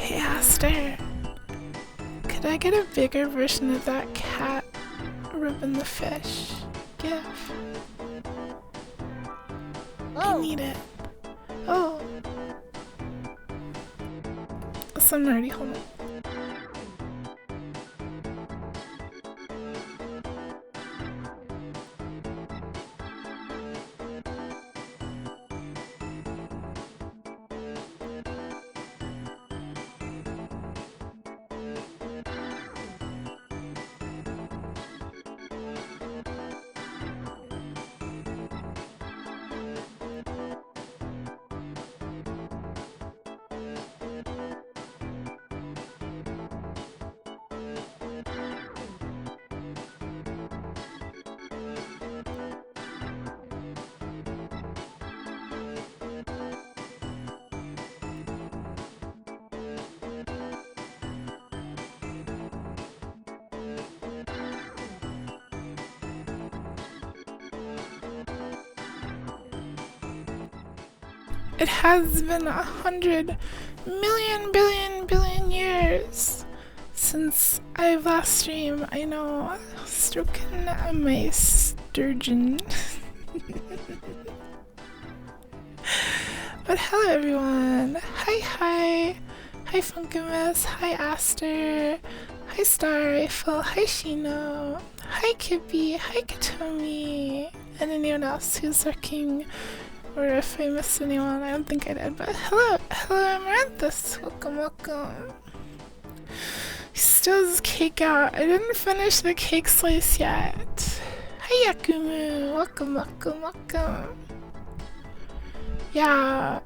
Hey Aster, could I get a bigger version of that cat rubbing the fish gif? I need it. Oh. Some nerdy, hold on. It has been 100 million billion years since I've last streamed. I know, stroking my sturgeon. But hello everyone. Hi Funkimus. Hi Aster. Hi Star Rifle. Hi Shino. Hi Kippy. Hi Katomi. And anyone else who's lurking. Or if I missed anyone, I don't think I did, but hello Amaranthus, welcome. Still has cake out. I didn't finish the cake slice yet. Hi Yakumu, welcome. Yeah,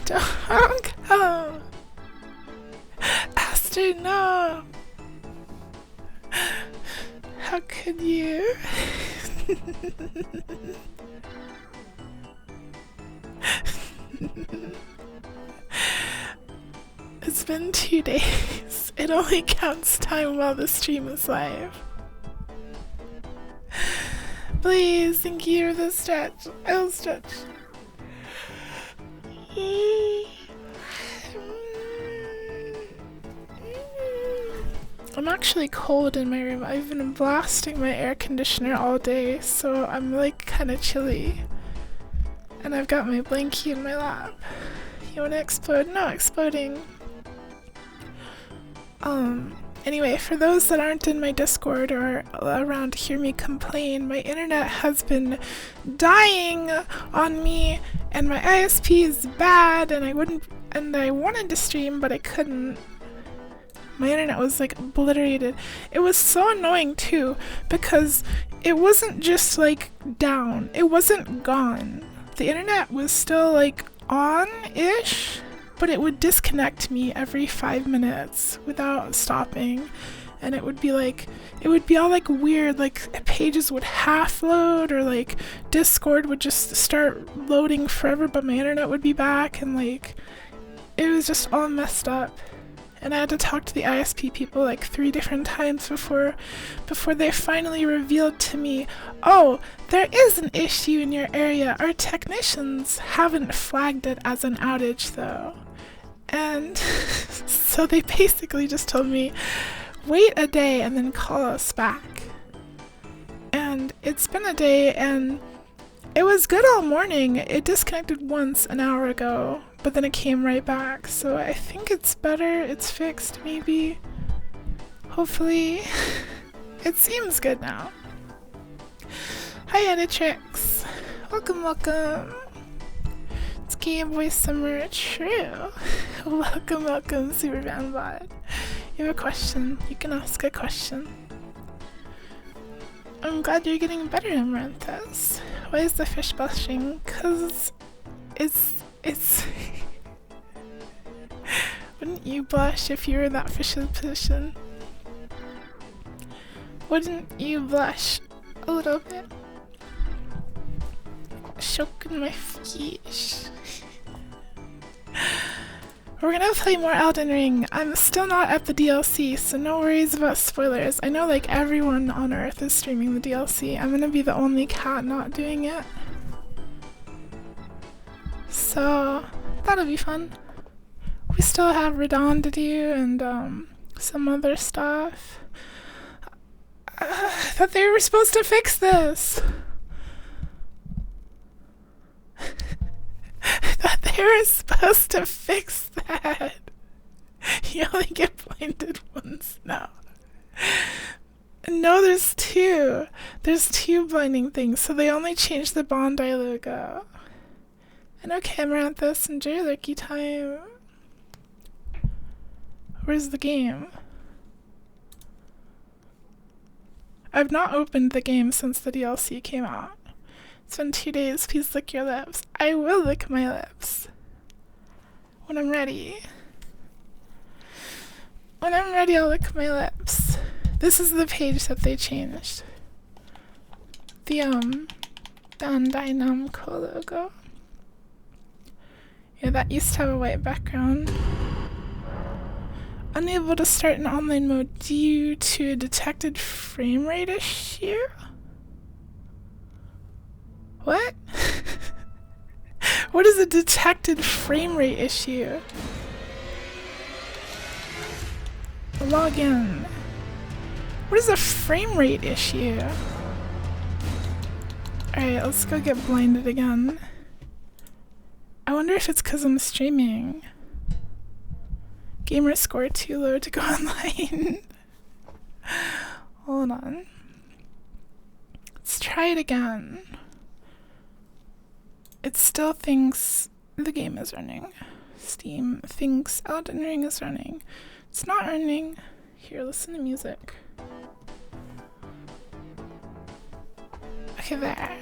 don't come. Aster, no. How could you? It's been 2 days. It only counts time while the stream is live. Please, thank you for the stretch. I'll stretch. I'm actually cold in my room. I've been blasting my air conditioner all day, so I'm like kind of chilly. And I've got my blankie in my lap. You wanna explode? No exploding. Anyway, for those that aren't in my Discord or around to hear me complain, my internet has been dying on me and my ISP is bad and I wanted to stream but I couldn't. My internet was like obliterated. It was so annoying too because it wasn't just like down. It wasn't gone. The internet was still like on-ish, but it would disconnect me every 5 minutes without stopping, and it would be all like weird, like pages would half load or like Discord would just start loading forever but my internet would be back, and like it was just all messed up. And I had to talk to the ISP people like 3 different times before they finally revealed to me, oh, there is an issue in your area. Our technicians haven't flagged it as an outage though. And so they basically just told me, wait a day and then call us back. And it's been a day and it was good all morning. It disconnected once an hour ago, but then it came right back. So I think it's better. It's fixed, maybe. Hopefully. It seems good now. Hi, Editrix. Welcome. It's Game Boy Summer. True. Welcome, Super Van Bot. You have a question. You can ask a question. I'm glad you're getting better, Amaranthus. Why is the fish blushing? 'Cause it's Wouldn't you blush if you were in that fish's position? Wouldn't you blush a little bit? Choking my fish. We're gonna play more Elden Ring. I'm still not at the DLC, so no worries about spoilers. I know like everyone on Earth is streaming the DLC. I'm gonna be the only cat not doing it. So that'll be fun. We still have Radon to do and some other stuff. I thought they were supposed to fix this. I thought they were supposed to fix that. You only get blinded once now. No, there's two. There's two blinding things, so they only changed the Bondi logo. And okay, Amaranthus, enjoy your lurky time. Where's the game? I've not opened the game since the DLC came out. It's been 2 days. Please lick your lips. I will lick my lips. When I'm ready. When I'm ready, I'll lick my lips. This is the page that they changed. The Bandai Namco logo. Yeah, that used to have a white background. Unable to start in online mode due to a detected frame rate issue? What? What is a detected frame rate issue? Log in. What is a frame rate issue? Alright, let's go get blinded again. I wonder if it's because I'm streaming. Gamer score too low to go online. Hold on. Let's try it again. It still thinks the game is running. Steam thinks Elden Ring is running. It's not running. Here, listen to music. Okay, there.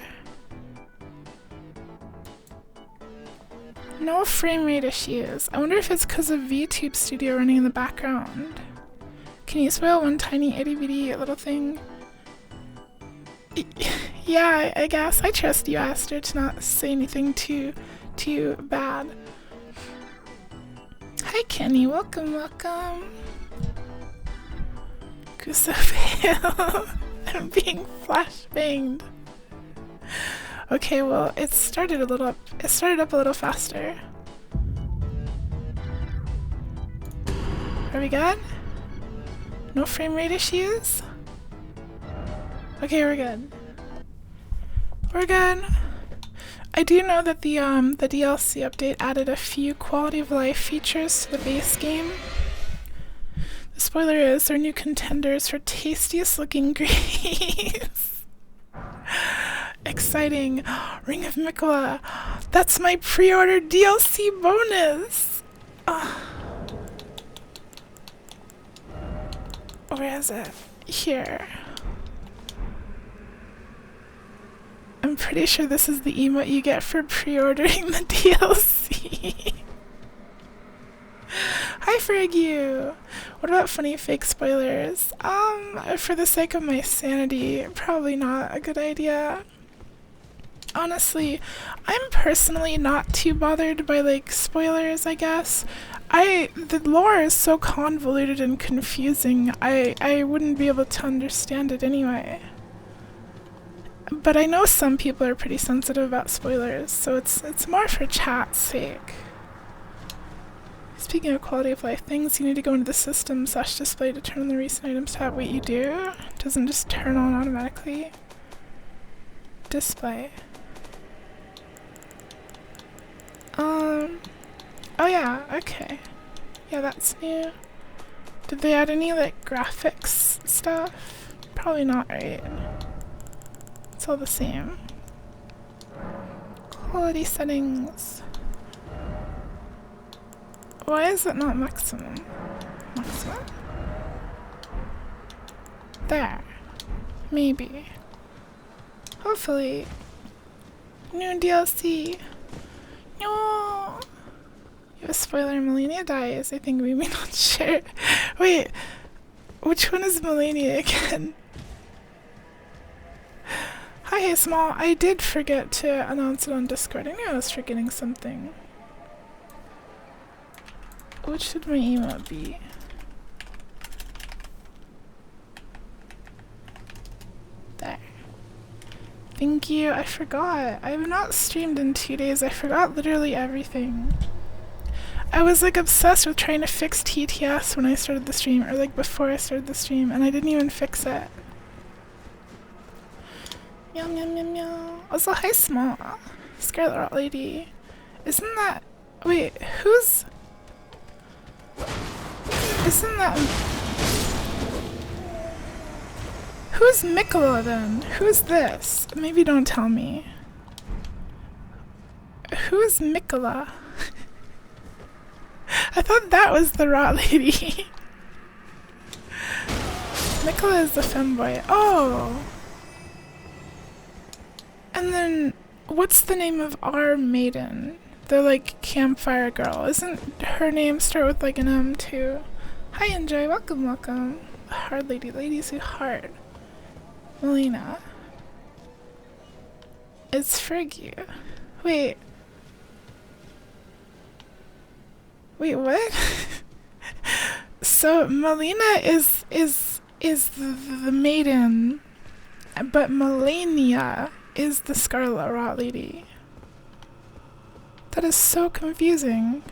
No frame rate issues. I wonder if it's because of VTube Studio running in the background. Can you spoil one tiny itty bitty little thing? Yeah, I guess. I trust you, Aster, to not say anything too bad. Hi, Kenny. Welcome, welcome. Kuso fail. I'm being flashbanged. Okay, well, it started up a little faster. Are we good? No frame rate issues? Okay, we're good. We're good. I do know that the DLC update added a few quality of life features to the base game. The spoiler is they're new contenders for tastiest looking grease. Exciting. Ring of Mikola. That's my pre-order DLC bonus. Where is it? Here. I'm pretty sure this is the emote you get for pre-ordering the DLC. Hi, Frag-you! What about funny fake spoilers? For the sake of my sanity, probably not a good idea. Honestly, I'm personally not too bothered by, like, spoilers, I guess. The lore is so convoluted and confusing, I wouldn't be able to understand it anyway. But I know some people are pretty sensitive about spoilers, so it's more for chat's sake. Speaking of quality of life things, you need to go into the system/display to turn on the recent items tab. Wait, you do? It doesn't just turn on automatically. Display. Oh yeah, okay. Yeah, that's new. Did they add any, like, graphics stuff? Probably not, right? It's all the same. Quality settings. Why is it not maximum? Maximum? There. Maybe. Hopefully. New DLC. No. You have a spoiler. Melania dies. I think maybe not sure. Wait. Which one is Melania again? Hi, hey, Small. I did forget to announce it on Discord. I knew I was forgetting something. What should my emote be? There. Thank you. I forgot. I have not streamed in 2 days. I forgot literally everything. I was like obsessed with trying to fix TTS when I started the stream, or like before I started the stream, and I didn't even fix it. Meow meow meow meow. Also, hi Small. Scarlet Rat Lady. Isn't that... Wait, who's... Isn't that... Who's Mikola then? Who's this? Maybe don't tell me. Who's Mikola? I thought that was the Rat Lady. Mikola is the femboy. Oh! And then, what's the name of our maiden? The, like, campfire girl. Isn't her name start with, like, an M, too? Hi, Enjoy. Welcome, welcome. Hard Lady. Ladies who hard. Melina. It's Friggy. Wait. Wait, what? So, Melina is the maiden, but Melania is the Scarlet Rat Lady. That is so confusing.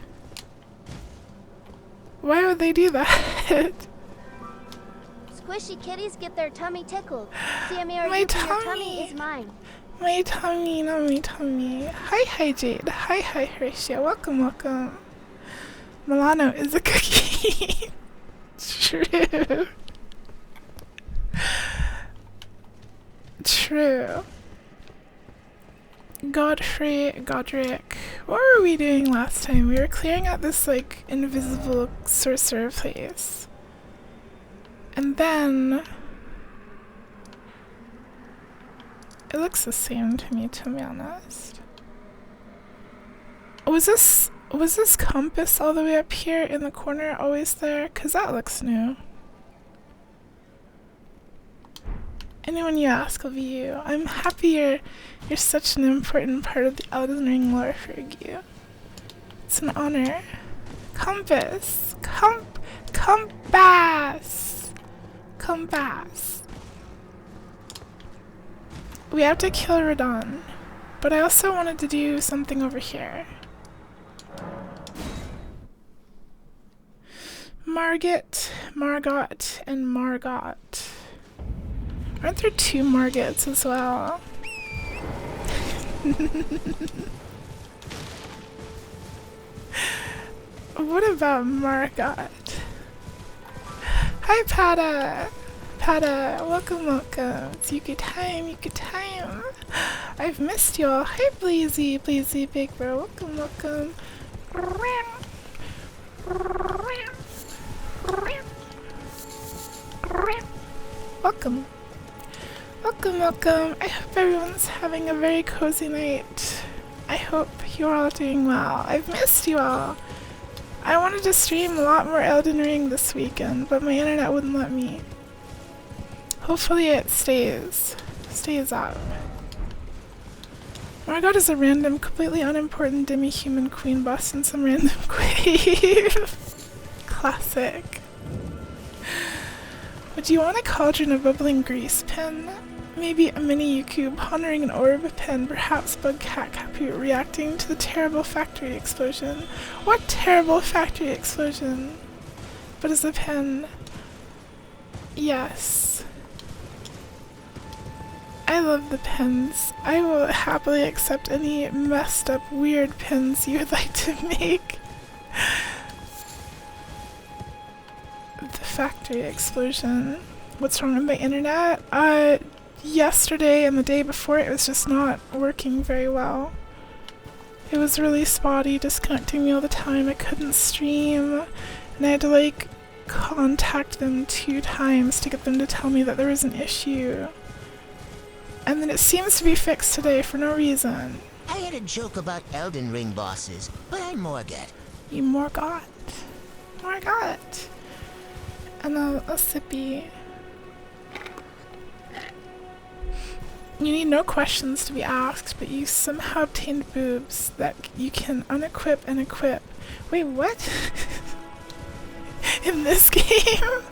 Why would they do that? Squishy kitties get their tummy tickled. Sammy, are My you tummy. your tummy is mine. My tummy, not my tummy. Hi Jade. Hi Horatio. Welcome, welcome. Milano is a cookie. True. True. Godric. What were we doing last time? We were clearing out this, like, invisible sorcerer place. And then... It looks the same to me, to be honest. Was this compass all the way up here in the corner always there? 'Cause that looks new. Anyone you ask will be you. I'm happy you're such an important part of the Elden Ring lore for you. It's an honor. Compass. Compass. Compass. We have to kill Radon, but I also wanted to do something over here. Margot, and Margot. Aren't there two Margots as well? What about Margot? Hi, Pada! Pada, welcome, welcome. It's Yuki time. I've missed y'all. Hi, Blazy, Big Bro. Welcome, welcome. Welcome. Welcome. I hope everyone's having a very cozy night. I hope you're all doing well. I've missed you all. I wanted to stream a lot more Elden Ring this weekend, but my internet wouldn't let me. Hopefully it stays up. Margot is a random, completely unimportant demi-human queen boss in some random grave. Classic. Would you want a cauldron of bubbling grease pen? Maybe a mini Yuku pondering an orb pen, perhaps bug cat Kaput reacting to the terrible factory explosion. What terrible factory explosion? But is a pen? Yes. I love the pens. I will happily accept any messed up weird pens you would like to make. The factory explosion. What's wrong with my internet? Yesterday and the day before it was just not working very well. It was really spotty, disconnecting me all the time. I couldn't stream, and I had to like contact them 2 times to get them to tell me that there was an issue. And then it seems to be fixed today for no reason. I had a joke about Elden Ring bosses, but I'm Morgot. You Morgot. And a sippy. You need no questions to be asked, but you somehow obtained boobs that you can unequip and equip. Wait, what? In this game?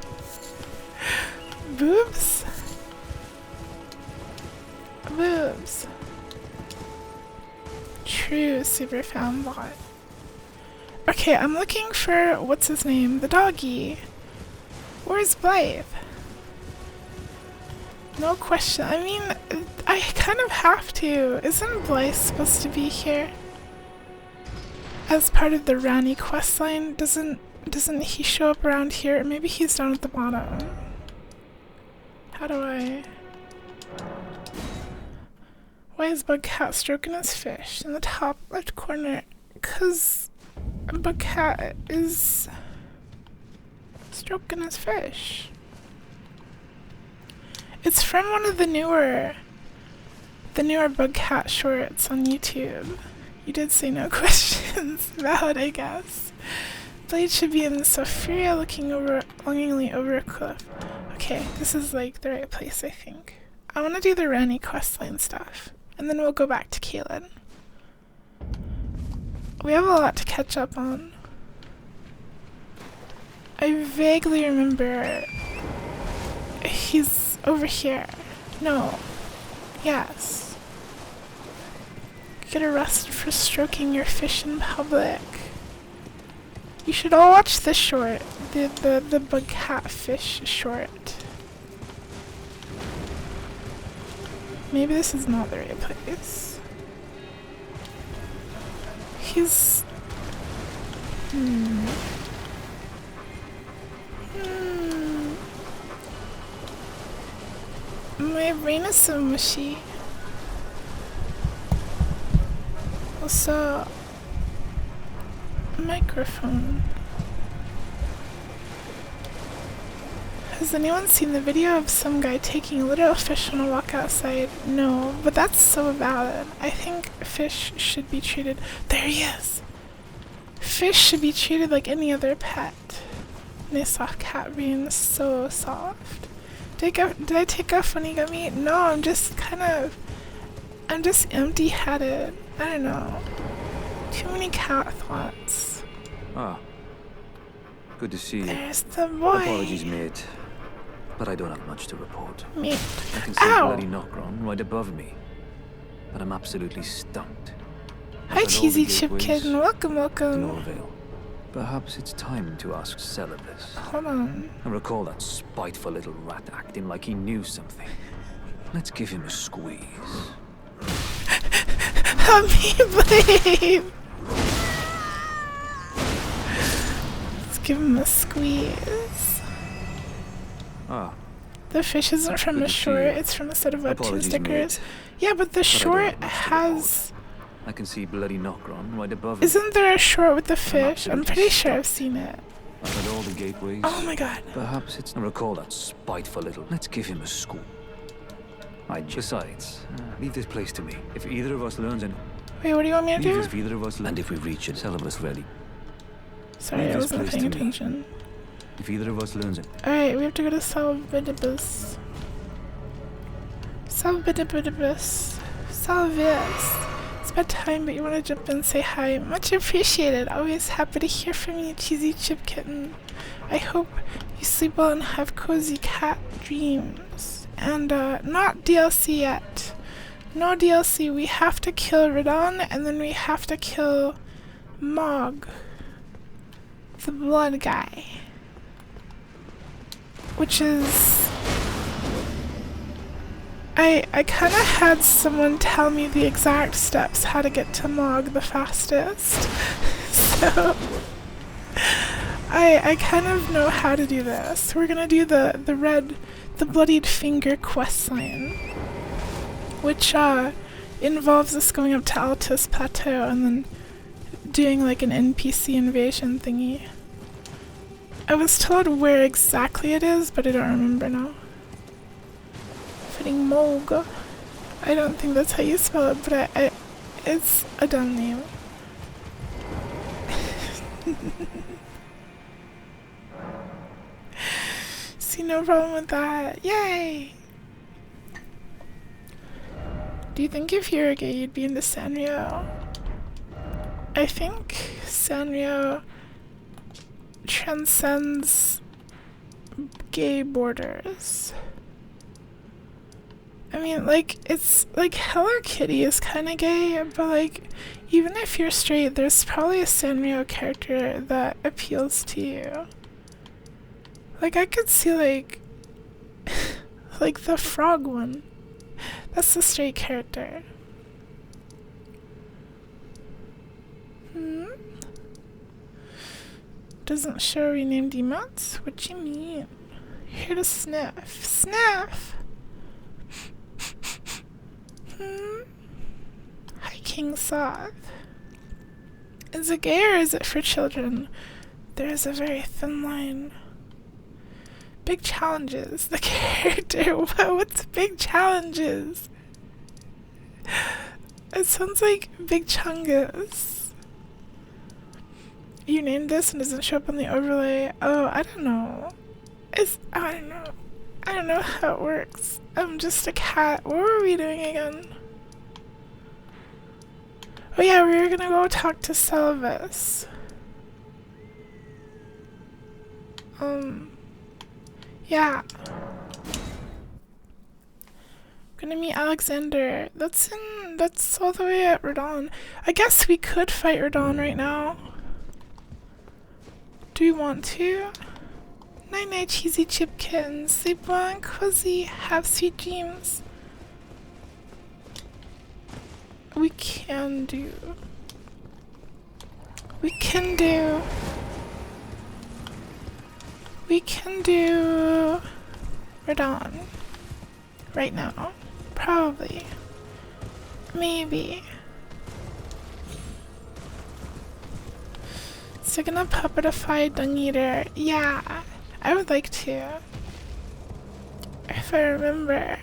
Boobs? Boobs. True super fanbot. Okay, I'm looking for, what's his name? The doggy. Where's Blythe? No question. I mean, I kind of have to. Isn't Blythe supposed to be here? As part of the Rani questline? Doesn't he show up around here? Or maybe he's down at the bottom. How do I... Why is Bugcat stroking his fish in the top left corner? 'Cause Bugcat is stroking his fish. It's from one of the newer Bugcat shorts on YouTube. You did say no questions. Valid, I guess. Blade should be in Sophia looking longingly over a cliff. Okay, this is like the right place, I think. I want to do the Rani questline stuff, and then we'll go back to Kaylin. We have a lot to catch up on. I vaguely remember he's over here. No. Yes. Get arrested for stroking your fish in public. You should all watch this short, the Bugcat fish short. Maybe this is not the right place. He's... My brain is so mushy. Also... microphone. Has anyone seen the video of some guy taking a little fish on a walk outside? No, but that's so valid. I think fish should be treated... There he is! Fish should be treated like any other pet. And I saw cat being so soft. Did I take off when he got me? No, I'm just empty-headed. I don't know. Too many cat thoughts. Ah. Good to see you. There's the boy. Apologies, mate. But I don't have much to report. Mate. I can see Ow! bloody knockground right above me. But I'm absolutely stumped. Hi, I've had all the Cheesy Chip gateways, Kid, and welcome, to no welcome. avail. Perhaps it's time to ask Celibus. Hold on. I recall that spiteful little rat acting like he knew something. Let's give him a squeeze. Help me, please! Let's give him a squeeze. Ah. The fish isn't from Good a to see short, you. it's from a set of webtoon Apologies, stickers. mate. Yeah, but the I don't short have much to has... I can see bloody knockground right above me. Isn't there a short with the fish? I'm absolutely pretty sure stumped. I've seen it. I've had all the gateways. Oh my god. Perhaps it's... I recall that spiteful little... Let's give him a school. Besides, leave this place to me. If either of us learns and... Wait, what do you want me to Leave do? if either of us... And if we reach it, Celibus ready. Sorry, leave I this wasn't place paying to me. attention. If either of us learns it... Alright, we have to go to Salvidibus. Salvidibus. Salvis. It's bedtime, but you want to jump in and say hi. Much appreciated. Always happy to hear from you, Cheesy Chip Kitten. I hope you sleep well and have cozy cat dreams. And, not DLC yet. No DLC. We have to kill Radon, and then we have to kill Mog. The blood guy. Which is... I kind of had someone tell me the exact steps how to get to Mog the fastest. So... I kind of know how to do this. We're gonna do the Bloodied Finger questline. Which, involves us going up to Altus Plateau and then doing like an NPC invasion thingy. I was told where exactly it is, but I don't remember now. Fitting Moog. I don't think that's how you spell it, but it's a dumb name. See, no problem with that. Yay! Do you think if you were gay, you'd be into Sanrio? I think Sanrio transcends gay borders. I mean, like, it's like Hello Kitty is kind of gay, but like, even if you're straight, there's probably a Sanrio character that appeals to you. Like, I could see like, like the frog one. That's the straight character. Doesn't show renamed emotes? What you mean? Here to sniff. Sniff! Hi, King Soth. Is it gay or is it for children? There is a very thin line. Big challenges. The character. What's big challenges? It sounds like Big Chungus. You named this and doesn't show up on the overlay. Oh, I don't know. I don't know. I don't know how it works. I'm just a cat. What were we doing again? Oh yeah, we were gonna go talk to Selvus. Yeah. Gonna meet Alexander. That's all the way at Radon. I guess we could fight Radon right now. Do we want to? Night night, cheesy chip kittens. Sleep well and cozy. Have sweet dreams. We can do. We can do Radon right now. Probably. Maybe. So gonna puppetify Dung Eater. Yeah, I would like to. If I remember.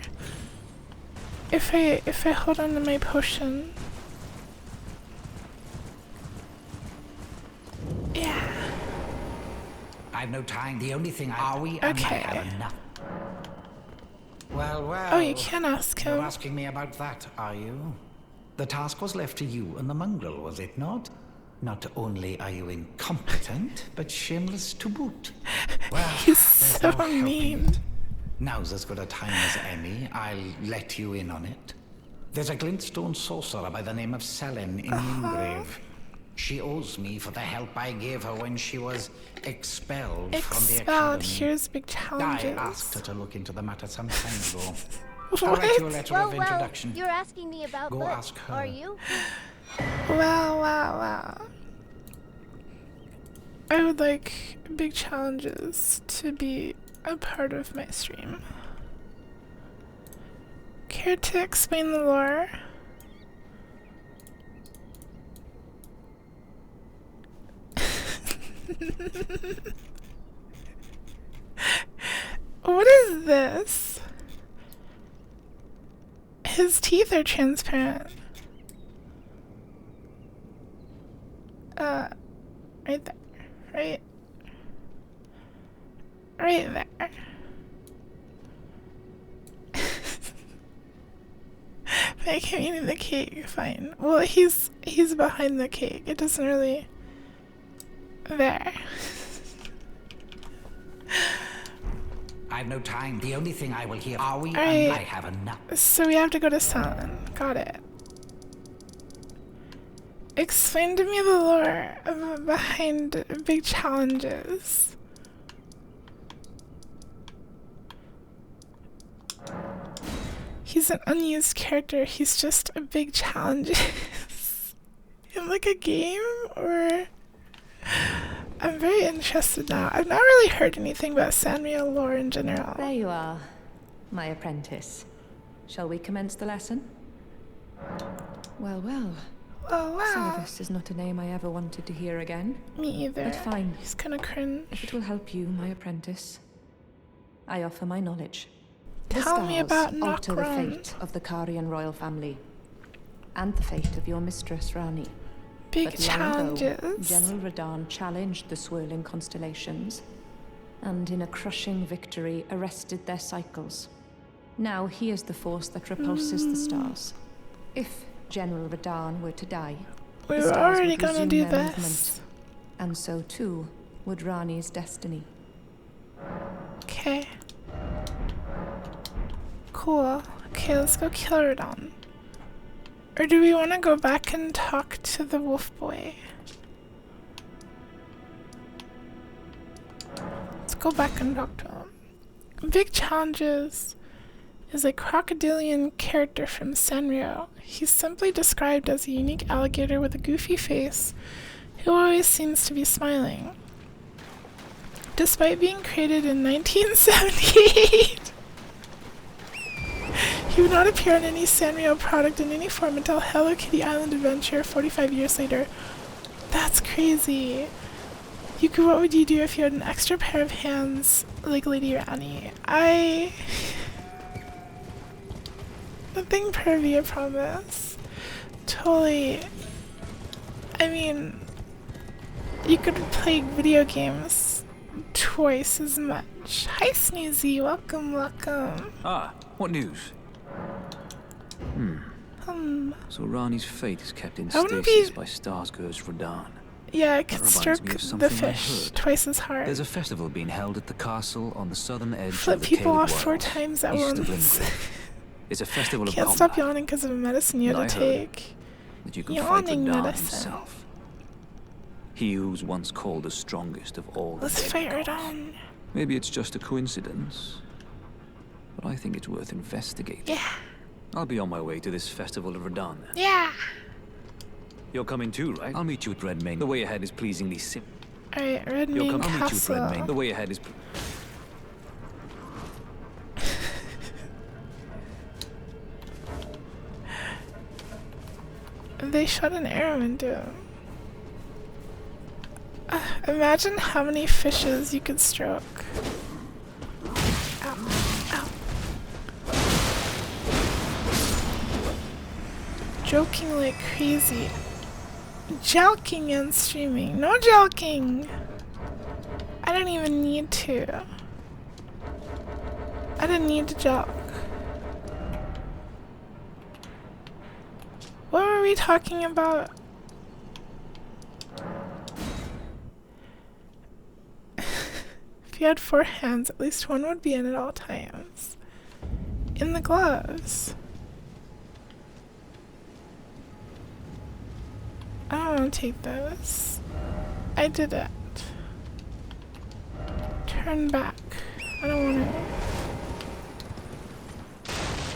If I hold on to my potion. Yeah. I've no time. The only thing are we and I have enough. Well, well. Oh, you can ask him. You're asking me about that, are you? The task was left to you and the mongrel, was it not? Not only are you incompetent, but shameless to boot. Well, he's so mean. Now's as good a time as any. I'll let you in on it. There's a glintstone sorcerer by the name of Selene in Wingrave. She owes me for the help I gave her when she was expelled from the academy. Here's big challenges. I asked her to look into the matter some time ago. I'll write you a letter of introduction. You're asking me about Go books, ask her. are you? Wow. I would like big challenges to be a part of my stream. Care to explain the lore? What is this? His teeth are transparent. Right there. Right there. I can't eat the cake, fine. Well, he's behind the cake. It doesn't really... There. I've no time. The only thing I will hear are we Right. and I have enough. So we have to go to Selene. Got it. Explain to me the lore behind big challenges. He's an unused character. He's just a big challenges. In like a game or... I'm very interested now. I've not really heard anything about Sanrio lore in general. There you are, my apprentice. Shall we commence the lesson? Well, well. Oh wow. Selvus is not a name I ever wanted to hear again. Me either. But fine. He's kind of cringe. If it will help you, my apprentice, I offer my knowledge. Tell me about alter the Nokron. fate of the Karian royal family, and the fate of your mistress Rani. Big But long ago, challenges. General Radahn challenged the swirling constellations, and in a crushing victory arrested their cycles. Now he is the force that repulses the stars. If General Radahn were to die, We the were stars already would gonna resume do their this. movement, and so too would Rani's destiny. Okay. Cool. Okay, let's go kill Radon. Or do we want to go back and talk to the wolf boy? Let's go back and talk to him. Big Challenges is a crocodilian character from Sanrio. He's simply described as a unique alligator with a goofy face who always seems to be smiling. Despite being created in 1978, he would not appear on any Sanrio product in any form until Hello Kitty Island Adventure 45 years later. That's crazy. Yuku, what would you do if you had an extra pair of hands like Lady Rani? Nothing pervy, I promise. Totally. I mean, you could play video games twice as much. Hi, Sneezy. Welcome, welcome. Ah, what news? So Rani's fate is kept in stasis by Starsgur's Radahn. Yeah, I could That reminds stroke me of the something I fish heard. twice as hard. There's a festival being held at the castle on the southern edge Flip of the people Caelid off 4 Wilds, times at east of once. Limgrave. It's a festival of Can't combat stop yawning because of a medicine you And had to I heard take. that you can Yawning fight Radahn medicine. himself. He who's once called the strongest of all the Let's dead fight gods. Radon. Maybe it's just a coincidence, but I think it's worth investigating. Yeah. I'll be on my way to this festival of Radahn then. Yeah. You're coming too, right? I'll meet you at Redmane. The way ahead is pleasingly simple. Alright, Red You'll Main come. I'll meet you at Castle. Redmane. The way ahead is. They shot an arrow into him. Imagine how many fishes you could stroke. Ow. Ow. Joking like crazy. Jelking and streaming. No jelking! I don't even need to. I didn't need to jelk. What were we talking about? If you had 4 hands, at least one would be in at all times. In the gloves. I don't want to take those. I did it. Turn back. I don't want to.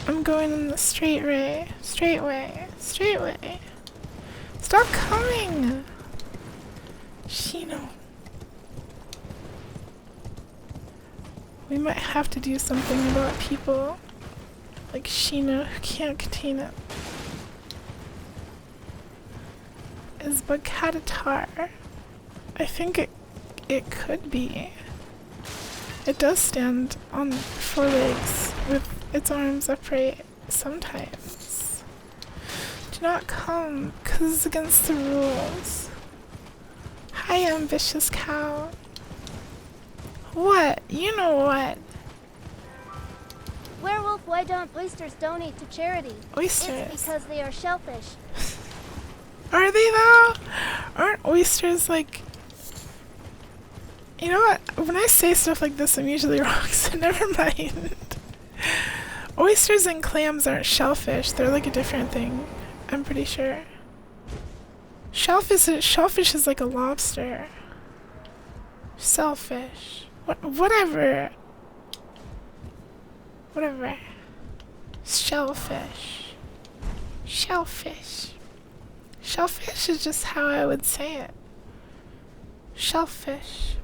I'm going in the straight way. Straight way. Straight way. Stop coming! Shino. We might have to do something about people like Sheena who can't contain it. Is Bakatatar? I think it could be. It does stand on 4 legs with its arms upright sometimes. Do not come, 'cause it's against the rules. Hi, ambitious cow. What? You know what? Werewolf, why don't oysters donate to charity? Oysters. It's because they are shellfish. Are they though? Aren't oysters like... You know what? When I say stuff like this, I'm usually wrong, so never mind. Oysters and clams aren't shellfish. They're like a different thing. I'm pretty sure. Shellfish is like a lobster. Shellfish. Whatever. Whatever. Shellfish. Shellfish. Shellfish is just how I would say it. Shellfish.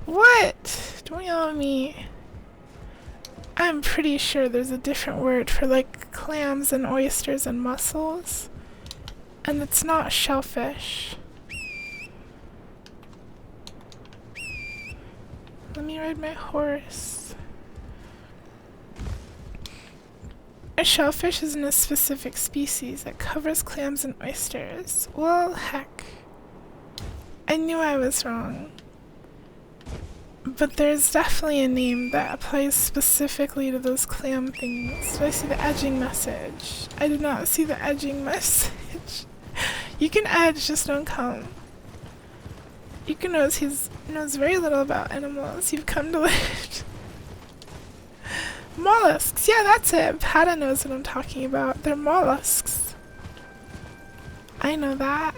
What? Don't yell at me. I'm pretty sure there's a different word for like clams and oysters and mussels. And it's not shellfish. Let me ride my horse. A shellfish isn't a specific species. It covers clams and oysters. Well, heck. I knew I was wrong. But there's definitely a name that applies specifically to those clam things. Did I see the edging message? I did not see the edging message. You can edge, just don't come. Yuka knows very little about animals. You've come to learn. Mollusks. Yeah, that's it. Pata knows what I'm talking about. They're mollusks. I know that.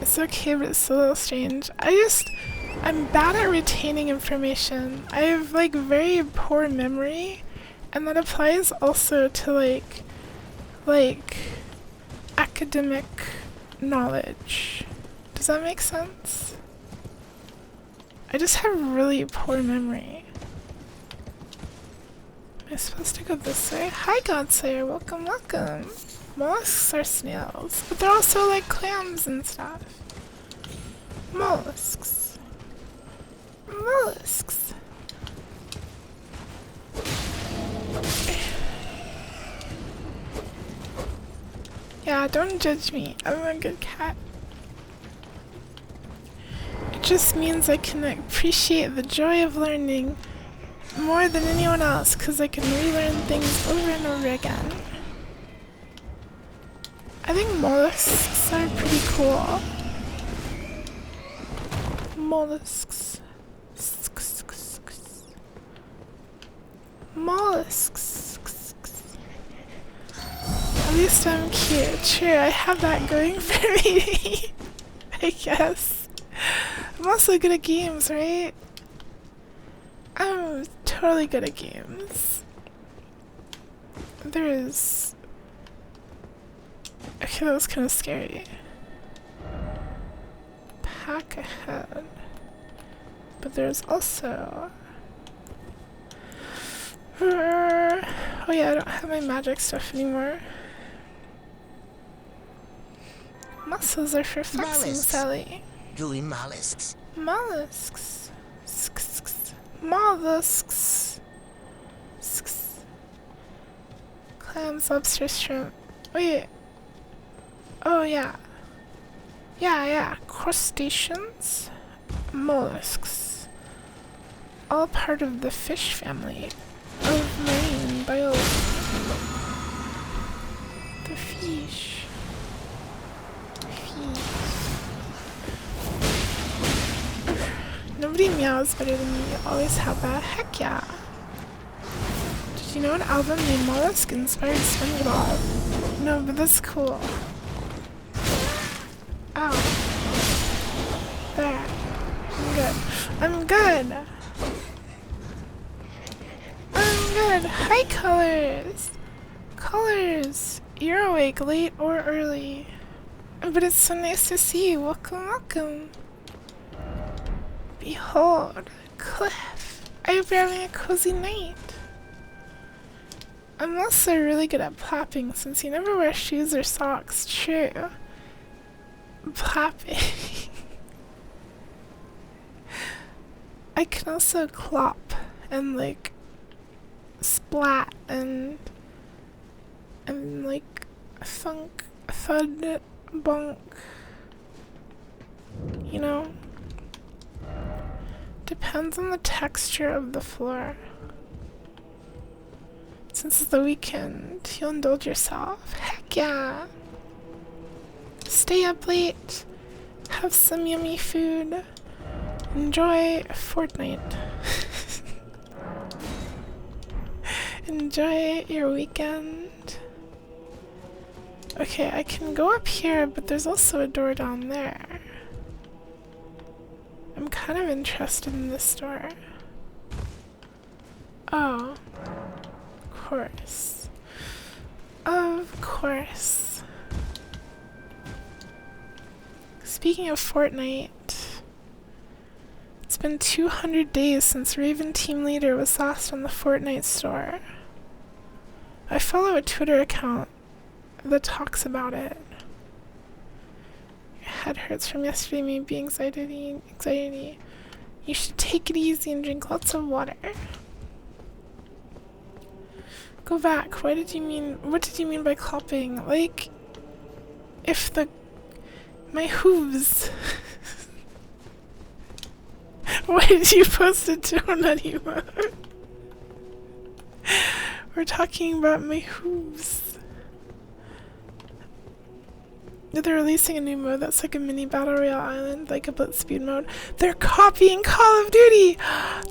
It's okay, but it's a little strange. I'm bad at retaining information. I have like very poor memory, and that applies also to like academic knowledge. Does that make sense? I just have really poor memory. Am I supposed to go this way? Hi, Godslayer. Welcome, welcome. Mollusks are snails, but they're also like clams and stuff. Mollusks. Mollusks. Yeah, don't judge me. I'm a good cat. It just means I can appreciate the joy of learning more than anyone else, because I can relearn things over and over again. I think mollusks are pretty cool. Mollusks. Mollusks. At least I'm cute. True, I have that going for me. I guess. I'm also good at games, right? I'm totally good at games. There is... Okay, that was kind of scary. Pack ahead. But there's also... Oh yeah, I don't have my magic stuff anymore. Muscles are for flexing, Mollusks. Sally. Gooey mollusks. Mollusks. Mollusks. Clams, lobsters, shrimp. Wait. Oh yeah. Yeah. Crustaceans. Mollusks. All part of the fish family of marine biology. The fish. Nobody meows better than me. You always have that. Heck yeah. Did you know an album named Mollusk inspired SpongeBob? No, but that's cool. Ow. There. I'm good. Hi, Colors. Colors. You're awake late or early. But it's so nice to see you. Welcome. Behold, Cliff. I hope you're having a cozy night. I'm also really good at plopping since you never wear shoes or socks. True. Plopping. I can also clop and like splat and like thunk, thud, bonk. You know? Depends on the texture of the floor. Since it's the weekend, you'll indulge yourself. Heck yeah! Stay up late, have some yummy food, enjoy Fortnite. Enjoy your weekend. Okay, I can go up here, but there's also a door down there. I'm kind of interested in this door. Oh. Of course. Speaking of Fortnite, it's been 200 days since Raven Team Leader was last on the Fortnite store. I follow a Twitter account that talks about it. Your head hurts from yesterday, maybe anxiety. You should take it easy and drink lots of water. Go back. What did you mean by clopping? Like, if my hooves. Why did you post it to anymore? We're talking about my hooves. They're releasing a new mode that's like a mini battle royale island, like a blitz speed mode. They're copying Call of Duty!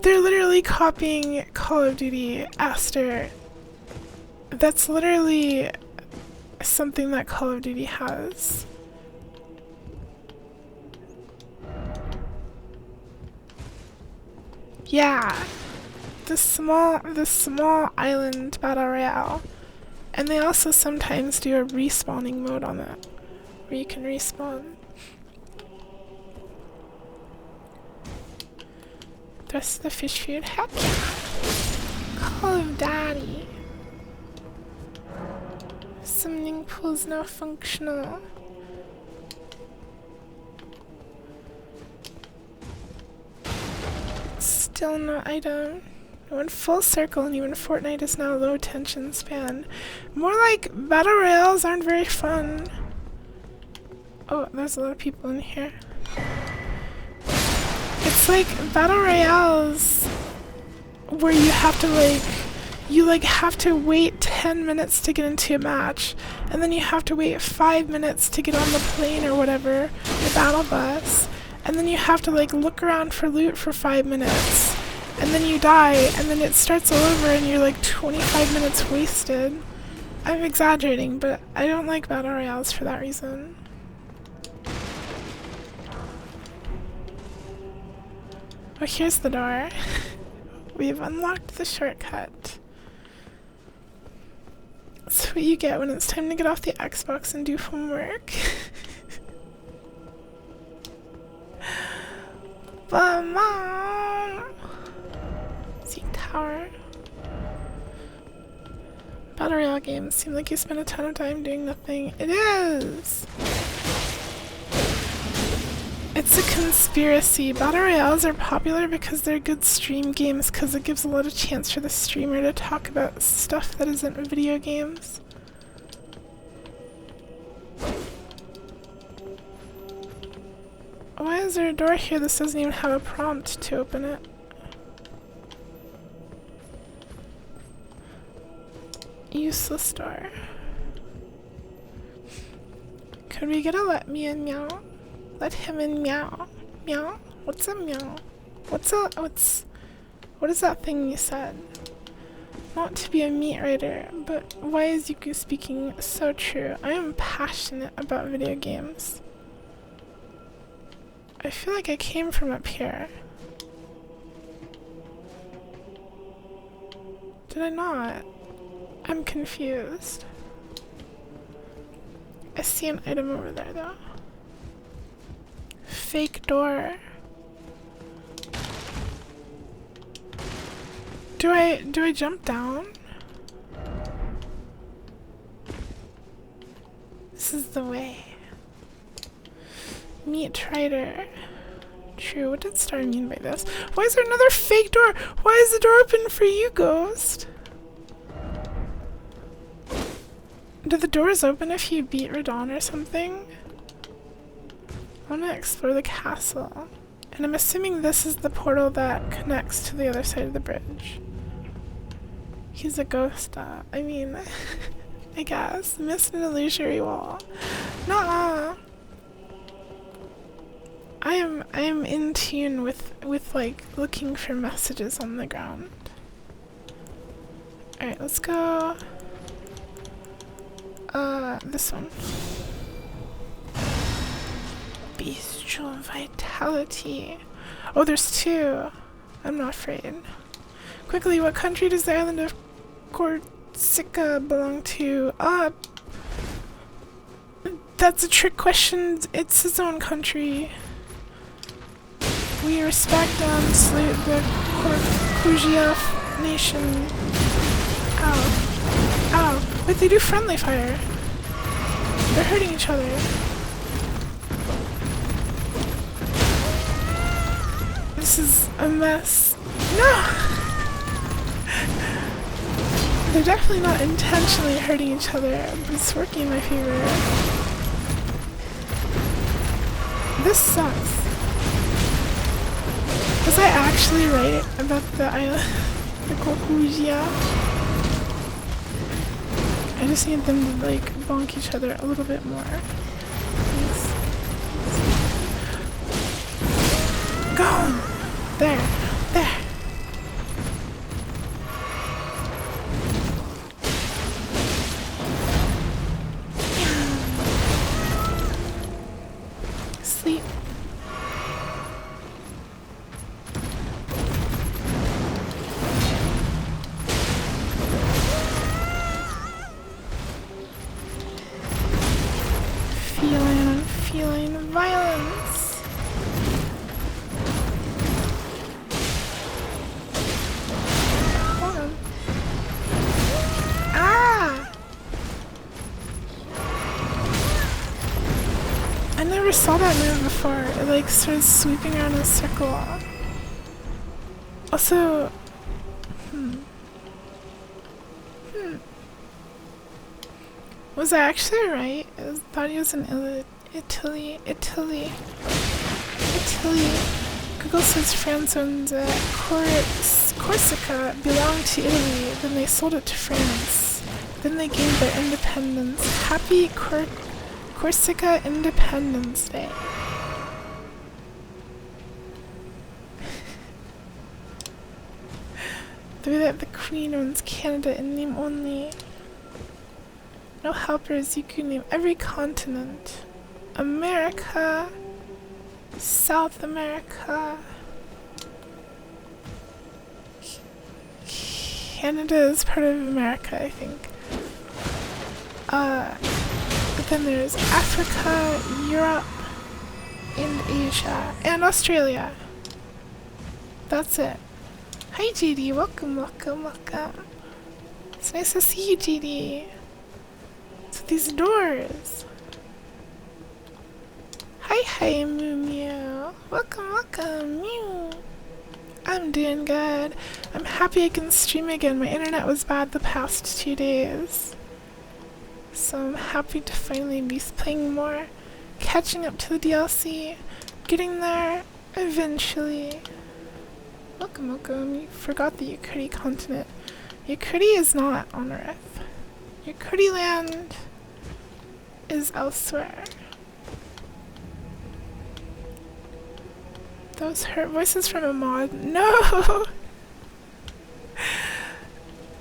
They're literally copying Call of Duty, Aster. That's literally something that Call of Duty has. Yeah. The small island battle royale. And they also sometimes do a respawning mode on it, where you can respawn. The rest of the fish food. Heck yeah! Call of Daddy. Summoning pool's now functional. Still no item. I went full circle and even Fortnite is now low attention span. More like battle royales aren't very fun. Oh, there's a lot of people in here. It's like battle royales where you have to have to wait 10 minutes to get into a match, and then you have to wait 5 minutes to get on the plane or whatever, the battle bus, and then you have to like look around for loot for 5 minutes, and then you die, and then it starts all over and you're like 25 minutes wasted. I'm exaggerating, but I don't like battle royales for that reason. Oh, here's the door. We've unlocked the shortcut. That's what you get when it's time to get off the Xbox and do homework. But Mom! Seek Tower. Battle Royale games seem like you spend a ton of time doing nothing. It is! It's a conspiracy. Battle Royales are popular because they're good stream games, because it gives a lot of chance for the streamer to talk about stuff that isn't video games. Why is there a door here that doesn't even have a prompt to open it? Useless door. Could we get a let me in, meow? Let him in, meow. Meow? What's a meow? What is that thing you said? Not to be a meat writer, but why is Yuku speaking so true? I am passionate about video games. I feel like I came from up here. Did I not? I'm confused. I see an item over there though. Fake door. Do I jump down? This is the way. Meat Trader. True, what did Star mean by this? Why is there another fake door? Why is the door open for you, Ghost? Do the doors open if you beat Radon or something? I want to explore the castle. And I'm assuming this is the portal that connects to the other side of the bridge. He's a ghost, I mean, I guess. Missed an illusory wall. Nuh-uh. I am in tune with like looking for messages on the ground. Alright, let's go this one. Bestial vitality. Oh, there's two. I'm not afraid. Quickly, what country does the island of Corsica belong to? That's a trick question. It's his own country. We respect and salute the Corsica nation. Ow. Ow. Wait, they do friendly fire. They're hurting each other. This is a mess. No! They're definitely not intentionally hurting each other, but it's working in my favor. This sucks. Was I actually right about the island? The Kokugia? I just need them to like bonk each other a little bit more. There. There. Sleep. Feeling violence. Hold on. Ah! I never saw that move before. It like starts sweeping around in a circle. Also, was I actually right? I thought he was in Italy. Google says France owns Corsica belonged to Italy, then they sold it to France. Then they gained their independence. Happy Corsica Independence Day. The way that the Queen owns Canada in name only. No helpers, you can name every continent. America, South America. Canada is part of America, I think. But then there's Africa, Europe, and Asia, and Australia. That's it. Hi GD, welcome. It's nice to see you, GD. So these doors. Hi, Moo Meow. Welcome, Mew. I'm doing good. I'm happy I can stream again. My internet was bad the past 2 days. So I'm happy to finally be playing more, catching up to the DLC, getting there eventually. Welcome. You forgot the Yakuri continent. Yakuri is not on Earth. Yakuri land is elsewhere. Those hurt voices from a mod. No!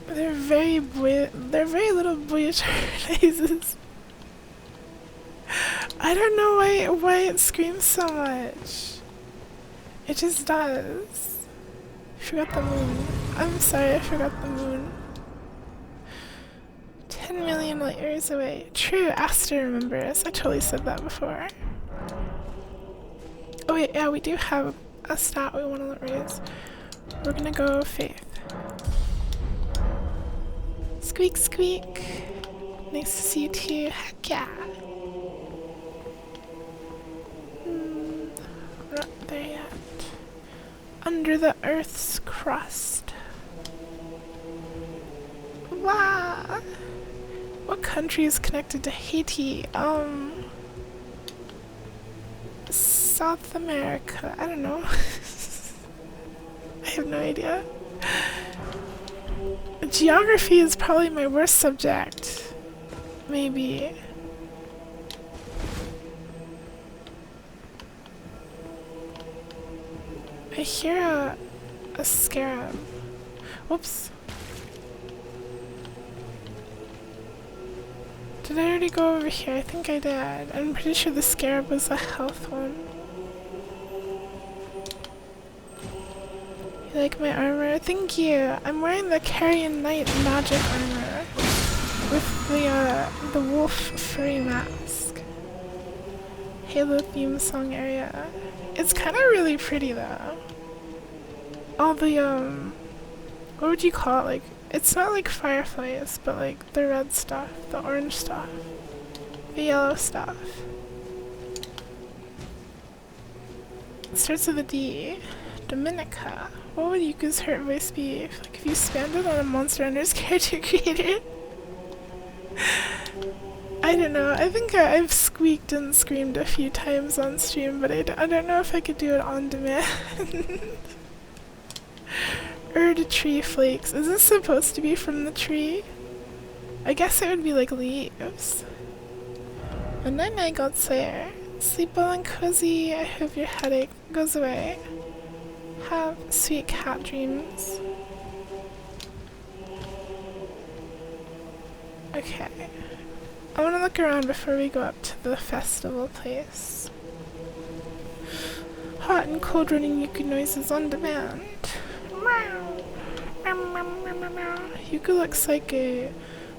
They're very little boyish noises. I don't know why it screams so much. It just does. I forgot the moon. I'm sorry, I forgot the moon. 10 million light years away. True, Aster remembers. I totally said that before. Oh wait, yeah, we do have a stat we want to raise. We're gonna go Faith. Squeak. Nice to see you too. Heck yeah. We're not there yet. Under the Earth's crust. Wow. What country is connected to Haiti? South America. I don't know. I have no idea. Geography is probably my worst subject. Maybe. I hear a scarab. Whoops. Did I already go over here? I think I did. I'm pretty sure the scarab was a health one. You like my armor? Thank you! I'm wearing the Carrion Knight magic armor with the wolf furry mask. Halo theme song area. It's kind of really pretty though. All the what would you call it? Like, it's not like fireflies, but like the red stuff, the orange stuff, the yellow stuff. It starts with a D. Dominica. What would Yuka's hurt voice be if you spammed it on a Monster Hunter's character creator? I don't know. I think I've squeaked and screamed a few times on stream, but I don't know if I could do it on demand. Erd tree flakes. Is this supposed to be from the tree? I guess it would be like leaves. And then I got Slayer. Sleep well and cozy. I hope your headache goes away. Have sweet cat dreams. Okay. I want to look around before we go up to the festival place. Hot and cold running Yuku noises on demand. Yuku looks like a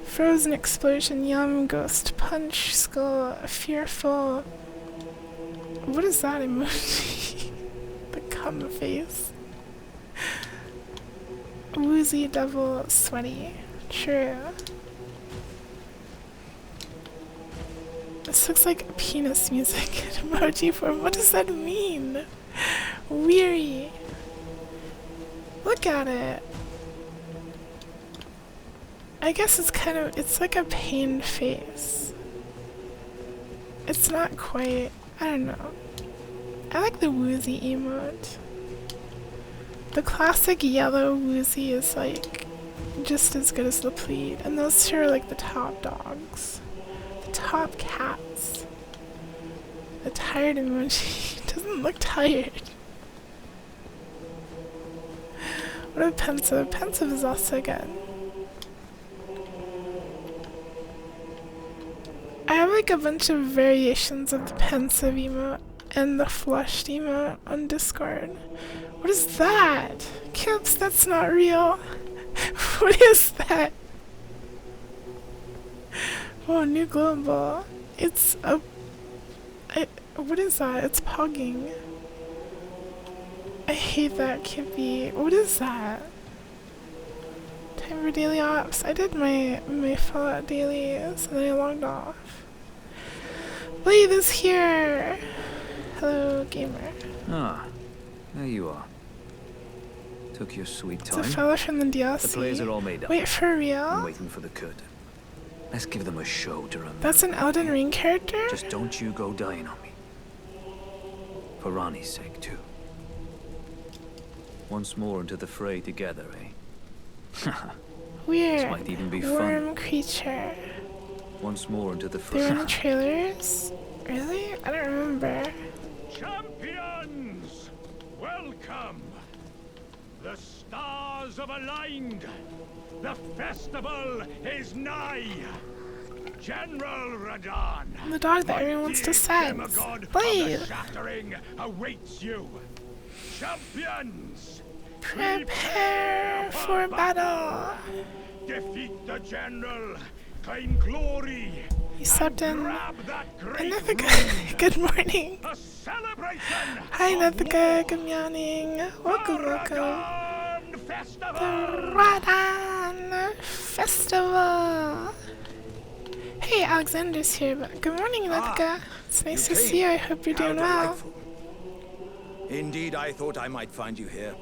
frozen explosion, yum, ghost, punch, skull, fearful. What is that emoji? The cum face. Woozy, devil, sweaty. True. This looks like penis music in emoji form. What does that mean? Weary. Look at it. I guess it's like a pained face. It's not quite, I don't know. I like the woozy emote. The classic yellow woozy is like just as good as the pleat, and those two are like the top dogs. The top cats. The tired emoji doesn't look tired. What about pensive? Pensive is also good. I have like a bunch of variations of the pensive emote and the flushed emote on Discord. What is that? Kips, that's not real. What is that? Oh, new global. It's a... what is that? It's pogging. I hate that, Kippy. What is that? Time for daily ops. I did my Fallout dailies and then I logged off. Leave is here! Hello, gamer. Ah, there you are. Took your sweet It's time. a fella from the DLC. The players are all made up. Wait, for I'm real? waiting for the curtain. Let's give them a show to remember. That's an Elden Ring character? Just don't you go dying on me. For Rani's sake, too. Once more into the fray together, eh? Weird. This might even be Worm fun. creature. Once more into the They were in the fray. trailers? Really? I don't remember. Champions, welcome. The stars have aligned. The festival is nigh. General Radon, The dog that everyone wants to sense. demigod of Blade. the shattering awaits you. Champions, Prepare for battle. defeat the general, claim glory, You stepped in. grab that great And Nithika, good morning. a celebration. Hi of Nithika, war. good morning. Welcome, welcome. Radon Festival. The Radan Festival. Hey, Alexander's here, but good morning, Nithika. It's nice to see you. I hope you're doing well. Indeed, I thought I might find you here.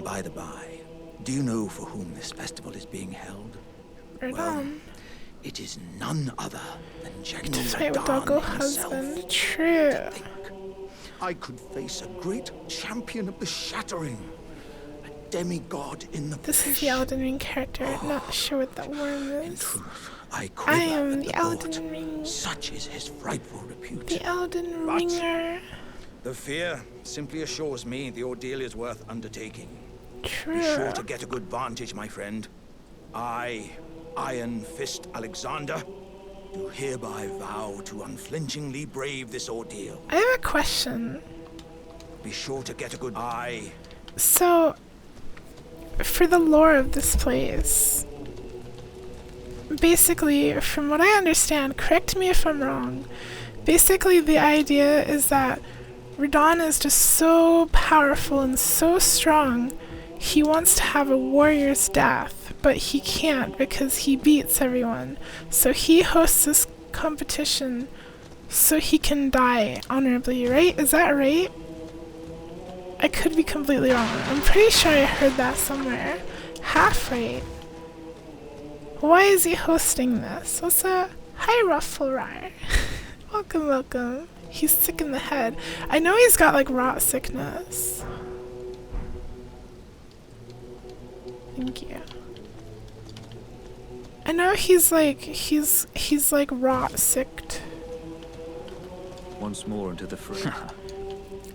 By the by, do you know for whom this festival is being held? Radon. It is none other than General That's right, with Radon Doggo himself. husband. True. Think, I could face a great champion of the shattering, a demigod in the This is flesh. the Elden Ring character. Not sure what that worm In is. truth, I I quiver am at the the Elden thought. Ring. Such is his frightful repute. The Elden But- Ringer. The fear simply assures me the ordeal is worth undertaking. True. Be sure to get a good vantage, my friend. I, Iron Fist Alexander, do hereby vow to unflinchingly brave this ordeal. I have a question. Be sure to get a good So, for the lore of this place, basically, from what I understand, correct me if I'm wrong, basically the idea is that Radon is just so powerful and so strong, he wants to have a warrior's death, but he can't because he beats everyone. So he hosts this competition so he can die honorably, right? Is that right? I could be completely wrong. I'm pretty sure I heard that somewhere. Half right. Why is he hosting this? Also, hi Rufflerar. Welcome, welcome. He's sick in the head. I know he's got like rot sickness. Thank you. I know he's like rot sicked. Once more into the fray.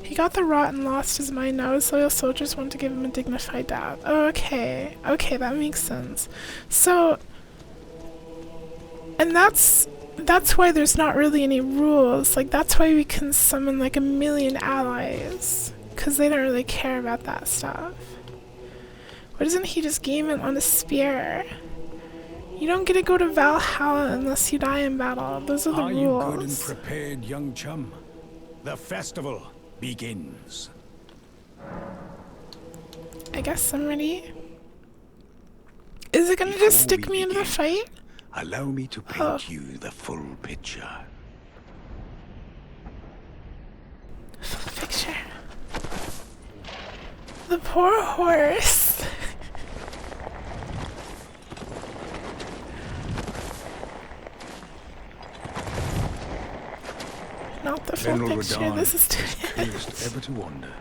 He got the rot and lost his mind. Now his loyal soldiers want to give him a dignified death. Okay. Okay, that makes sense. So, and that's why there's not really any rules. Like, that's why we can summon like a million allies. Because they don't really care about that stuff. Why doesn't he just game it on a spear? You don't get to go to Valhalla unless you die in battle. Those are the rules. Are you good and prepared, young chum? The festival begins. I guess I'm ready. Is it gonna just stick me into the fight? Allow me to paint you the full picture. Full picture. The poor horse. Not the full General picture. Radahn This is too is cursed ever to wander.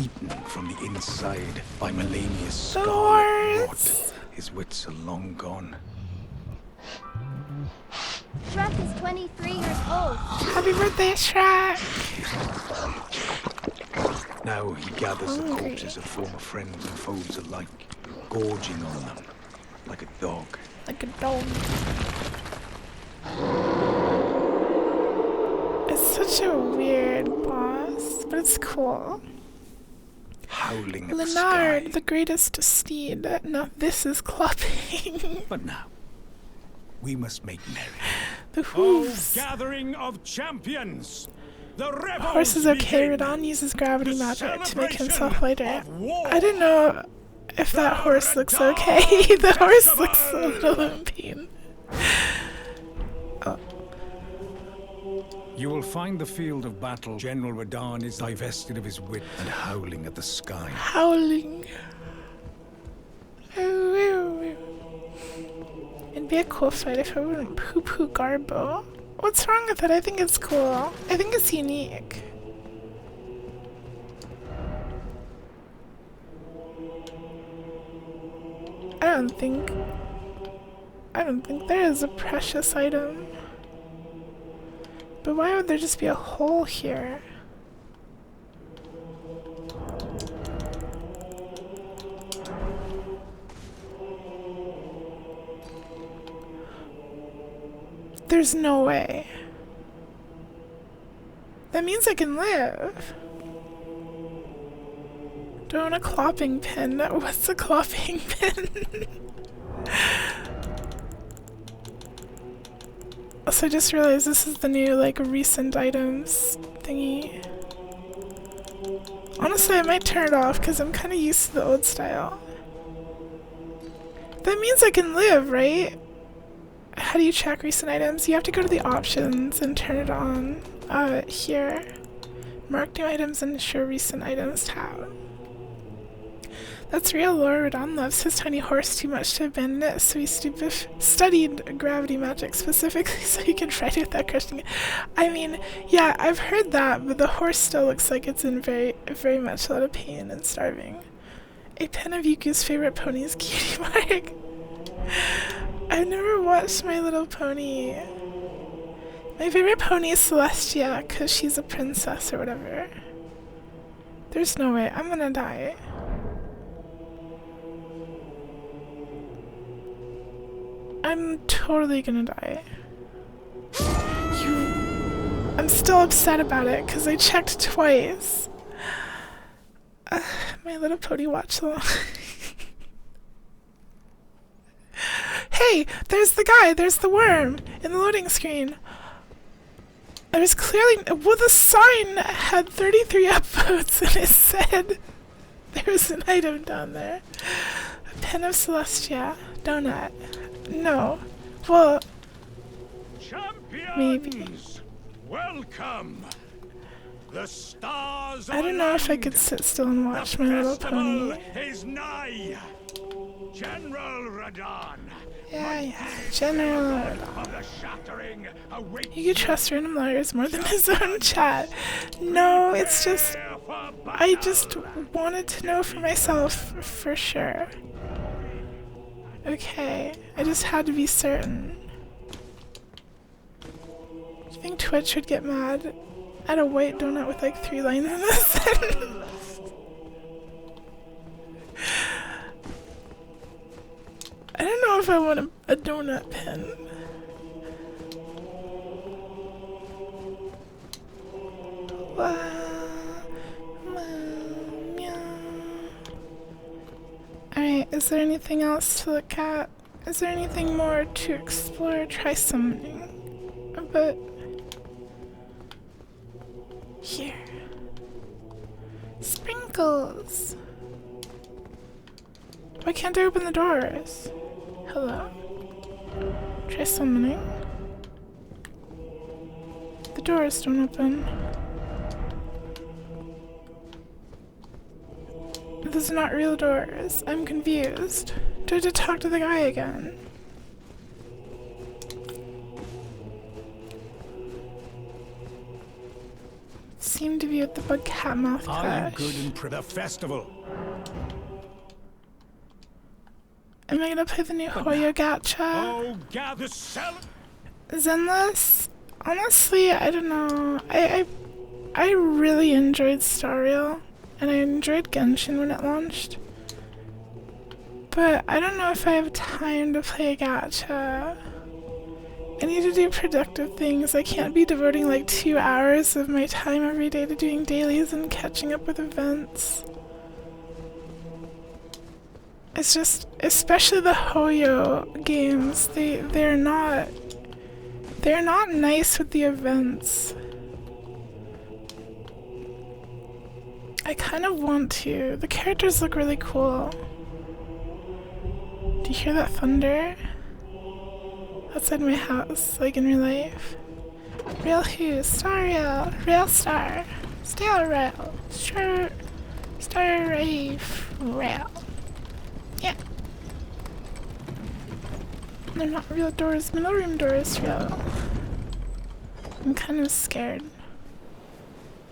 Eaten from the inside by Melania's scarlet rot. His wits are long gone. Shrek is 23 years old. Happy birthday, Shrek! Now he gathers the corpses of former friends and foes alike, gorging on them like a dog. Like a dog. It's such a weird boss, but it's cool. Howling at the Leonard, sky. the greatest steed. Now this is clopping. But now, we must make merry. The hooves. Gathering of champions! The The horse is okay. Radahn uses gravity magic to make himself lighter. I didn't know if that horse looks okay. The horse looks a little in pain. Oh. You will find the field of battle. General Radahn is divested of his wit and howling at the sky. Howling. It'd be a cool fight if it wasn't poo-poo Garbo. What's wrong with it? I think it's cool. I think it's unique. I don't think there is a precious item. But why would there just be a hole here? There's no way. That means I can live. Do I want a clopping pin? What's a clopping pin? Also, I just realized this is the new, like, recent items thingy. Honestly, I might turn it off because I'm kind of used to the old style. That means I can live, right? How do you check recent items? You have to go to the options and turn it on. Here. Mark new items and show recent items tab. That's real lore. Radahn loves his tiny horse too much to abandon it, so he studied gravity magic specifically so he can ride it without crushing it. I mean, yeah, I've heard that, but the horse still looks like it's in very, very much a lot of pain and starving. A pen of Yuku's favorite pony's cutie mark. I've never watched My Little Pony. My favorite pony is Celestia, because she's a princess or whatever. There's no way. I'm gonna die. I'm totally gonna die. I'm still upset about it, because I checked twice. My Little Pony watch along. Hey, there's the guy, there's the worm in the loading screen. There's clearly, well, the sign had 33 upvotes and it said there was an item down there. A pen of Celestia. Donut. No. Well, Champions! maybe. Welcome! The stars I don't know if I could sit still and watch My Little Pony. Is nigh. General Radahn. Yeah. General Radahn. Of the shattering awaits You can trust random lawyers more than his own chat. No, it's just, I just wanted to know for myself for sure. Okay, I just had to be certain. think Twitch would get mad at a white donut with like 3 lines in the sentence. I don't know if I want a donut pin. Alright, is there anything else to look at? Is there anything more to explore? Try summoning. But here. Sprinkles! Why can't I open the doors? Hello? Try summoning. The doors don't open. Those are not real doors. I'm confused. Do I have to talk to the guy again? Seem to be at the bug cat mouth I am crash. good and the festival. Am I gonna play the new Hoyo Gacha? Oh, gather cell. Zenless? Honestly, I don't know. I really enjoyed Star Rail, and I enjoyed Genshin when it launched. But I don't know if I have time to play a gacha. I need to do productive things. I can't be devoting like 2 hours of my time every day to doing dailies and catching up with events. It's just, especially the Hoyo games, they're not nice with the events. I kind of want to. The characters look really cool. Do you hear that thunder? Outside my house, like in real life. Rail who? Star Rail. Rail Star. Stale Rail. Sure. Star Rail. Yeah. They're not real doors. Middle room door is real. I'm kind of scared.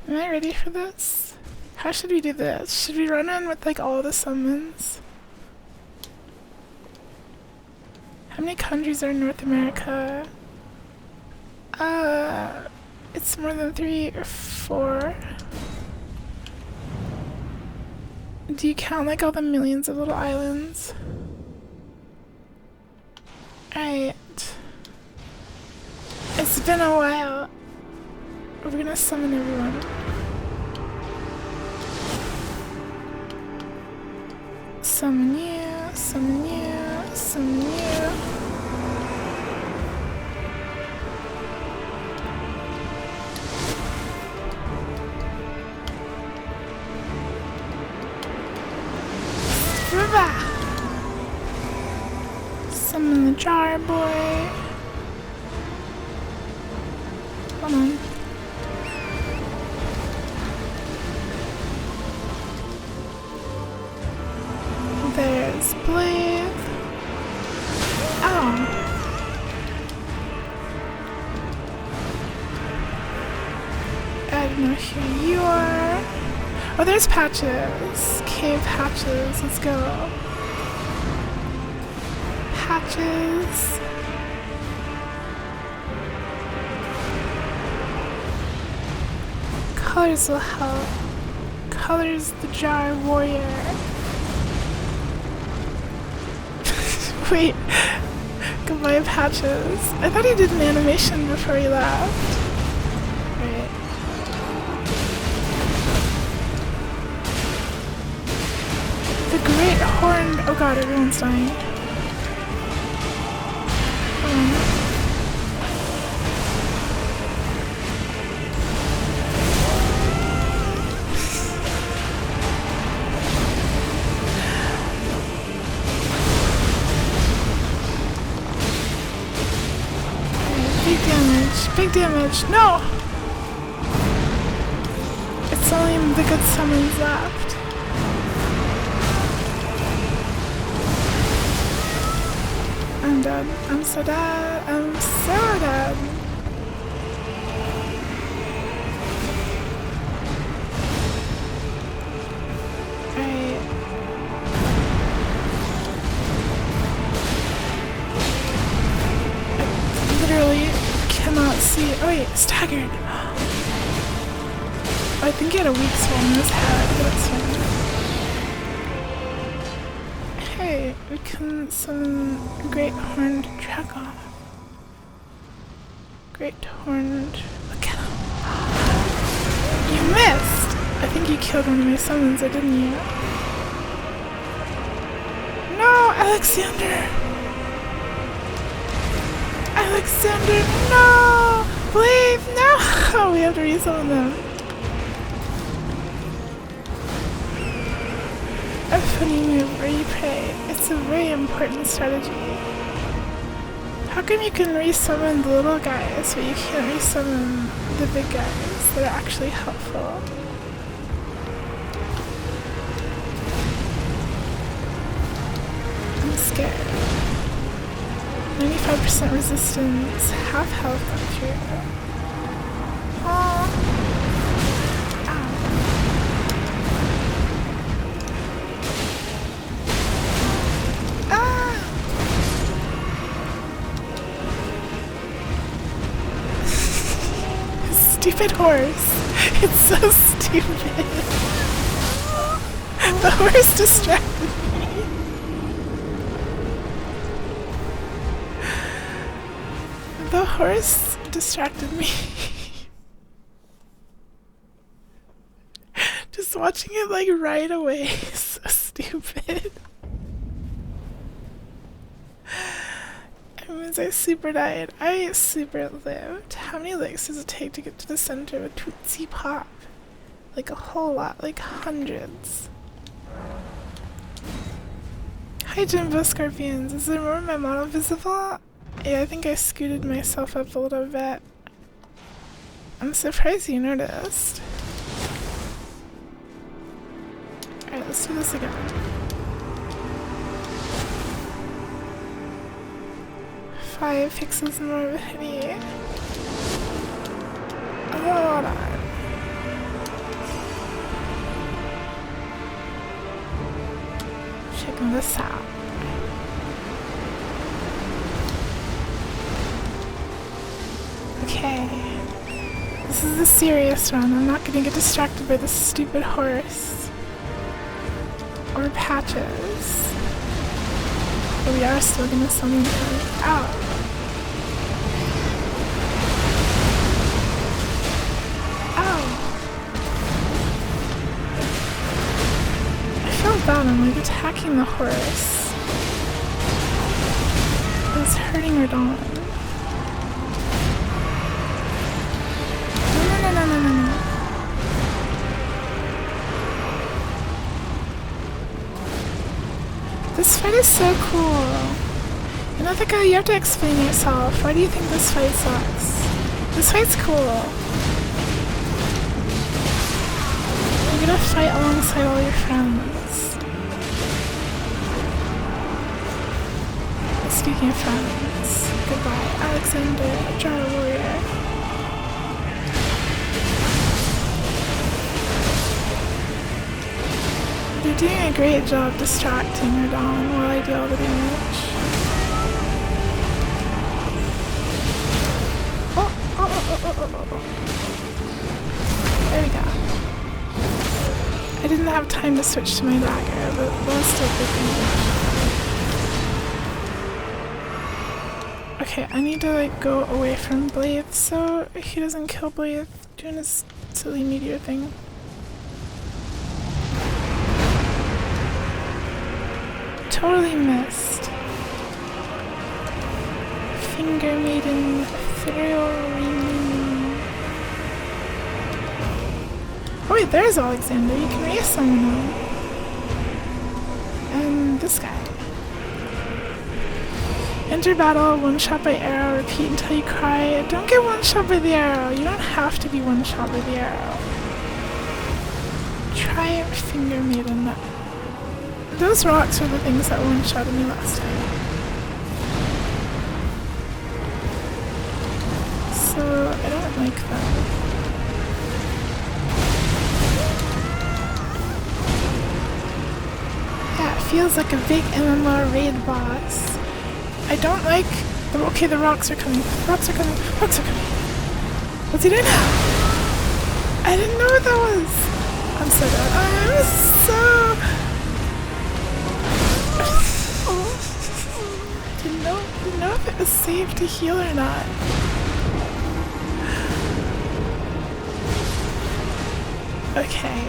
Am I ready for this? How should we do this? Should we run in with like all the summons? How many countries are in North America? It's more than 3 or 4. Do you count like all the millions of little islands? Alright. It's been a while. We're gonna summon everyone. Summon you, summon you, summon you. River. Summon the jar boy. Come on. There's Blade. Oh. I don't know who you are. Oh, there's Patches. Cave Patches. Let's go. Patches. Colors will help. Colors the jar warrior. Wait. Goodbye, Patches. I thought he did an animation before he left. Right. The Great Horned. Oh god, everyone's dying. Big damage. No! It's only the good summons left. I'm dead. I'm so dead. I'm so dead. I literally cannot Let's see. Oh wait, staggered. I think he had a weak sword in his head, but it's fine. Hey, we can summon Great Horned Dragon. Great Horned. Look at him. You missed! I think you killed one of my summons, didn't you? No, Alexander! Alexander, no! Please, no! We have to resummon them. A funny move where you pray. It's a very important strategy. How come you can resummon the little guys, but you can't resummon the big guys that are actually helpful? I'm scared. 95% resistance, half health up here. Aww. Ow. Ah! Stupid horse. It's so stupid. The horse distracted me. The horse distracted me. Just watching it like right away is so stupid. It means I super died. I super lived. How many licks does it take to get to the center of a Tootsie Pop? Like a whole lot, like hundreds. Hi Jimbo Scorpions, is there more of my model visible? Yeah, I think I scooted myself up a little bit. I'm surprised you noticed. Alright, let's do this again. 5 pixels more of a hoodie. Hold on. Checking this out. Okay. This is the serious one. I'm not gonna get distracted by this stupid horse. Or patches. But we are still gonna summon him. Ow. Ow. I feel bad. I'm like attacking the horse. It's hurting her dawn. No. This fight is so cool. Another guy, you have to explain yourself. Why do you think this fight sucks? This fight's cool. You're gonna fight alongside all your friends. Speaking of friends, goodbye, Alexander, Jara Warrior. You're doing a great job distracting her down while I do all the damage. Oh. There we go. I didn't have time to switch to my dagger, but that was still good damage. Okay, I need to like go away from Blade so he doesn't kill Blade doing his silly meteor thing. Totally missed. Finger Maiden, Ethereal. Oh wait, there's Alexander. You can resummon him. And this guy. Enter battle, one shot by arrow, repeat until you cry. Don't get one shot by the arrow. You don't have to be one shot by the arrow. Try Finger Maiden. Those rocks are the things that one-shotted me last time. So, I don't like them. Yeah, it feels like a big MMR raid boss. I don't like... Okay, the rocks are coming. Rocks are coming. Rocks are coming. What's he doing now? I didn't know what that was. I'm so dead. I'm so... didn't know if it was safe to heal or not. Okay.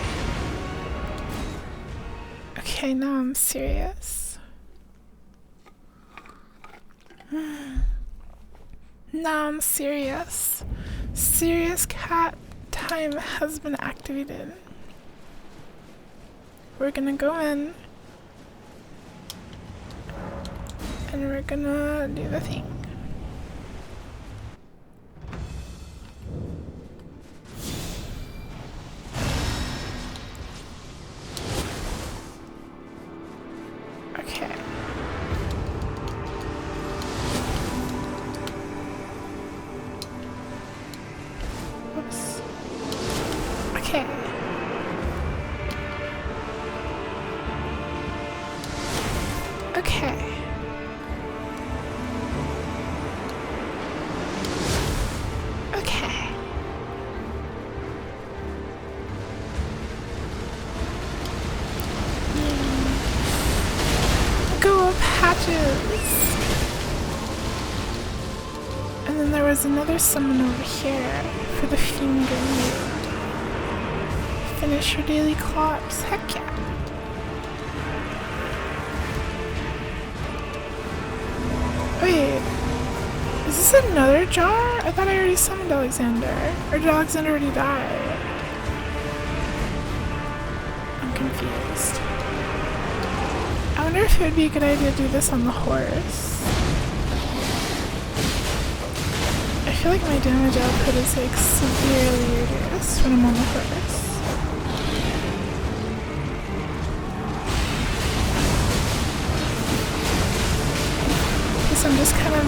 Okay, now I'm serious. Now I'm serious. Serious cat time has been activated. We're gonna go in. And we're gonna do the thing. Okay. Whoops. Okay. Okay. Okay. Go patches. And then there was another summon over here for the finger. Finish your daily clops. Heck yeah. Wait. Is this another jar? I thought I already summoned Alexander. Or did Alexander already die? I'm confused. I wonder if it would be a good idea to do this on the horse. I feel like my damage output is like severely reduced when I'm on the horse.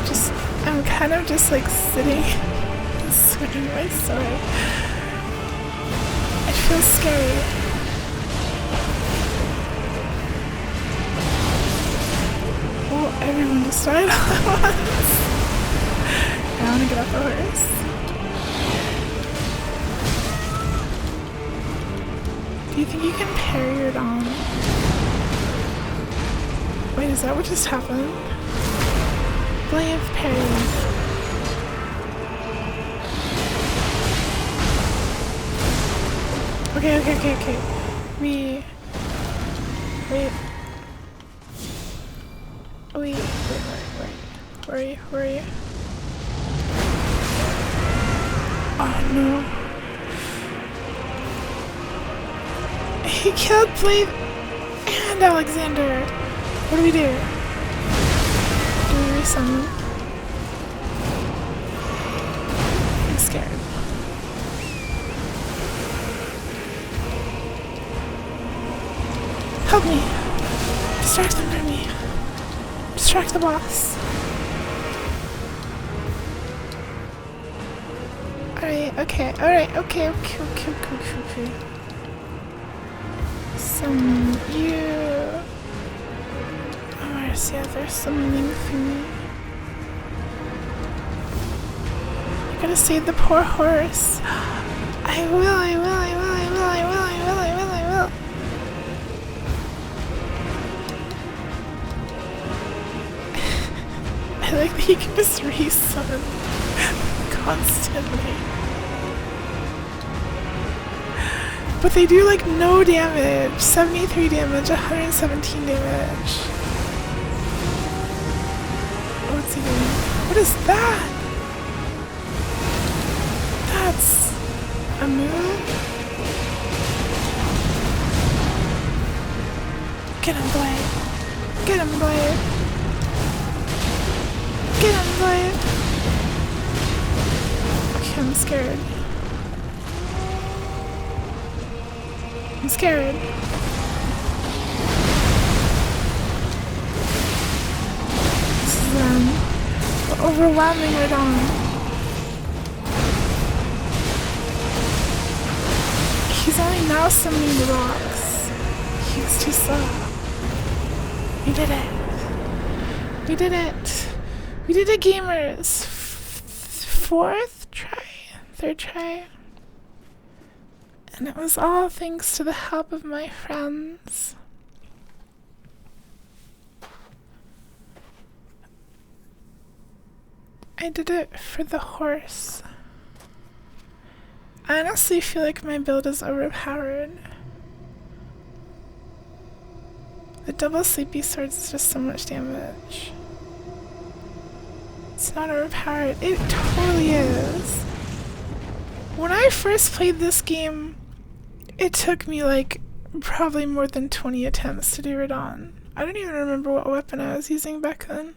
Because I'm kind of just like sitting and swinging my sword. It feels scary. Oh, everyone just died all at once. I want to get off the horse. Do you think you can parry your Dom? Wait, is that what just happened? Blade parry. Okay. Wait. Where are you? Oh no. He killed Blade and Alexander. What do we do? Do we resummon? I'm scared. Help me. Distract them from me. Distract the boss. Alright, okay. Summon you. Oh, where's the other summoning thing? I gotta save the poor horse. I will. I like that you can just resummon constantly. But they do like no damage. 73 damage, 117 damage. What's he doing? What is that? That's a move? Get him, Blade. Get him, Blade. Okay, I'm scared. This is overwhelming it on. He's only now summoning the rocks. He was too slow. We did it, gamers. Fourth try? third try. And it was all thanks to the help of my friends. I did it for the horse. I honestly feel like my build is overpowered. The double sleepy swords is just so much damage. It's not overpowered. It totally is. When I first played this game, it took me like probably more than 20 attempts to do Radon. I don't even remember what weapon I was using back then.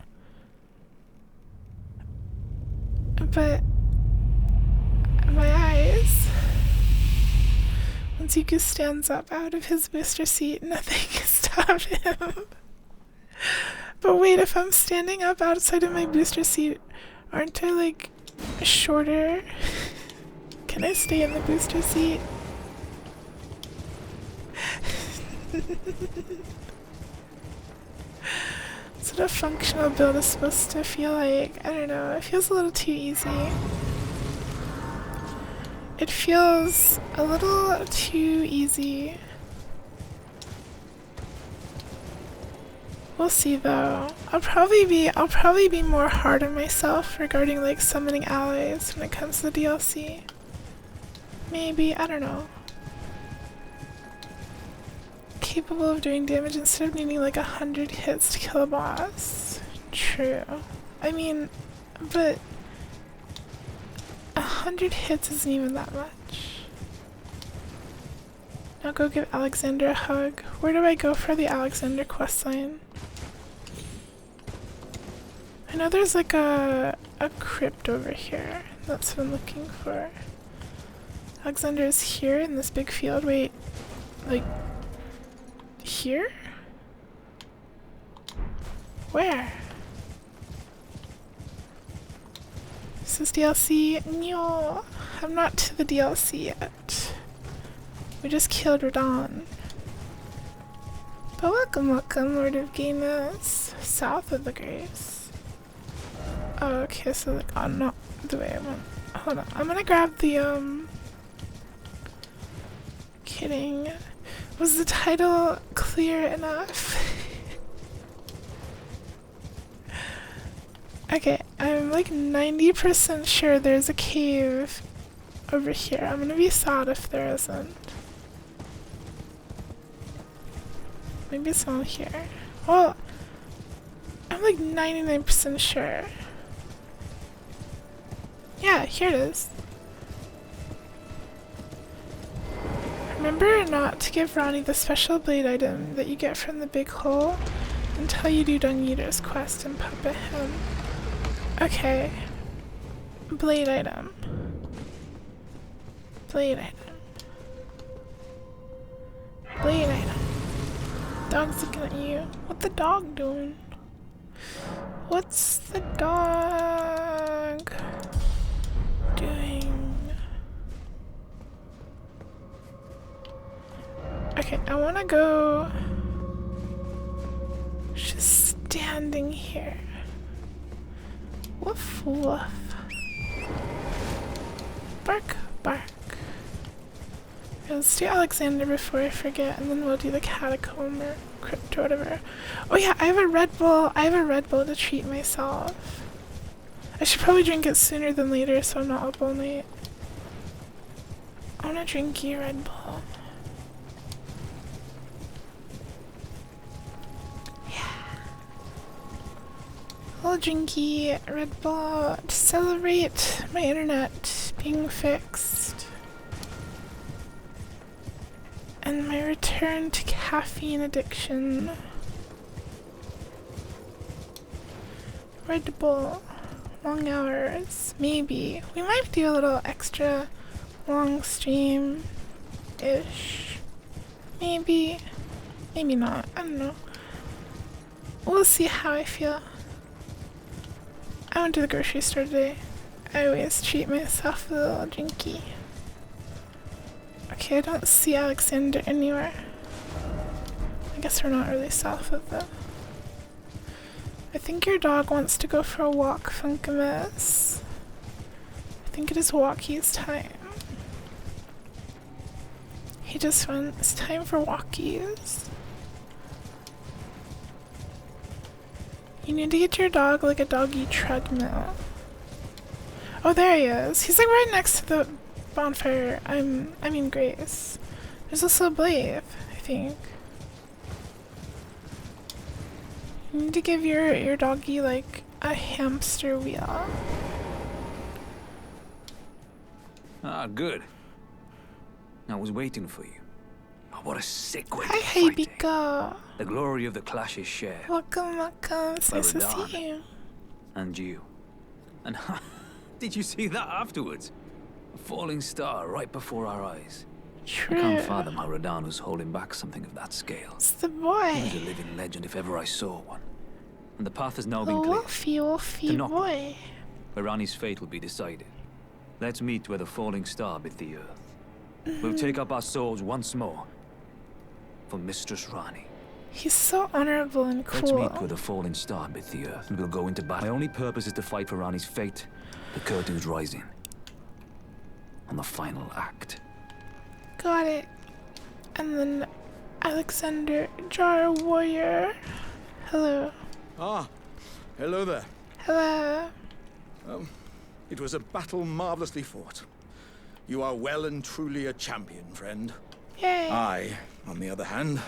But my eyes. When Zuko stands up out of his booster seat, nothing can stop him. But wait, if I'm standing up outside of my booster seat, aren't I like shorter? Can I stay in the booster seat? That's what a functional build is supposed to feel like. I don't know, it feels a little too easy. It feels a little too easy. We'll see though. I'll probably be more hard on myself regarding like summoning allies when it comes to the DLC. Maybe, I don't know. Capable of doing damage instead of needing like 100 hits to kill a boss. True. I mean, but 100 hits isn't even that much. Now go give Alexander a hug. Where do I go for the Alexander questline? I know there's like a crypt over here. That's what I'm looking for. Alexander is here in this big field. Wait, like here? Where? This is DLC? No, I'm not to the DLC yet. We just killed Radon. But welcome, Lord of Gayness. South of the Graves. Oh, okay, so like, oh, not the way I want. Hold on, I'm gonna grab the, kidding. Was the title clear enough? Okay, I'm like 90% sure there's a cave over here. I'm gonna be sad if there isn't. Maybe it's not here. Well, I'm like 99% sure. Yeah, here it is. Remember not to give Ronnie the special blade item that you get from the big hole until you do Dung Eater's quest and puppet him. Okay. Blade item. Blade item. Blade item. Dog's looking at you. What the dog doing? What's the dog doing? Okay, I wanna go. She's standing here. Woof woof. Bark bark. Okay, let's do Alexander before I forget, and then we'll do the catacomb or crypt or whatever. Oh yeah, I have a Red Bull. I have a Red Bull to treat myself. I should probably drink it sooner than later so I'm not up all night. I wanna drink your Red Bull. A little drinky Red Bull to celebrate my internet being fixed. And my return to caffeine addiction. Red Bull. Long hours. Maybe. We might do a little extra long stream-ish. Maybe. Maybe not. I don't know. We'll see how I feel. I went to the grocery store today. I always treat myself with a little drinky. Okay, I don't see Alexander anywhere. I guess we're not really south of the... I think your dog wants to go for a walk, Funkamus. I think it is walkies time. He just went, it's time for walkies. You need to get your dog like a doggy treadmill. Oh, there he is. He's like right next to the bonfire. I mean Grace. There's also Blave, I think. You need to give your doggy like a hamster wheel. Ah, good. I was waiting for you. Oh, what a sick way to Hi, fight, eh? Bika. The glory of the clash is shared. Welcome, welcome. It's nice to Well see you. And you. And did you see that afterwards? A falling star right before our eyes. True. I can't fathom how Radahn was holding back something of that scale. It's the He was boy. a living legend if ever I saw one. And the path has now The been cleared. wolfy To knock boy. Where Ranni's fate will be decided. Let's meet where the falling star bit the earth. We'll take up our swords once more. For Mistress Ranni. He's so honorable and Let's meet cool. where the falling star bit the earth, and we'll go into battle. My only purpose is to fight for Ranni's fate. The curtain's rising. On the final act. Got it. And then Alexander Jar Warrior. Hello. Ah, hello there. Hello. It was a battle marvelously fought. You are well and truly a champion, friend. Yay. I, on the other hand,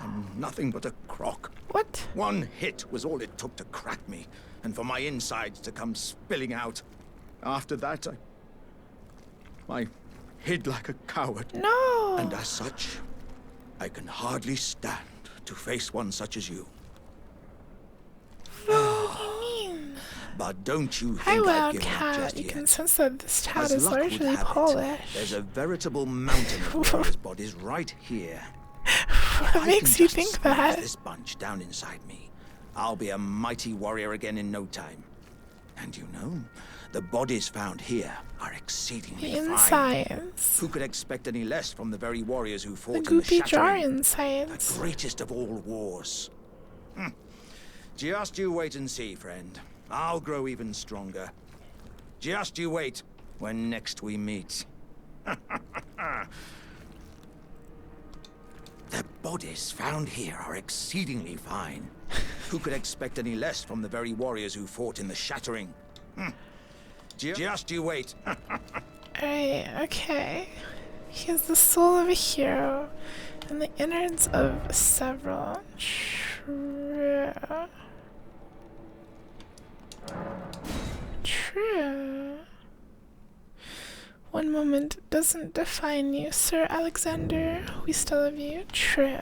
am nothing but a crock. What? One hit was all it took to crack me, and for my insides to come spilling out. After that, I hid like a coward. No. And as such, I can hardly stand to face one such as you. What do you mean? But don't you Hi, think I've given up Wildcat. just You yet. can sense that this chat As is luck would largely have it, Polish. there's a veritable mountain of warriors' bodies right here. What I makes can you just think squeeze that? this bunch down inside me. I'll be a mighty warrior again in no time. And you know, the bodies found here are exceedingly The fine. insides. Who could expect any less from the very warriors who The fought in the goopy jar shattering, insides. the greatest of all wars? Just you wait and see, friend. I'll grow even stronger. Just you wait when next we meet. The bodies found here are exceedingly fine. Who could expect any less from the very warriors who fought in the shattering? Just you wait. Alright, okay. He has the soul of a hero and the innards of several. True. True. One moment doesn't define you, Sir Alexander. We still love you. True.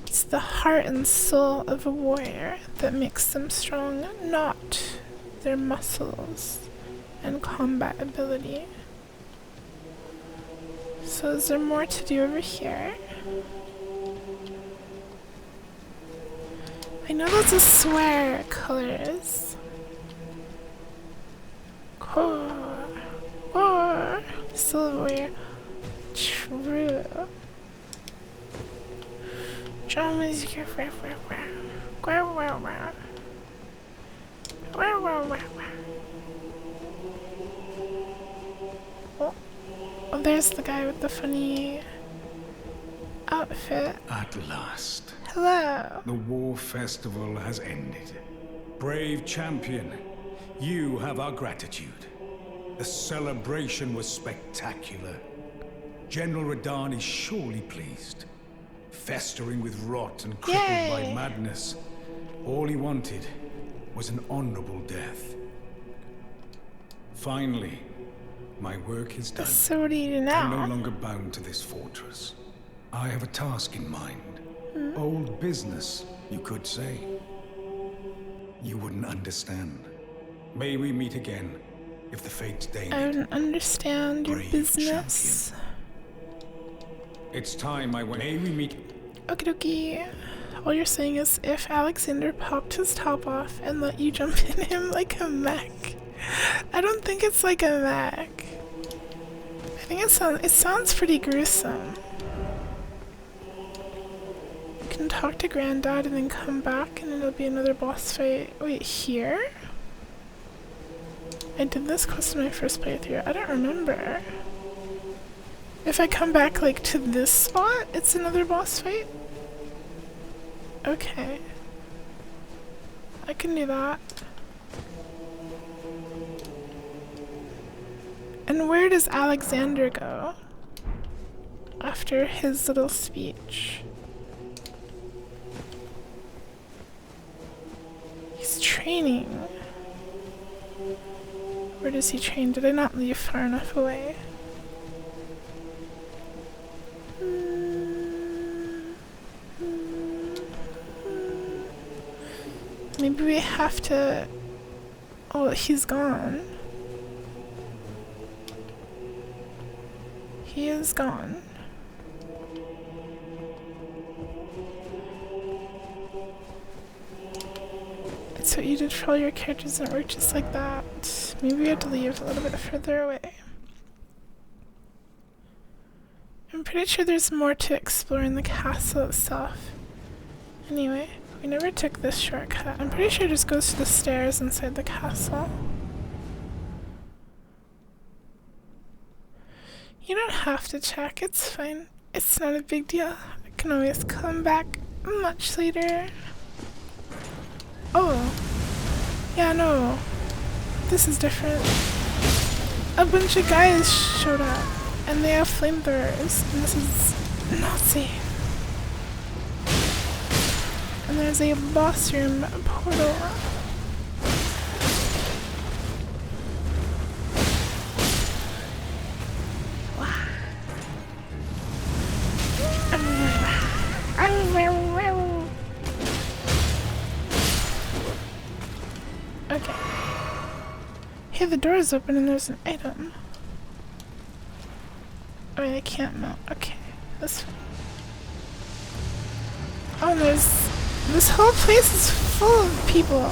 It's the heart and soul of a warrior that makes them strong, not their muscles and combat ability. So is there more to do over here? I know that's a swear colors. Core. Core. Still a warrior. True. Drama is here. Oh, there's the guy with the funny outfit. At last, Hello. the war festival has ended. Brave champion, you have our gratitude. The celebration was spectacular. General Radahn is surely pleased. Festering with rot and crippled by Yay. madness, all he wanted was an honorable death. Finally, my work is done. So what do you do I'm no now? longer bound to this fortress. I have a task in mind. Old business, you could say. You wouldn't understand. May we meet again, if the fates deign I it. don't understand your Brave business. It's time may we meet. Okie dokie. All you're saying is if Alexander popped his top off and let you jump in him like a mech. I don't think it's like a mech. I think it sounds pretty gruesome. You can talk to Granddad and then come back and it'll be another boss fight. Wait, here? I did this quest in my first playthrough. I don't remember. If I come back, like, to this spot, it's another boss fight? Okay. I can do that. And where does Alexander go? After his little speech. He's training. Where does he train? Did I not leave far enough away? Maybe we have to... Oh, he's gone. He is gone. It's what you did for all your characters and it worked just like that. Maybe we had to leave a little bit further away. I'm pretty sure there's more to explore in the castle itself. Anyway, we never took this shortcut. I'm pretty sure it just goes to the stairs inside the castle. You don't have to check, it's fine. It's not a big deal. I can always come back much later. Oh. Yeah, no. This is different. A bunch of guys showed up, and they have flamethrowers, and this is not safe. And there's a boss room portal. Okay. Hey, the door is open and there's an item. Oh, wait, I can't mount. Okay, that's fine. Oh, and there's... This whole place is full of people.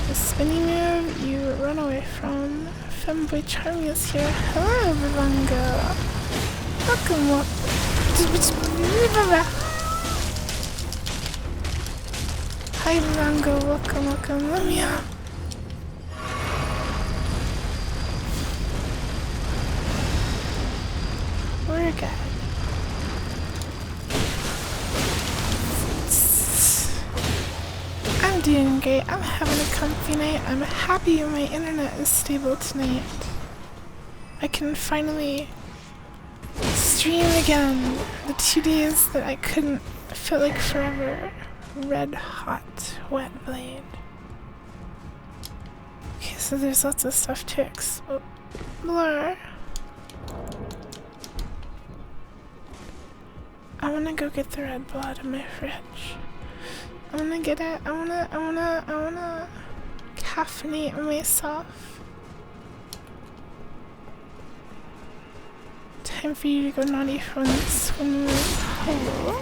The spinning move you run away from. Femboy Charming is here. Hello, Vivango. Welcome. Hi, Vivango. Welcome. Let me out. We're good. I'm doing great. I'm having a comfy night. I'm happy my internet is stable tonight. I can finally stream again. The 2 days that I couldn't, I felt like forever. Red hot wet blade. Okay, so there's lots of stuff to explore. I wanna go get the Red Bull out of my fridge. I wanna get it. I wanna caffeinate myself. Time for you to go naughty for once. Hello?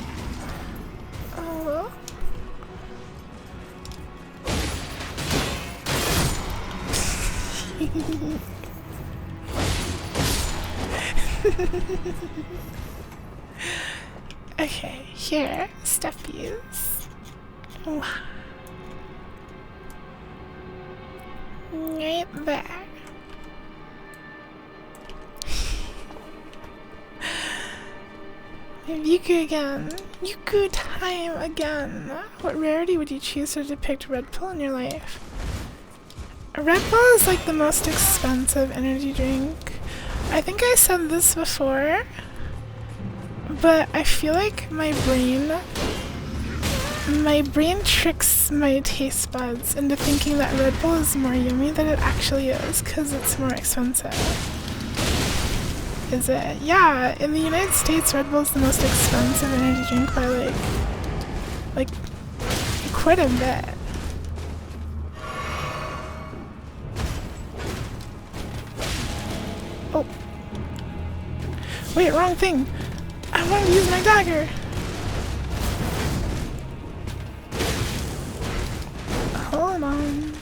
Hello? Okay, here, steppies. Wow. Right there. Yuku again. Yuku time again. What rarity would you choose to depict Red Bull in your life? Red Bull is like the most expensive energy drink. I think I said this before, but I feel like my brain tricks my taste buds into thinking that Red Bull is more yummy than it actually is because it's more expensive. Is it? Yeah, in the United States, Red Bull is the most expensive energy drink by like quite a bit. Oh. Wait, wrong thing. I want to use my dagger. Hold on.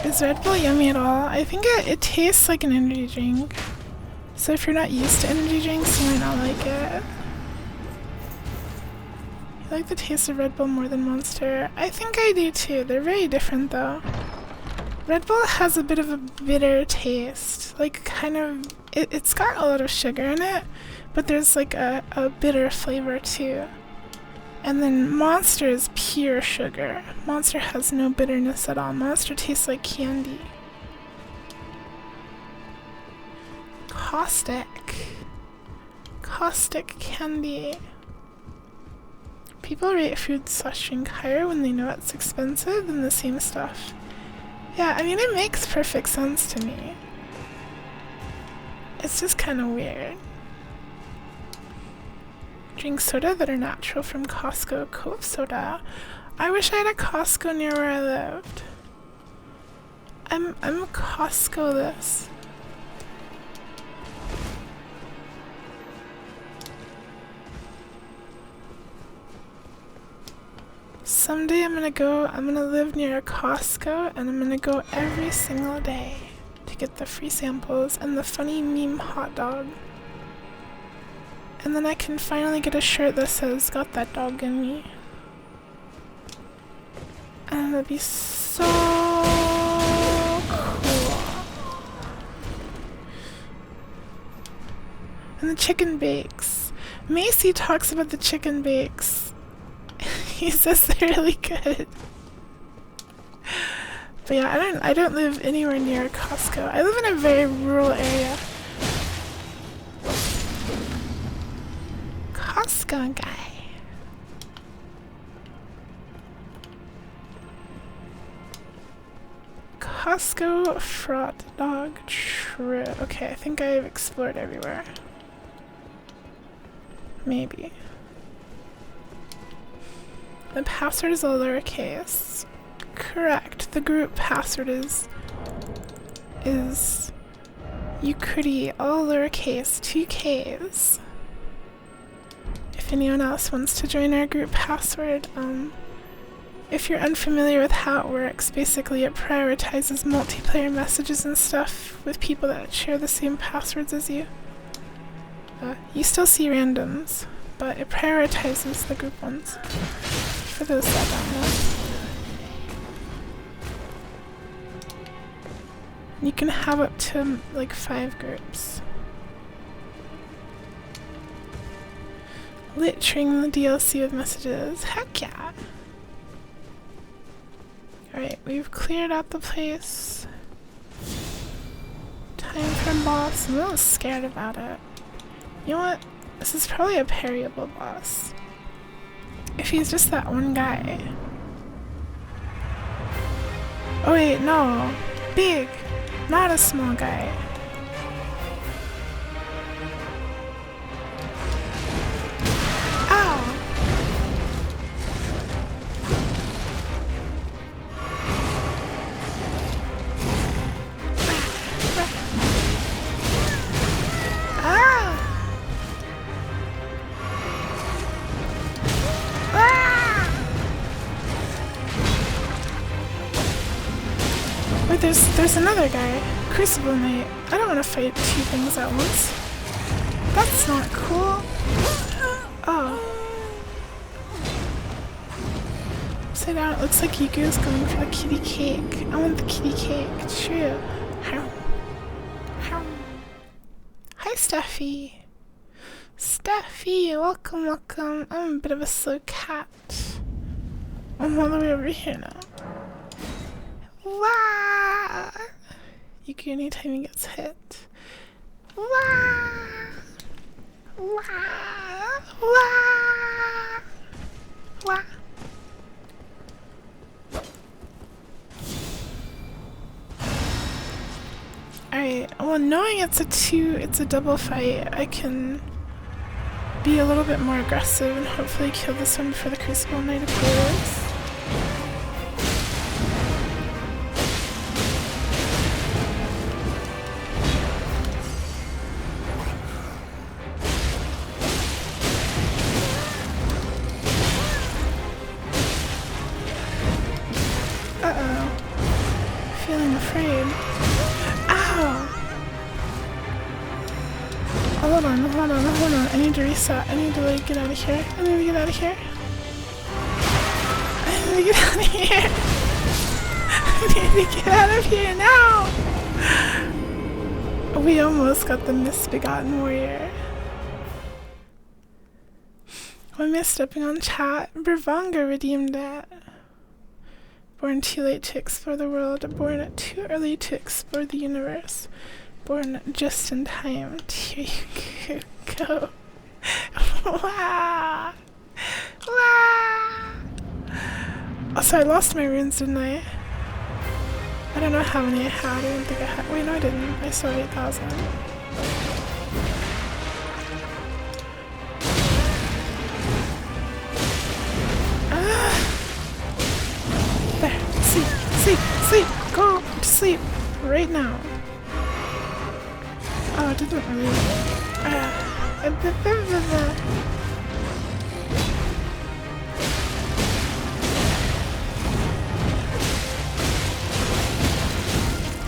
Is Red Bull yummy at all? I think it tastes like an energy drink. So if you're not used to energy drinks, you might not like it. I like the taste of Red Bull more than Monster. I think I do too. They're very different though. Red Bull has a bit of a bitter taste. Like kind of, it's got a lot of sugar in it, but there's like a bitter flavor too. And then Monster is pure sugar. Monster has no bitterness at all. Monster tastes like candy. Caustic. Caustic candy. People rate food/drink higher when they know it's expensive than the same stuff. Yeah, I mean, it makes perfect sense to me. It's just kind of weird. Drink soda that are natural from Costco. Cove soda. I wish I had a Costco near where I lived. I'm Costco-less. Someday I'm gonna live near a Costco and I'm gonna go every single day to get the free samples and the funny meme hot dog. And then I can finally get a shirt that says, "Got that dog in me." And that'd be so cool. And the chicken bakes. Macy talks about the chicken bakes. He says they're really good. But yeah, I don't live anywhere near a Costco. I live in a very rural area. Costco guy. Costco fraught dog. True. Okay, I think I've explored everywhere. Maybe. The password is all lowercase. Correct. The group password is Eucridi, all lowercase, 2 Ks. If anyone else wants to join our group password, if you're unfamiliar with how it works, basically it prioritizes multiplayer messages and stuff with people that share the same passwords as you. You still see randoms, but it prioritizes the group ones. For those that don't know. You can have up to like 5 groups. Littering the DLC with messages. Heck yeah! Alright, we've cleared out the place. Time for boss. I'm a little scared about it. You know what? This is probably a parryable boss. If he's just that one guy. Oh wait, no. Big. Not a small guy. Ow! Wait, there's another guy. Crucible Knight. I don't want to fight 2 things at once. That's not cool. Oh. Upside down, it looks like Yuku's going for the kitty cake. I want the kitty cake. True. Hi, Steffi. Steffi, welcome, welcome. I'm a bit of a slow cat. I'm all the way over here now. Wah! Yuki anytime he gets hit. Wah! Wah! Wah! Wah! Alright, well, knowing it's a double fight, I can be a little bit more aggressive and hopefully kill this one before the Crucible Knight appears. Hold on. I need to reset. I need to like get out of here. I need to get out of here. I need to get out of here. I need to get out of here now. We almost got the misbegotten warrior. We missed stepping on chat. Bravanga redeemed it. Born too late to explore the world. Born too early to explore the universe. Born just in time. Here you go. Wow. Wow. Also, I lost my runes, didn't I? I don't know how many I had. I don't think I had. Wait, no, I didn't. I still have 8,000. There. Sleep. Go to sleep right now. Oh, it didn't really.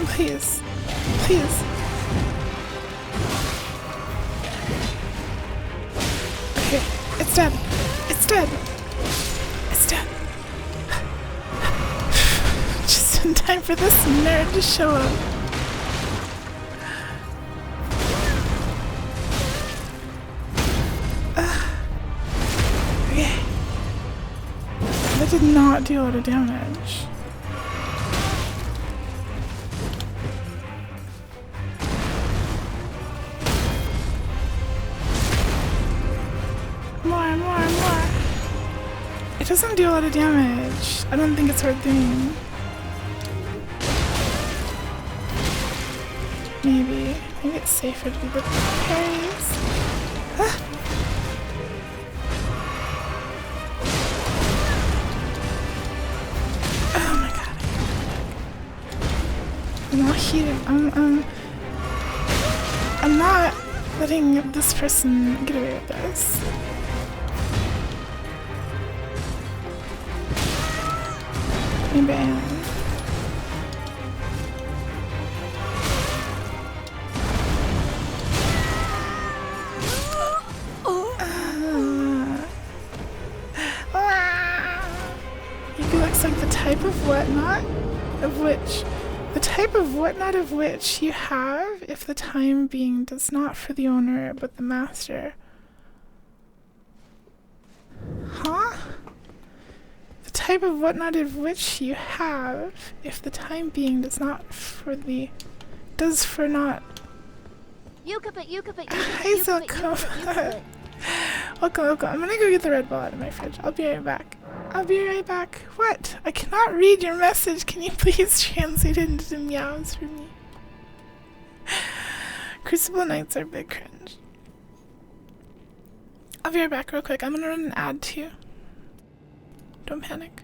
Please. Okay, it's dead. Just in time for this nerd to show up. Okay. That did not do a lot of damage. More. It doesn't do a lot of damage. I don't think it's worth doing. Maybe it's safer to do the parries. Oh my god. I'm not heated. I'm not letting this person get away with this. Maybe I am. He looks like the type of whatnot of which you have if the time being does not for the owner but the master. Huh? The type of whatnot of which you have if the time being does not for the does for not. Hi Zelko. Welcome. I'm gonna go get the Red Bull out of my fridge. I'll be right back. What? I cannot read your message. Can you please translate it into meows for me? Crucible Nights are big cringe. I'll be right back real quick. I'm gonna run an ad too. Don't panic.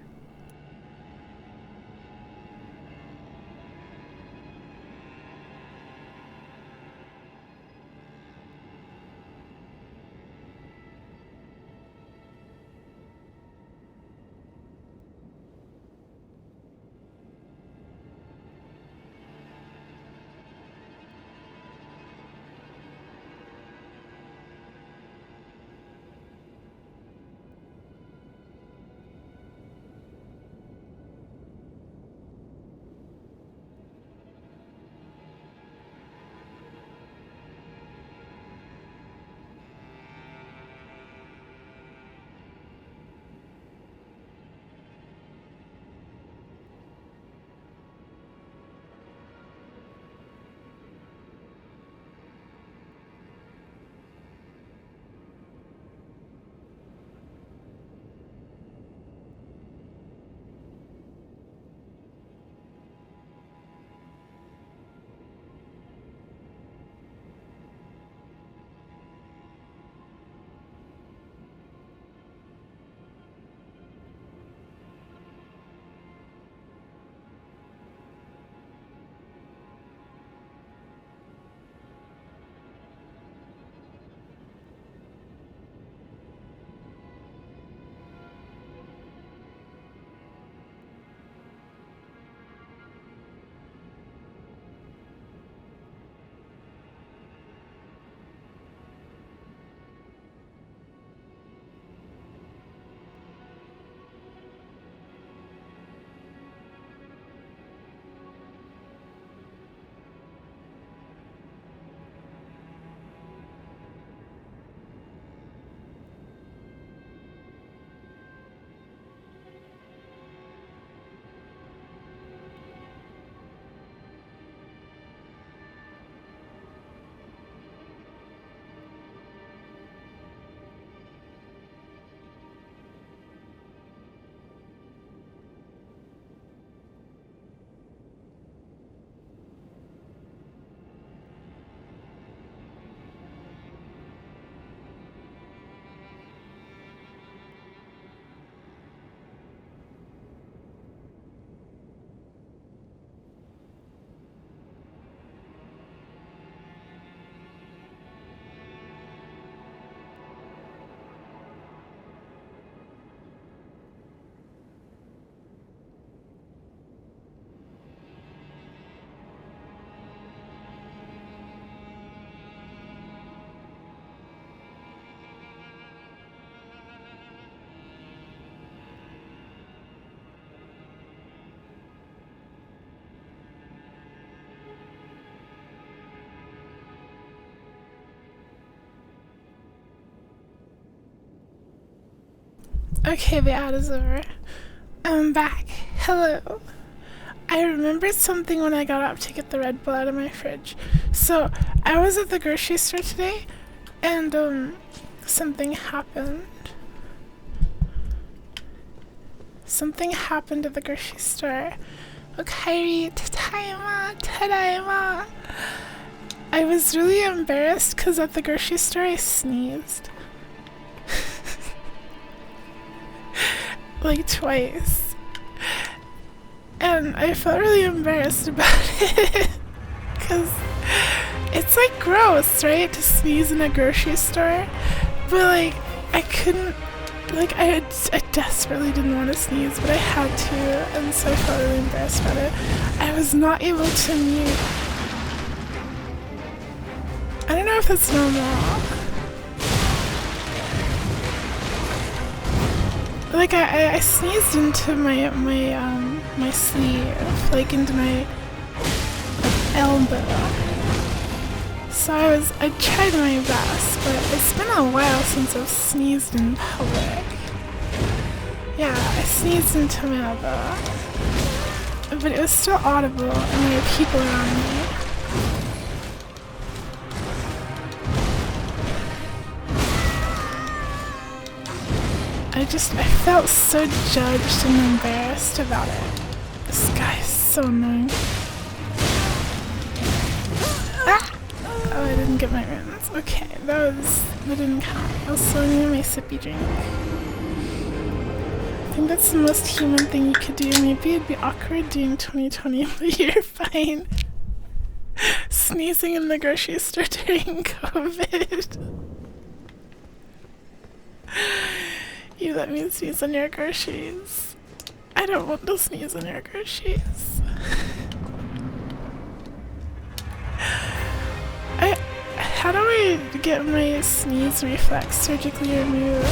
Okay, the ad is over. I'm back. Hello. I remembered something when I got up to get the Red Bull out of my fridge. So, I was at the grocery store today, and, something happened. Something happened at the grocery store. Okay, tadaima. I was really embarrassed because at the grocery store I sneezed. Like twice. And I felt really embarrassed about it. Because it's like gross, right? To sneeze in a grocery store. But like, I couldn't, like I desperately didn't want to sneeze, but I had to. And so I felt really embarrassed about it. I was not able to mute. I don't know if that's normal. Like I sneezed into my sleeve, like into my elbow. So I tried my best, but it's been a while since I've sneezed in public. Yeah, I sneezed into my elbow, but it was still audible, and there were people around me. I felt so judged and embarrassed about it. This guy is so annoying. Ah! Oh, I didn't get my runes. Okay, that didn't count. I was slowing in my sippy drink. I think that's the most human thing you could do. Maybe it'd be awkward doing 2020, but you're fine. Sneezing in the grocery store during COVID. You let me sneeze on your groceries. I don't want to sneeze on your groceries. How do I get my sneeze reflex surgically removed?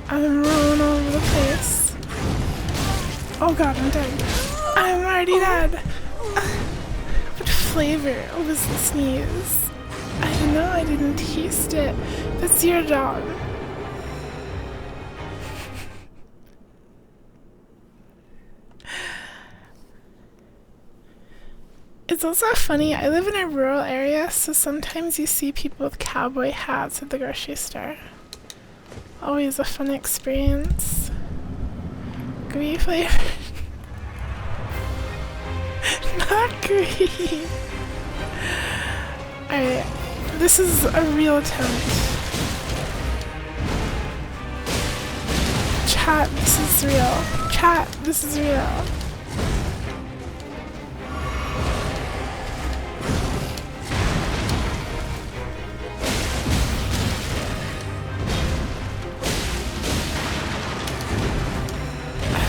I'm rolling all over the place. Oh god, I'm dead. I'm already dead. What flavor was the sneeze? I don't know, I didn't taste it. That's your dog. It's also funny, I live in a rural area, so sometimes you see people with cowboy hats at the grocery store. Always a fun experience. Gooey flavor. Not gooey. Alright, this is a real attempt. Chat, this is real. Chat, this is real.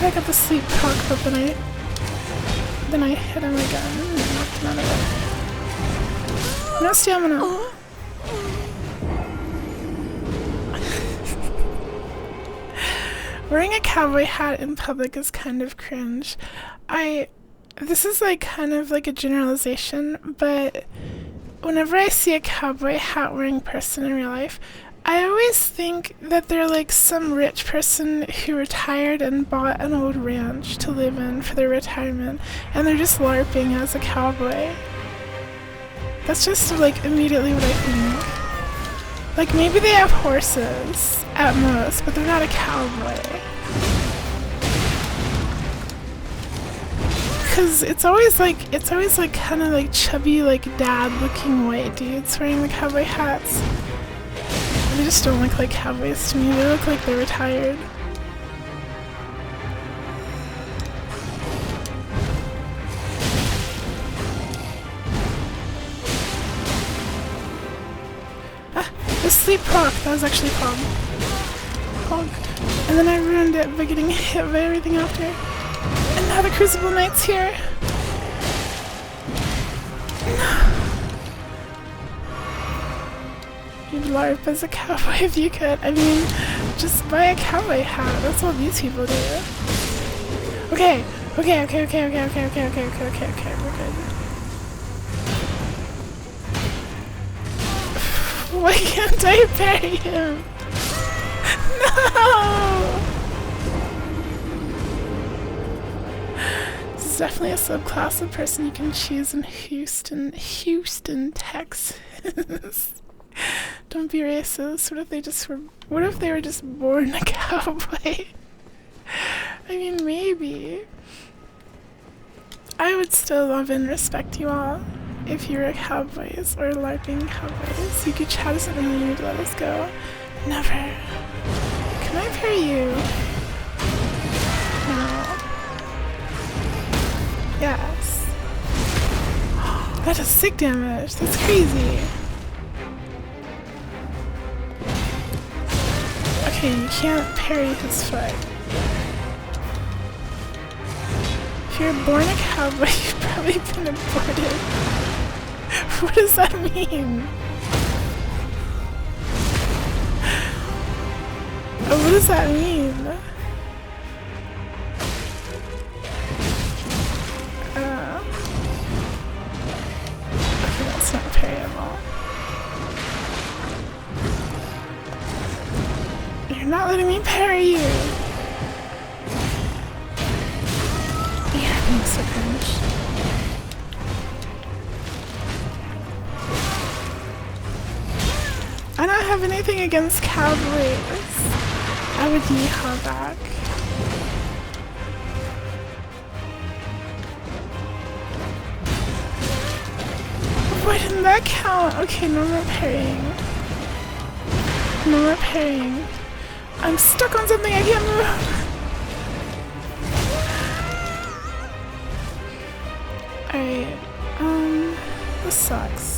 I got the sleep talk, but then I hit him again and knocked him out of it. No stamina. Wearing a cowboy hat in public is kind of cringe. This is like kind of like a generalization, but whenever I see a cowboy hat wearing person in real life, I always think that they're like some rich person who retired and bought an old ranch to live in for their retirement, and they're just LARPing as a cowboy. That's just like immediately what I think. Like maybe they have horses at most, but they're not a cowboy. Cause it's always like kind of like chubby, like dad-looking white dudes wearing the cowboy hats. They just don't look like cowboys to me. They look like they're retired. Ah, the sleep proc. That was actually Pog. And then I ruined it by getting hit by everything after. And now the Crucible Knight's here. No. You'd LARP as a cowboy if you could. I mean, just buy a cowboy hat. That's what these people do. Okay, we're good. Why can't I parry him? No! This is definitely a subclass of person you can choose in Houston, Texas. Don't be racist. What if they were just born a cowboy? I mean, maybe. I would still love and respect you all if you were cowboys or LARPing cowboys. You could chat us and you would let us go. Never. Can I parry you? No. Yes. That does sick damage. That's crazy. Okay, you can't parry his foot. If you're born a cowboy, you've probably been aborted. What does that mean? Oh, what does that mean? Okay, that's not parryable. You're not letting me parry you. You're being so cringe. I don't have anything against cowboys. I would yeehaw back. Why didn't that count? Okay, no more parrying. No more parrying. I'm stuck on something, I can't move. Alright, this sucks.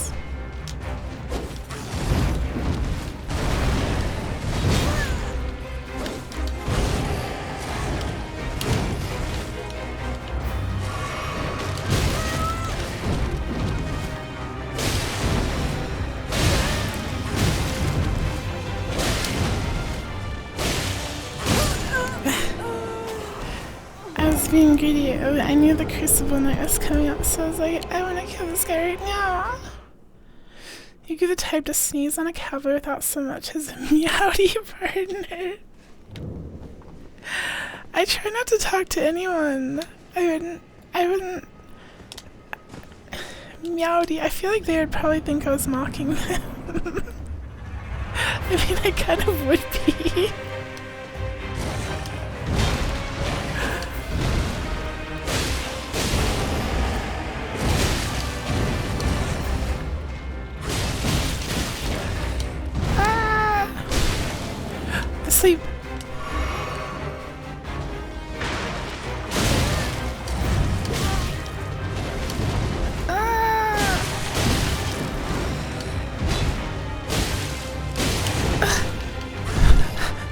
Being greedy. I knew the Crucible Night was coming up, so I was like, I want to kill this guy right now. You could the type to sneeze on a cowboy without so much as a meowdy partner. I try not to talk to anyone. I wouldn't. Meowdy. I feel like they would probably think I was mocking them. I mean, I kind of would be. Sleep.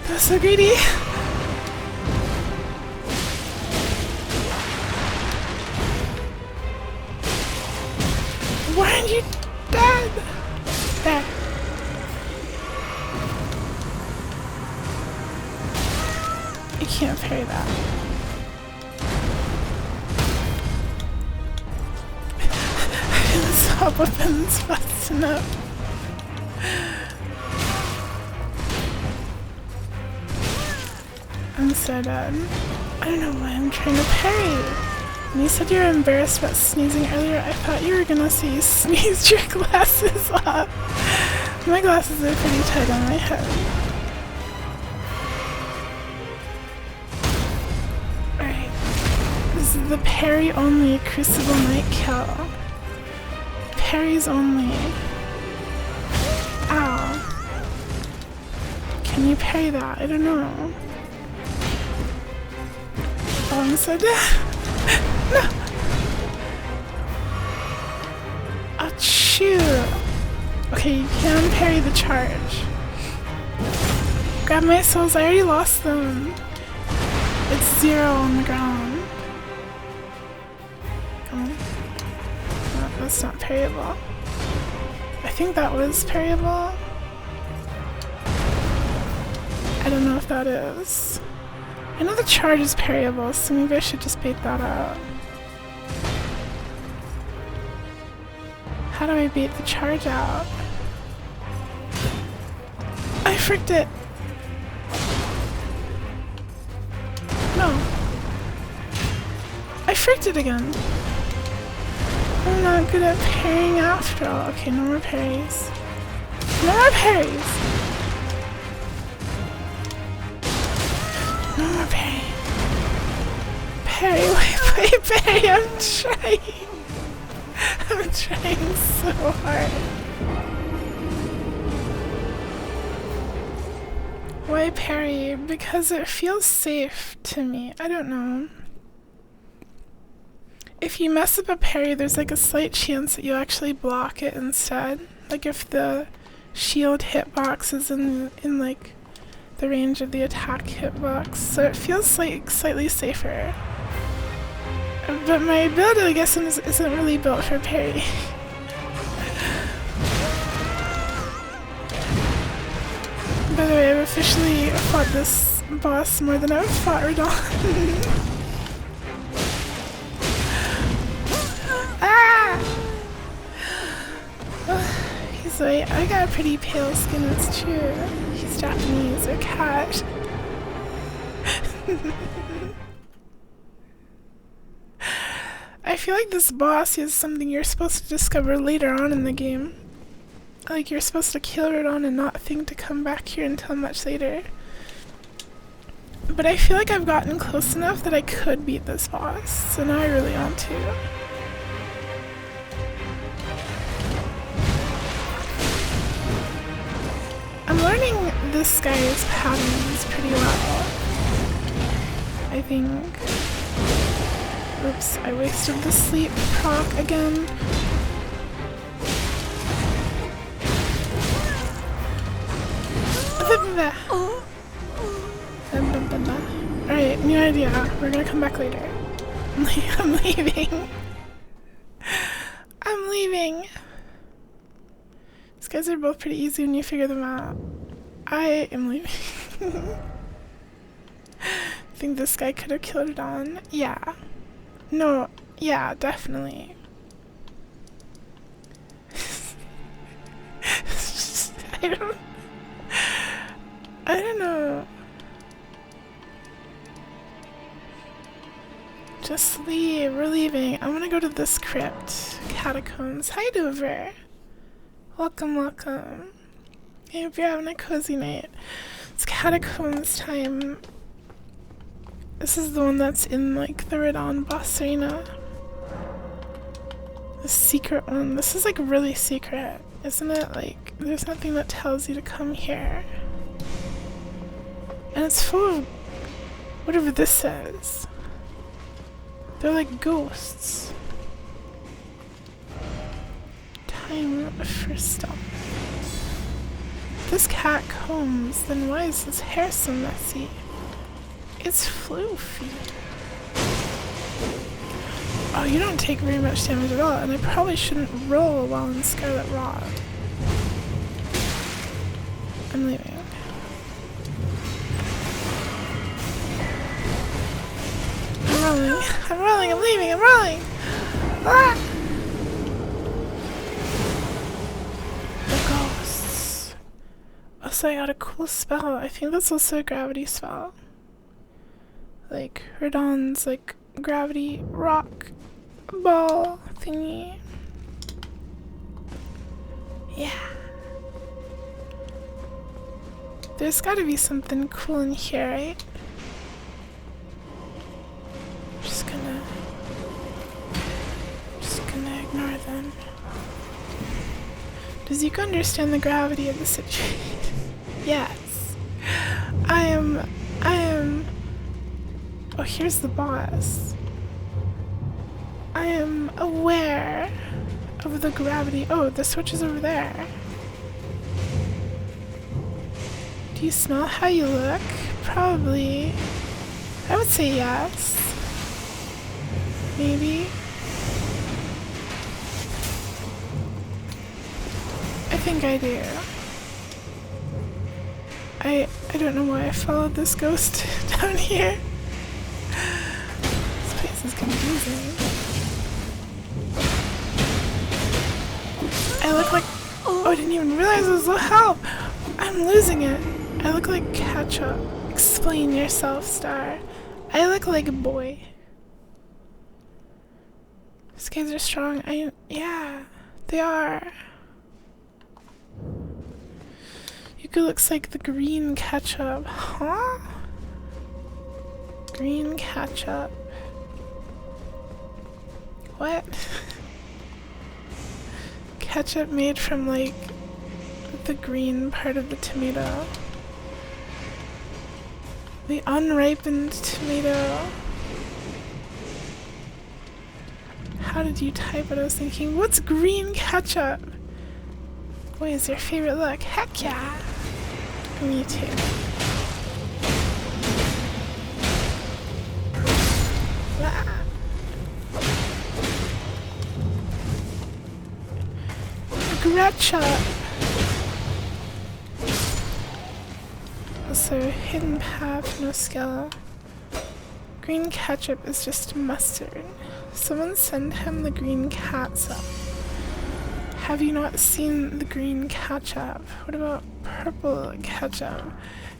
That's so greedy. Why aren't you dead? There. You can't parry that. I didn't swap weapons fast enough. I'm so dead. I don't know why I'm trying to parry. When you said you were embarrassed about sneezing earlier, I thought you were gonna say you sneezed your glasses off. My glasses are pretty tight on my head. The parry only Crucible Night kill. Parries only. Ow. Can you parry that? I don't know. Oh, I'm so dead. No! Oh, shoot. Okay, you can parry the charge. Grab my souls, I already lost them. It's 0 on the ground. That's not parryable. I think that was parryable. I don't know if that is. I know the charge is parryable, so maybe I should just bait that out. How do I bait the charge out? I fricked it. No. I fricked it again. I'm not good at parrying after all. Okay, no more parries. No more parries. No more parry. Parry, wait, parry. I'm trying. I'm trying so hard. Why parry? Because it feels safe to me. I don't know. If you mess up a parry, there's like a slight chance that you actually block it instead. Like if the shield hitbox is in like the range of the attack hitbox, so it feels like slightly safer. But my ability, I guess, isn't really built for parry. By the way, I've officially fought this boss more than I've fought Radon. Ah! He's like, I got a pretty pale skin, it's true. He's Japanese, or cat. I feel like this boss is something you're supposed to discover later on in the game. Like you're supposed to kill Radon and not think to come back here until much later. But I feel like I've gotten close enough that I could beat this boss, so now I really want to. I'm learning this guy's patterns pretty well, I think. Oops, I wasted the sleep proc again. Alright, new idea. We're gonna come back later. I'm leaving. I'm leaving. These guys are both pretty easy when you figure them out. I am leaving. I think this guy could have killed it on. Yeah. No, yeah, definitely. I don't know. Just leave. We're leaving. I want to go to this crypt. Catacombs. Hi, Dover. Welcome, welcome. I hope you're having a cozy night. It's Catacombs time. This is the one that's in, like, the Radon boss arena. The secret one. This is, like, really secret, isn't it? Like, there's nothing that tells you to come here. And it's full of whatever this is. They're like ghosts. Time for stuff. This cat combs, then why is his hair so messy? It's floofy. Oh, you don't take very much damage at all, and I probably shouldn't roll while in Scarlet Rod. I'm leaving. I'm rolling, I'm leaving, I'm rolling! Ah! The ghosts. Oh, so I got a cool spell. I think that's also a gravity spell. Like, Radon's, like, gravity rock ball thingy. Yeah. There's gotta be something cool in here, right? Just gonna ignore them. Does Yuka understand the gravity of the situation? Yes. I am. Oh, here's the boss. I am aware of the gravity. Oh, the switch is over there. Do you smell how you look? Probably. I would say yes. Maybe. I think I do. I don't know why I followed this ghost down here. This place is confusing. I look like... Oh, I didn't even realize it was low health! I'm I'm losing it. I look like ketchup. Explain yourself, Star. I look like a boy. These guys are strong. Yeah, they are. Yuka looks like the green ketchup. Huh? Green ketchup. What? Ketchup made from like the green part of the tomato. The unripened tomato. How did you type what I was thinking? What's green ketchup? What is your favorite look? Heck yeah! Me too. Ah. Ketchup. Also, hidden path, no skill. Green ketchup is just mustard. Someone send him the green catsup. Have you not seen the green ketchup? What about purple ketchup?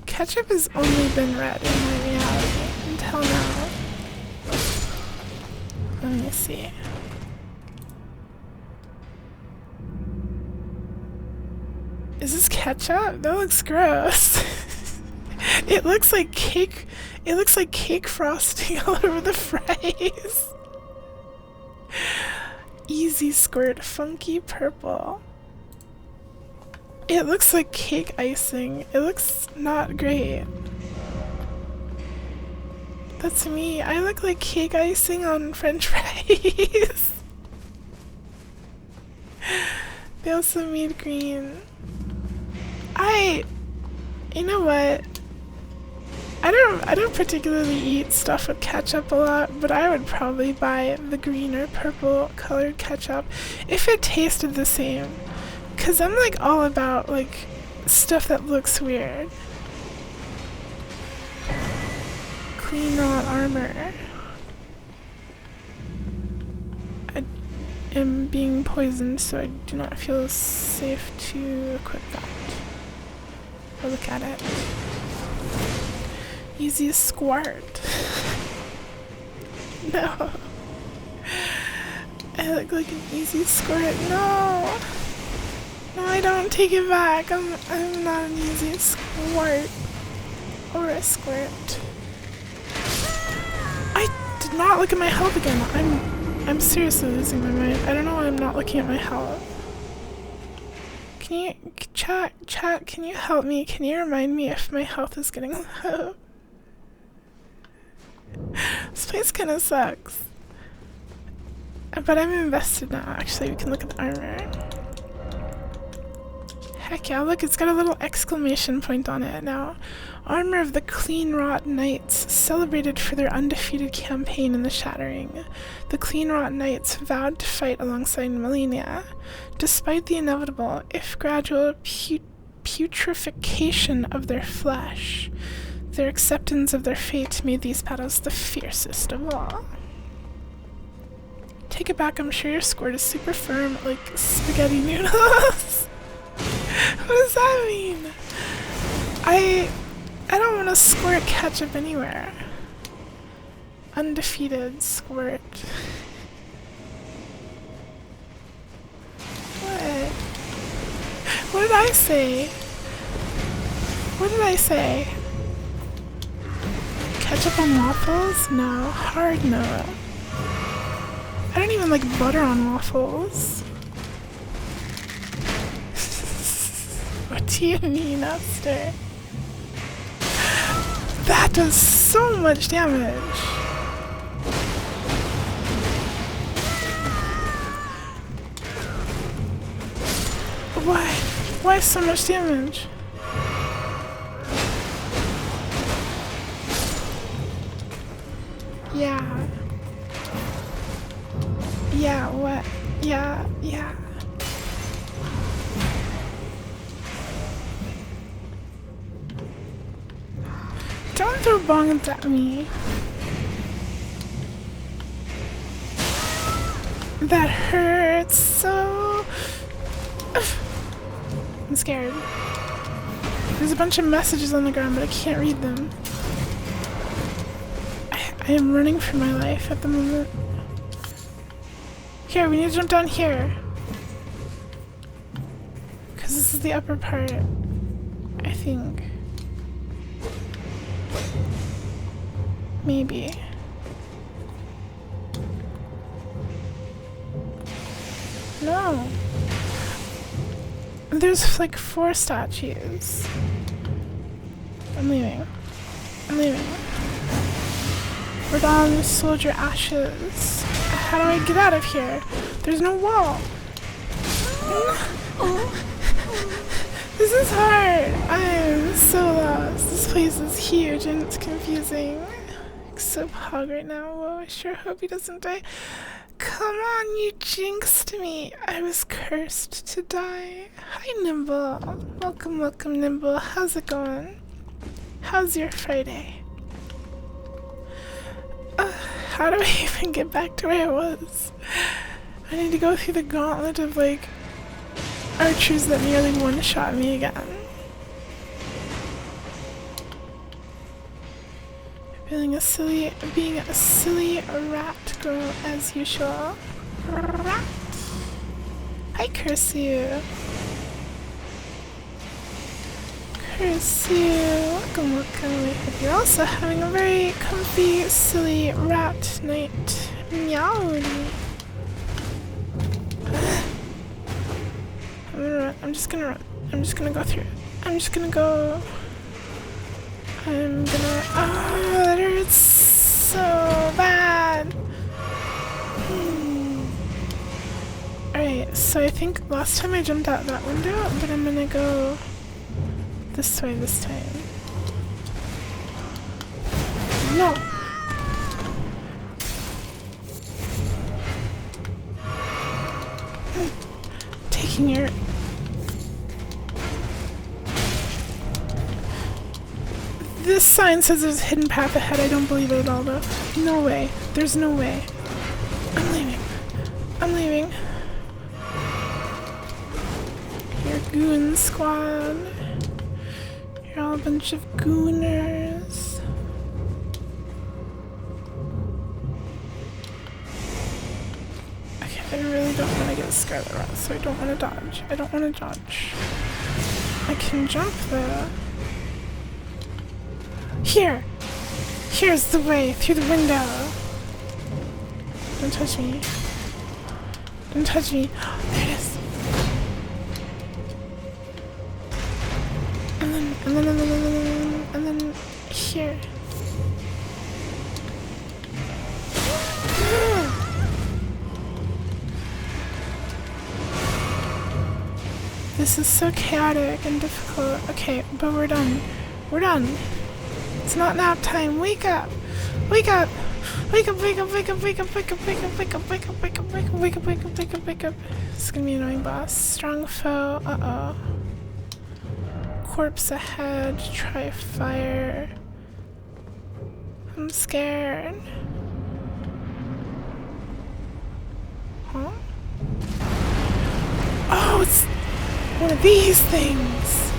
Ketchup has only been red in my reality until now. Let me see. Is this ketchup? That looks gross. It looks like cake. It looks like cake frosting all over the fries. Easy squirt, funky purple. It looks like cake icing. It looks not great. That's me. I look like cake icing on French fries. They also made green. You know what? I don't particularly eat stuff with ketchup a lot, but I would probably buy the green or purple colored ketchup if it tasted the same. 'Cause I'm like all about like stuff that looks weird. Clean rot armor. I am being poisoned, so I do not feel safe to equip that. Or look at it. Easy squirt. No. I look like an easy squirt. No. No, I don't take it back. I'm not an easy squirt. Or a squirt. I did not look at my health again. I'm seriously losing my mind. I don't know why I'm not looking at my health. Can you chat, can you help me? Can you remind me if my health is getting low? This place kinda sucks. But I'm invested now, actually. We can look at the armor. Heck yeah, look, it's got a little exclamation point on it now. Armor of the Clean Rot Knights, celebrated for their undefeated campaign in the Shattering. The Clean Rot Knights vowed to fight alongside Melania. Despite the inevitable, if gradual, putrefaction of their flesh, their acceptance of their fate made these battles the fiercest of all. Take it back, I'm sure your squirt is super firm, like spaghetti noodles. What does that mean? I don't want to squirt ketchup anywhere. Undefeated squirt. What? What did I say? What did I say? Ketchup on waffles? No. Hard no. I don't even like butter on waffles. What do you mean, Upster? That does so much damage. Why? Why so much damage? Yeah. Yeah, what? Yeah. Don't throw bombs at me. That hurts so. I'm scared. There's a bunch of messages on the ground, but I can't read them. I am running for my life at the moment. Here, we need to jump down here. Because this is the upper part, I think. Maybe. No. There's like 4 statues. I'm leaving. I'm leaving. We're down soldier ashes. How do I get out of here? There's no wall. This is hard. I am so lost. This place is huge and it's confusing. I'm so hog right now. Whoa, I sure hope he doesn't die. Come on, you jinxed me. I was cursed to die. Hi, Nimble. Welcome, welcome, Nimble. How's it going? How's your Friday? How do I even get back to where I was? I need to go through the gauntlet of, like, archers that nearly one-shot me again. Being a silly rat girl as usual. Rat. I curse you. Curse you. Welcome, welcome. I hope you're also having a very comfy, silly rat night. Meowly. I'm gonna run. I'm just gonna run. I'm just gonna go through it. I'm just gonna go. I'm gonna. Oh, that hurts so bad. Alright, so I think last time I jumped out that window, but I'm gonna go this way this time. No! Taking your. This sign says there's a hidden path ahead. I don't believe it at all, though. No way. There's no way. I'm leaving. I'm leaving. You're goon squad. You're all a bunch of gooners. Okay, I really don't want to get Scarlet Rot, so I don't want to dodge. I don't want to dodge. I can jump though. Here! Here's the way through the window! Don't touch me. Don't touch me. There it is. And then here. This is so chaotic and difficult. Okay, but we're done. We're done. It's not nap time. Wake up! Wake up! Wake up, wake up, wake up, wake up, wake up, wake up, wake up, wake up, wake up, wake up, wake up, wake up, wake up, wake up. This is gonna be an annoying boss. Strong foe. Uh-oh. Corpse ahead. Try fire. I'm scared. Huh? Oh, it's one of these things!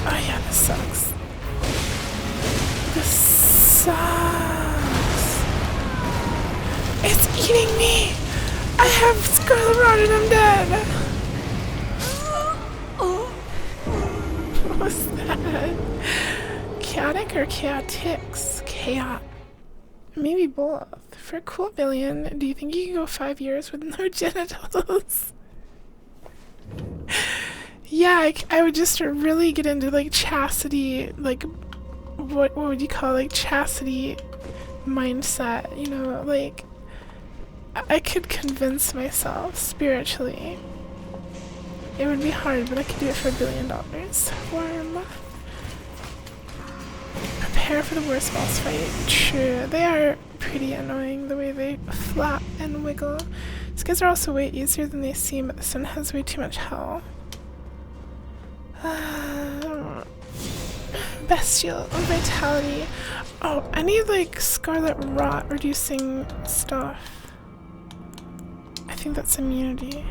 Oh yeah, this sucks. This sucks. It's eating me! I have Scarlet Rot and I'm dead! What was that? Chaotic or chaotix? Chaot. Maybe both. For a cool billion, do you think you can go 5 years with no genitals? Yeah, I would just really get into like chastity, like what would you call like chastity mindset, you know, like I could convince myself spiritually. It would be hard, but I could do it for $1 billion. Worm. Prepare for the worst boss fight. True, they are pretty annoying the way they flap and wiggle. These guys are also way easier than they seem, but this one has way too much hell. Bestial vitality. Oh, I need like Scarlet Rot reducing stuff. I think that's immunity.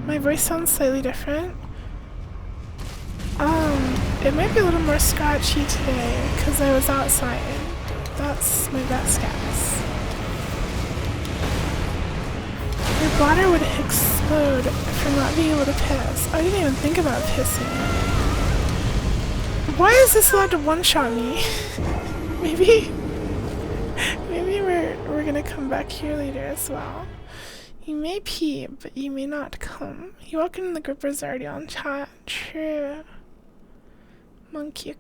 My voice sounds slightly different. It might be a little more scratchy today because I was outside. That's my best guess. Your bladder would explode from not being able to piss. I didn't even think about pissing. Why is this allowed to one-shot me? Maybe we're gonna come back here later as well. You may pee, but you may not come. You walk in the grippers already on chat. True. Monkey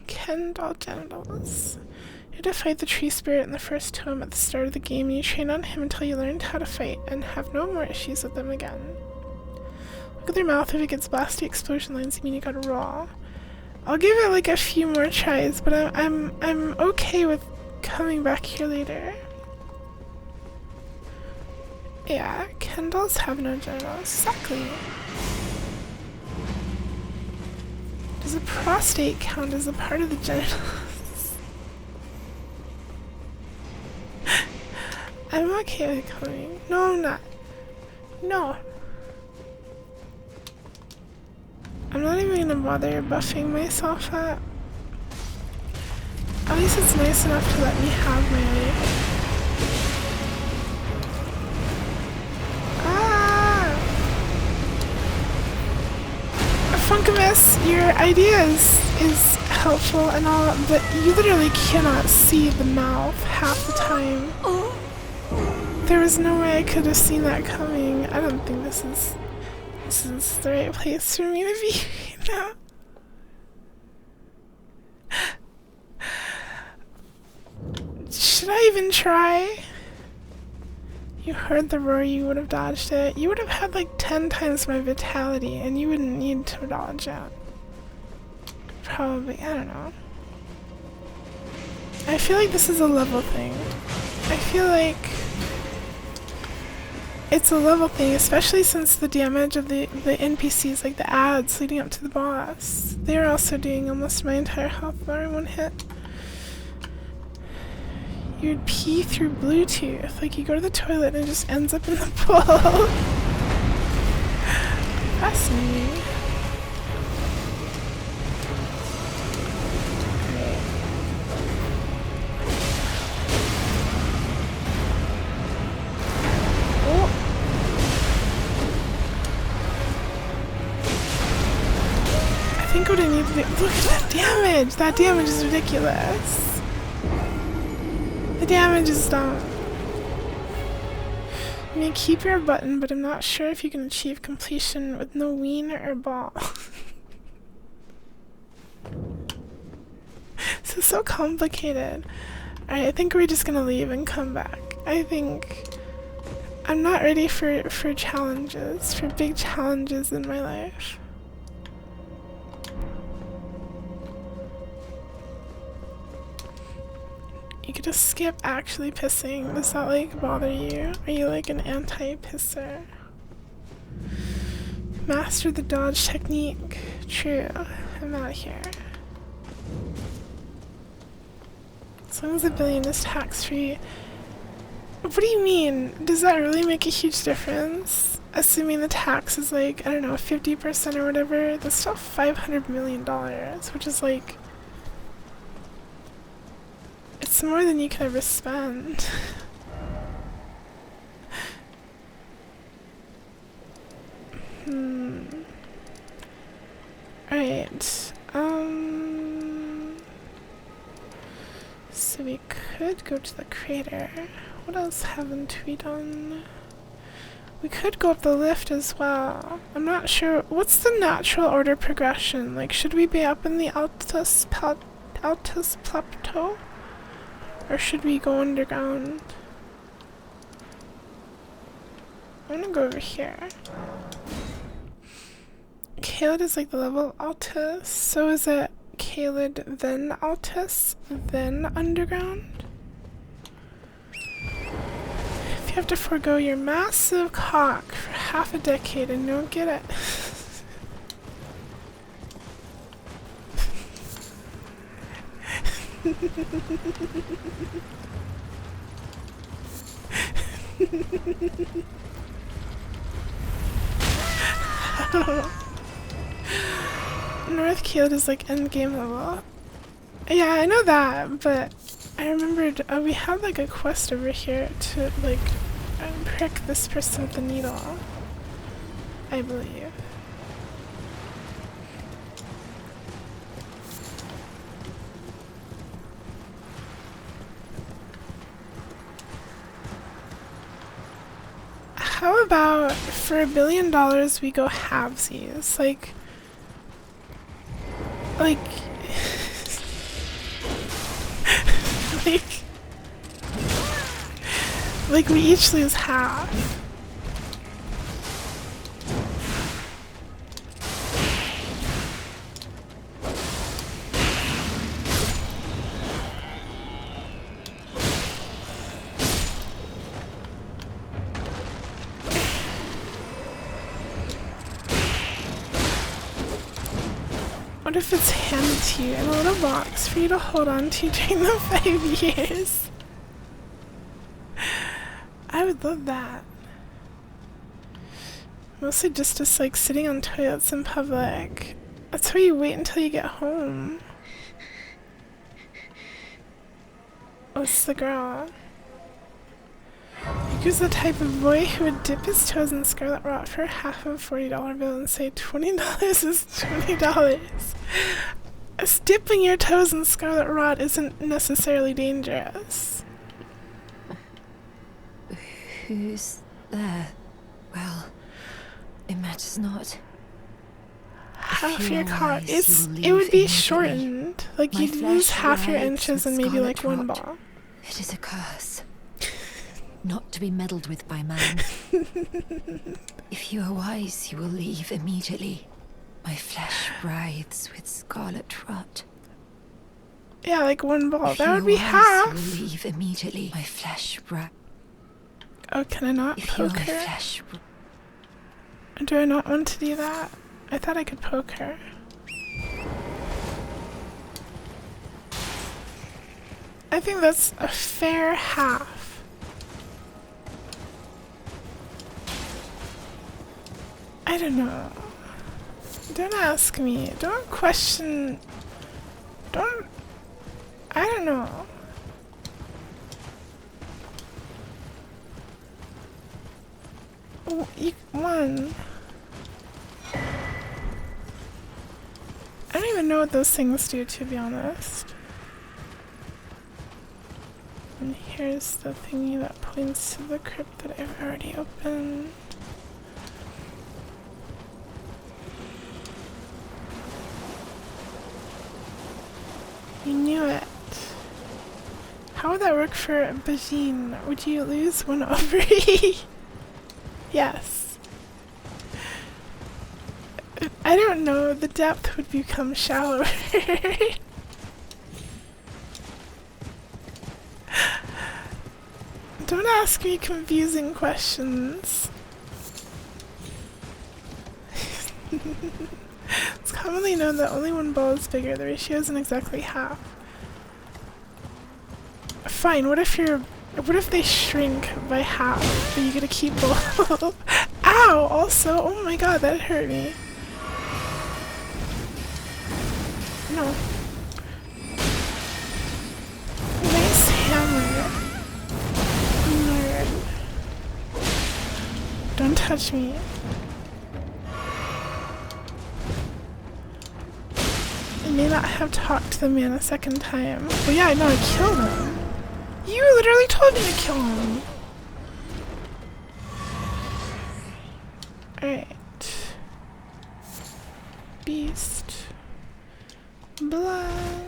Ken doll genitals. You had to fight the tree spirit in the first tome at the start of the game, and you train on him until you learned how to fight and have no more issues with them again. Look at their mouth. If it gets blasty explosion lines, you mean you gotta roll. I'll give it like a few more tries, but I'm okay with coming back here later. Yeah, Ken dolls have no genitals. Exactly. Does a prostate count as a part of the genitals? I'm okay with coming. No, I'm not. No. I'm not even gonna bother buffing myself up. At least it's nice enough to let me have my life. Funkamus, your idea is helpful and all, but you literally cannot see the mouth half the time. There was no way I could have seen that coming. I don't think this is the right place for me to be right now. Should I even try? You heard the roar, you would have dodged it. You would have had like 10 times my vitality, and you wouldn't need to dodge it. Probably, I don't know. I feel like this is a level thing. I feel like it's a level thing, especially since the damage of the NPCs, like the ads leading up to the boss. They're also doing almost my entire health bar in one hit. You'd pee through Bluetooth. Like you go to the toilet and it just ends up in the bowl. Fascinating. Oh. I think what I need to do. Look at that damage! That damage is ridiculous. The damage is done. You may keep your button, but I'm not sure if you can achieve completion with no ween or ball. This is so complicated. Alright, I think we're just gonna leave and come back. I think I'm not ready for challenges, for big challenges in my life. You could just skip actually pissing. Does that like bother you? Are you like an anti-pisser? Master the dodge technique. True. I'm out of here. As long as $1 billion is tax-free. What do you mean? Does that really make a huge difference? Assuming the tax is like, I don't know, 50% or whatever, that's still $500 million, which is like, it's more than you could ever spend. Alright, so we could go to the crater. What else haven't we done? We could go up the lift as well. I'm not sure. What's the natural order progression? Like, should we be up in the Altus Plateau? Or should we go underground? I'm gonna go over here. Caelid is like the level Altus, so is it Caelid then Altus, then underground? If you have to forego your massive cock for half a decade and don't get it. North Keeled is like endgame level. Yeah, I know that, but I remembered we had like a quest over here to like prick this person with the needle, I believe. How about for $1 billion we go halvesies? Like like like we each lose half. What if it's handed to you in a little box for you to hold on to during the 5 years? I would love that. Mostly just us like sitting on toilets in public. That's why you wait until you get home. What's the girl? Yuki's the type of boy who would dip his toes in scarlet rot for half of a $40 bill and say $20 is $20. Dipping your toes in scarlet rot isn't necessarily dangerous. Who's there? Well, it matters not. Half your cock. It would be shortened. Like you'd lose half your inches and maybe like one ball. It is a curse. Not to be meddled with by man. If you are wise, you will leave immediately. My flesh writhes with scarlet rot. Yeah, like one ball. If That you would be are wise, half. you will leave immediately. My flesh writhes. Oh, can I not If poke your her? flesh Do I not want to do that? I thought I could poke her. I think that's a fair half. I don't know. Don't ask me. Don't question. Don't. I don't know. One. I don't even know what those things do, to be honest. And here's the thingy that points to the crypt that I've already opened. You knew it. How would that work for Bajin? Would you lose one ovary? Yes. I don't know, the depth would become shallower. Don't ask me confusing questions. It's commonly known that only one ball is bigger. The ratio isn't exactly half. Fine, what if they shrink by half, but you get to keep both? Ow! Also, oh my god, that hurt me. No. Nice hammer. Nerd. Don't touch me. I may not have talked to the man a second time. Oh yeah, no, I killed him. You literally told me to kill him. Alright. Beast. Blood.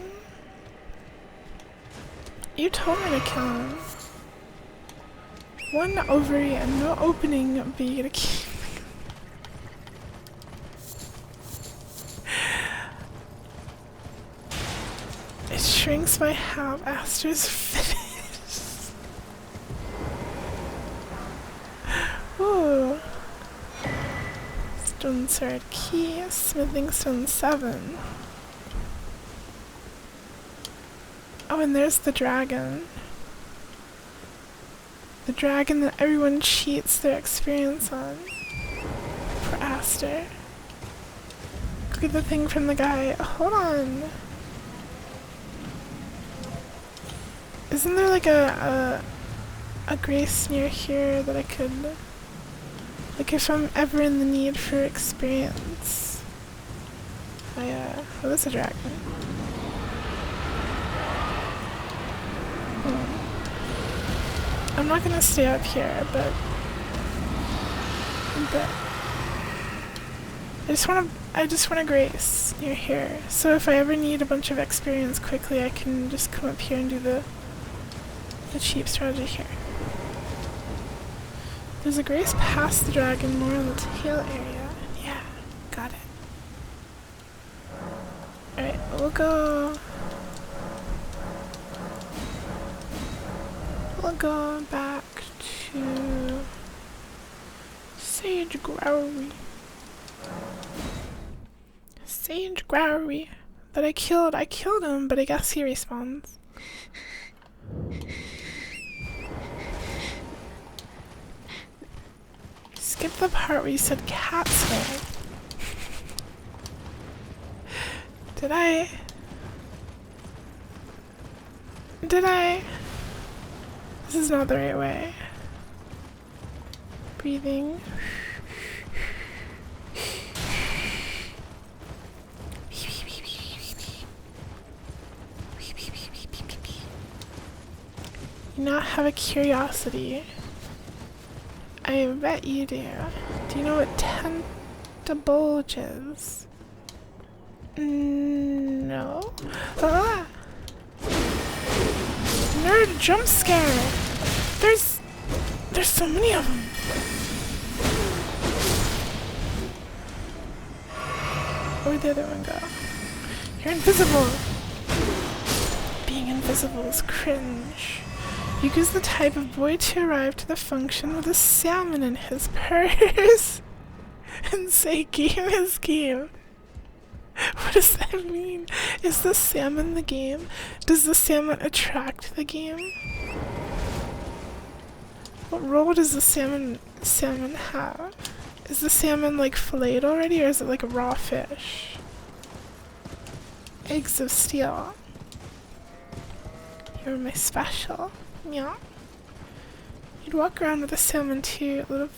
You told me to kill him. One ovary and no opening, but you gotta keep. It shrinks by half. Aster's finished. Ooh. Stone sword key. Smithing stone 7. Oh, and there's the dragon. The dragon that everyone cheats their experience on. For Aster. get the thing from the guy. Hold on. Isn't there like a grace near here that I could, like if I'm ever in the need for experience? Oh, that's a dragon. I'm not gonna stay up here, but I just want a grace near here. So if I ever need a bunch of experience quickly, I can just come up here and do the cheap strategy here. There's a grace past the dragon, more on the tail area. Yeah, got it. Alright, we'll go back to Sage Growry. Sage Growry. That I killed him, but I guess he respawns. Skip the part where you said cat's hole. Did I? This is not the right way. Breathing. You not have a curiosity. I bet you do. Do you know what tentibulge is? No. Ah! Nerd jump scare! There's so many of them. Where'd the other one go? You're invisible! Being invisible is cringe. Yuka's the type of boy to arrive to the function with a salmon in his purse and say, game is game. What does that mean? Is the salmon the game? Does the salmon attract the game? What role does the salmon have? Is the salmon like filleted already, or is it like a raw fish? Eggs of steel. You're my special. Yeah. You'd walk around with a salmon too, little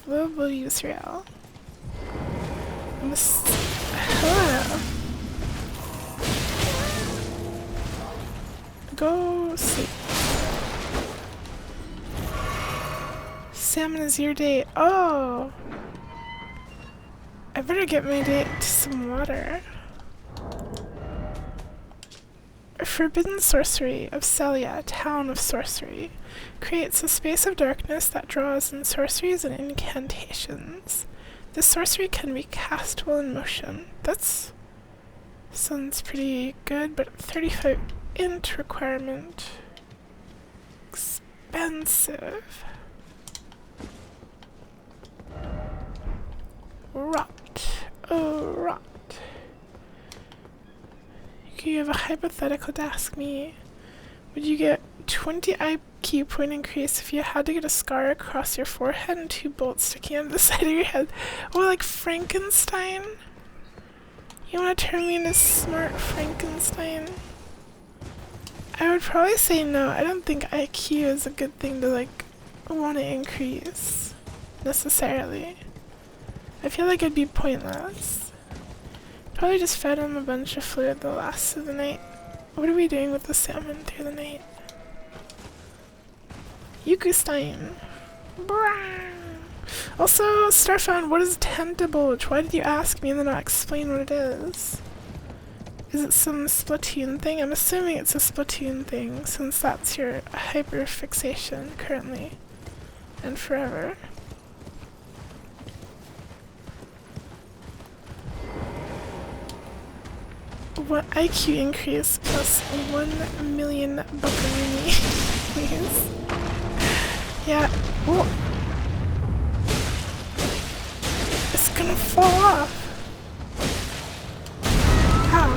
Israel. Hello. Go sleep. Salmon is your date. Oh! I better get my date to some water. Forbidden sorcery of Celia, town of sorcery, creates a space of darkness that draws in sorceries and incantations. This sorcery can be cast while in motion. That's sounds pretty good, but 35 int requirement. Expensive. Rot. Oh, rot. You have a hypothetical to ask me. Would you get 20 IQ point increase if you had to get a scar across your forehead and 2 bolts sticking out of the side of your head? Or like Frankenstein? You want to turn me into smart Frankenstein? I would probably say no. I don't think IQ is a good thing to like want to increase necessarily. I feel like it'd be pointless. Probably just fed him a bunch of fluid the last of the night. What are we doing with the salmon through the night? Yukustein. Also, Starfound, what is tentibulge? Why did you ask me and then not explain what it is? Is it some Splatoon thing? I'm assuming it's a Splatoon thing, since that's your hyperfixation currently and forever. What IQ increase plus 1 million buckaroni, please? Yeah. Whoa. It's gonna fall off. How?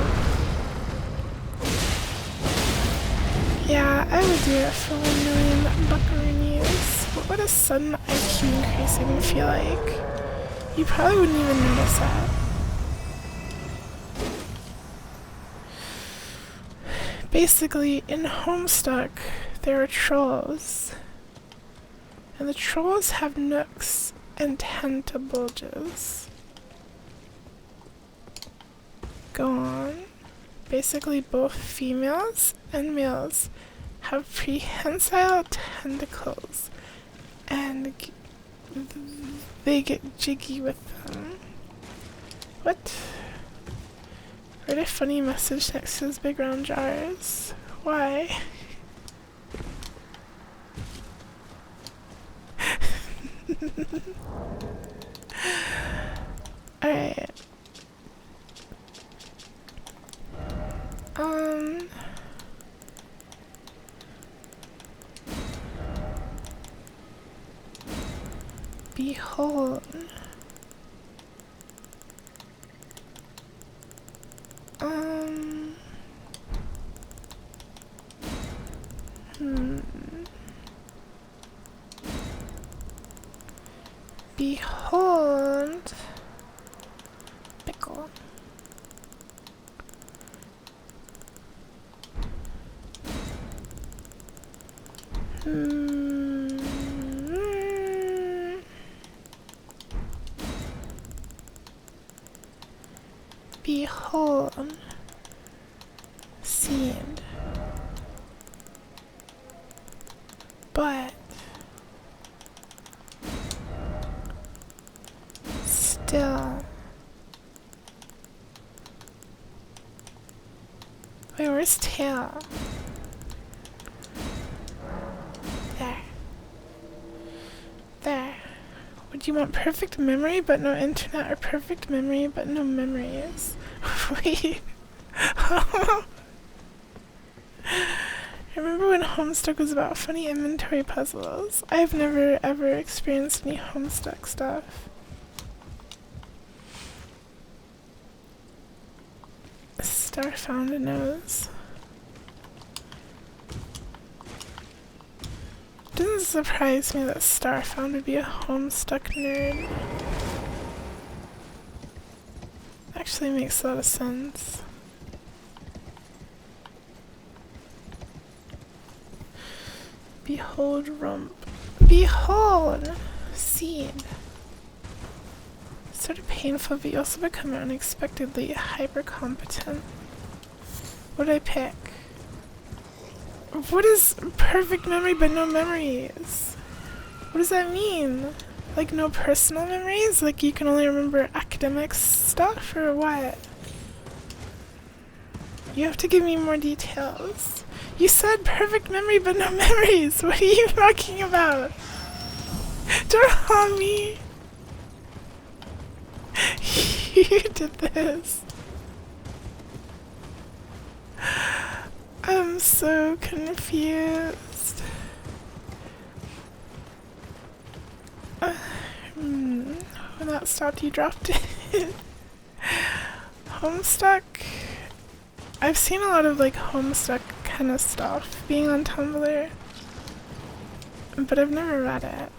Yeah, I would do it for 1 million buckaroonies. What would a sudden IQ increase even feel like? You probably wouldn't even notice that. Basically, in Homestuck, there are trolls. And the trolls have nooks and tentabulges. Go on. Basically, both females and males have prehensile tentacles, and they get jiggy with them. What? Write a funny message next to those big round jars. Why? Alright. Behold. Behold. Pickle. Behold. Seed. But still. Wait, where's tail? There. There. Would you want perfect memory but no internet, or perfect memory but no memories? Wait. I remember when Homestuck was about funny inventory puzzles. I've never ever experienced any Homestuck stuff. Star found a nose. Doesn't surprise me that Starfound would be a Homestuck nerd. Actually makes a lot of sense. Behold rump. Behold! Seed. Sort of painful, but you also become unexpectedly hyper competent. What did I pick? What is perfect memory but no memories? What does that mean? Like no personal memories? Like you can only remember academic stuff, or what? You have to give me more details. You said perfect memory but no memories. What are you talking about? Don't harm me. You did this. I'm so confused. When that stopped, you dropped it. Homestuck? I've seen a lot of like Homestuck kind of stuff being on Tumblr, but I've never read it.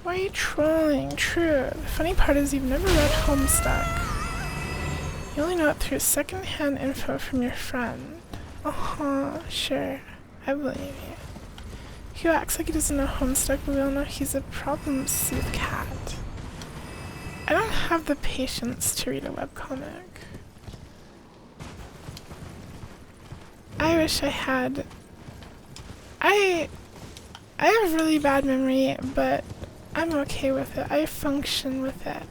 Why are you trolling? True. The funny part is you've never read Homestuck. You only know it through secondhand info from your friend. Sure. I believe you. Hugh acts like he doesn't know Homestuck, but we all know he's a problem-soothe cat. I don't have the patience to read a webcomic. I wish I had. I have really bad memory, but I'm okay with it. I function with it.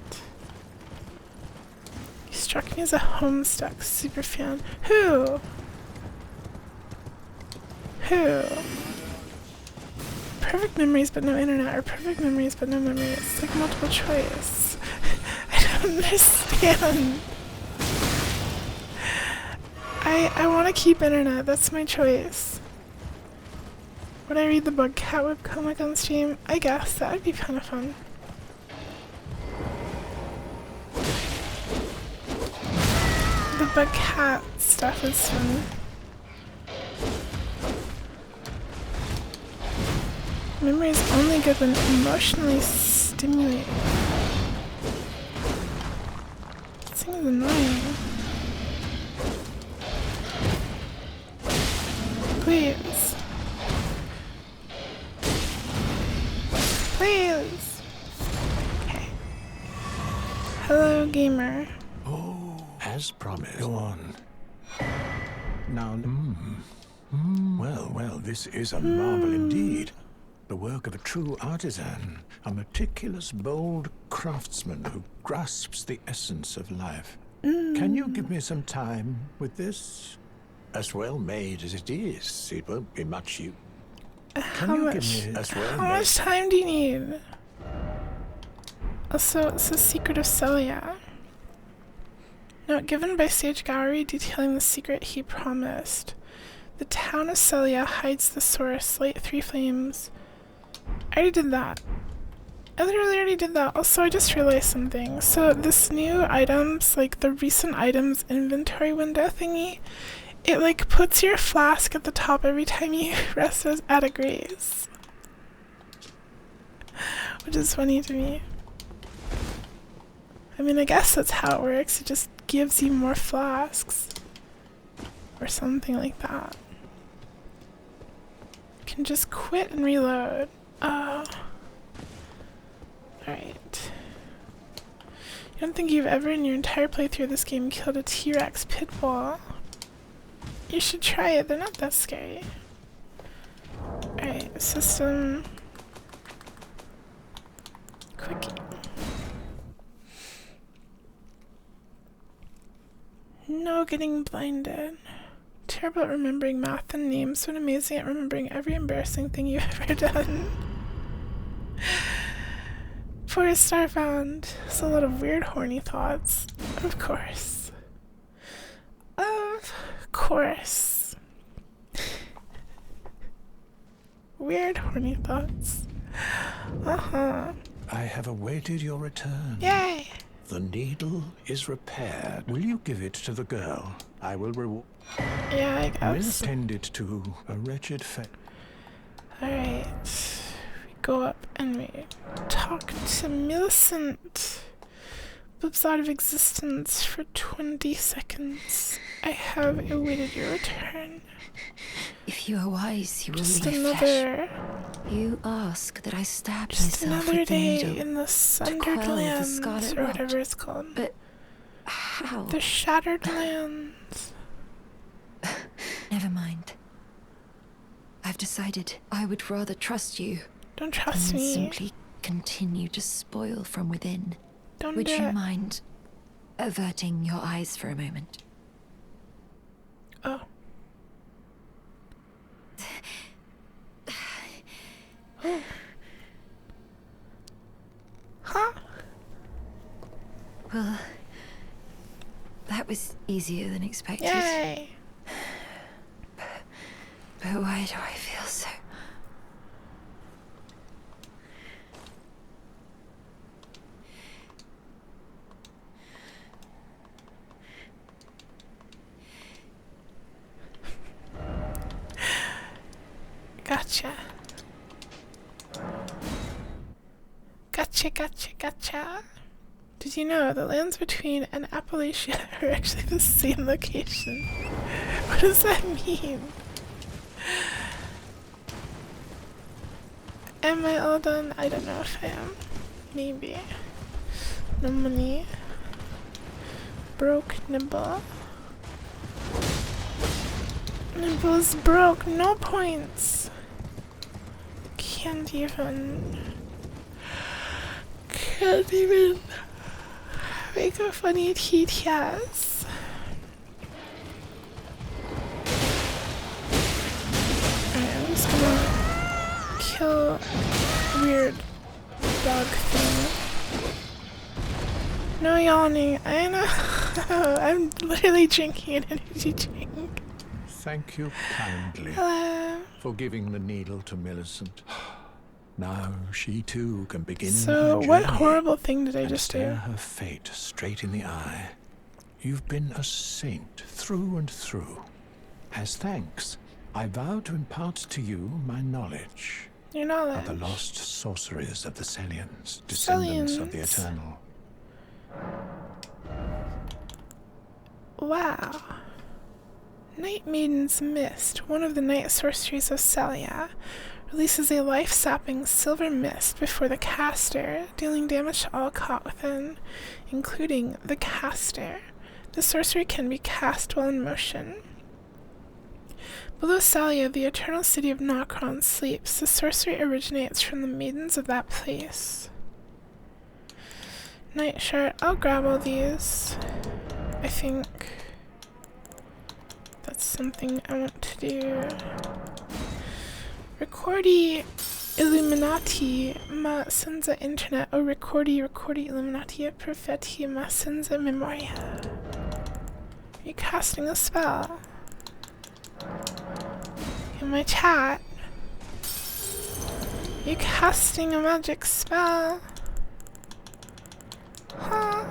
You struck me as a Homestuck superfan. Who? Who? Perfect memories but no internet, or perfect memories but no memories. It's like multiple choice. I don't understand. I want to keep internet. That's my choice. Would I read the Bug Cat webcomic on stream? I guess. That would be kind of fun. The Bug Cat stuff is fun. Memory is only good when emotionally stimulated. This thing is annoying. Please. Please. Okay. Hello, gamer. As promised. Go on. Now, well, this is a marvel indeed. The work of a true artisan, a meticulous, bold craftsman who grasps the essence of life. Can you give me some time with this? As well made as it is, it won't be much use. How much time do you need? Also, it's the secret of Celia. Note given by Sage Gowry detailing the secret he promised. The town of Celia hides the source, light 3 flames. I already did that. I literally already did that. Also, I just realized something. So this new items, like the recent items inventory window thingy, it like puts your flask at the top every time you rest at a graze. Which is funny to me. I mean, I guess that's how it works. It just gives you more flasks. Or something like that. You can just quit and reload. Oh. Alright. You don't think you've ever in your entire playthrough of this game killed a T-Rex pitbull? You should try it, they're not that scary. Alright, system. Quickie. No getting blinded. Terrible at remembering math and names, but amazing at remembering every embarrassing thing you've ever done. 4-star found. It's a lot of weird horny thoughts. Of course. Of course. Weird horny thoughts. Uh-huh. I have awaited your return. Yay! The needle is repaired. Will you give it to the girl? I will reward. Yeah, I I will guess. send it to a wretched Alright. We go up and we talk to Millicent. Blips out of existence for 20 seconds. I have awaited your return. If you are wise, you will Just live another, You ask that I stab just myself another with the day needle. in the Sundered quell the Lands, scarlet or rot. whatever it's called. But how? The Shattered Lands. Never mind. I've decided I would rather trust you Don't trust than me. simply continue to spoil from within. Don't Would do you it. mind averting your eyes for a moment? Oh. Oh. Huh? Well, that was easier than expected. Yay! But why do I feel so? Gotcha. Gotcha, gotcha, gotcha. Did you know the lands between and Appalachia are actually the same location? What does that mean? Am I all done? I don't know if I am. Maybe. No money. Broke Nibble. Nibble's broke. No points. Can't even make a funny TTS. Alright, I'm just gonna kill weird dog thing. No yawning. I know. I'm literally drinking an energy drink. Thank you kindly Hello. for giving the needle to Millicent. Now she too can begin So, her what journey horrible thing did I and just do? stare her fate straight in the eye. You've been a saint through and through. As thanks, I vow to impart to you my knowledge Your of knowledge. the lost sorceries of the Celians, descendants of the Celians. Eternal. Wow. Night Maiden's Mist, one of the night sorceries of Salia, releases a life-sapping silver mist before the caster, dealing damage to all caught within, including the caster. The sorcery can be cast while in motion. Below Salia, the eternal city of Nokron sleeps. The sorcery originates from the maidens of that place. Night Shard. I'll grab all these. I think that's something I want to do. Recordi Illuminati ma senza internet o Recordi Illuminati perfetti ma senza memoria. Are you casting a spell? In my chat? Are you casting a magic spell? Huh?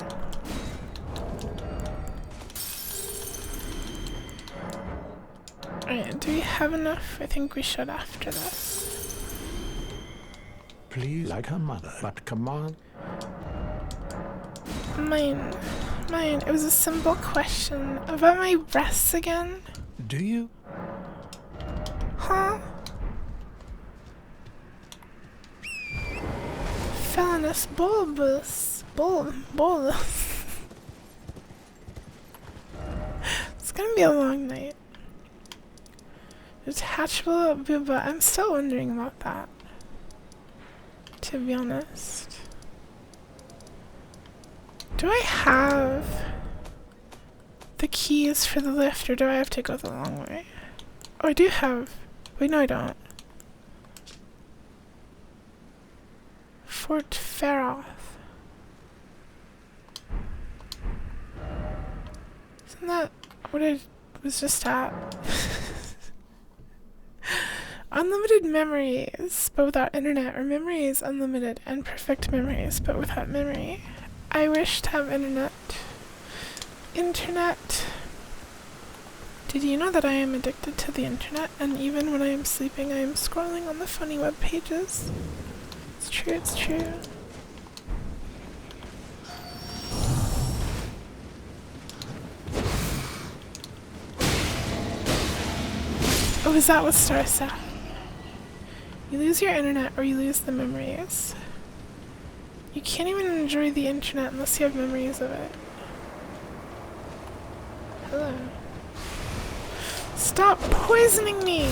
Alright, do we have enough? I think we should after this. Please, like her mother, but command. Mine. It was a simple question. About my breasts again? Do you? Huh? Felonous bulbous. Bolus. It's gonna be a long night. Detachable booba. I'm still wondering about that. To be honest. Do I have the keys for the lift, or do I have to go the long way? Oh, I do have. Wait, no, I don't. Fort Feroth. Isn't that what I was just at? Unlimited memories, but without internet, or memories unlimited, and perfect memories, but without memory. I wish to have internet. Internet. Did you know that I am addicted to the internet, and even when I am sleeping, I am scrolling on the funny web pages? It's true, it's true. Oh, is that what Star said? You lose your internet or you lose the memories. You can't even enjoy the internet unless you have memories of it. Hello. Stop poisoning me!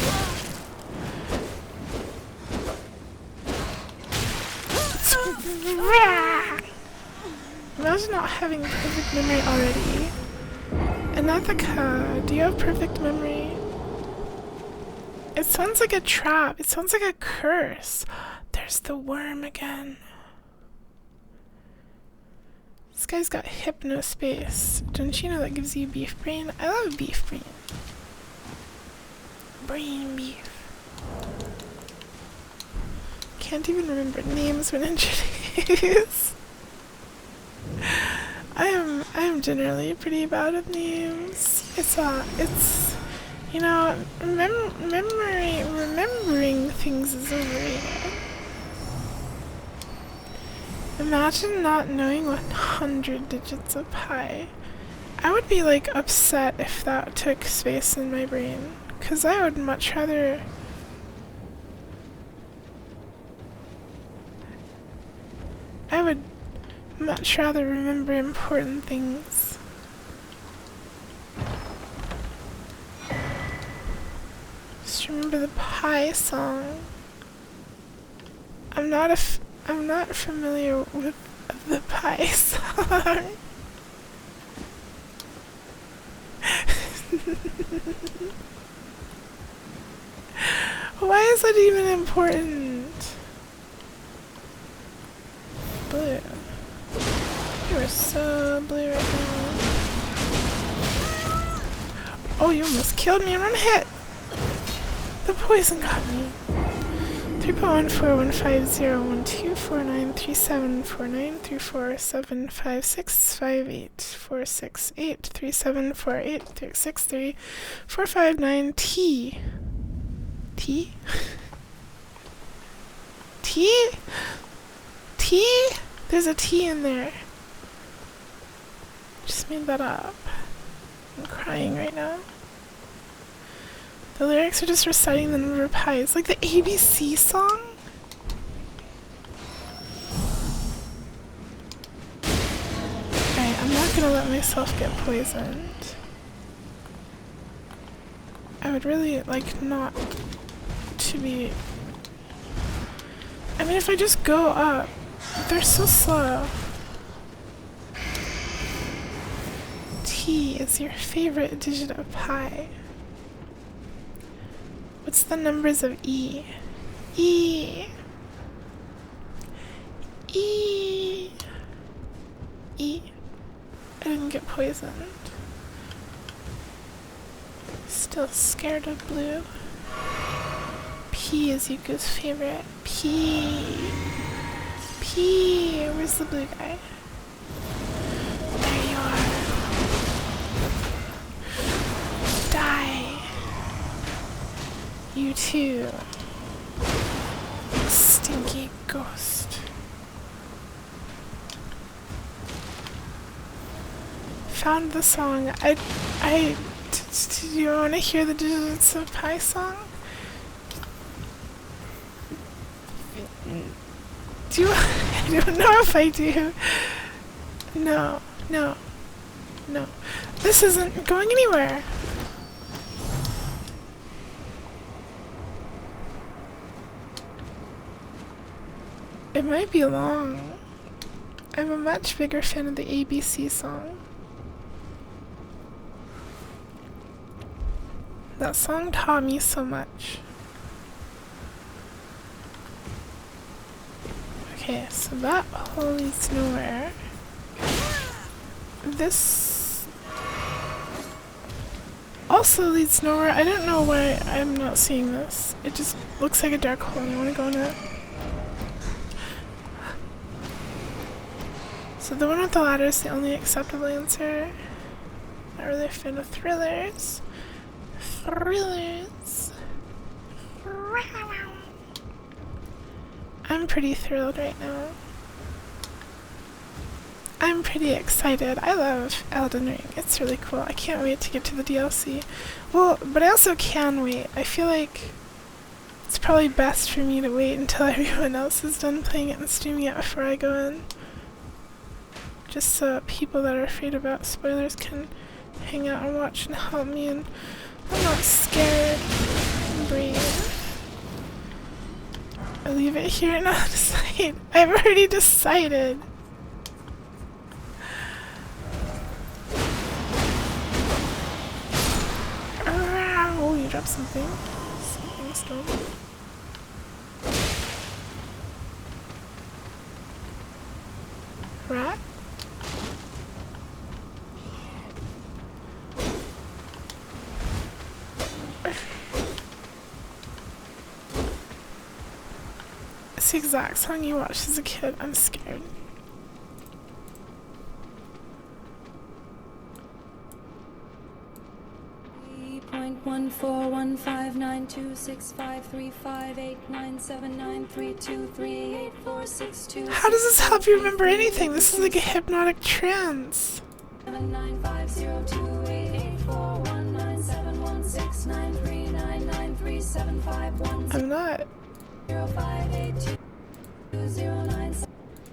Imagine not having perfect memory already. Anathica, do you have perfect memory? It sounds like a trap. It sounds like a curse. There's the worm again. This guy's got hypnospace. Don't you know that gives you beef brain? I love beef brain. Brain beef. Can't even remember names when introduced. I am generally pretty bad with names. It's you know, remembering things is overrated. Imagine not knowing 100 digits of pi. I would be like upset if that took space in my brain, 'cause I would much rather remember important things. Just remember the pi song. I'm not familiar with the pi song. Why is that even important? Blue. You are so blue right now. Oh, you almost killed me in one hit! The poison got me. 3.141504937496583748363459T. T? T? T? There's a T in there. Just made that up. I'm crying right now. The lyrics are just reciting the number of pi. It's like the ABC song. Alright, I'm not gonna let myself get poisoned. I would really like not to be... I mean, if I just go up, they're so slow. T is your favorite digit of pi. What's the numbers of E? E. E. E. I didn't get poisoned. Still scared of blue. P is Yuko's favorite. P. P. Where's the blue guy? There you are. Die. You too. Stinky ghost. Found the song. Do you want to hear the digits of pi song? Do you? I don't know if I do. No. This isn't going anywhere. It might be long. I'm a much bigger fan of the ABC song. That song taught me so much. Okay, so that hole leads nowhere. This also leads nowhere. I don't know why I'm not seeing this. It just looks like a dark hole and I want to go in it. So the one with the ladder is the only acceptable answer. Not really a fan of thrillers. I'm pretty thrilled right now. I'm pretty excited. I love Elden Ring. It's really cool. I can't wait to get to the DLC. Well, but I also can wait. I feel like it's probably best for me to wait until everyone else is done playing it and streaming it before I go in. Just so people that are afraid about spoilers can hang out and watch and help me, and I'm not scared. I'm brave. I leave it here and I'll decide. I've already decided. Oh, you dropped something. Something stone. Rat? It's the exact song you watched as a kid. I'm scared. Point 14159265358979323884626. How does this help you remember anything? This is like a hypnotic trance. 79502841971693993751.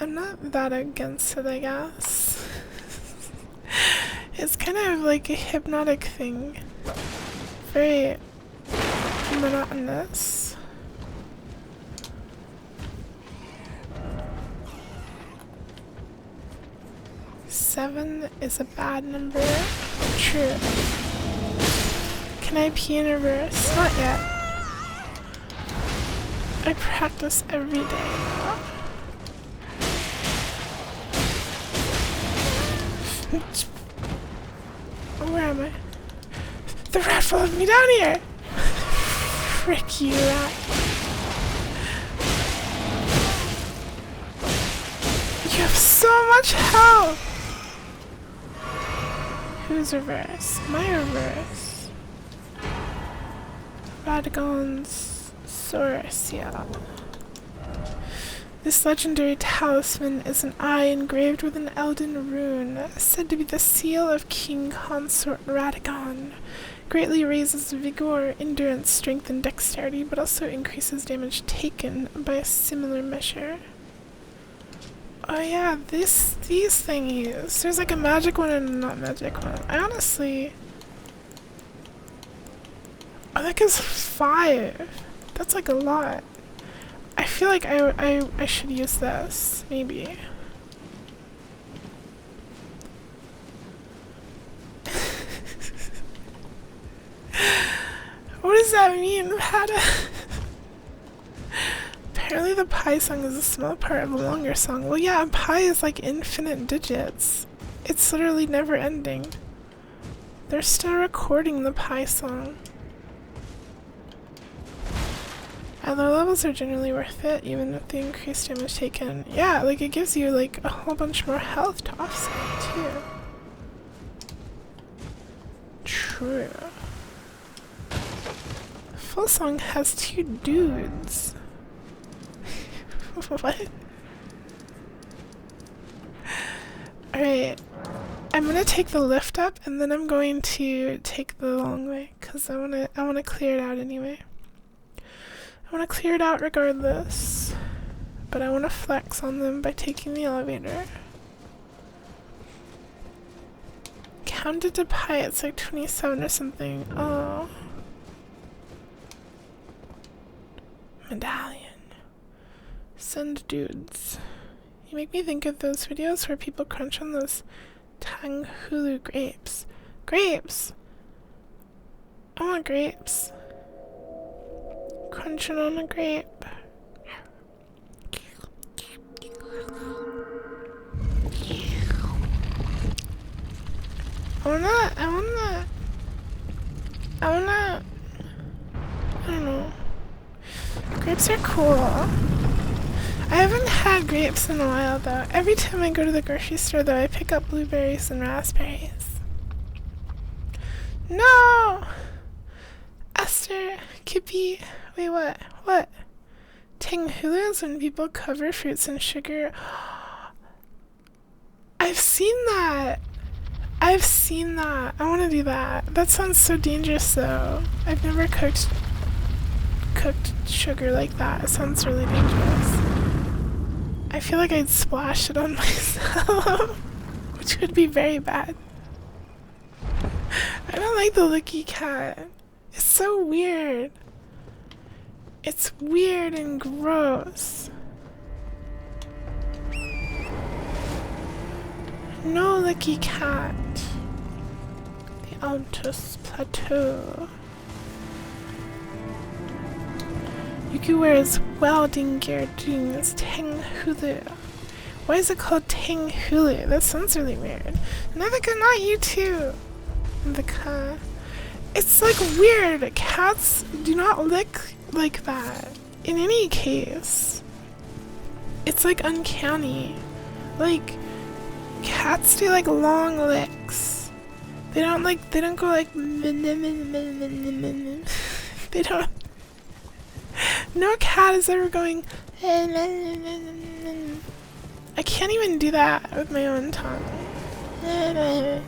I'm not that against it, I guess. It's kind of like a hypnotic thing. Very monotonous. Seven is a bad number. True. Can I pee in reverse? Not yet. I practice every day. Where am I? The rat followed me down here! Frick you, rat. You have so much health! Who's reverse? My reverse. Radagon's Source, yeah. This legendary talisman is an eye engraved with an elden rune, said to be the seal of King Consort Radagon. Greatly raises vigor, endurance, strength, and dexterity, but also increases damage taken by a similar measure. Oh yeah, these thingies. There's like a magic one and a not magic one. I honestly... Oh, that gives 5. That's like a lot. I feel like I should use this, maybe. What does that mean, Hada? Apparently the pi song is a small part of a longer song. Well, yeah, pi is like infinite digits. It's literally never ending. They're still recording the pi song. And low levels are generally worth it, even with the increased damage taken. Yeah, like it gives you like a whole bunch more health to offset too. True. Full song has 2 dudes. What? Alright. I'm gonna take the lift up and then I'm going to take the long way because I wanna clear it out anyway. I wanna clear it out regardless. But I wanna flex on them by taking the elevator. Counted to pi, it's like 27 or something. Oh. Medallion. Send dudes. You make me think of those videos where people crunch on those Tang Hulu grapes. Grapes! I want grapes. Crunching on a grape. I don't know. Grapes are cool. I haven't had grapes in a while though. Every time I go to the grocery store though, I pick up blueberries and raspberries. No! Esther, Kippy, wait, what? What? Tang Hulu is when people cover fruits in sugar. I've seen that. I want to do that. That sounds so dangerous though. I've never cooked sugar like that. It sounds really dangerous. I feel like I'd splash it on myself, which would be very bad. I don't like the Licky Cat. It's so weird. It's weird and gross. No Licky Cat. The Altus Plateau. Yuki wears welding gear doing this Tang Hulu. Why is it called Tang Hulu? That sounds really weird. Nevika, not you too. Nevika. It's like weird. Cats do not lick like that. In any case. It's like uncanny. Like, cats do like long licks. They don't go like they don't. No cat is ever going. I can't even do that with my own tongue. I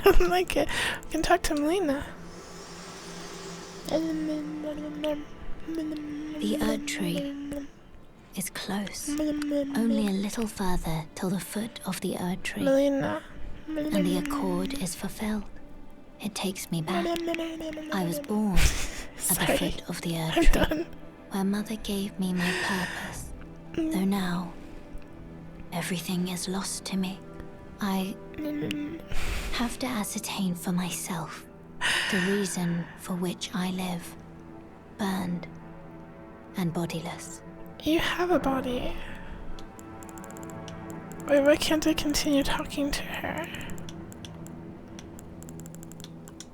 don't like it. I can talk to Melina. The Erd Tree is close. Only a little further till the foot of the Erd Tree. Melina. And the accord is fulfilled. It takes me back. I was born at the foot of the Erd Tree, where Mother gave me my purpose. Though now, everything is lost to me. I have to ascertain for myself the reason for which I live, burned and bodiless. You have a body. Wait, why can't I continue talking to her?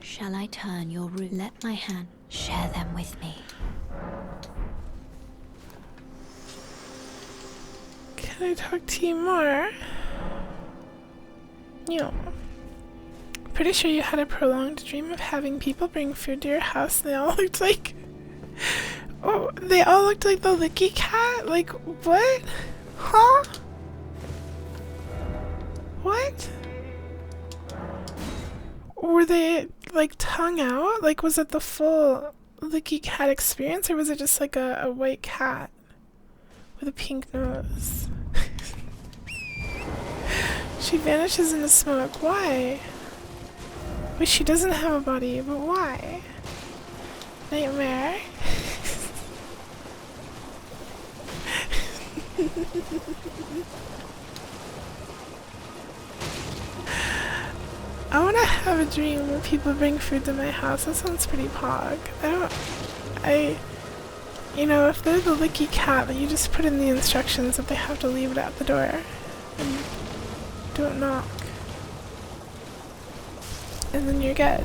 Shall I turn your root? Let my hand share them with me. Can I talk to you more? No. Pretty sure you had a prolonged dream of having people bring food to your house and they all looked like... Oh, they all looked like the Licky Cat? Like, what? Huh? What? Were they, like, tongue out? Like, was it the full Licky Cat experience, or was it just like a white cat with a pink nose? She vanishes into smoke. Why? Wait, she doesn't have a body, but why? Nightmare. I want to have a dream where people bring food to my house. That sounds pretty pog. You know, if they're the Licky Cat, then you just put in the instructions that they have to leave it at the door. And don't knock. And then you're good.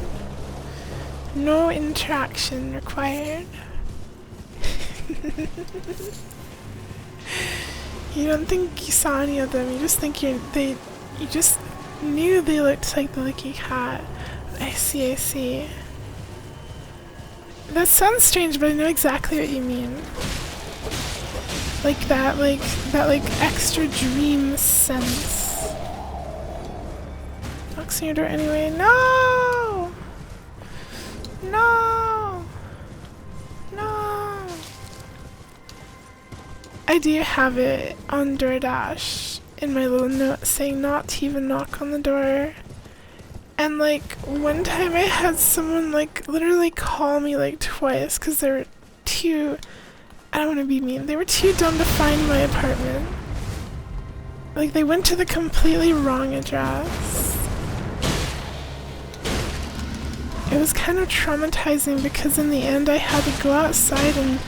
No interaction required. You don't think you saw any of them, you just think you just knew they looked like the Licky Cat. I see. That sounds strange, but I know exactly what you mean. Like that extra dream sense. Knocks on your door anyway. No! No! No! I do have it on DoorDash in my little note saying not to even knock on the door. And like one time I had someone like literally call me like twice because they were too, I don't want to be mean, they were too dumb to find my apartment. Like they went to the completely wrong address. It was kind of traumatizing because in the end I had to go outside and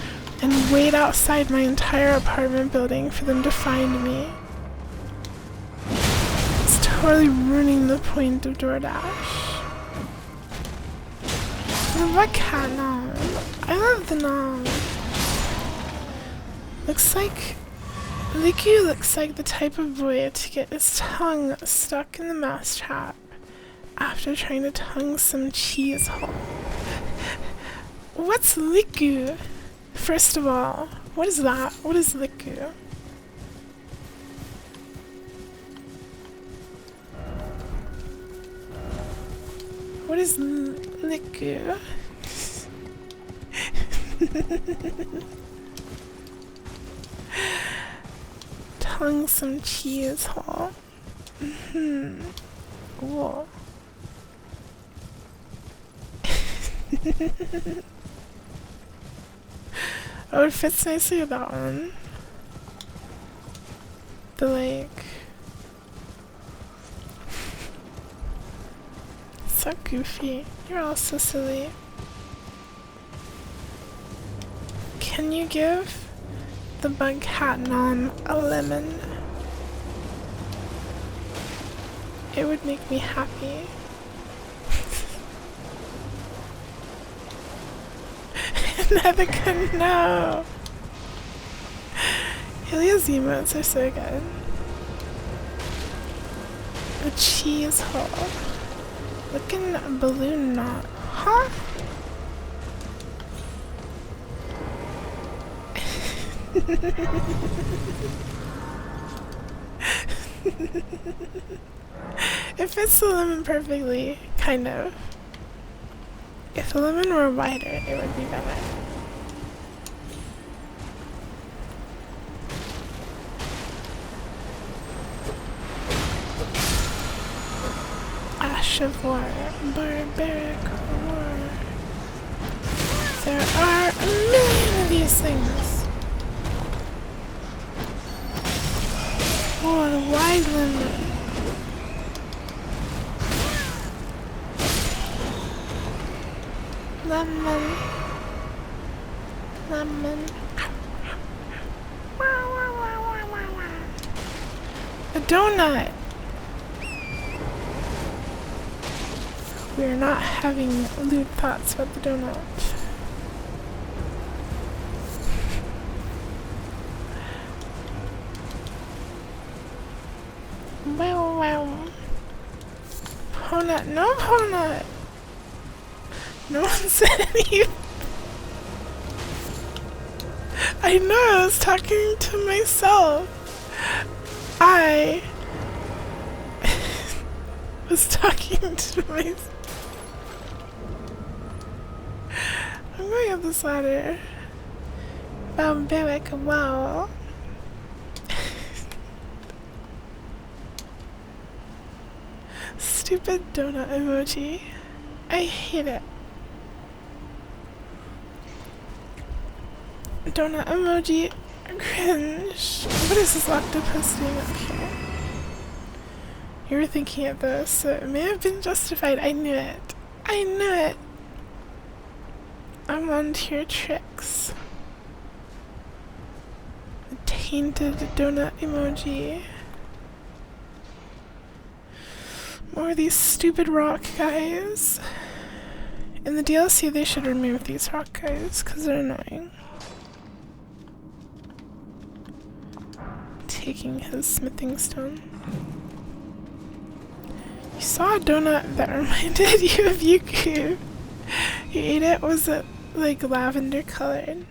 wait outside my entire apartment building for them to find me. It's totally ruining the point of DoorDash. I love cat nom. I love the nom. Looks like Licky looks like the type of boy to get his tongue stuck in the mousetrap after trying to tongue some cheese hole. What's Licky? First of all, what is that? What is Licky? What is Licky? Tongue some cheese hole. Cool. Oh, it fits nicely with that one. The like... So goofy. You're all so silly. Can you give the bug cat nom a lemon? It would make me happy. Never could know. Ilya's emotes are so good. A cheese hole. Looking balloon knot. Huh? It fits the lemon perfectly, kind of. If the lemon were wider, it would be better. Ash of War, barbaric war. There are a million of these things. Oh, a wide lemon. Lemon. Lemon. A donut. We are not having lewd thoughts about the donut. Wow. Honut. No honut. No one said any. I know, I was talking to myself. I was talking to myself. I'm going up this ladder. Bambaric, wow. Stupid donut emoji. I hate it. Donut emoji. Cringe. What is this octopus doing up here? You were thinking of this, so it may have been justified. I knew it. I knew it. I'm on to your tricks. The tainted donut emoji. More of these stupid rock guys. In the DLC, they should remove these rock guys because they're annoying. Taking his smithing stone. You saw a donut that reminded you of Yuku. You ate it. Was it like lavender colored?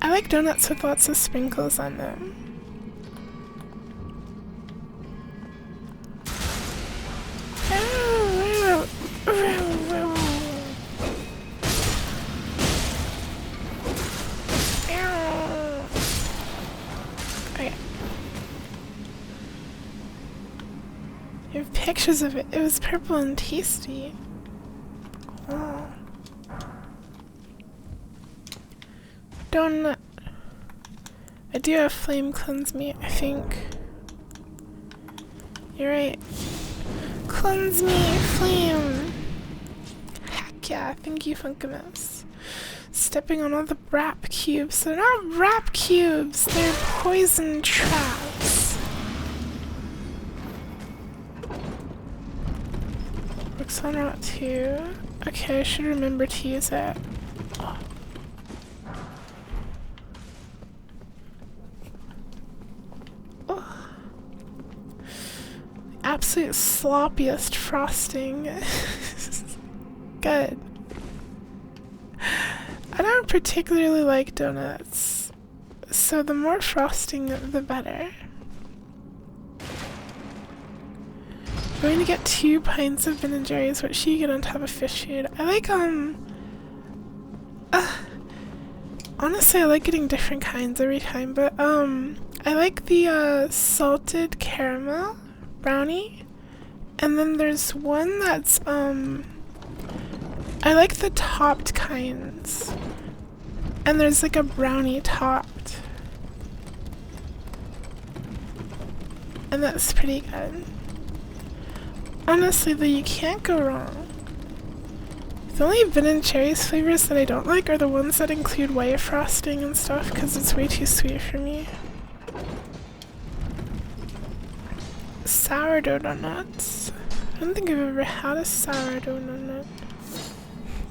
I like donuts with lots of sprinkles on them. Okay. You have pictures of it. It was purple and tasty. Oh. Donut. I do have flame cleanse me, I think. You're right. Cleanse me, flame! Heck yeah, thank you, Funkamus. Stepping on all the wrap cubes. They're not wrap cubes, they're poison traps. Works on Route 2. Okay, I should remember to use it. Oh. Oh. Absolute sloppiest frosting. Good. I don't particularly like donuts, so the more frosting, the better. I'm going to get 2 pints of Ben & Jerry's. What should you get on top of fish food? I like, honestly, I like getting different kinds every time, but, I like the, salted caramel brownie, and then there's one that's, I like the topped kinds, and there's like a brownie topped, and that's pretty good. Honestly though, you can't go wrong. The only Ben & Jerry's flavors that I don't like are the ones that include white frosting and stuff, because it's way too sweet for me. Sourdough donuts. I don't think I've ever had a sourdough donut.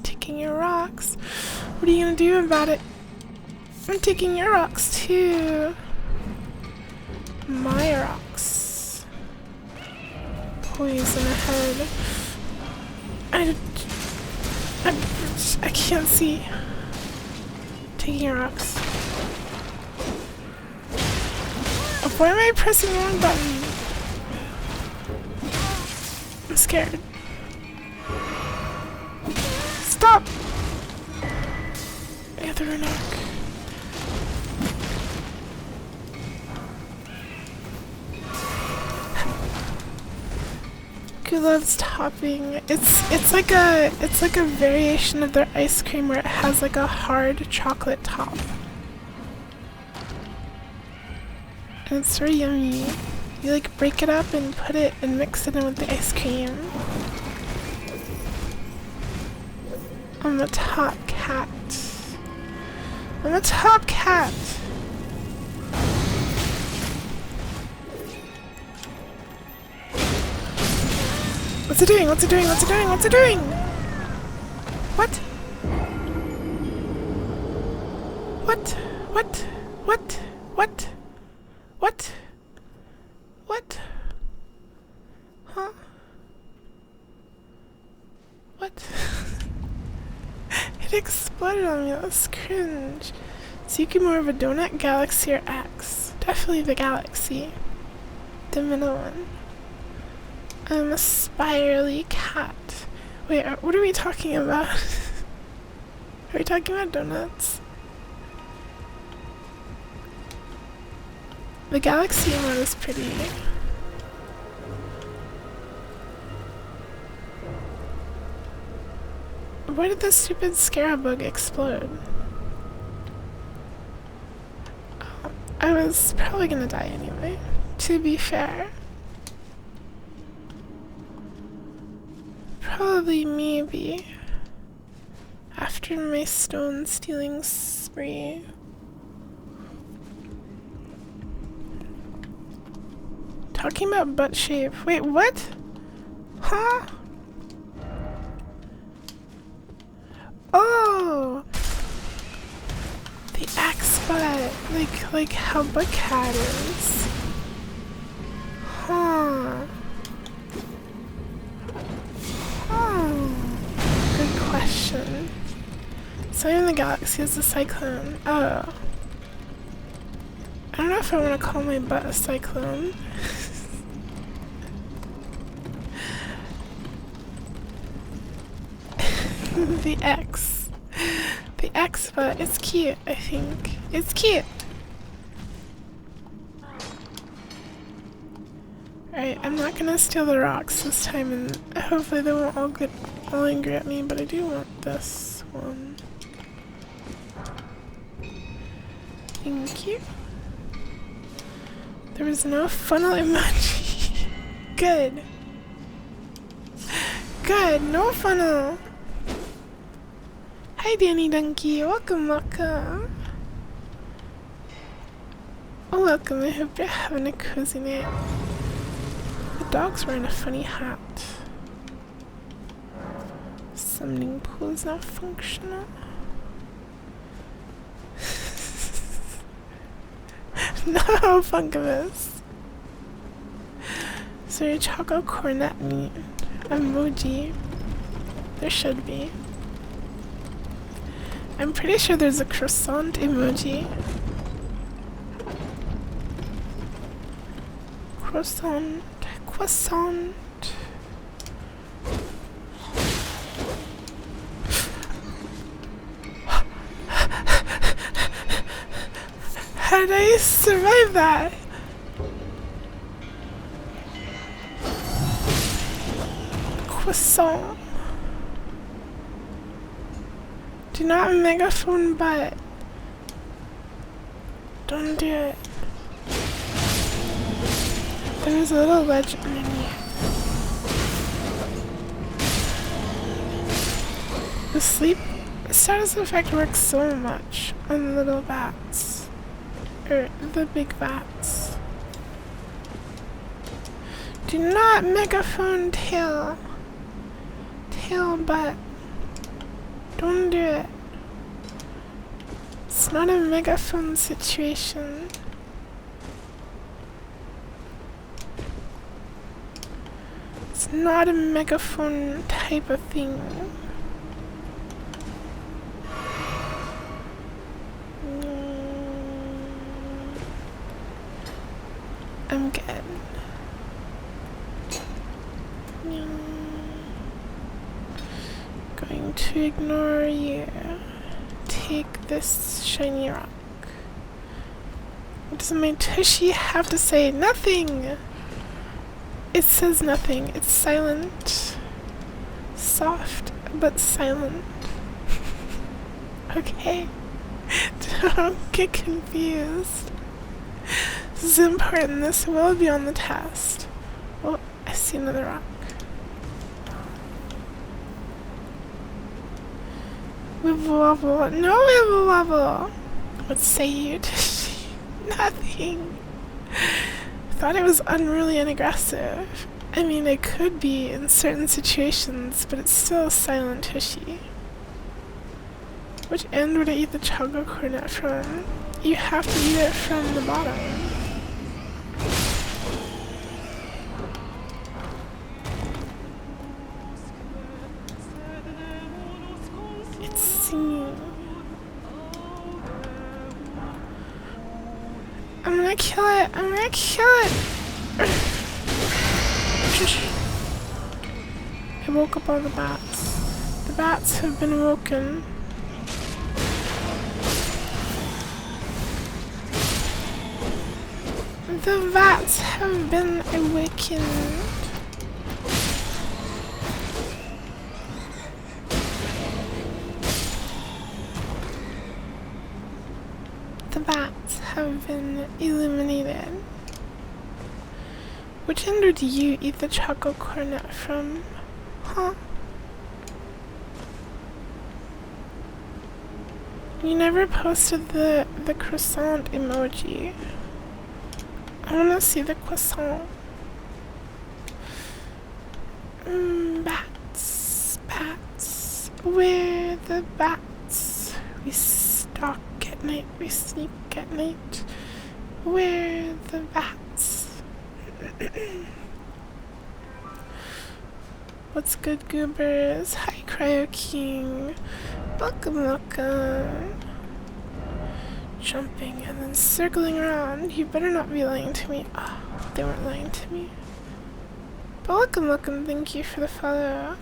Taking your rocks. What are you gonna do about it? I'm taking your rocks too. My rocks. Poison ahead. I can't see. Taking your rocks. Oh, why am I pressing the wrong button? I'm scared. Stop! Yeah, the Runark. Who loves topping? It's like a variation of their ice cream where it has like a hard chocolate top. And it's very yummy. You like break it up and put it and mix it in with the ice cream. I'm a top cat. I'm a top cat. What's it doing? What's it doing? What's it doing? What's it doing? What? What? What? What? What? What? What? Huh? What? It exploded on me. That was cringe. So you can more of a donut, galaxy, or X? Definitely the galaxy. The middle one. I'm a spirally cat. Wait, what are we talking about? Are we talking about donuts? The galaxy one is pretty. Why did the stupid scarab bug explode? I was probably gonna die anyway, to be fair. Probably, maybe. After my stone stealing spree. Talking about butt shape. Wait, what? Huh? Oh! The axe butt. Like how Buckcat is. Huh. Good question. Something in the galaxy is a cyclone. Oh. I don't know if I want to call my butt a cyclone. The X. The X butt. It's cute, I think. It's cute. Alright, I'm not gonna steal the rocks this time, and hopefully they won't all angry at me, but I do want this one. Thank you. There was no funnel emoji. Good. Good, no funnel. Hi Danny Donkey, welcome, welcome. Oh, welcome, I hope you're having a cozy night. The dog's wearing a funny hat. Summoning pool is not functional. No, Funkabus. So your chocolate cornet meat emoji. There should be. I'm pretty sure there's a croissant emoji. Croissant. Croissant. How did I survive that? Croissant. Do not megaphone butt. Don't do it. There's a little ledge underneath. The sleep status effect works so much on little bats. Or the big bats. Do not megaphone tail. Tail butt. Don't do it. It's not a megaphone situation. It's not a megaphone type of thing. I'm good. Going to ignore you. Take this shiny rock. What does my tushy have to say? Nothing! It says nothing. It's silent. Soft, but silent. Okay. Don't get confused. This is important. This will be on the test. Oh, I see another rock. Wibble wobble. No wibble wobble. What say you to nothing? I thought it was unruly and aggressive. I mean, it could be in certain situations, but it's still a silent tushy. Which end would I eat the chocolate cornet from? You have to eat it from the bottom. It's singing. gonna kill it. I'm gonna kill it. I woke up all the bats. The bats have been awoken. The bats have been awakened. The bats have been illuminated. Which ender do you eat the chocolate cornet from? Huh? You never posted the croissant emoji. I wanna see the croissant. Bats, bats, where the bats? We stalk at night, we sneak at night. Where the bats? What's good, goobers? Hi, Cryo King. Welcome, welcome. Jumping and then circling around. You better not be lying to me. Oh, they weren't lying to me. But welcome, welcome. Thank you for the follow.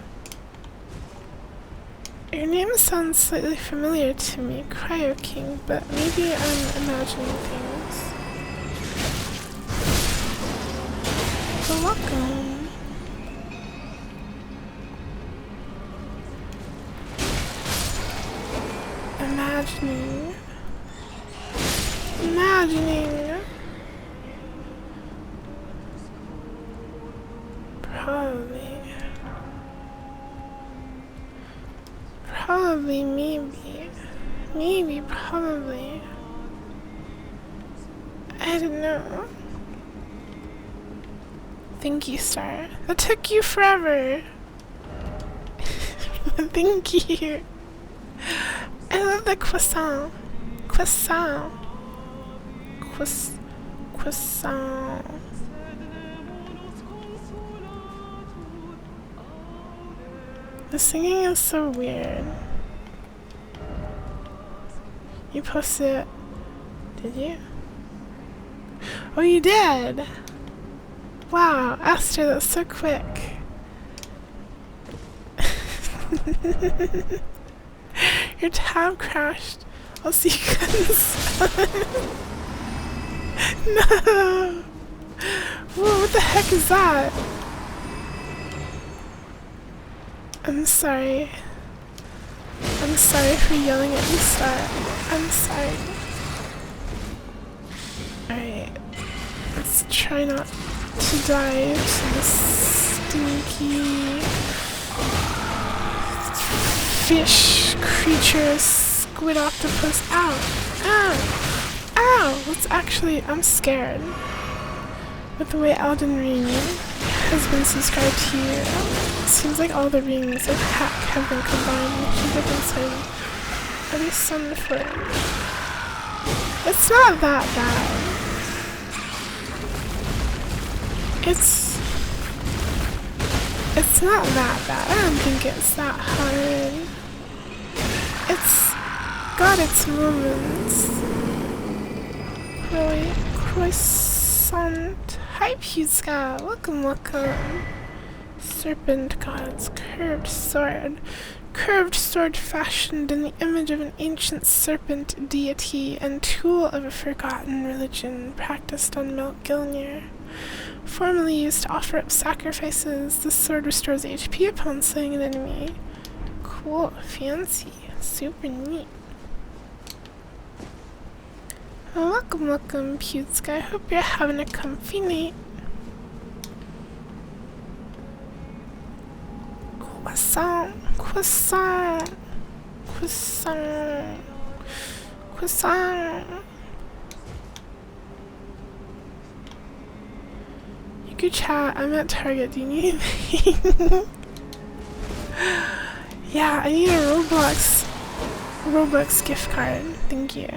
Your name sounds slightly familiar to me, Cryo King, but maybe I'm imagining things. But welcome. Imagining. Probably, maybe, probably. I don't know. Thank you, Star. That took you forever. Thank you. I love the croissant. Croissant. The singing is so weird. You posted it. Did you? Oh, you did? Wow, Aster, that's so quick. Your tab crashed. I'll see you guys. No! Whoa, what the heck is that? I'm sorry. I'm sorry for yelling at you, Star. I'm sorry. Alright. Let's try not to die to this stinky fish creature, squid octopus. Ow! Ow! Ow! Let's actually, I'm scared. With the way Elden Ring has been subscribed to you, it seems like all the rings of heck have been combined into different sides. At least some for. It's not that bad. It's not that bad. I don't think it's that hard. It's got its moments. Croissant. Hi, Puska. Welcome, welcome. Serpent gods. Curved sword. Curved sword fashioned in the image of an ancient serpent deity and tool of a forgotten religion practiced on Mount Gilnir. Formerly used to offer up sacrifices, this sword restores HP upon slaying an enemy. Cool. Fancy. Super neat. Well, welcome, welcome, Putska. I hope you're having a comfy night. Croissant, croissant, croissant, croissant. You could chat. I'm at Target. Do you need anything? Yeah, I need a Roblox gift card. Thank you.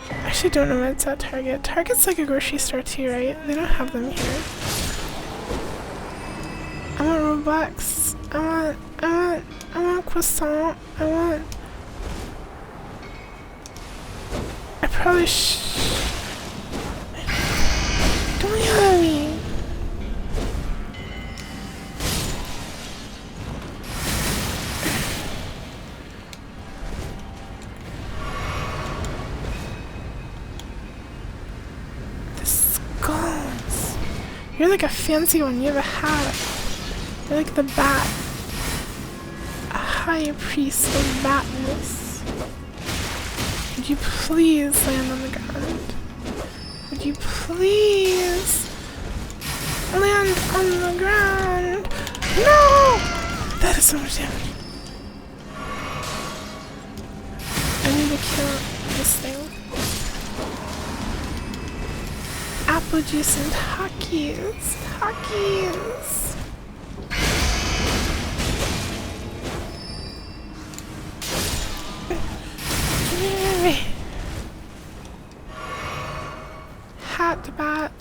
I actually don't know what's at Target. Target's like a grocery store too, right? They don't have them here. I want Robux. I want croissant. I probably You're like a fancy one. You have a hat. You're like the bat. A high priest of batness. Would you please land on the ground? Would you please land on the ground? No! That is so much damage. I need to kill this thing. Apple juice and Takis. Takis. Hat bat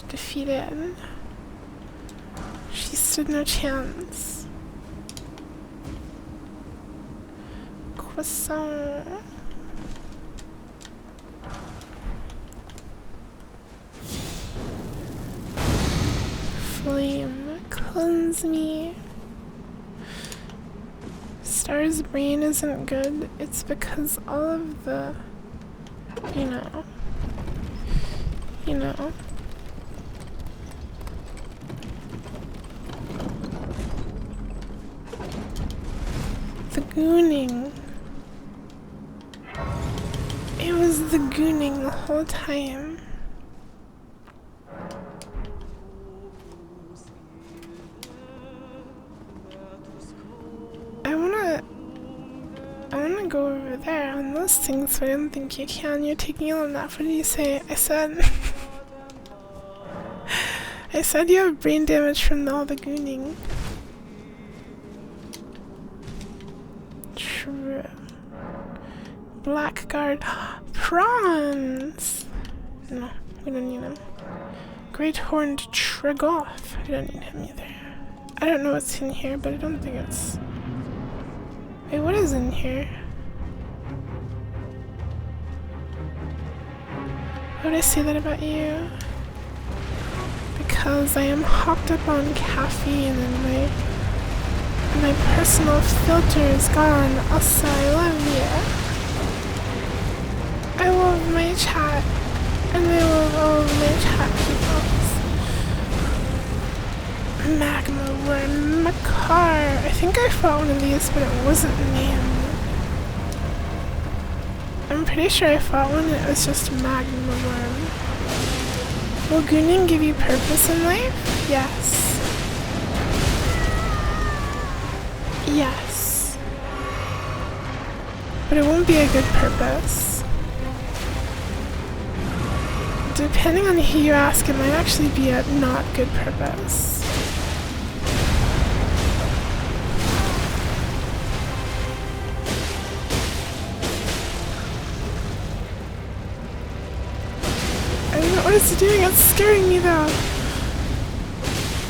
defeated. She stood no chance. Croissant. Flame, cleanse me. Star's brain isn't good. It's because all of the, you know. The gooning. It was the gooning the whole time. I wanna go over there on those things, but I don't think you can. You're taking ill enough. What did you say? I said I said you have brain damage from all the gooning. True. Blackguard. Prawns! No, we don't need him. Great Horned Tregoth. We don't need him either. I don't know what's in here, but I don't think it's... Wait, what is in here? Why would I say that about you? Because I am hopped up on caffeine and my personal filter is gone. Also, I love you. I love my chat. And I love all of my chat peoples. Magma Worm Makar. I think I fought one of these, but it wasn't named. I'm pretty sure I fought one and it was just Magma Worm. Will gooning give you purpose in life? Yes. Yes. But it won't be a good purpose. Depending on who you ask, it might actually be a not good purpose. I don't know what it's doing, it's scaring me though.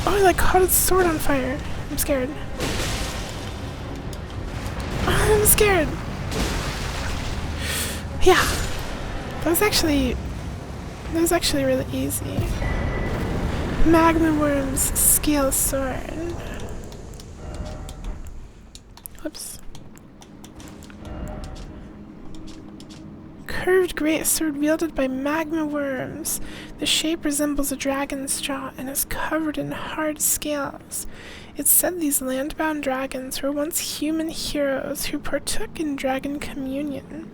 Oh, I like caught its sword on fire. I'm scared. Oh, I'm scared. Yeah. That was actually really easy. Magma Worm's Scale Sword. Whoops. Curved great sword wielded by magma worms. The shape resembles a dragon's jaw and is covered in hard scales. It's said these landbound dragons were once human heroes who partook in dragon communion.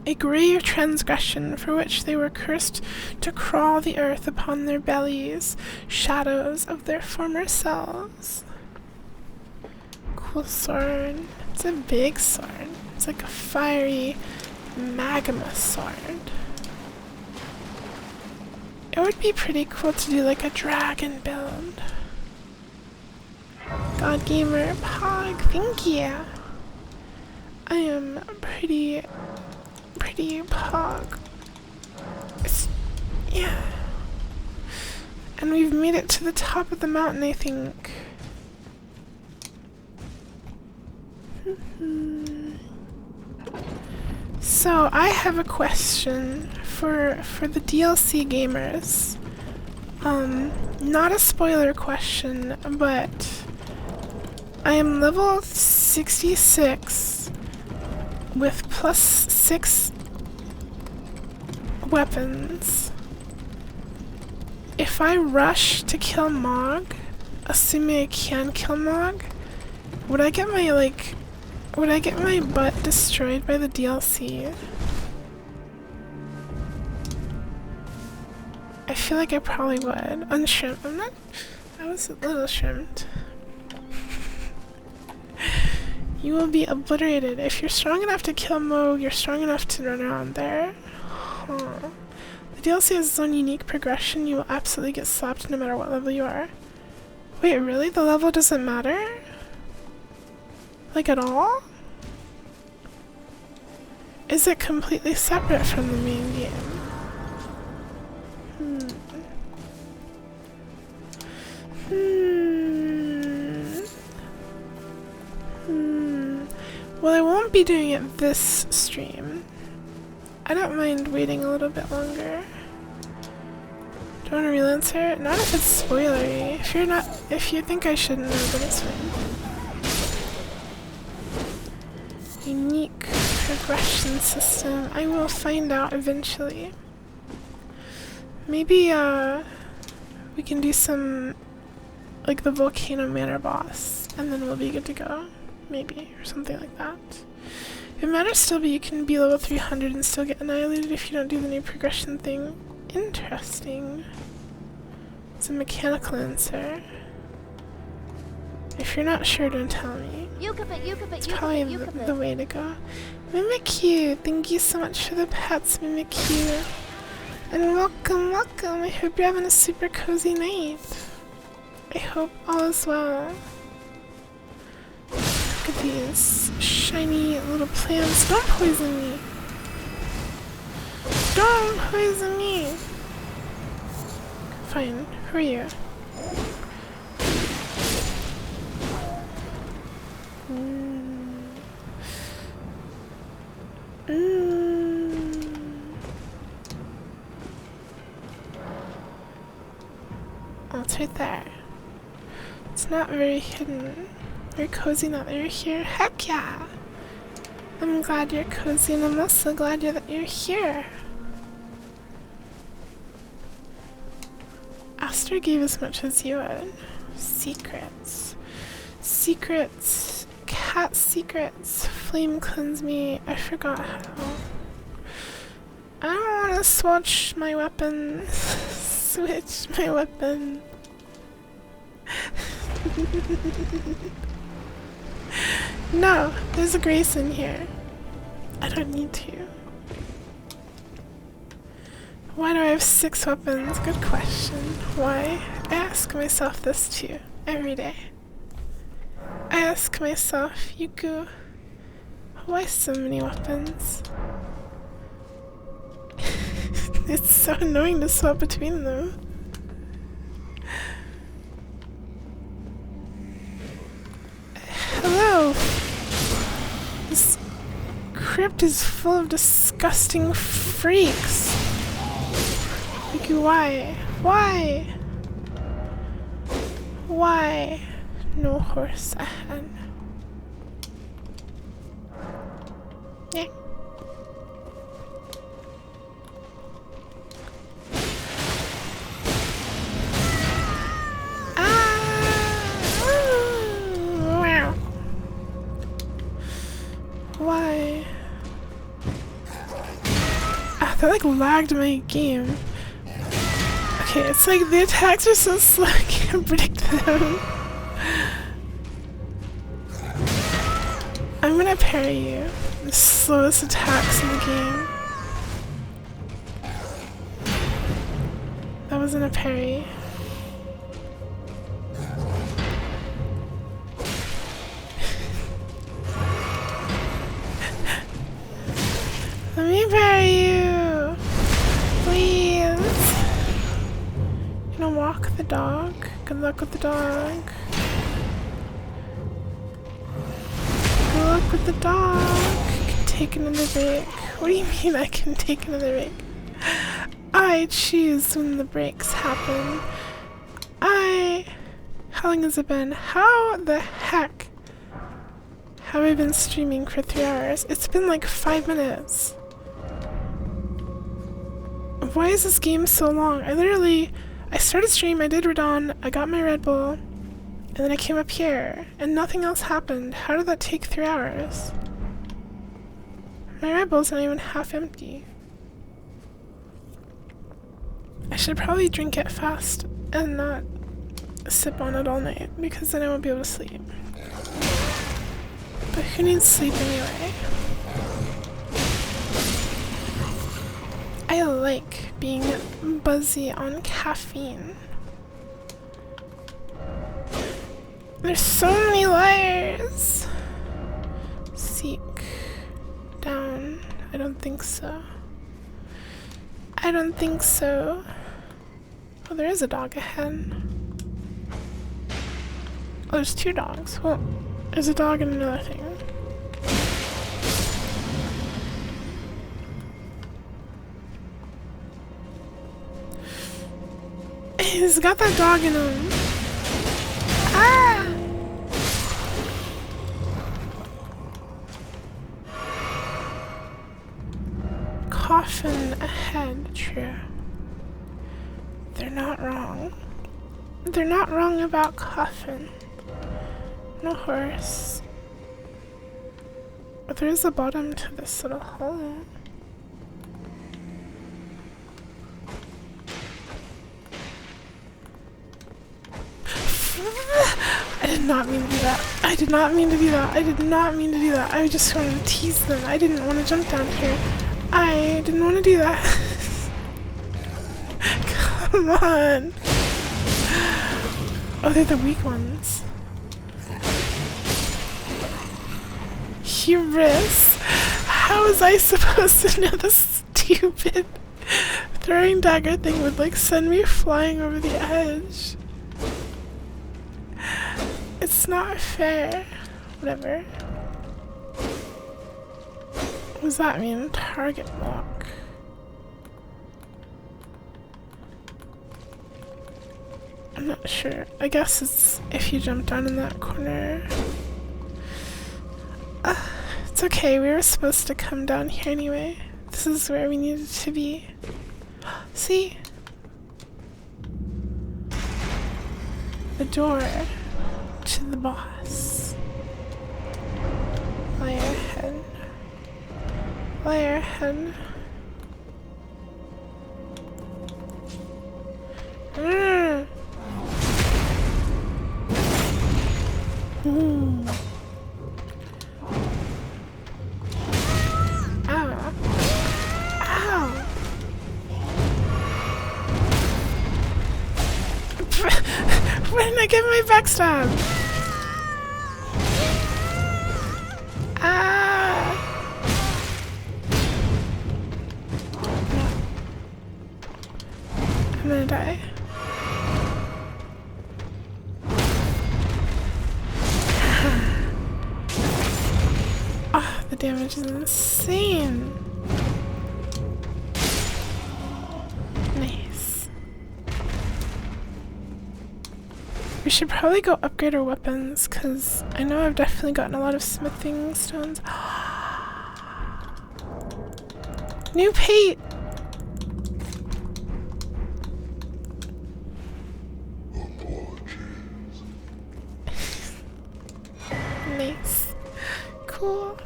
A grave transgression for which they were cursed to crawl the earth upon their bellies, shadows of their former selves. Cool sword. It's a big sword. It's like a fiery magma sword. It would be pretty cool to do like a dragon build. God Gamer Pog, thank you. I am pretty Pog. Yeah. And we've made it to the top of the mountain, I think. So I have a question for the DLC gamers. Not a spoiler question, but I am level 66 with +6 weapons. if I rush to kill Mog, assuming I can kill Mog, would I get my, like, would I get my butt destroyed by the DLC? I feel like I probably would. Unshrimp. I'm not. I was a little shrimped. You will be obliterated. If you're strong enough to kill Moog, you're strong enough to run around there. Huh. The DLC has its own unique progression. You will absolutely get slapped no matter what level you are. Wait, really? The level doesn't matter? Like at all? Is it completely separate from the main game? Well, I won't be doing it this stream. I don't mind waiting a little bit longer. Do you want to relancer? Not if it's spoilery. If you think I shouldn't know, then it's fine. Unique progression system. I will find out eventually. Maybe, we can do some, like, the Volcano Manor boss, and then we'll be good to go. Maybe, or something like that. It matters still, but you can be level 300 and still get annihilated if you don't do the new progression thing. Interesting. It's a mechanical answer. If you're not sure, don't tell me. It's probably the way to go. Mimikyu, thank you so much for the pets, Mimikyu. And welcome, welcome. I hope you're having a super cozy night. I hope all is well. Look at these shiny little plants. Don't poison me. Don't poison me. Fine. Who are you? Oh, it's right there. It's not very hidden. Very cozy now that you're here. Heck yeah! I'm glad you're cozy, and I'm also glad that you're here. Aster gave as much as you would. Secrets. Secrets. Cat secrets. Flame cleanse me. I forgot how. I don't want to switch my weapon. Switch my weapon. No, there's a grace in here. I don't need to. Why do I have 6 weapons? Good question. Why? I ask myself this too, every day. I ask myself, Yuku, why so many weapons? It's so annoying to swap between them. Hello! This crypt is full of disgusting freaks. Yuku, why? Why? Why? No horse ahead. Yeah. Why? Ah, that like lagged my game. Okay, it's like the attacks are so slow I can't predict them. I'm gonna parry you. The slowest attacks in the game. That wasn't a parry. Let me parry you! Please! Gonna walk the dog. Good luck with the dog. Good luck with the dog. Can take another break. What do you mean I can take another break? I choose when the breaks happen. How long has it been? How the heck have I been streaming for 3 hours? It's been like 5 minutes. Why is this game so long? I I started stream, I did Radon, I got my Red Bull, and then I came up here, and nothing else happened. How did that take 3 hours? My Red Bull's not even half empty. I should probably drink it fast and not sip on it all night, because then I won't be able to sleep. But who needs sleep anyway? I like being buzzy on caffeine. There's so many layers. Seek. Down. I don't think so. I don't think so. Oh, there is a dog ahead. Oh, there's 2 dogs. Well, there's a dog and another thing. He's got that dog in him. Ah! Coffin ahead, true. They're not wrong. They're not wrong about coffin. No horse. But there is a bottom to this little hole. I did not mean to do that. I did not mean to do that. I did not mean to do that. I just wanted to tease them. I didn't want to jump down here. I didn't want to do that. Come on. Oh, they're the weak ones. Hubris. How was I supposed to know this stupid throwing dagger thing would like send me flying over the edge? It's not fair. Whatever. What does that mean? Target lock. I'm not sure. I guess it's if you jump down in that corner. It's okay. We were supposed to come down here anyway. This is where we needed to be. See? The door to the boss. Layer head. Layer head. Ooh. Ow. Ow. Where did I get my backstab? Ah. I'm gonna die. Oh, the damage is insane. Nice. We should probably go upgrade our weapons, because I know I've definitely gotten a lot of smithing stones. New pate! Nice. Cool.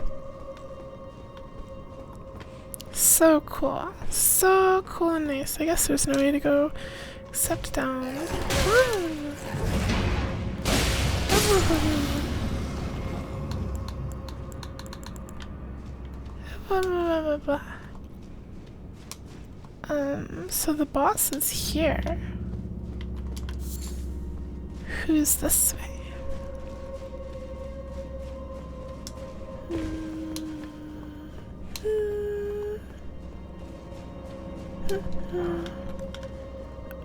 So cool. So cool and nice. I guess there's no way to go except down. So the boss is here. Who's this way?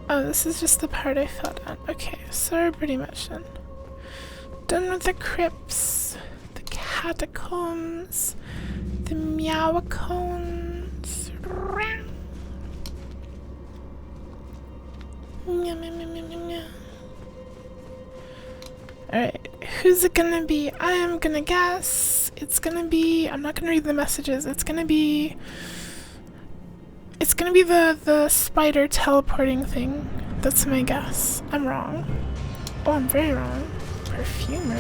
Oh, this is just the part I fell down. Okay, so we're pretty much done. Done with the crypts, the catacombs, the meowacombs. Alright, who's it gonna be? I am gonna guess it's gonna be, I'm not gonna read the messages, it's gonna be the spider teleporting thing. That's my guess. I'm wrong. Oh, I'm very wrong. Perfumer.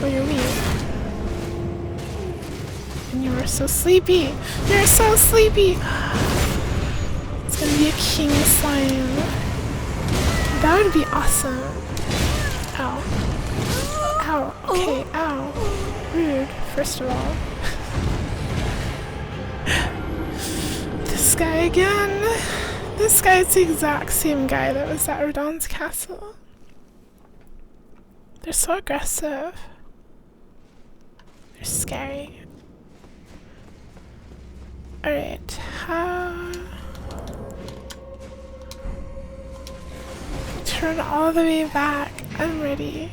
Oh, you're weird. And you are so sleepy. You're so sleepy. It's gonna be a king slime. That would be awesome. Ow. Ow. Okay, ow. Rude, first of all. This guy again. This guy's the exact same guy that was at Radon's castle. They're so aggressive. They're scary. Alright, turn all the way back. I'm ready.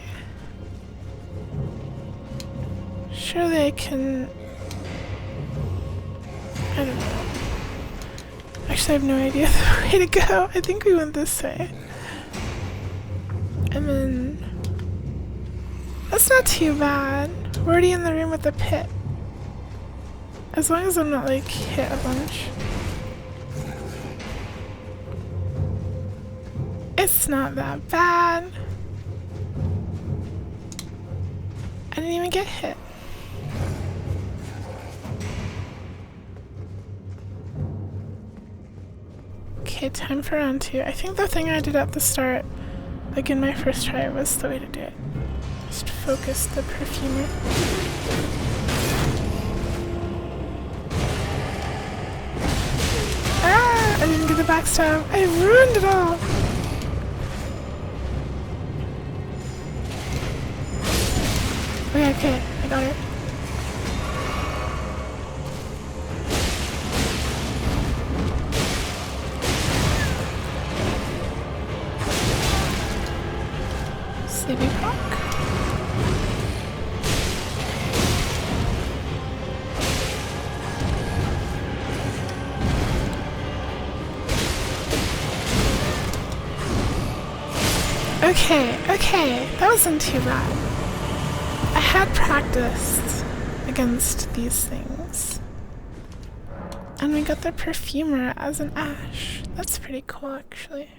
Surely I can... I don't know. Actually, I have no idea the way to go. I think we went this way. And then... That's not too bad. We're already in the room with the pit. As long as I'm not, like, hit a bunch. It's not that bad. I didn't even get hit. Okay, time for round 2. I think the thing I did at the start, like in my first try, was the way to do it. Just focus the perfumer. Ah! I didn't get the backstab. I ruined it all! Okay, I got it. Sleepy Hawk. Okay, that wasn't too bad. I had practiced against these things. And we got the perfumer as an ash. That's pretty cool, actually.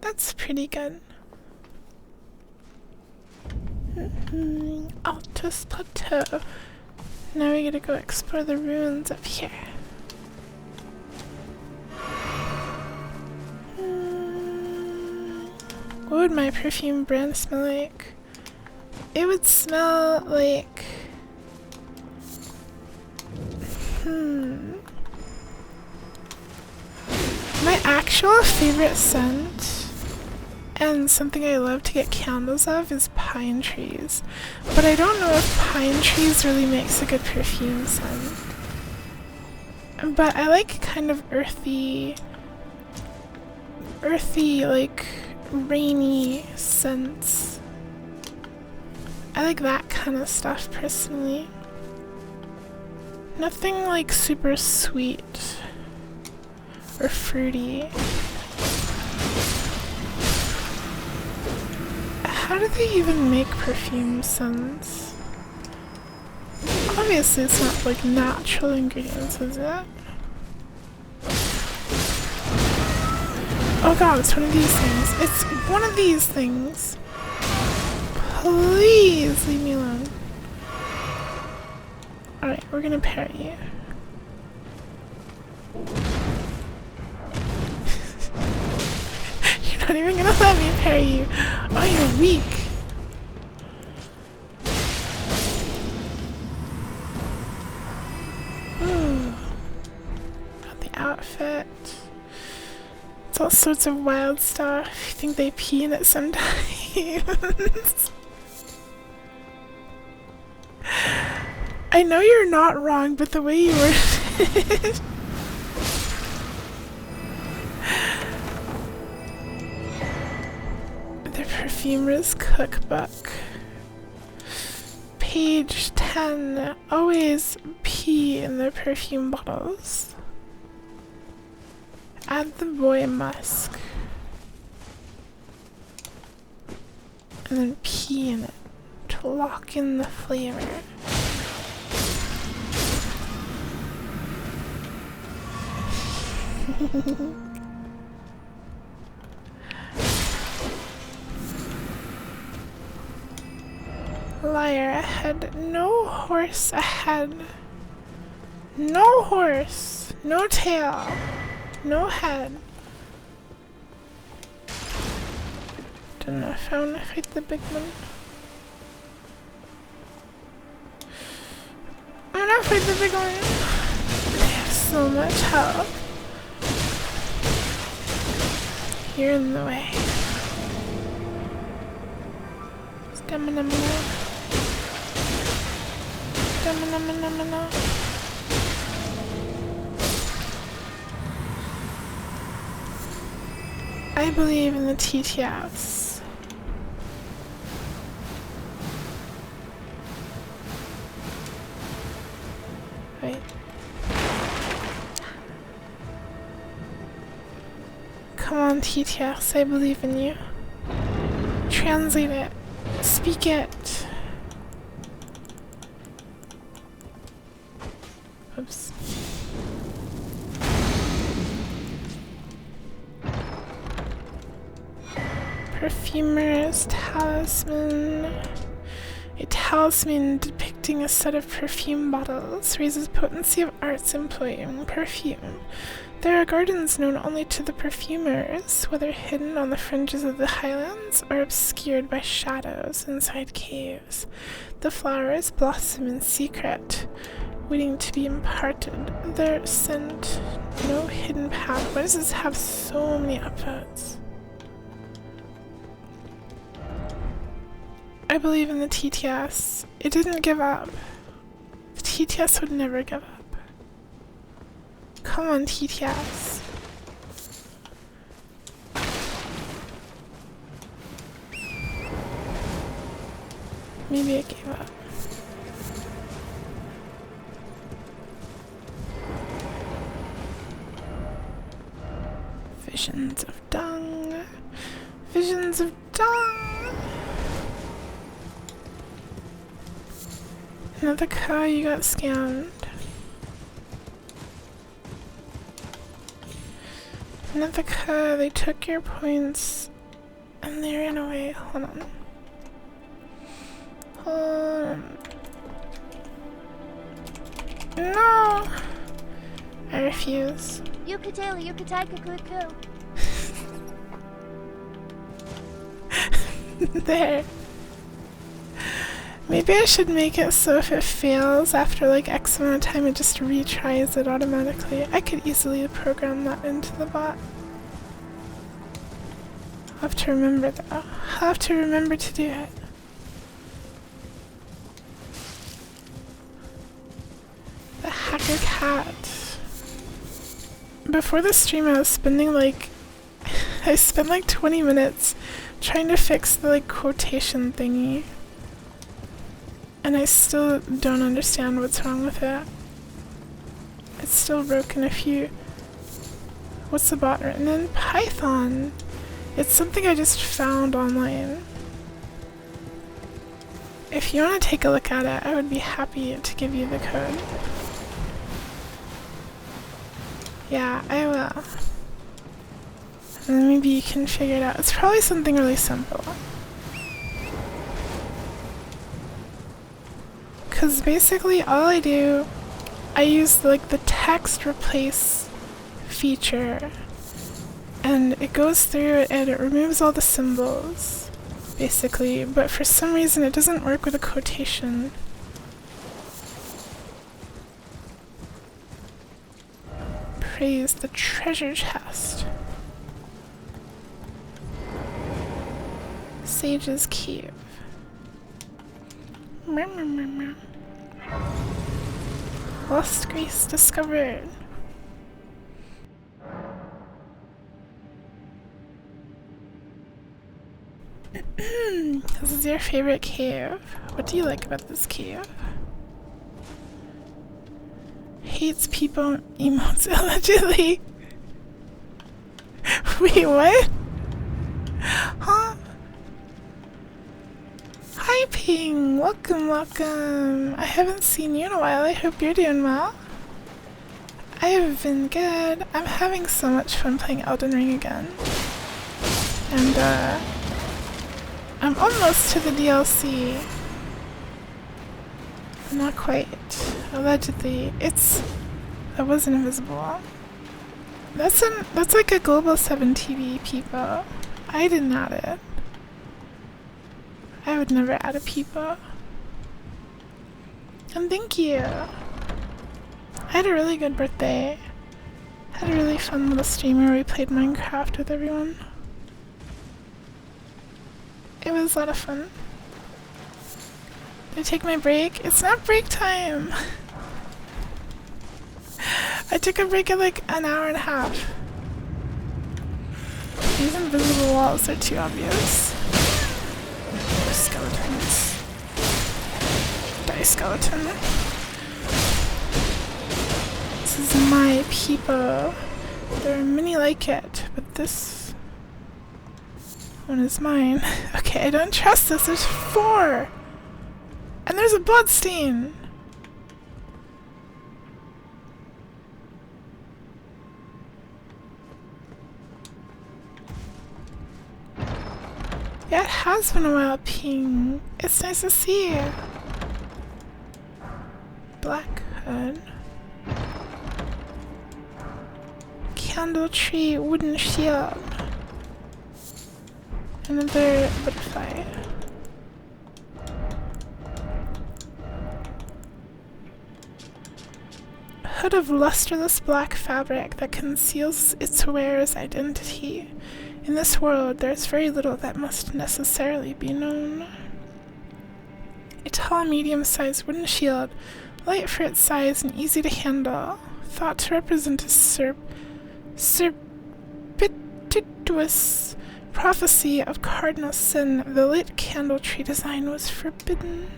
That's pretty good. Altus Plateau. Now we gotta go explore the ruins up here. What would my perfume brand smell like? It would smell like... My actual favorite scent, and something I love to get candles of, is pine trees. But I don't know if pine trees really makes a good perfume scent. But I like kind of earthy, like rainy scents. I like that kind of stuff personally. Nothing like super sweet or fruity. How do they even make perfume scents? Obviously it's not like natural ingredients, is it? Oh god, it's one of these things. It's one of these things. Please leave me alone. Alright, we're gonna parry you. You're not even gonna let me parry you. Oh, you're weak. Ooh. Got the outfit. It's all sorts of wild stuff. I think they pee in it sometimes. I know you're not wrong, but the way you worded it. The Perfumer's Cookbook. Page 10. Always pee in the perfume bottles. Add the boy musk. And then pee in it to lock in the flavor. fire ahead. No horse ahead. No horse. No tail. No head. Don't know if I want to fight the big one. I'm gonna fight the big one. They have so much health. You're in the way. Stamina. Stamina. I believe in the TTS. Wait. Come on, TTS, I believe in you. Translate it. Speak it. Oops. Perfumer's talisman. A talisman depicting a set of perfume bottles raises potency of arts employing perfume. There are gardens known only to the perfumers, whether hidden on the fringes of the highlands or obscured by shadows inside caves. The flowers blossom in secret, waiting to be imparted. Their scent, no hidden path. Why does this have so many upvotes? I believe in the TTS. It didn't give up. The TTS would never give up. Come on, TTS. Maybe it gave up. Visions of dung. Visions of dung. Another cow, you got scammed. Another cow, they took your points and they ran away. Hold on. No! I refuse. There. Maybe I should make it so if it fails after like X amount of time it just retries it automatically. I could easily program that into the bot. I'll have to remember though. I'll have to remember to do it. The hacker cat. Before the stream I was spending like I spent like 20 minutes trying to fix the like quotation thingy. And I still don't understand what's wrong with it. It's still broken if you... What's the bot written in? Python! It's something I just found online. If you want to take a look at it, I would be happy to give you the code. Yeah, I will. And then maybe you can figure it out. It's probably something really simple. Because basically all I do, I use like the text replace feature and it goes through and it removes all the symbols basically, but for some reason it doesn't work with a quotation. Praise the treasure chest. Sage's Cave. Lost Grace discovered. This is your favorite cave. What do you like about this cave? Hates people, emotes allegedly. Wait, what? Huh? Hi Ping! Welcome, welcome! I haven't seen you in a while, I hope you're doing well. I have been good. I'm having so much fun playing Elden Ring again. And I'm almost to the DLC. Not quite. Allegedly. That wasn't invisible. That's like a Global 7 TV, people. I didn't add it. I would never add a people. And thank you. I had a really good birthday. Had a really fun little stream where we played Minecraft with everyone. It was a lot of fun. Did I take my break? It's not break time! I took a break at like an hour and a half. These invisible walls are too obvious. Skeletons. Die, skeleton. This is my people. There are many like it, but this one is mine. Okay, I don't trust this. There's 4! And there's a bloodstain! Yeah, it has been a while, Ping. It's nice to see you. Black hood. Candle tree, wooden shield. Another butterfly. Hood of lusterless black fabric that conceals its wearer's identity. In this world, there is very little that must necessarily be known. A tall, medium-sized wooden shield, light for its size and easy to handle, thought to represent a serpentitious prophecy of cardinal sin. The lit candle tree design was forbidden.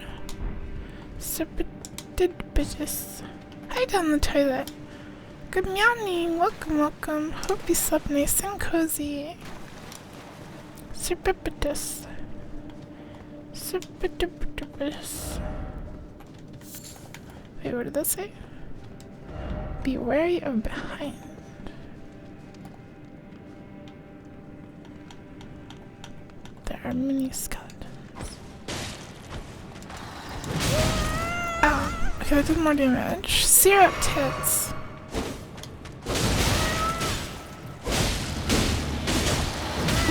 Serpentitious. Hi down the toilet. Good morning. Welcome, welcome. Hope you slept nice and cozy. Serpentitious. Serpentitious. Wait, what did that say? Be wary of behind. There are many skeletons. Ow. Okay, that did more damage. Syrup tits.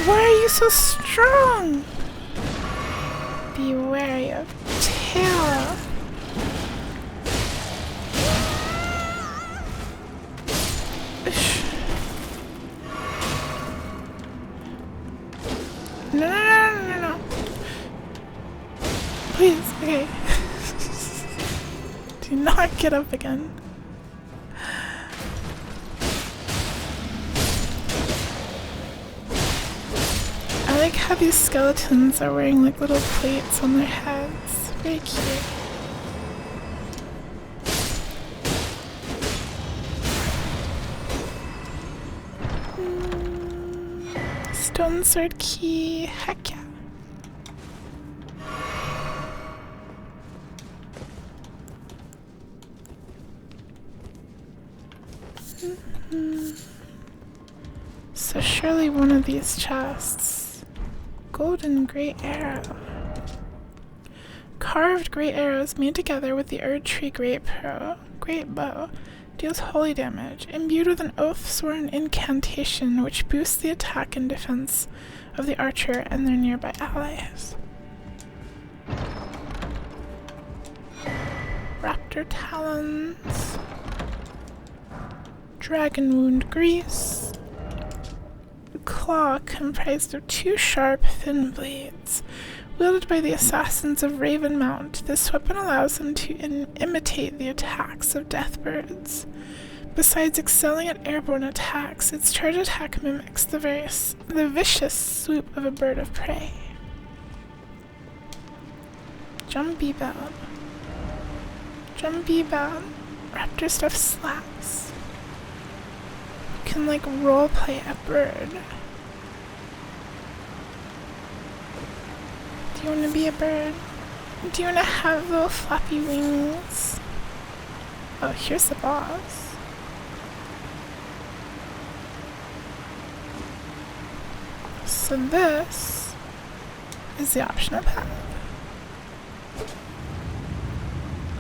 Why are you so strong? Be wary of tail. No. Please, okay. Do not get up again. I like how these skeletons are wearing like little plates on their heads. Very cute. Stone sword key. Heck yeah. So surely one of these chests. Golden great arrow. Carved great arrows made together with the Erd Tree great bow deals holy damage, imbued with an oath-sworn incantation which boosts the attack and defense of the archer and their nearby allies. Raptor talons. Dragon wound grease. Claw comprised of 2 sharp, thin blades. Wielded by the assassins of Raven Mount, this weapon allows them to imitate the attacks of death birds. Besides excelling at airborne attacks, its charge attack mimics the vicious swoop of a bird of prey. Jumpy Bell. Jumpy Bell. Raptor stuff slaps. You can like roleplay a bird. Do you want to be a bird? Do you want to have little floppy wings? Oh, here's the boss. So this is the optional path.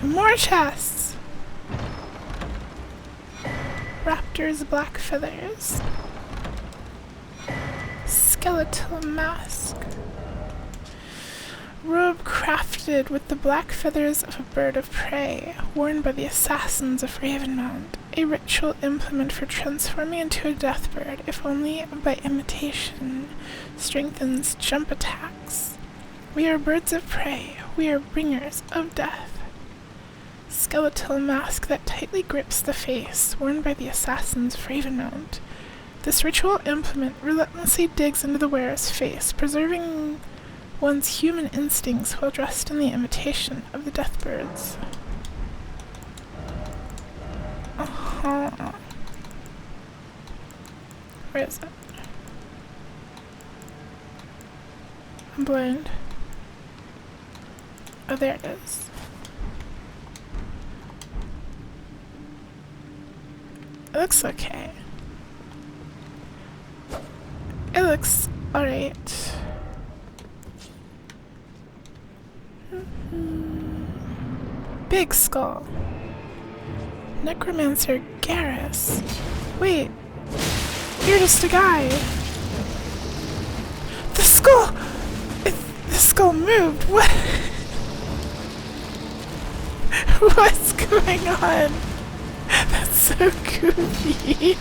More chests! Raptor's black feathers. Skeletal mask. Robe crafted with the black feathers of a bird of prey, worn by the assassins of Ravenmount. A ritual implement for transforming into a death bird, if only by imitation. Strengthens jump attacks. We are birds of prey. We are bringers of death. Skeletal mask that tightly grips the face, worn by the assassins of Ravenmount. This ritual implement relentlessly digs into the wearer's face, preserving one's human instincts while dressed in the imitation of the death birds. Where is it? I'm blind. Oh, there it is. It looks okay. It looks alright. Big skull. Necromancer Garrus. Wait, you're just a guy. The skull! The skull moved. What? What's going on? That's so goofy.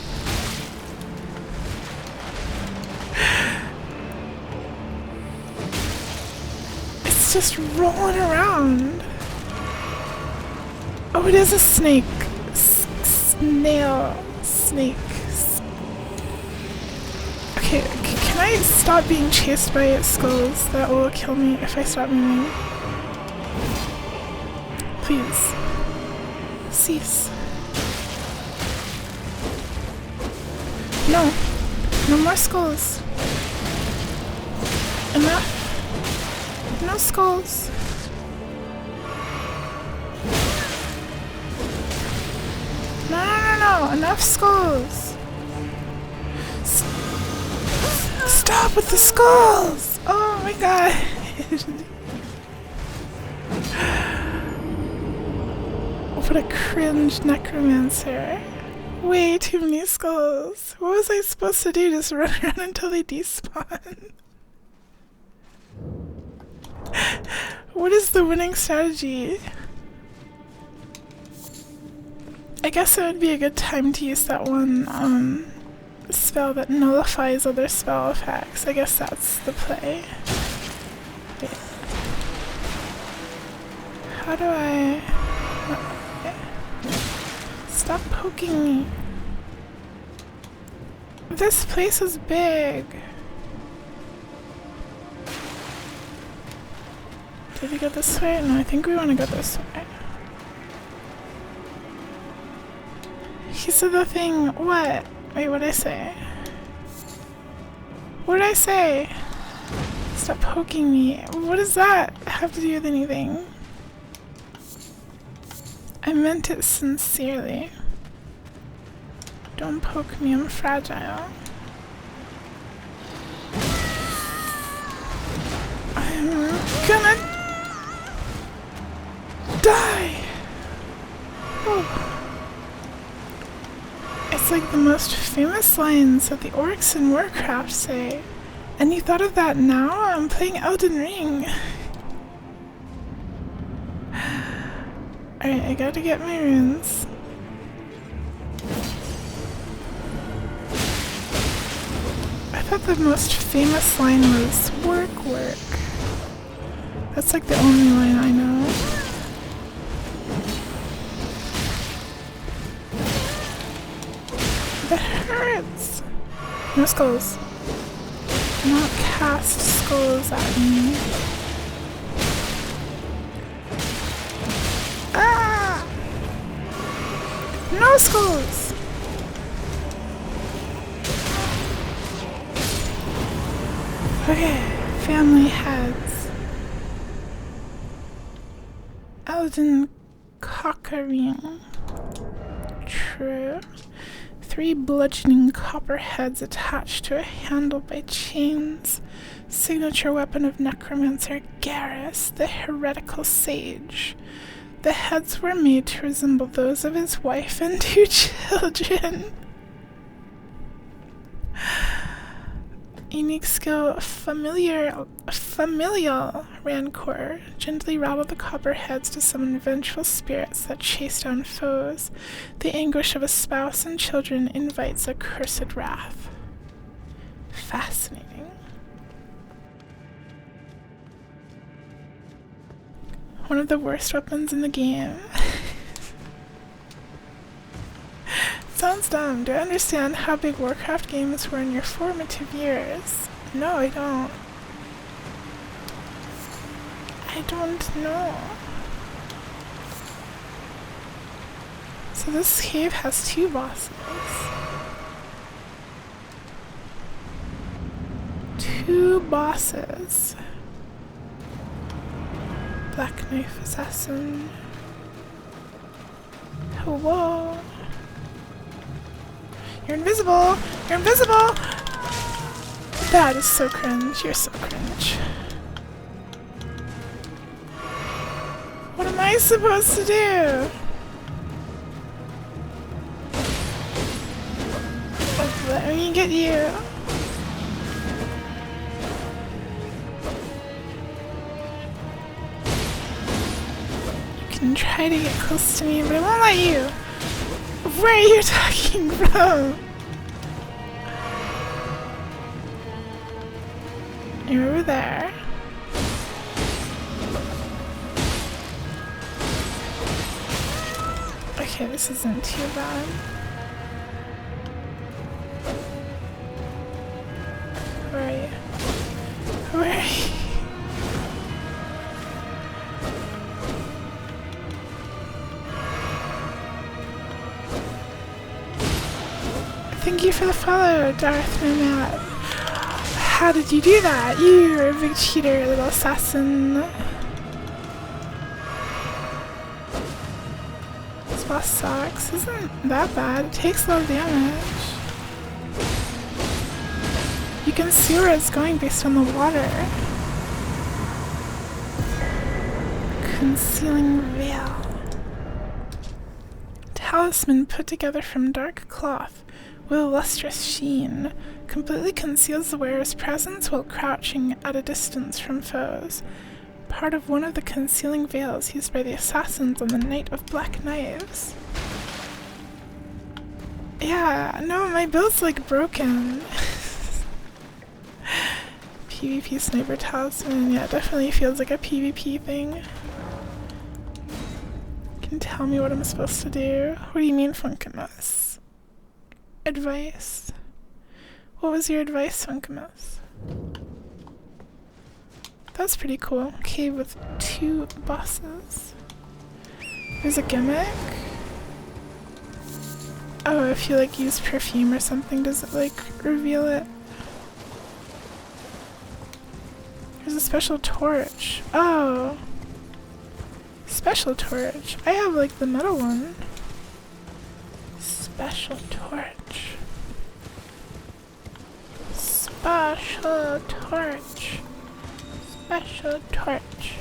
It's just rolling around. Oh, it is a snake. Snail. Snake. Okay, can I stop being chased by skulls? That will kill me if I stop moving. Please. Cease. No. No more skulls. Enough. No skulls. No. Enough skulls. Stop with the skulls. Oh my god. What a cringe necromancer. Way too many skulls. What was I supposed to do? Just run around until they despawn? What is the winning strategy? I guess it would be a good time to use that one spell that nullifies other spell effects. I guess that's the play. Wait. How do I... Stop poking me. This place is big. Did we go this way? No, I think we want to go this way. He said the thing. What? Wait, what'd I say? What'd I say? Stop poking me. What does that have to do with anything? I meant it sincerely. Don't poke me, I'm fragile. I'm gonna die! Oh. It's like the most famous lines that the orcs in Warcraft say. And you thought of that now? I'm playing Elden Ring. Alright, I gotta get my runes. I thought the most famous line was work. That's like the only line I know. That hurts! No skulls. Do not cast skulls at me. Ah! No skulls! Okay, family heads. Elden Cockering. True. 3 bludgeoning copper heads attached to a handle by chains. Signature weapon of Necromancer Garrus, the heretical sage. The heads were made to resemble those of his wife and 2 children. Unique skill, familial rancor. Gently rattle the copper heads to summon vengeful spirits that chase down foes. The anguish of a spouse and children invites a cursed wrath. Fascinating. One of the worst weapons in the game. Sounds dumb. Do I understand how big Warcraft games were in your formative years? No, I don't. I don't know. So this cave has 2 bosses. 2 bosses. Black Knife Assassin. Hello. You're invisible! You're invisible! That is so cringe. You're so cringe. What am I supposed to do? Let me get you. You can try to get close to me, but I won't let you. Where are you talking from? You're over there. Okay, this isn't too bad. Where are you? Where are you? Thank you for the follow, Darth Nomad. How did you do that? You're a big cheater, little assassin. This boss sucks. Isn't that bad? It takes a lot of damage. You can see where it's going based on the water. Concealing veil. Talisman put together from dark cloth with a lustrous sheen, completely conceals the wearer's presence while crouching at a distance from foes. Part of one of the concealing veils used by the assassins on the Night of Black Knives. Yeah, no, my build's like broken. PvP sniper talisman, yeah, it definitely feels like a PvP thing. You can tell me what I'm supposed to do. What do you mean, Funkamus? Advice. What was your advice, Funkamus? That's pretty cool. Cave with 2 bosses. There's a gimmick. Oh, if you like use perfume or something, does it like reveal it? There's a special torch. Oh. Special torch. I have like the metal one. Special torch. Special torch. Special torch.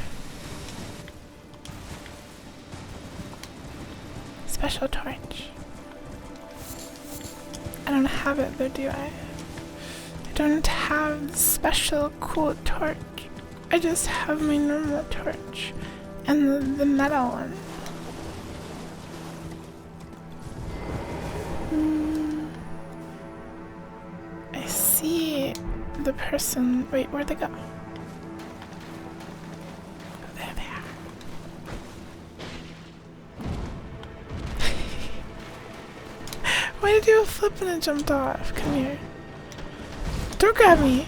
Special torch. I don't have it though, do I? I don't have the special cool torch. I just have my normal torch. And the metal one. I see the person. Wait, where'd they go? There they are. Why did you flip and it jumped off? Come here. Don't grab me.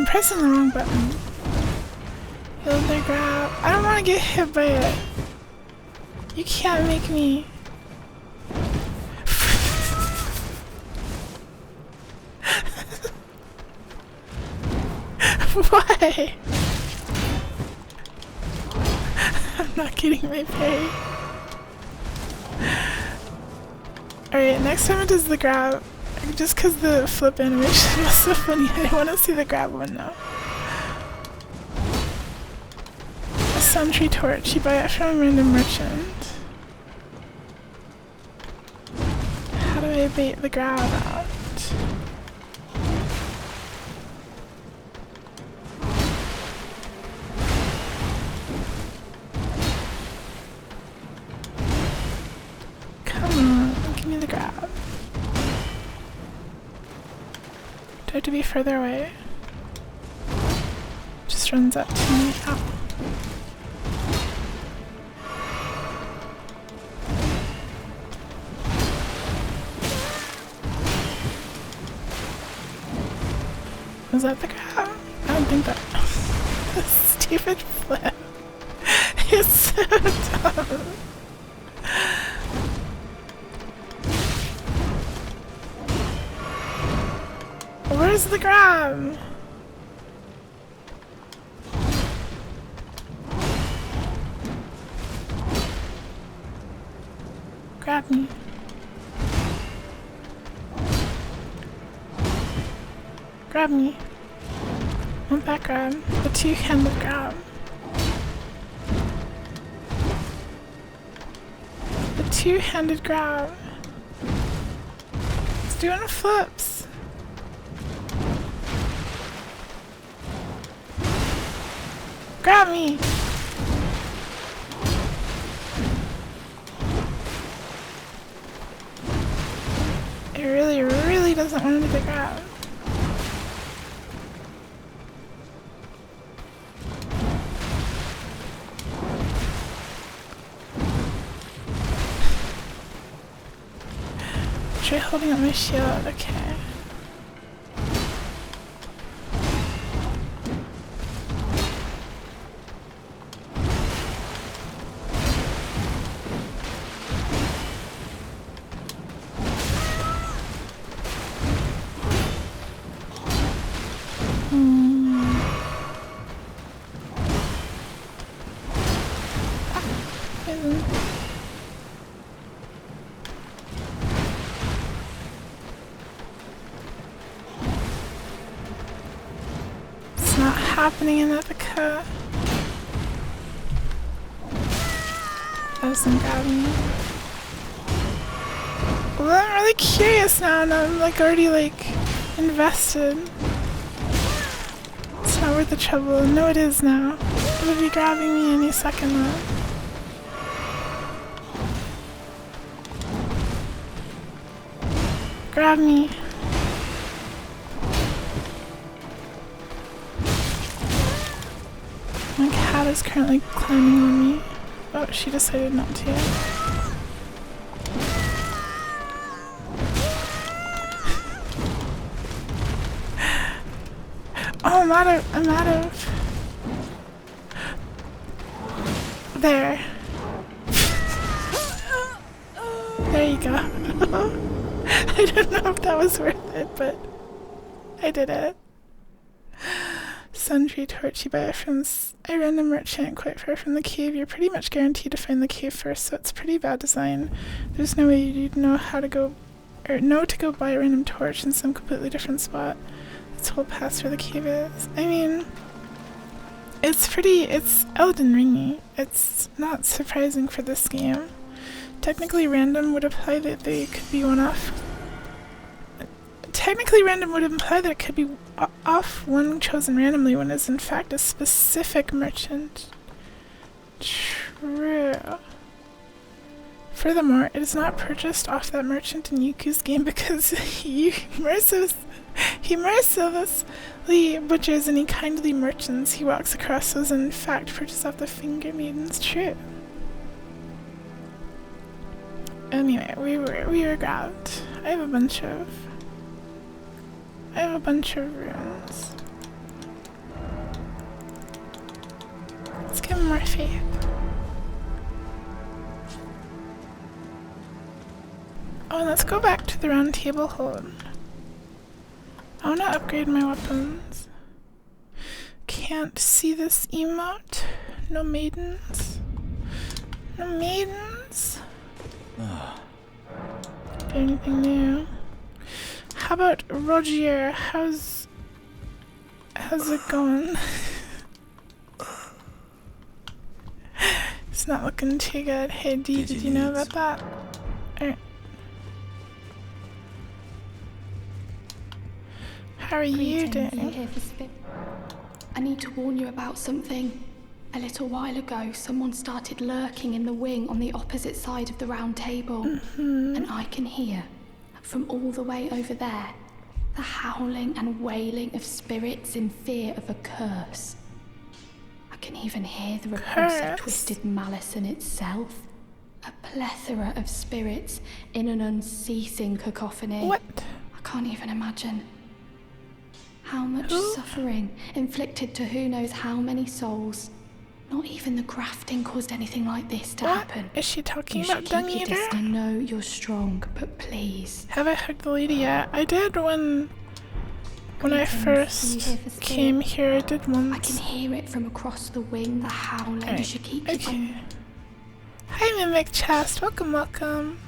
Pressing the wrong button. Heal their grab. I don't want to get hit by it. You can't make me. Why? not getting my pay. Alright, next time it does the grab. Just because the flip animation was so funny, I want to see the grab one now. A sentry torch. You buy it from a random merchant. How do I bait the grab out? Come on, give me the grab. Do I have to be further away? Just runs up to me. Ow. Was that the grab? I don't think that. This stupid flip. It's so dumb. Where's the grab? Grab me. Grab me. Want that grab? The two-handed grab. The two-handed grab. It's doing flips. Grab me! It really, really doesn't want to do the grab. Try holding up my shield, okay. It's not happening in Epica. That doesn't grab me. Well, I'm really curious now, and I'm like already like invested. It's not worth the trouble. No, it is now. It'll be grabbing me any second though. Grab me. My cat is currently climbing on me. Oh, she decided not to. Oh, I'm out of. There. There you go. I don't know if that was worth it, but I did it. Sundry torch you buy from a random merchant quite far from the cave. You're pretty much guaranteed to find the cave first, so it's pretty bad design. There's no way you'd know how to go, or know to go buy a random torch in some completely different spot. It's whole past where the cave is. I mean, it's Elden Ringy. It's not surprising for this game. Technically random would imply that they could be one-off. Technically random would imply that it could be off one chosen randomly when it's in fact a specific merchant. True. Furthermore, it is not purchased off that merchant in Yuku's game because he mercilessly butchers any kindly merchants he walks across, those in fact purchased off the Finger Maidens. True. Anyway, we were grabbed. I have a bunch of runes. Let's give him more faith. Oh, and let's go back to the round table hold. I want to upgrade my weapons. Can't see this emote. No maidens. No maidens? Anything new? How about Rogier? How's it going? It's not looking too good. Hey D, did you know about that? Alright. How are you doing? I need to warn you about something. A little while ago, someone started lurking in the wing on the opposite side of the round table. And I can hear, from all the way over there, the howling and wailing of spirits in fear of a curse. I can even hear the repulsive twisted malice in itself. A plethora of spirits in an unceasing cacophony. What? I can't even imagine. How much suffering inflicted to who knows how many souls. Not even the grafting caused anything like this to happen. Is she talking you about Dung Eater? I know you're strong, but please. Have I hugged the lady yet? I did when I first came here. I did once. I can hear it from across the wing, the howling. Right. You should keep it on. Hi Mimic Chest, welcome.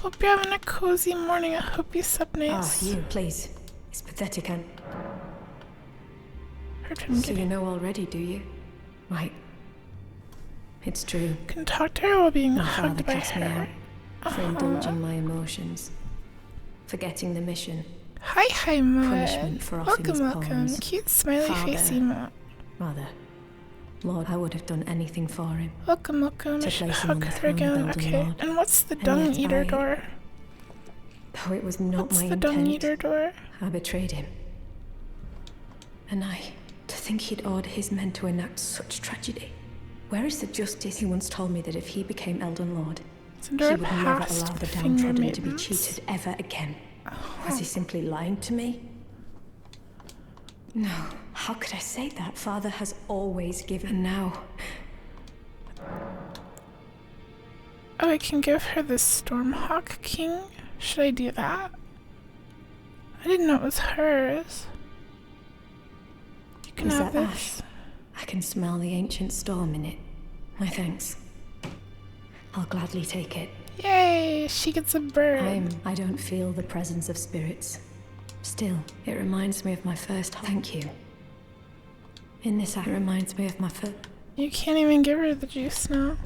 Hope you're having a cozy morning. I hope you slept nice. You, please. It's pathetic and... Heard from so you know already, do you? Right. It's true. Can talk to her while being my hugged by cast me her. out for indulging my emotions. Forgetting the mission. Hi, Mo. Punishment for offering welcome. Cute smiley face emo. Rather. Lord, I would have done anything for him. Welcome. I should hug her again. Okay. Lord. And what's the Dung Eater door? Though it was not what's my the intent, Dung Eater door? I betrayed him. And to think he'd order his men to enact such tragedy. Where is the justice who once told me that if he became Elden Lord, he would never allow the downtrodden to be cheated ever again? Was he simply lying to me? No. How could I say that? Father has always given. And now... Oh, I can give her the Stormhawk King? Should I do that? I didn't know it was hers. You can have this. Ash? I can smell the ancient storm in it. My thanks. I'll gladly take it. Yay! She gets a bird. I don't feel the presence of spirits. Still, it reminds me of my first... Thank you. In this act, it reminds me of my first... You can't even give her the juice now.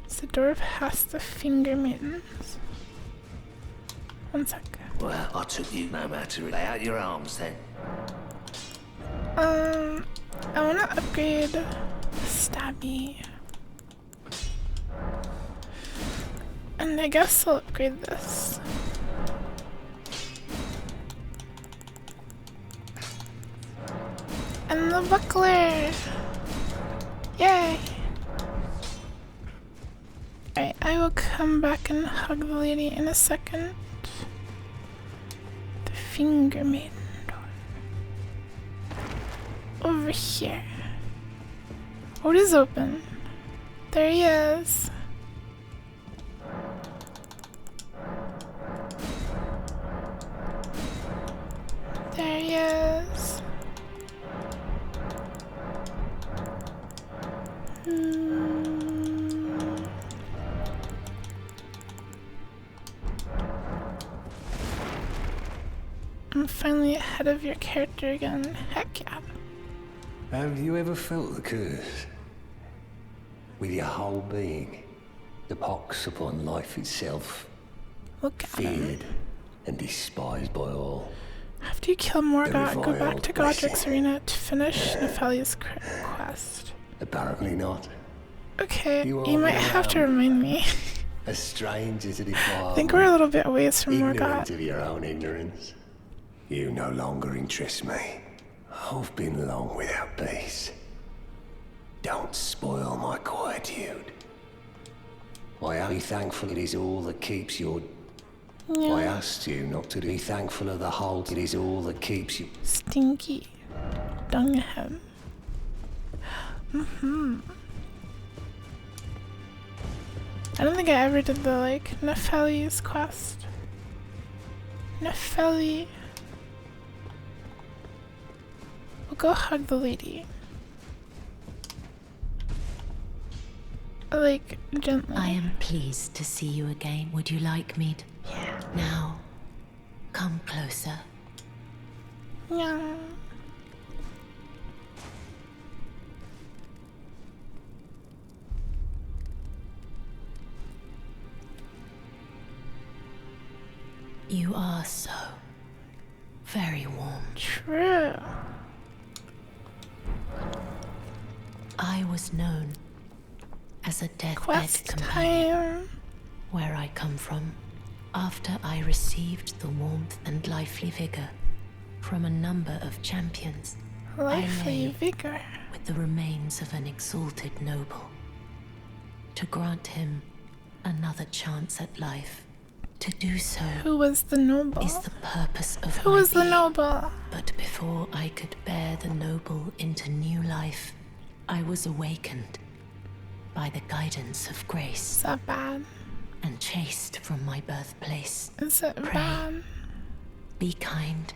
It's the dwarf has the finger mittens. 1 sec. Well, I took you no matter. Lay out your arms then. I wanna upgrade Stabby. And I guess I'll upgrade this. And the buckler! Yay! Alright, I will come back and hug the lady in a second. The finger maiden door. Over here. Oh, it is open. There he is. There he is. I'm finally ahead of your character again. Heck yeah. Have you ever felt the curse? With your whole being? The pox upon life itself. Look at feared and despised by all. After you kill Morgoth, go back to Godric's arena to finish Nephelia's quest. Apparently not. Okay, you might have to remind me. A stranger to defile. I think we're a little bit away from ignorant Morgoth. of your own ignorance. You no longer interest me. I've been long without peace. Don't spoil my quietude. I am be thankful it is all that keeps your... Yeah. I asked you not to be thankful of the whole. It is all that keeps you... Stinky. Dung him. I don't think I ever did the, Nepheli's quest. Nepheli. We'll go hug the lady. like, gently. I am pleased to see you again. Would you like me to? Yeah. Now, come closer. Yeah. You are so very warm. True. I was known as a deathbed Quest companion time. where I come from. After I received the warmth and lively vigor from a number of champions, Lively I lay vigor. with the remains of an exalted noble. To grant him another chance at life. To do so Who was the noble? is the purpose of Who my was the being. noble? But before I could bear the noble into new life, I was awakened by the guidance of grace. Is that bad? And chased from my birthplace. Is it Pray, bad? be kind.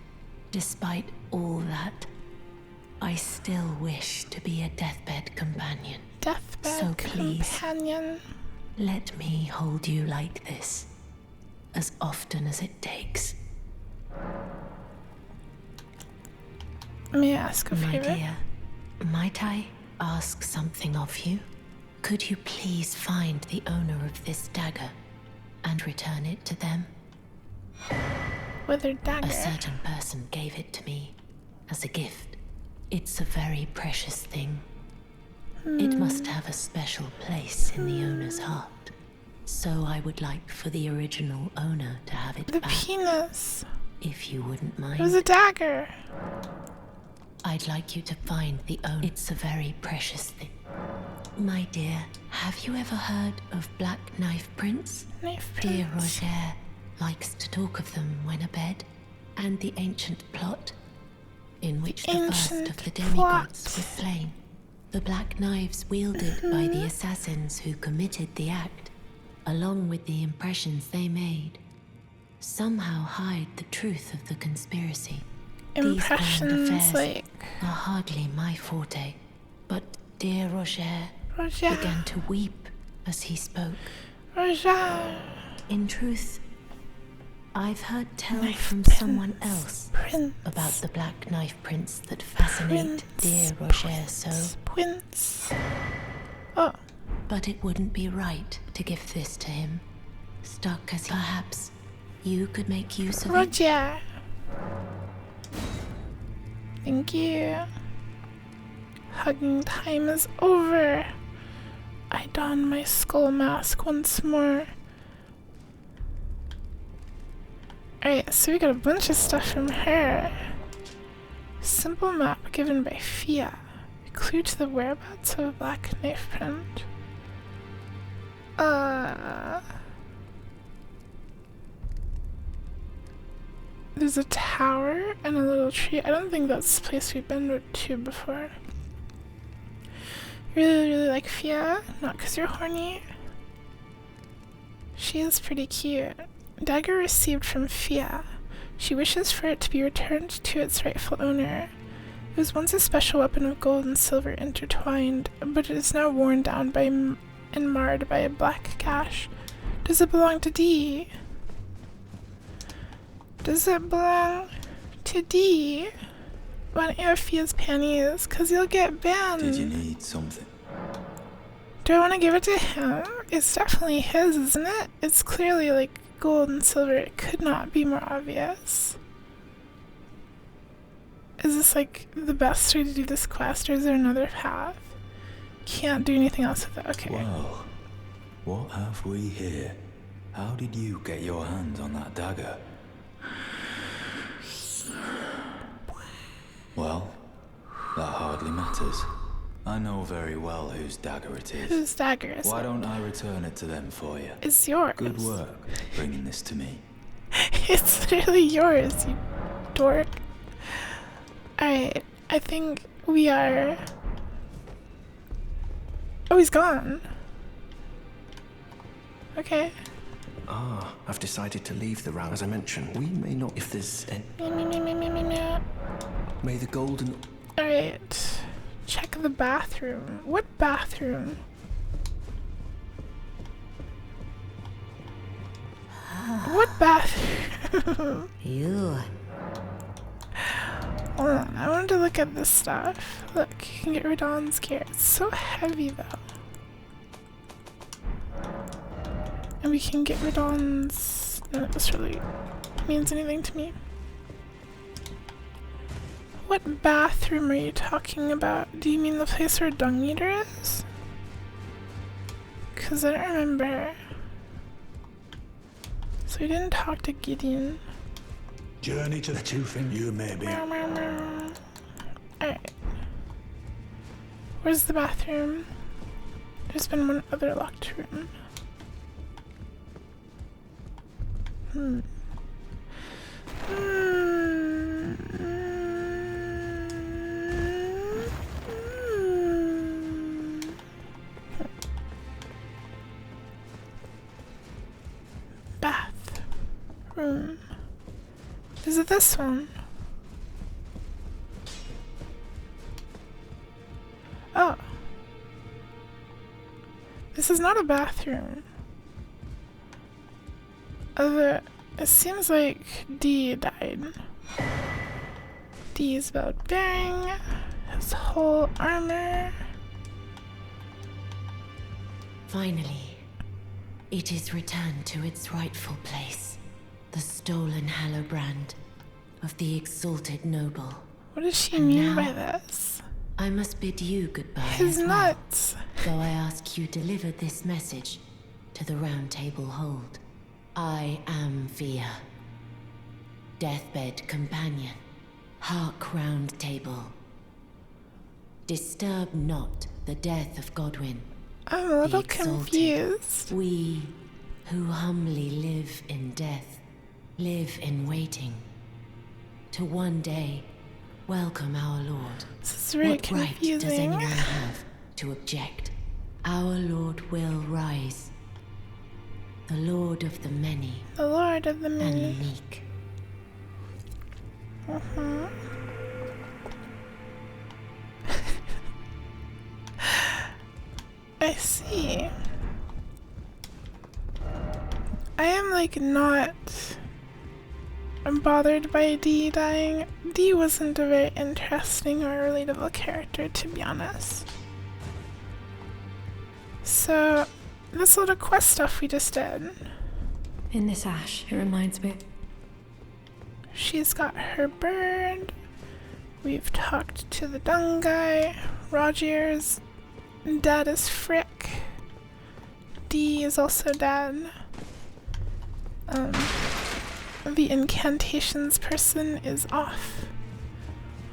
Despite all that, I still wish to be a deathbed companion. Deathbed So please, companion. let me hold you like this, as often as it takes. May I ask a My favor? dear, might I ask something of you? Could you please find the owner of this dagger and return it to them? With her dagger. A certain person gave it to me as a gift. It's a very precious thing. It must have a special place in the owner's heart. So I would like for the original owner to have it The back. penis. If you wouldn't mind. It was a dagger. I'd like you to find the owner. It's a very precious thing. My dear, have you ever heard of Black Knife Prince? Knife Dear prince. Roger likes to talk of them when abed, and the ancient plot in which the first Ancient of the demigods plot. was slain. The black knives wielded by the assassins who committed the act, along with the impressions they made, somehow hide the truth of the conspiracy. These grand Impressions, affairs like are hardly my forte, but dear Roger Roger. began to weep as he spoke. Roger. In truth, I've heard tell Knife from prince. someone else Prince. about the black knife prince that fascinate Prince. dear Roger so. Prince. Oh. But it wouldn't be right to give this to him. Stuck as perhaps you could make use of it. Roger. Thank you. Hugging time is over. I don my skull mask once more. Alright, so we got a bunch of stuff from her. Simple map given by Fia. Clue to the whereabouts of a black knife print. There's a tower and a little tree. I don't think that's the place we've been to before. Really like Fia. Not because you're horny. She is pretty cute. Dagger received from Fia. She wishes for it to be returned to its rightful owner. It was once a special weapon of gold and silver intertwined, but it is now worn down by and marred by a black gash. Does it belong to D? Does it belong to D? Why don't you have Fia's panties? Cause you'll get banned. Did you need something? Do I want to give it to him? It's definitely his, isn't it? It's clearly like gold and silver. It could not be more obvious. Is this like the best way to do this quest, or is there another path? Can't do anything else with it. Okay. Well, what have we here? How did you get your hands on that dagger? Well, that hardly matters. I know very well whose dagger it is. Whose dagger is Why it? don't I return it to them for you? It's yours. Good work bringing this to me. It's literally yours, you dork. Alright, I think we are... Oh, he's gone. Okay. Ah, I've decided to leave the round. As I mentioned, we may not... If there's any... May the golden... Alright. Check the bathroom. What bathroom? What bathroom? You. Hold on, I wanted to look at this stuff. Look, you can get Radon's gear. It's so heavy though. And we can get Radon's... None of this really means anything to me. What bathroom are you talking about? Do you mean the place where Dung Eater is? Cause I don't remember. So we didn't talk to Gideon. Journey to the tooth and you maybe. Alright. Where's the bathroom? There's been one other locked room. Bathroom. Is it this one? Oh. This is not a bathroom. It seems like D died. D is about bearing his whole armor. Finally, it is returned to its rightful place. The stolen Hallowbrand of the exalted noble. What does she mean by this? I must bid you goodbye. His nuts. Though I ask you deliver this message to the Round Table Hold. I am Fia, deathbed companion, hark Round Table. Disturb not the death of Godwyn. I'm a little confused. We who humbly live in death, live in waiting, to one day welcome our Lord. This is really confusing. What right does anyone have to object? Our Lord will rise. The Lord of the many. The Lord of the many. And meek. I see. I am like not bothered by D dying. D wasn't a very interesting or relatable character, to be honest. So, this little quest stuff we just did. In this ash, it reminds me. She's got her bird. We've talked to the dung guy. Roger's dead as frick. D is also dead. The incantations person is off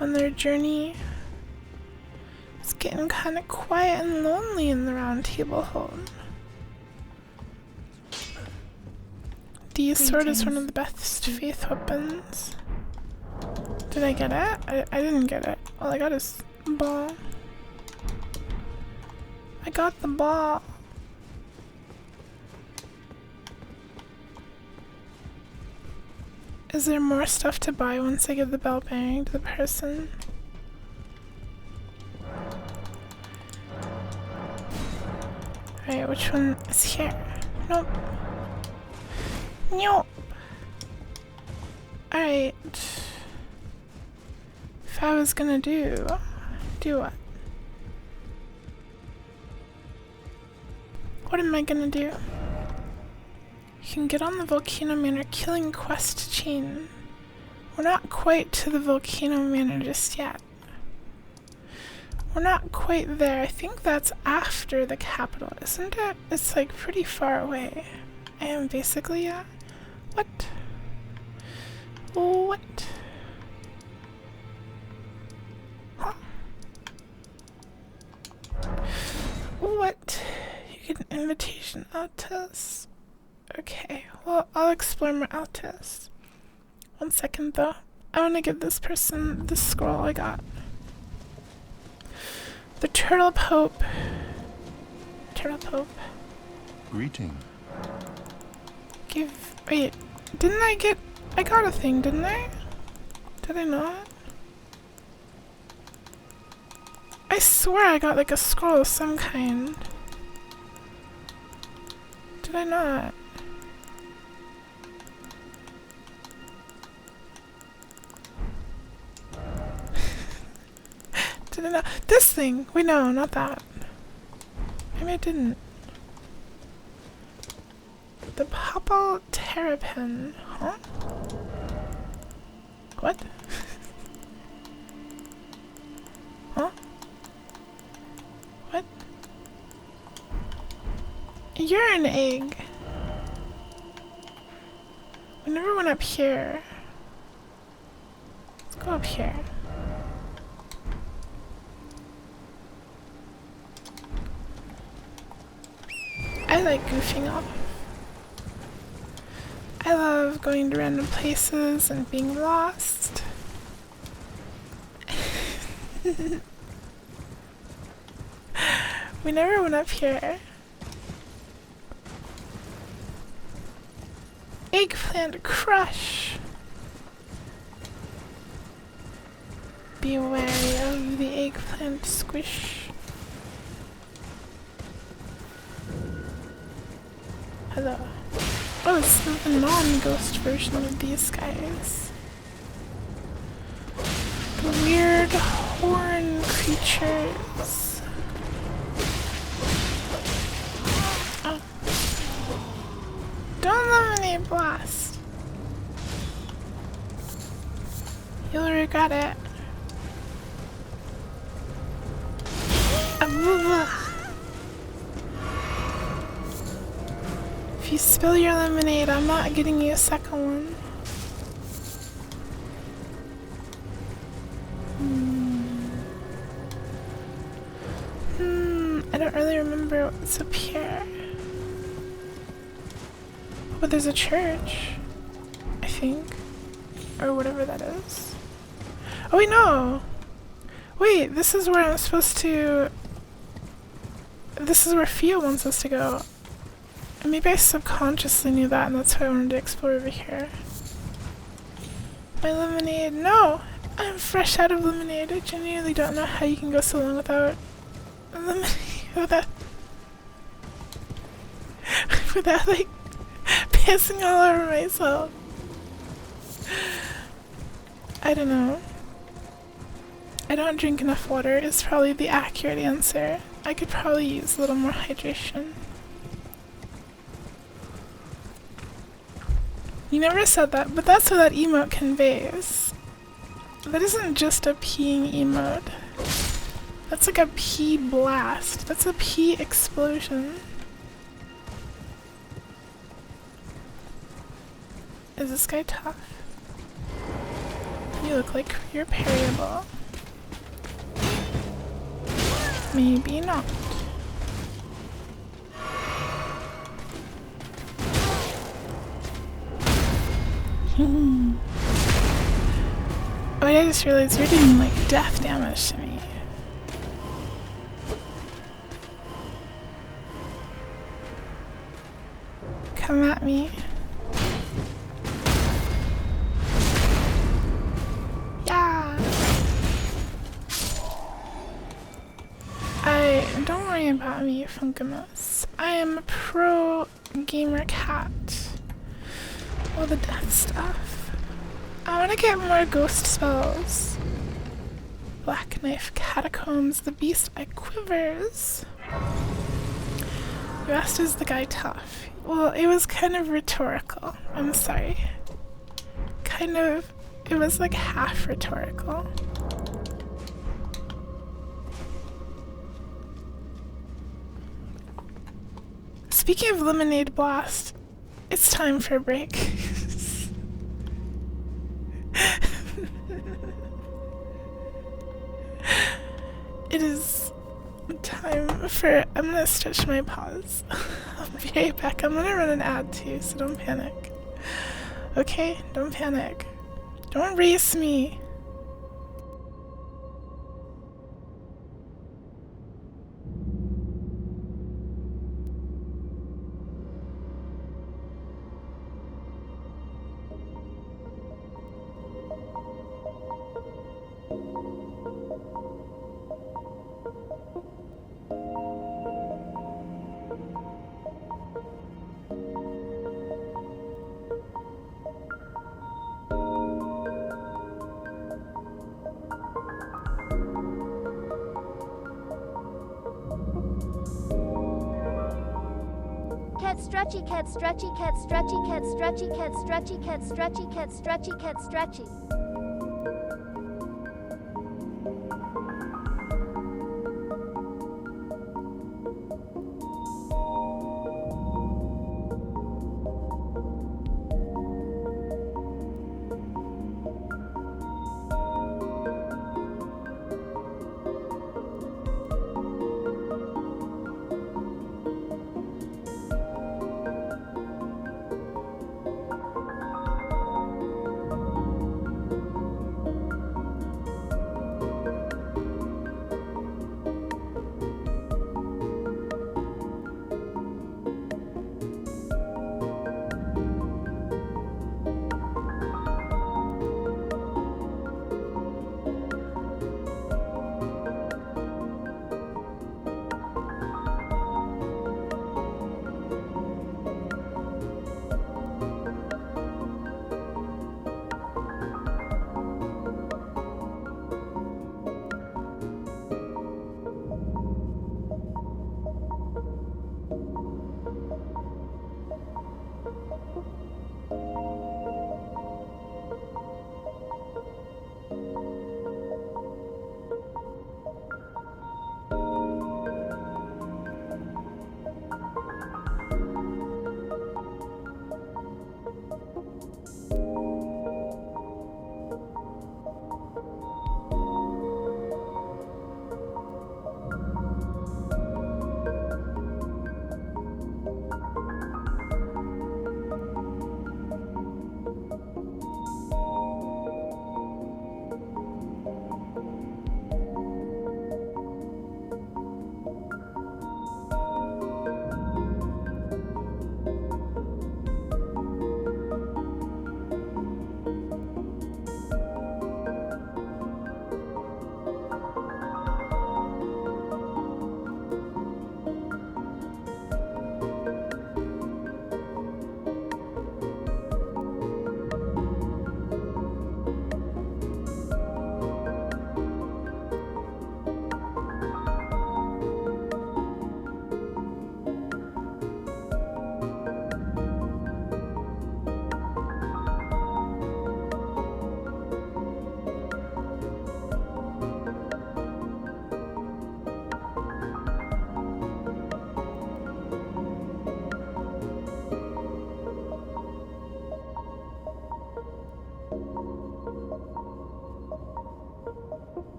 on their journey. It's getting kind of quiet and lonely in the Round Table Hold. D's sword is one of the best faith weapons. Did I get it? I didn't get it. All I got is ball. I got the ball. Is there more stuff to buy once I give the bell bearing to the person? Alright, which one is here? Nope. Nope. Alright. If I was gonna do what? What am I gonna do? You can get on the Volcano Manor killing quest chain. We're not quite to the Volcano Manor just yet. We're not quite there. I think that's after the capital, isn't it? It's like pretty far away. I am basically at... What? What? Huh. What? You get an invitation out to us. Okay, well, I'll explore more Altus. 1 second though. I want to give this person the scroll I got. The Turtle Pope. Turtle Pope. Greeting. Wait, didn't I get... I got a thing, didn't I? Did I not? I swear I got like a scroll of some kind. Did I not? Didn't know. This thing! Wait, no, not that. Maybe I didn't. The Papal Terrapin. Huh? What? Huh? What? You're an egg. We never went up here. Let's go up here. I like goofing off. I love going to random places and being lost. We never went up here. Eggplant crush. Be wary of the eggplant squish. Hello. Oh, it's the non-ghost version of these guys. The weird horn creatures. Oh. Don't eliminate blast. You'll regret it. If you spill your lemonade, I'm not getting you a second one. I don't really remember what's up here. But there's a church, I think. Or whatever that is. Oh wait, no! Wait, this is where I'm supposed to... This is where Fia wants us to go. And maybe I subconsciously knew that and that's why I wanted to explore over here. My lemonade. No! I'm fresh out of lemonade. I genuinely don't know how you can go so long without lemonade. Without like pissing all over myself. I don't know. I don't drink enough water is probably the accurate answer. I could probably use a little more hydration. You never said that, but that's what that emote conveys. That isn't just a peeing emote. That's like a pee blast. That's a pee explosion. Is this guy tough? You look like you're parryable. Maybe not. Wait, I just realized you're doing like death damage to me. Come at me. Yeah. Don't worry about me, Funkamus. I am a pro gamer cat. All the death stuff. I want to get more ghost spells. Black Knife Catacombs, the beast eye quivers. You asked, is the guy tough? Well, it was kind of rhetorical. I'm sorry. Kind of, it was like half rhetorical. Speaking of Lemonade Blast, it's time for a break. It is time for... I'm gonna stretch my paws. I'll be right back. I'm gonna run an ad too, so don't panic. Okay? Don't panic. Don't race me. Stretchy cat, stretchy cat, stretchy cat, stretchy cat, stretchy cat, stretchy cat, stretchy cat, stretchy.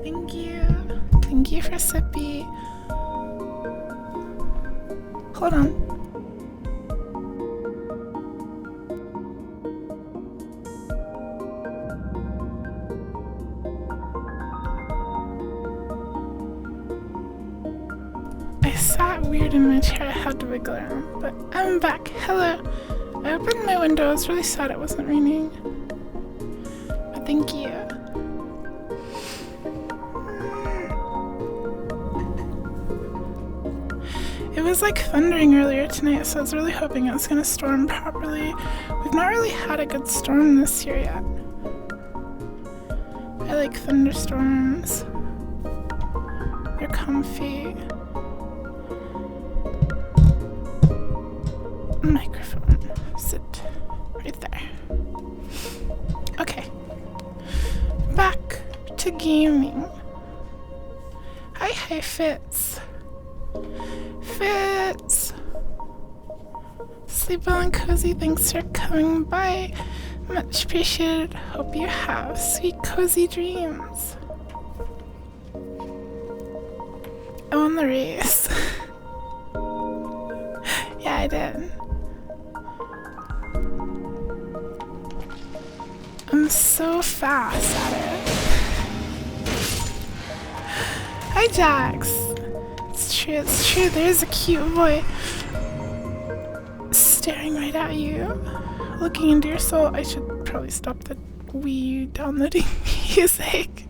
Thank you. Thank you for Sippy. Hold on. I sat weird in my chair. I had to wiggle around, but I'm back. Hello. I opened my window. I was really sad it wasn't raining. But thank you. It was like thundering earlier tonight, so I was really hoping it was gonna storm properly. We've not really had a good storm this year yet. I like thunderstorms. They're comfy. Microphone. Sit right there. Okay. Back to gaming. Hi, Fitz. Fitz! Sleep well and cozy. Thanks for coming by. Much appreciated. Hope you have sweet, cozy dreams. I won the race. Yeah, I did. I'm so fast at it. Hi, Jax. It's true, it's true. There's a cute boy staring right at you, looking into your soul. I should probably stop the Wii downloading music.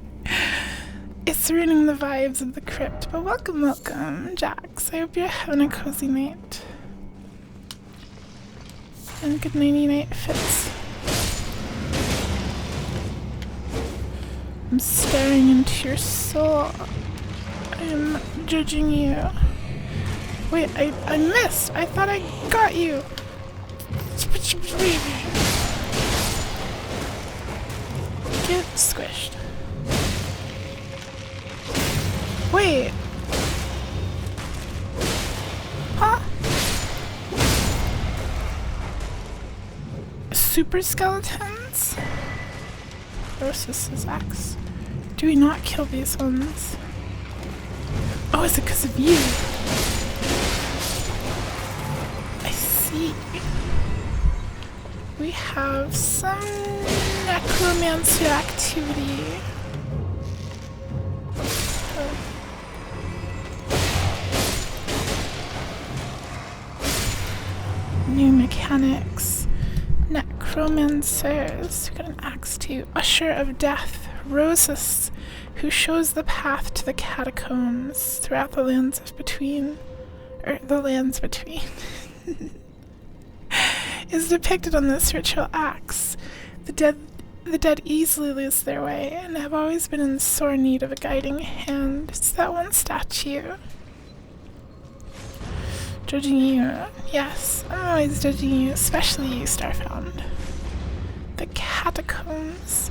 It's ruining the vibes of the crypt, but welcome, welcome, Jax. I hope you're having a cozy night. And good nighty night fits. I'm staring into your soul. I'm judging you. Wait, I missed. I thought I got you. Get squished. Wait. Huh? Super skeletons? Versus his axe. Do we not kill these ones? Oh, is it because of you? I see. We have some necromancer activity. New mechanics. Necromancers. We got an axe too. Usher of Death. Rosus, who shows the path to the catacombs throughout the lands of between. The lands between. Is depicted on this ritual axe. The dead easily lose their way and have always been in sore need of a guiding hand. It's that one statue. Judging you. Yes, I'm always judging you, especially you, Starfound. The catacombs.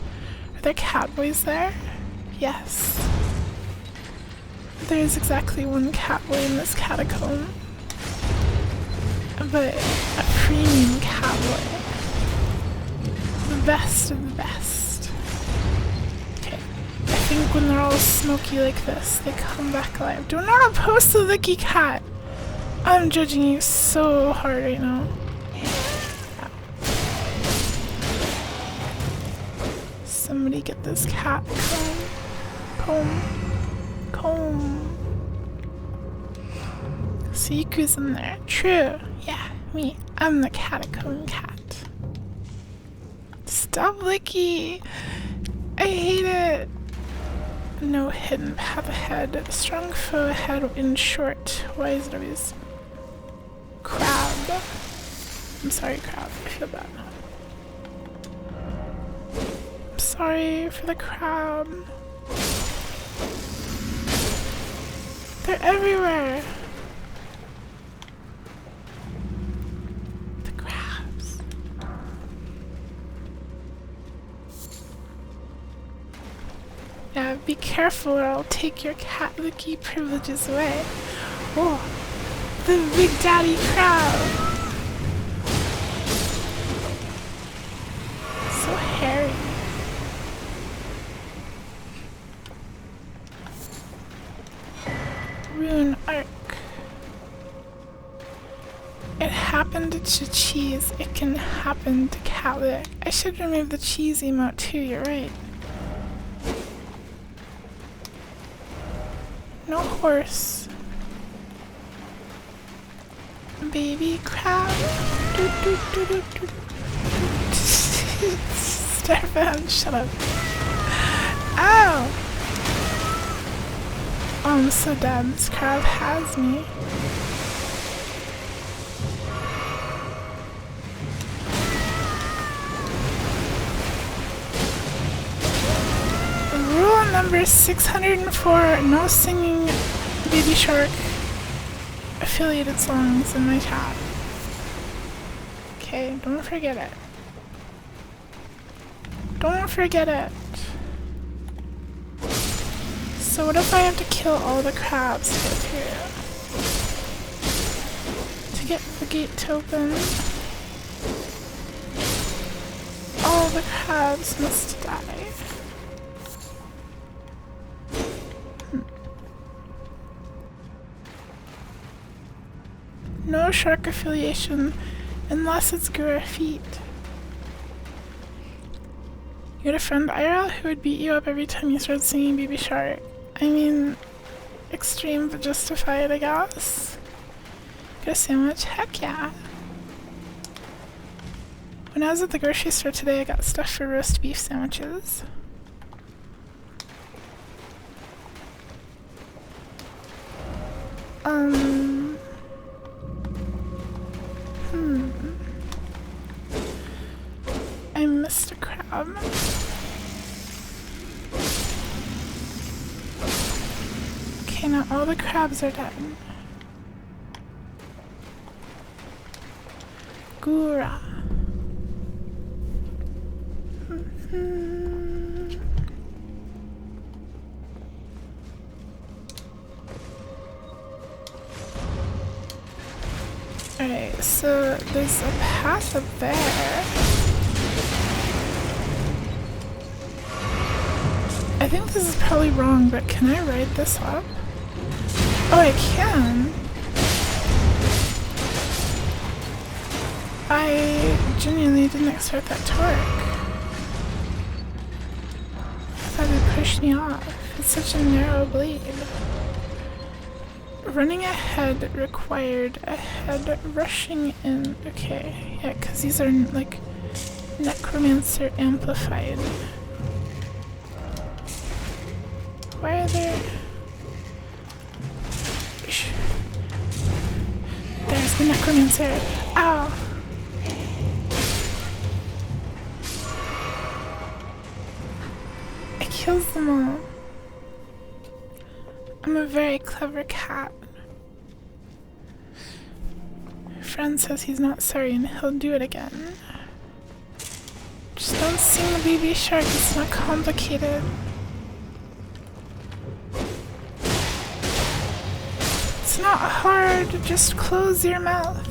Are there catboys there? Yes. There's exactly one catboy in this catacomb. But a premium catboy. The best of the best. Okay. I think when they're all smoky like this, they come back alive. Do not oppose the Licky Cat! I'm judging you so hard right now. Somebody get this cat comb. Seiku's in there. True. Yeah, me. I'm the catacomb cat. Stop, Licky! I hate it! No hidden path ahead. Strong foe ahead in short. Why is it always crab? I'm sorry, crab. I feel bad now. I'm sorry for the crab. They're everywhere. The crabs. Yeah, be careful or I'll take your cat licky privileges away. Oh, the big daddy crab. So hairy. Rune arc. It happened to cheese. It can happen to Catlick. I should remove the cheese emote too, you're right. No horse. Baby crab. Starbound, shut up. Ow! Oh, I'm so dead. This crab has me. Rule number 604, no singing Baby Shark affiliated songs in my chat. Okay, don't forget it. Don't forget it. So what if I have to kill all the crabs to get through? To get the gate to open? All the crabs must die. No shark affiliation unless it's graffiti. You had a friend IRL who would beat you up every time you started singing Baby Shark. I mean, extreme but justified, I guess. Get a sandwich? Heck yeah. When I was at the grocery store today, I got stuff for roast beef sandwiches. I missed a crab. Okay, now all the crabs are dead. Gura. Alright, so there's a path up there. I think this is probably wrong, but can I ride this up? Oh, I can! I genuinely didn't expect that to work. I thought it pushed me off. It's such a narrow blade. Running ahead required ahead, rushing in. Okay, yeah, because these are like necromancer amplified. Why are there... There's the necromancer. Ow! I killed them all. I'm a very clever cat. Friend says he's not sorry and he'll do it again. Just don't sing the baby shark, it's not complicated. It's not hard, just close your mouth.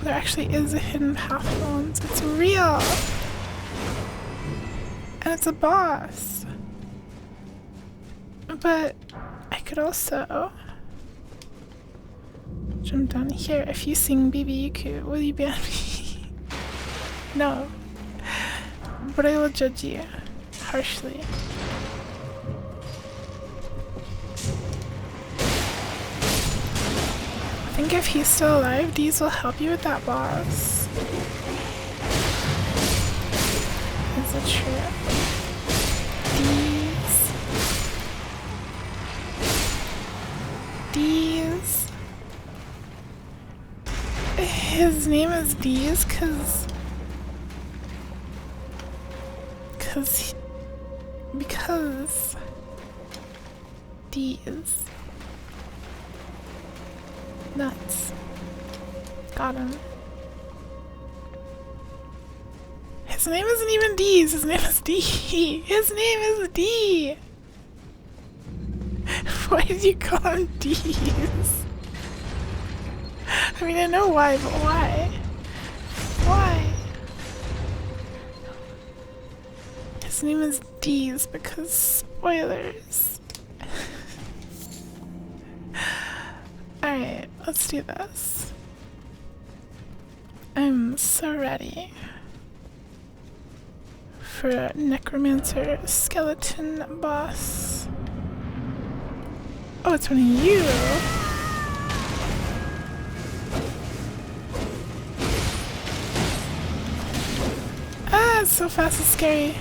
There actually is a hidden path for once. It's real! And it's a boss. But I could also jump down here. If you sing Baby Yuku, will you ban me? No. But I will judge you harshly. I think if he's still alive, these will help you with that boss. Is it true? Dees. His name is Dees because Dees. Nuts. Got him. His name isn't even Dees, his name is D. His name is D. Why did you call him Dees? I mean, I know why, but why? Why? His name is Dees because spoilers. Alright, let's do this. I'm so ready for Necromancer Skeleton Boss. Oh, it's one of you! Ah, it's so fast, it's scary.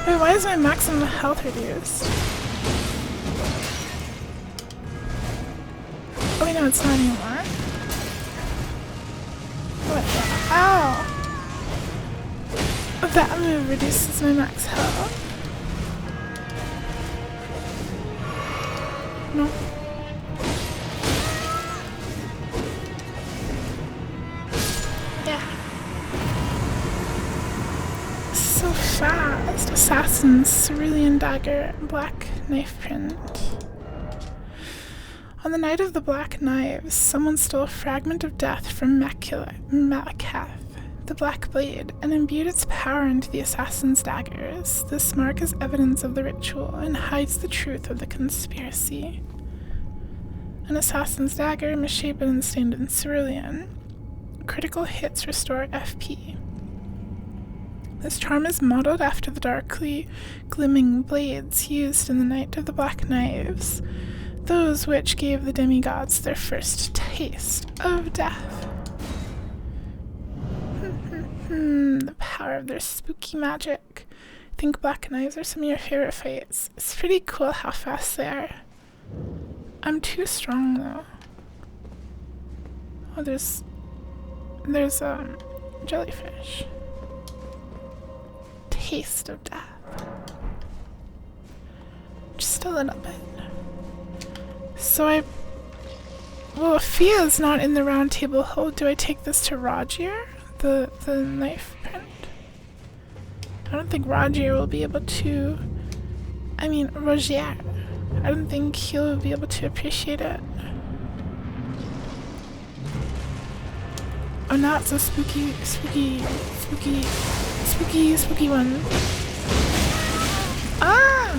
Wait, why is my maximum health reduced? Oh wait, no, it's not anymore. What the? Ow! That move reduces my max health. No. Yeah. So fast. Assassin's Cerulean Dagger, Black Knife Print. On the night of the Black Knives, someone stole a fragment of death from Malakath, the Black Blade, and imbued its power into the assassin's daggers. This mark is evidence of the ritual and hides the truth of the conspiracy. An assassin's dagger, misshapen and stained in cerulean. Critical hits restore FP. This charm is modeled after the darkly gleaming blades used in the Night of the Black Knives, those which gave the demigods their first taste of death. The power of their spooky magic. I think Black Knives are some of your favorite fights. It's pretty cool how fast they are. I'm too strong though. Oh, there's jellyfish. Taste of death. Just a little bit. So well, if Fia's not in the round table hold, do I take this to Rogier? The knife print? I don't think Rogier will be able to, Rogier. I don't think he'll be able to appreciate it. Oh, now it's a spooky one. Ah!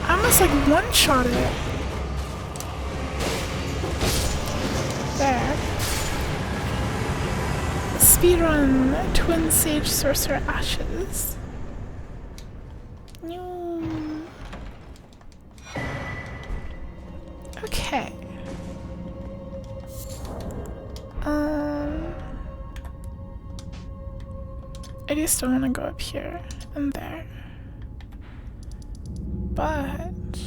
I almost like one-shotted it. There. Speedrun Twin Sage Sorcerer Ashes. Okay. I do still want to go up here and there. But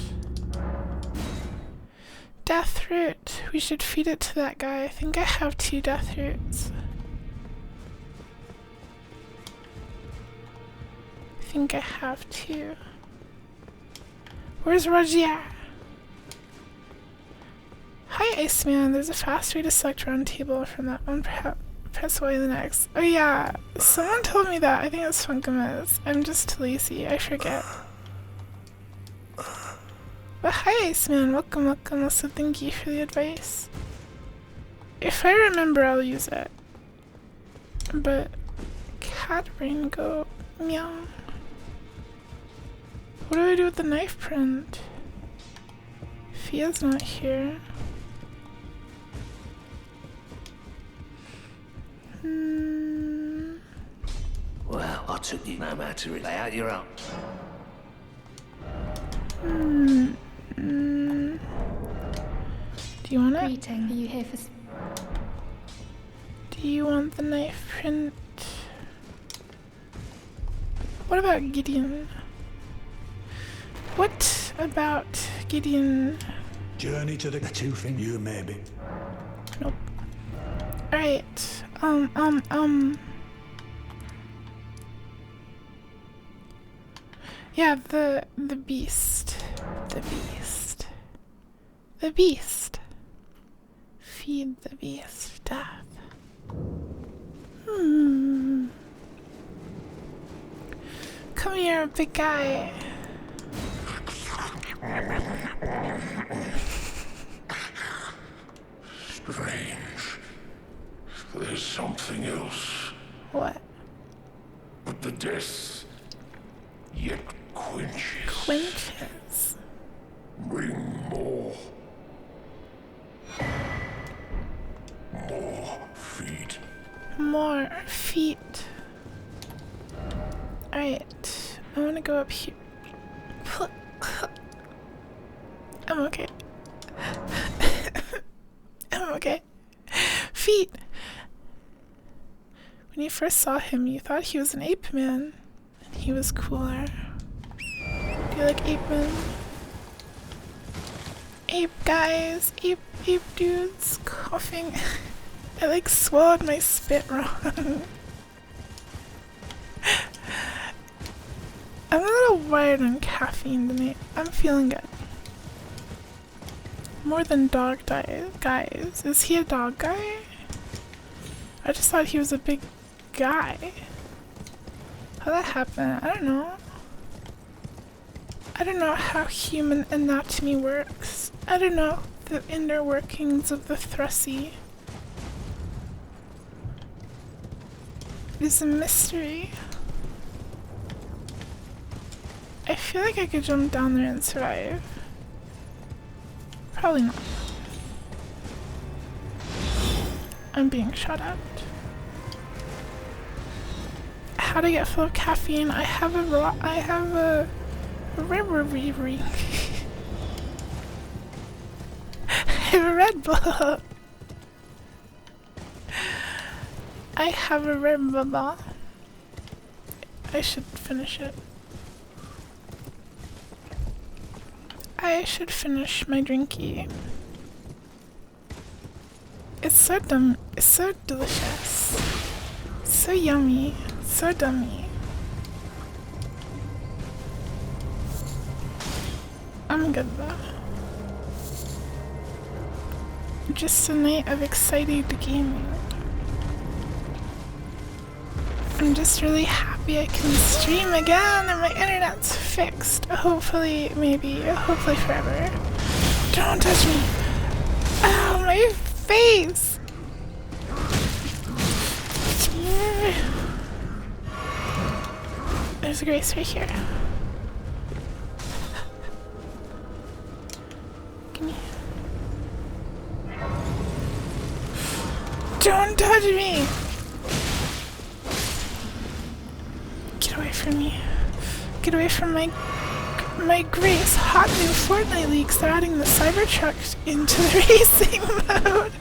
death root. We should feed it to that guy. I think I have 2 death roots. I think I have 2. Where's Rogier? Hi, Iceman. There's a fast way to select round table from that one. Press Y the next. Oh yeah, someone told me that. I think it's Funkamus. I'm just lazy. I forget. But hi, Iceman. Welcome, welcome. Also, thank you for the advice. If I remember, I'll use it. But cat brain go meow. What do I do with the knife print? Fia's not here. Well, I took you no matter to lay out your own. Do you want it? Greeting. Are you here for... Do you want the knife print? What about Gideon? What about Gideon? Journey to the two thing you maybe. Nope. Alright. Yeah, the beast. The beast. The beast. Feed the beast death. Come here, big guy. Strange. There's something else. What? But the death yet quenches. Quenches. Bring more. More feet. More feet. Alright. I want to go up here. I'm okay. I'm okay. Feet. When you first saw him, you thought he was an ape man. And he was cooler. Do you like ape men? Ape guys. Ape dudes. Coughing. I like swallowed my spit wrong. I'm a little wired on caffeine tonight. I'm feeling good. More than dog guys. Is he a dog guy? I just thought he was a big guy. How'd that happen? I don't know. I don't know how human anatomy works. I don't know the inner workings of the Thrussie. It's a mystery. I feel like I could jump down there and survive. Probably not. I'm being shot at. how to get full of caffeine. I have a Red Bull. I have a Red Bull. I should finish it. I should finish my drinky. It's so dumb. It's so delicious. So yummy. So dummy. I'm good though. Just a night of excited gaming. I'm just really happy I can stream again and my internet's fixed. Hopefully, maybe, hopefully forever. Don't touch me! Ow, my face! There's a Grace right here. Give me. Don't touch me! Get away from me. Get away from my Grace. Hot new Fortnite leaks. They're adding the Cybertruck into the racing mode.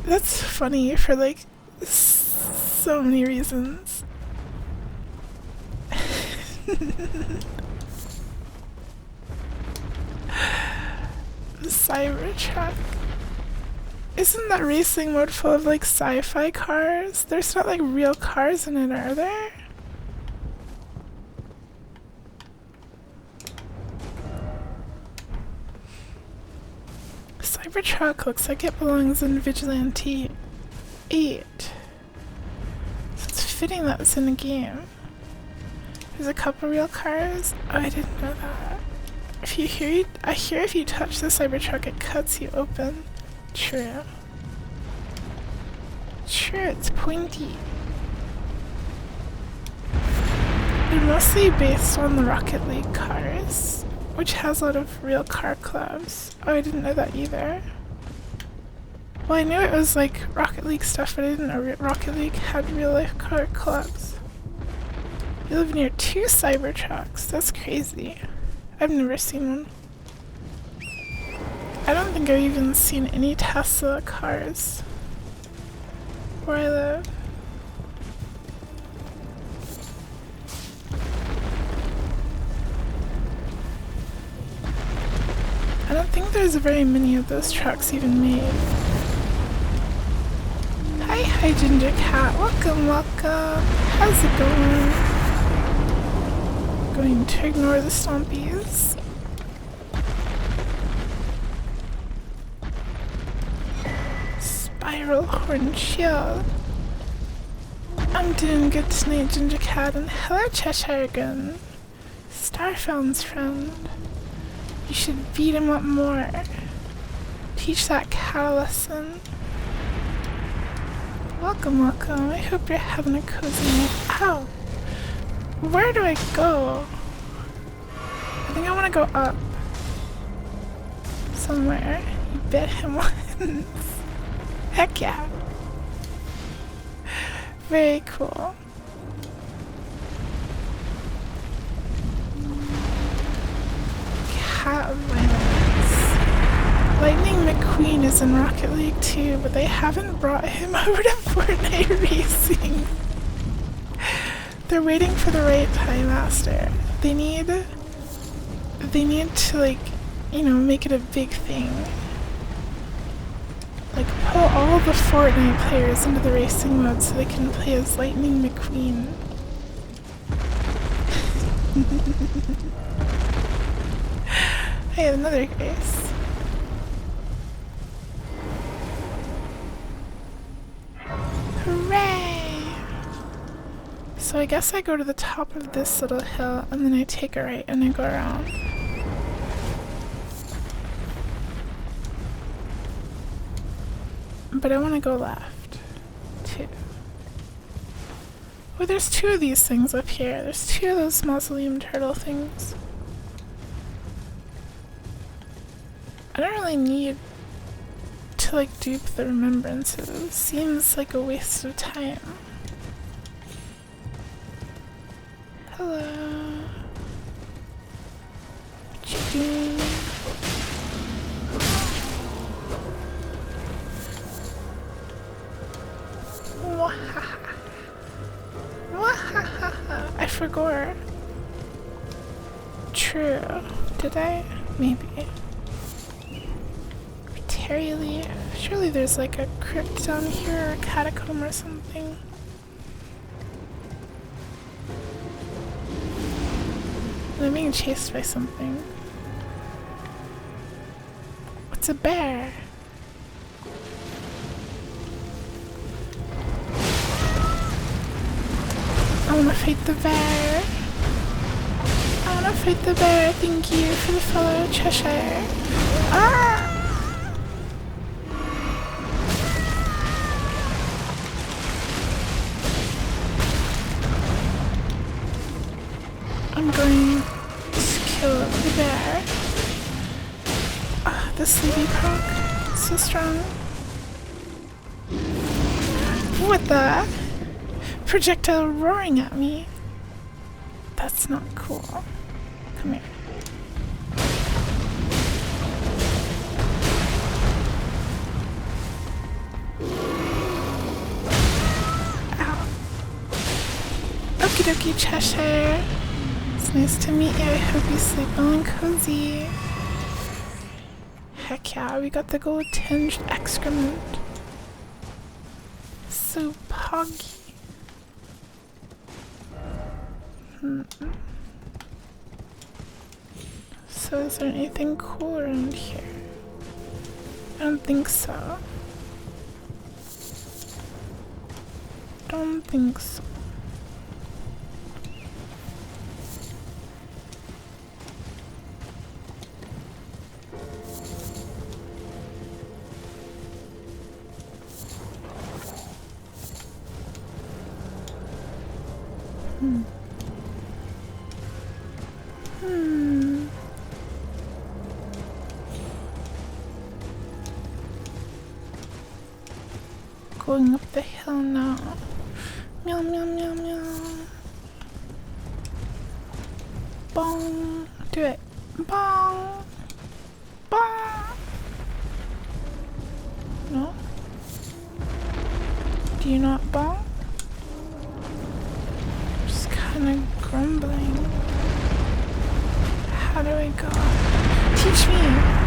That's funny for like so many reasons. The Cybertruck. Isn't that racing mode full of like sci-fi cars? There's not like real cars in it, are there? Cybertruck looks like it belongs in Vigilante 8. So it's fitting that it's in the game. There's a couple real cars. Oh, I didn't know that. I hear if you touch the Cybertruck, it cuts you open. True. True, it's pointy. They're mostly based on the Rocket League cars, which has a lot of real car clubs. Oh, I didn't know that either. Well, I knew it was like Rocket League stuff, but I didn't know Rocket League had real life car clubs. You live near 2 Cybertrucks. That's crazy. I've never seen one. I don't think I've even seen any Tesla cars where I live. I don't think there's very many of those trucks even made. Hi Ginger Cat, welcome. How's it going? Going to ignore the stompies. Spiral Horn Shield. I'm doing good tonight, Ginger Cat, and hello Cheshire Gun. Starfound's friend. You should beat him up more. Teach that cat a lesson. Welcome. I hope you're having a cozy night. Ow! Where do I go? I think I want to go up. Somewhere. You bit him once. Heck yeah. Very cool. Cat violence. Lightning McQueen is in Rocket League too, but they haven't brought him over to Fortnite Racing. They're waiting for the right time, Master. They need to, like, you know, make it a big thing. Like, pull all the Fortnite players into the racing mode so they can play as Lightning McQueen. I have another Grace. Hooray! So I guess I go to the top of this little hill and then I take a right and I go around. But I want to go left, too. Oh, there's 2 of these things up here. There's 2 of those mausoleum turtle things. I don't really need to, to like dupe the remembrances. Seems like a waste of time. Hello. What you doing? Wahaha. Wahaha. I forgot. True. Did I? Maybe. Terry Lee. Surely there's like a crypt down here or a catacomb or something. I'm being chased by something. What's a bear? I wanna fight the bear. I wanna fight the bear. Thank you for the follow, Cheshire. Ah! I'm going to kill the bear. Ah, the sleepy poke. So strong. What the? Projectile roaring at me. That's not cool. Come here. Ow. Okie dokie, Cheshire. It's nice to meet you. I hope you sleep well and cozy. Heck yeah, we got the gold tinged excrement. So poggy. So is there anything cool around here? I don't think so. Don't think so. Going up the hill now. Meow meow meow meow. Bong. Do it. Bong. Bong. No? Do you not bong? Just kinda grumbling. How do I go? Teach me!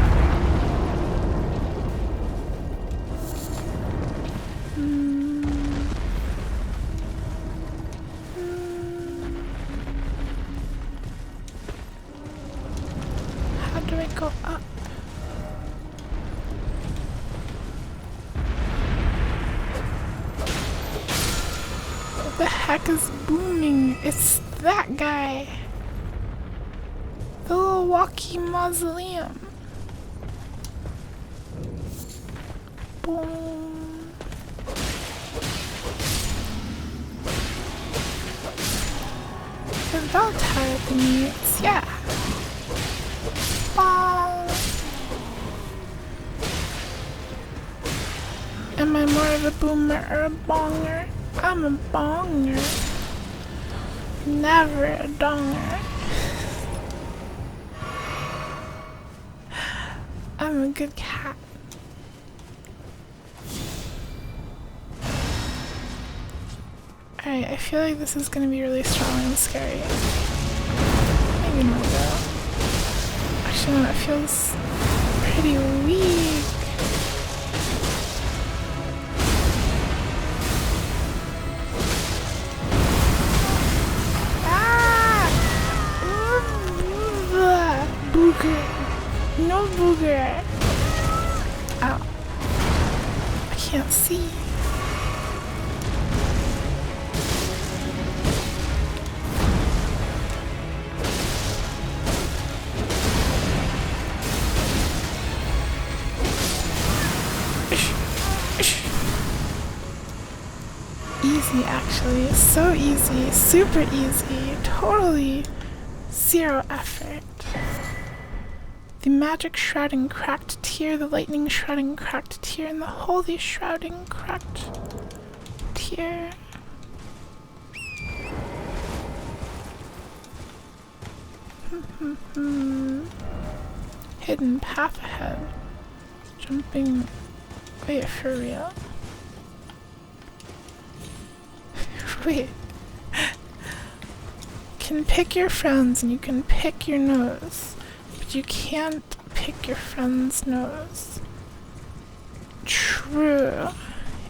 How do I go up? What the heck is booming? It's that guy. The little walkie mausoleum. Boom. The bell tower thingies, yeah. Bong. Am I more of a boomer or a bonger? I'm a bonger. Never a donger. I'm a good cat. Alright, I feel like this is gonna be really strong and scary. Maybe not though. Actually, no, it feels pretty weak. Ah! Booger. No booger. Ow. I can't see. Easy, actually. So easy. Super easy. Totally zero effort. The magic shrouding cracked tear, the lightning shrouding cracked tear, and the holy shrouding cracked tear. Hidden path ahead. Jumping. Wait, for real? Wait. Can pick your friends and you can pick your nose, but you can't pick your friend's nose. True.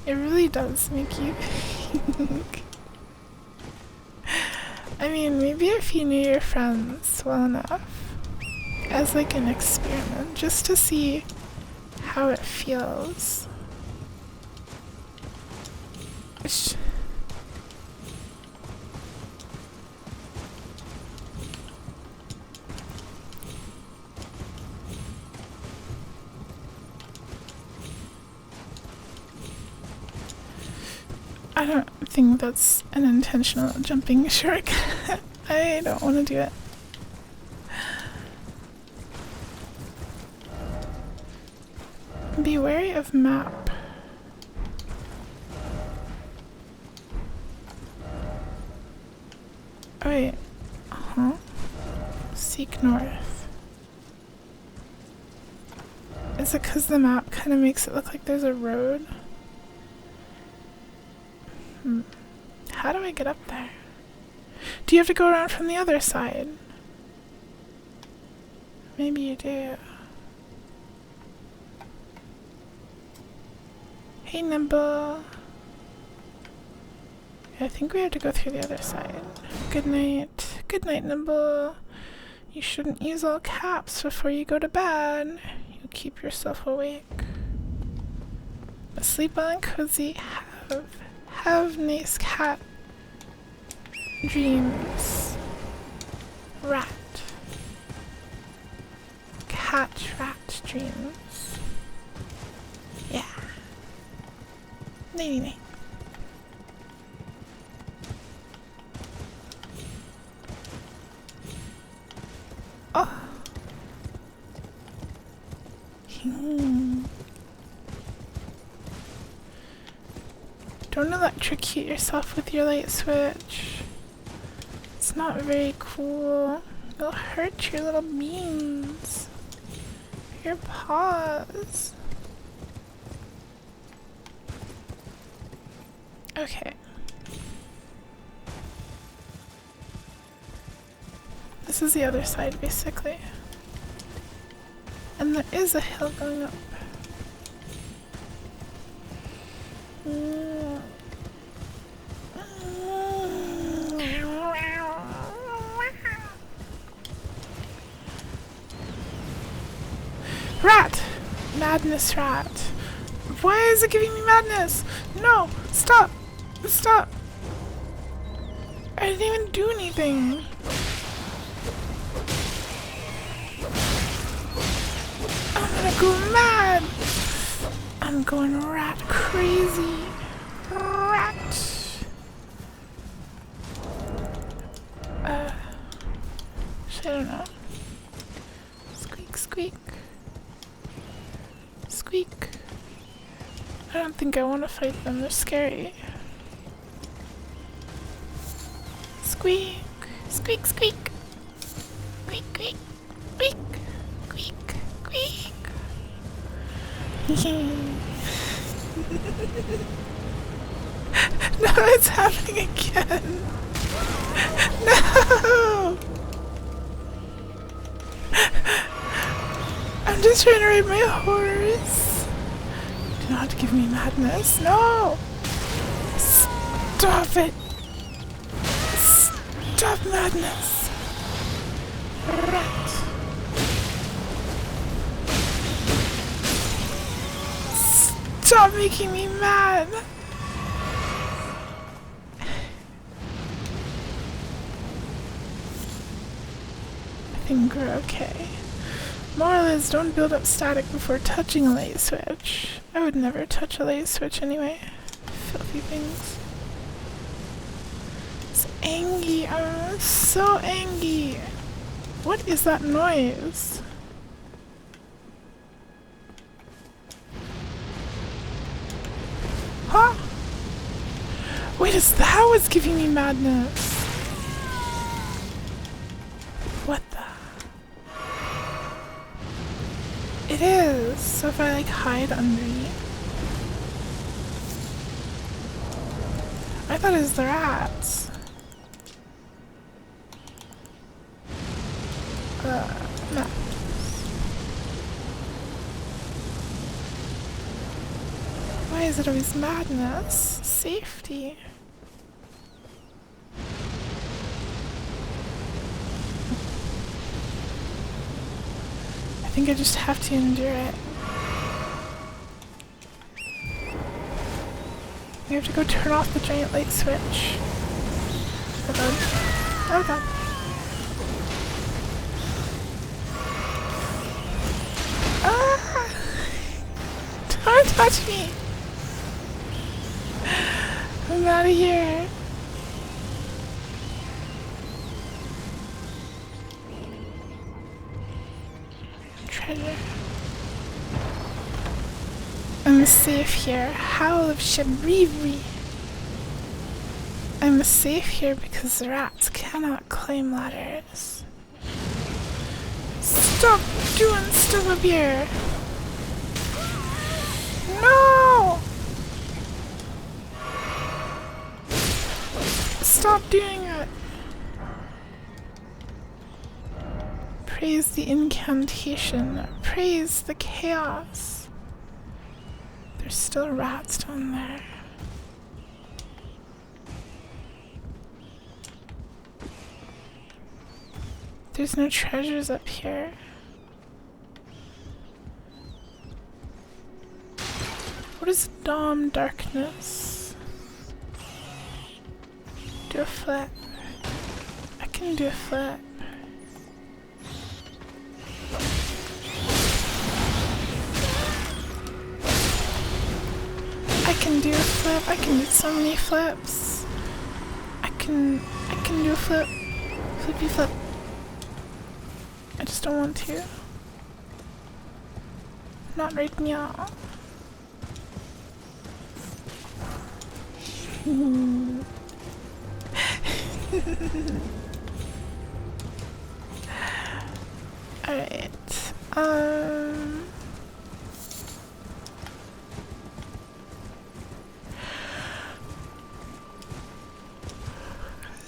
It really does make you think. I mean, maybe if you knew your friends well enough, as like an experiment, just to see how it feels. I don't think that's an intentional jumping shortcut. I don't want to do it. Be wary of map. Oh wait. Seek north. Is it because the map kind of makes it look like there's a road? How do I get up there? Do you have to go around from the other side? Maybe you do. Hey, Nimble. I think we have to go through the other side. Good night. Good night, Nimble. You shouldn't use all caps before you go to bed. You'll keep yourself awake. But sleep well and cozy. Have nice cat dreams. Rat. Cat rat dreams. Yeah. Nighty night. Oh. Don't electrocute yourself with your light switch. It's not very cool. It'll hurt your little beans. Your paws. Okay. This is the other side, basically. And there is a hill going up. Rat! Madness rat. Why is it giving me madness? No! Stop! Stop! I didn't even do anything. I'm gonna go mad! I'm going rat crazy. Rat! I don't know. Squeak, squeak. Squeak. I don't think I want to fight them, they're scary. Squeak, squeak, squeak. Squeak, squeak, squeak, squeak, squeak. No, it's happening again. No! I'm just trying to ride my horse. Do not give me madness. No! Stop it! Stop madness! Rat! Stop making me mad! I think we're okay. Moral is, don't build up static before touching a light switch. I would never touch a light switch anyway. Filthy things. It's angry. I'm so angry. What is that noise? is that what's giving me madness? What the? It is. So if I like hide underneath. I thought it was the rats. No. Why is it always madness? Safety. I think I just have to endure it. I have to go turn off the giant light switch. Oh god. Oh god. Ah! Don't touch me! I'm out of here. Treasure. I'm safe here. Howl of Shabriri. I'm safe here because the rats cannot climb ladders. Stop doing stuff up here. No! Stop doing it. Praise the incantation. Praise the chaos. There's still rats down there. There's no treasures up here. What is Dom darkness? Do a flip. I can do a flip. I can do a flip. I can do so many flips. I can do a flip. Flippy flip. I just don't want to. Not right now. Alright.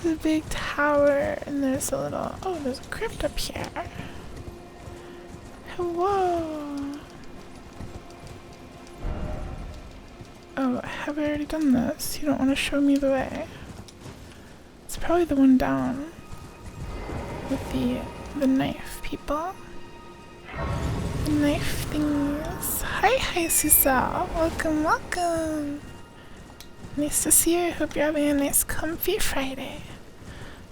There's a big tower and there's a little, oh, there's a crypt up here. Hello. Oh, have I already done this? You don't want to show me the way. It's probably the one down with the knife people. The knife things. Hi, Susa. Welcome, welcome. Nice to see you. I hope you're having a nice comfy Friday.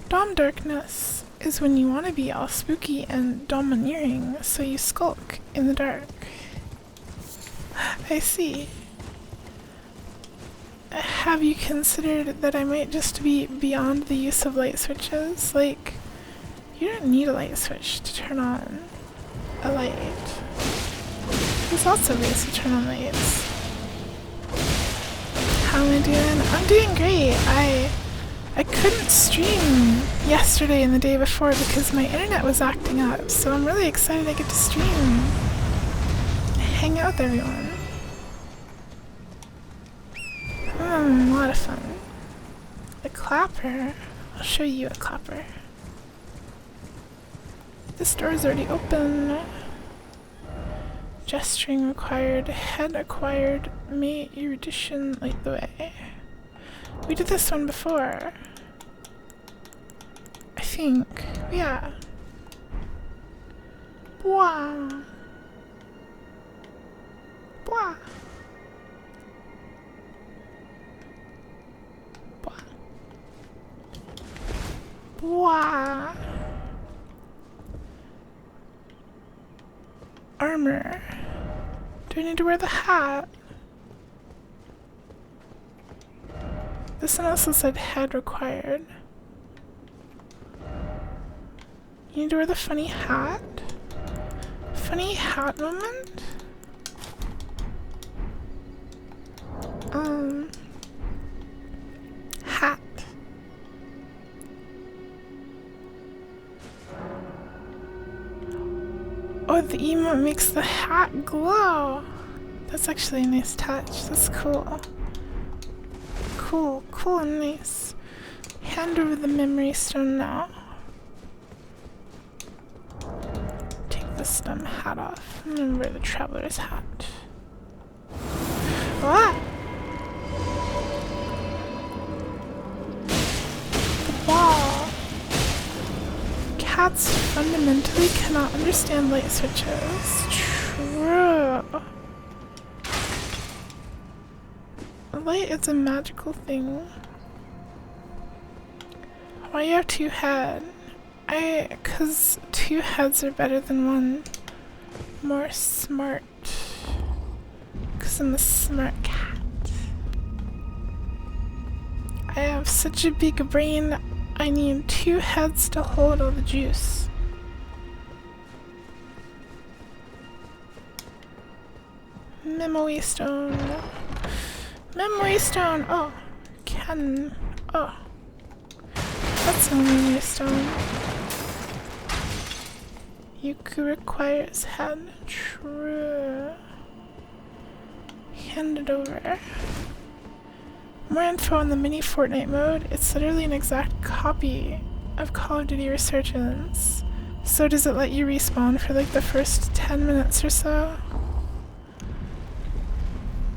Dom darkness is when you want to be all spooky and domineering, so you skulk in the dark. I see. Have you considered that I might just be beyond the use of light switches? Like, you don't need a light switch to turn on a light. There's lots of ways to turn on lights. How am I doing? I'm doing great. I couldn't stream yesterday and the day before because my internet was acting up, so I'm really excited I get to stream. Hang out with everyone. A lot of fun. A clapper. I'll show you a clapper. This door is already open. Gesturing required. Head acquired. May erudition light the way. We did this one before. I think. Yeah. Wow. Wow. Wow. Armor. Do I need to wear the hat? This one also said head required. You need to wear the funny hat? Funny hat moment? Oh, the emote makes the hat glow. That's actually a nice touch. That's cool. Cool and nice. Hand over the memory stone now. Take the stem hat off. Remember the traveler's hat. Ah! The wall. Cats fundamentally cannot understand light switches. True. Light is a magical thing. Why you have two heads? 'Cause two heads are better than one. More smart. 'Cause I'm a smart cat. I have such a big brain, I need two heads to hold all the juice. Memory stone. Memory stone! Oh, cannon. Oh. That's a memory stone. Yuku requires head. True. Hand it over. More info on the mini Fortnite mode. It's literally an exact copy of Call of Duty Resurgence. So does it let you respawn for like the first 10 minutes or so?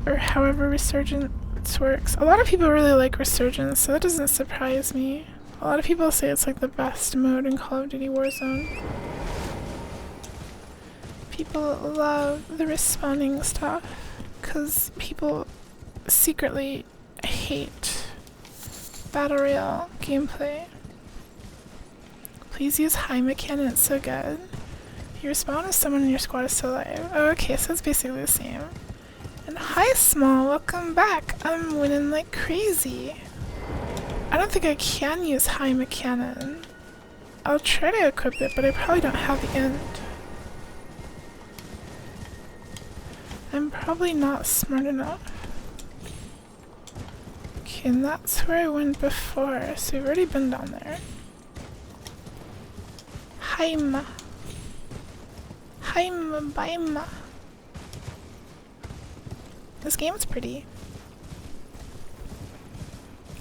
Or however Resurgence works. A lot of people really like Resurgence, so that doesn't surprise me. A lot of people say it's like the best mode in Call of Duty Warzone. People love the respawning stuff, because people secretly hate Battle Royale gameplay. Please use high mechanic, it's so good. You respawn if someone in your squad is still alive. Oh, okay, so it's basically the same. And hi Small, welcome back. I'm winning like crazy. I don't think I can use high mechanic. I'll try to equip it, but I probably don't have the end. I'm probably not smart enough. Okay, and that's where I went before, so we've already been down there. Haima. Haima Baima. This game is pretty.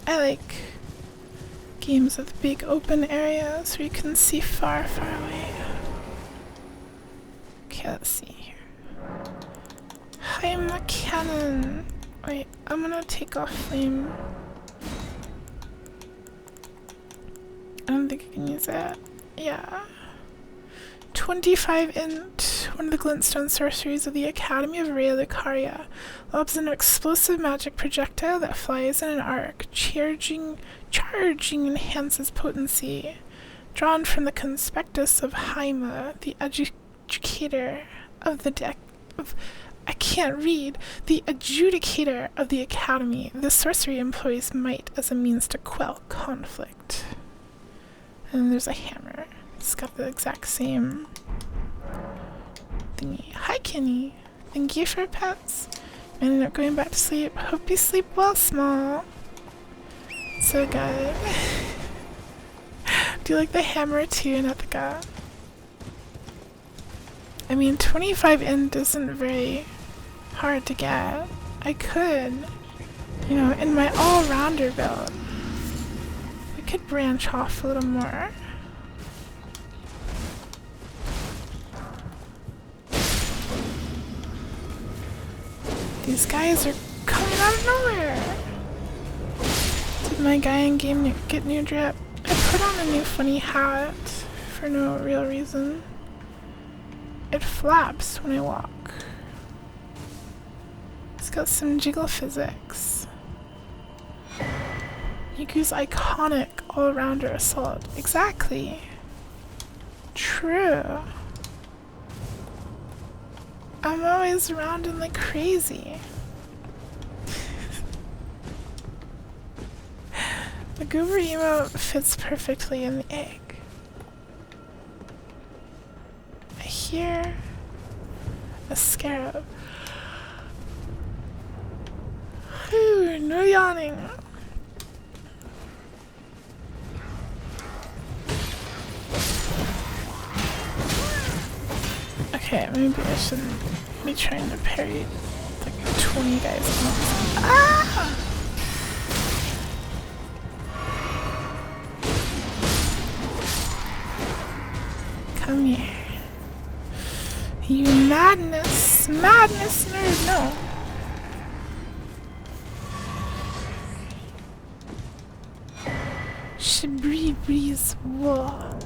I like games with big open areas where you can see far, far away. Okay, let's see here. Haima cannon. Wait, I'm gonna take off flame. I don't think I can use that. Yeah. 25 int, one of the glintstone sorceries of the Academy of Rhea Lucaria, lobs an explosive magic projectile that flies in an arc. Charging enhances potency. Drawn from the Conspectus of Haima, the educator of the the adjudicator of the Academy. This sorcery employs might as a means to quell conflict. And there's a hammer. It's got the exact same thingy. Hi, Kenny. Thank you for pets. I ended up going back to sleep. Hope you sleep well, Small. So good. Do you like the hammer too, not the gun? I mean, 25 int isn't very hard to get. I could, you know, in my all-rounder build, we could branch off a little more. These guys are coming out of nowhere. Did my guy in game get new drip? I put on a new funny hat for no real reason. It flaps when I walk. It's got some jiggle physics. Yuku's iconic all-rounder assault. Exactly. True. I'm always rounding like crazy. The goober emote fits perfectly in the egg. I hear a scarab. Ooh, no yawning. Okay. Okay, maybe I shouldn't be trying to parry like 20 guys at once. Ah! Come here. You madness nerd, no. Breeze, whoa.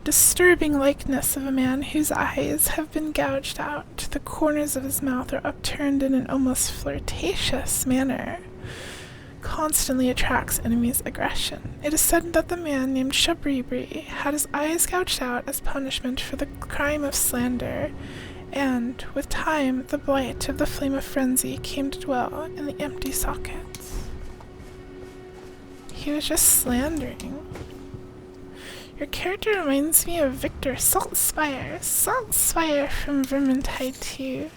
Disturbing likeness of a man whose eyes have been gouged out. The corners of his mouth are upturned in an almost flirtatious manner. Constantly attracts enemies' aggression. It is said that the man named Shabribri had his eyes gouged out as punishment for the crime of slander, and, with time, the blight of the flame of frenzy came to dwell in the empty sockets. He was just slandering. Your character reminds me of Victor Saltspire from Vermintide 2.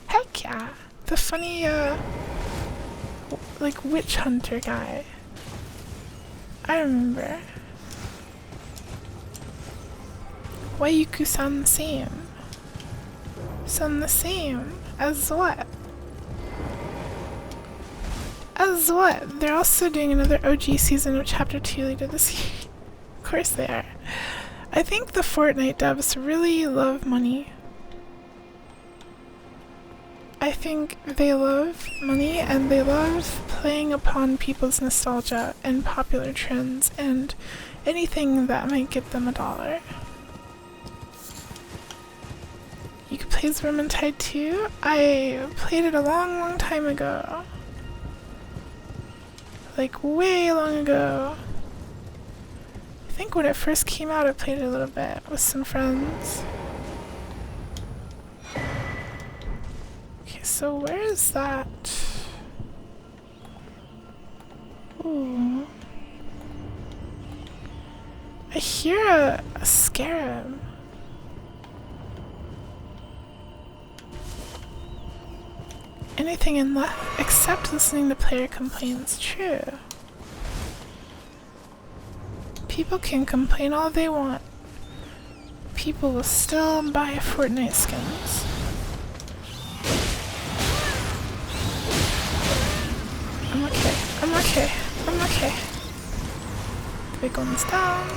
Heck yeah! The funny, like, witch hunter guy. I remember. Wayuku-san the same. Son the same. As what? As what? They're also doing another OG season of Chapter 2 later this year. Of course they are. I think the Fortnite devs really love money. I think they love money and they love playing upon people's nostalgia and popular trends and anything that might get them $1. You could play Vermintide 2? I played it a long time ago. Like way long ago. I think when it first came out I played it a little bit with some friends. Okay, so where is that? Ooh. I hear a scarab. Anything in left except listening to player complaints. True. People can complain all they want. People will still buy Fortnite skins. I'm okay. The big one's down.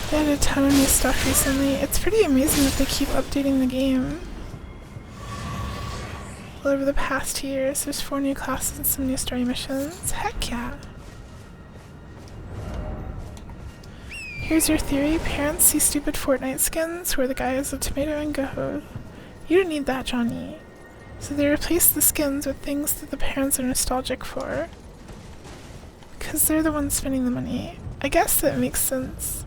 They had a ton of new stuff recently. It's pretty amazing that they keep updating the game. Well, over the past 2 years, there's 4 new classes and some new story missions. Heck yeah. Here's your theory. Parents see stupid Fortnite skins where the guy is a tomato and go, you don't need that, Johnny. So they replace the skins with things that the parents are nostalgic for. Because they're the ones spending the money. I guess that makes sense.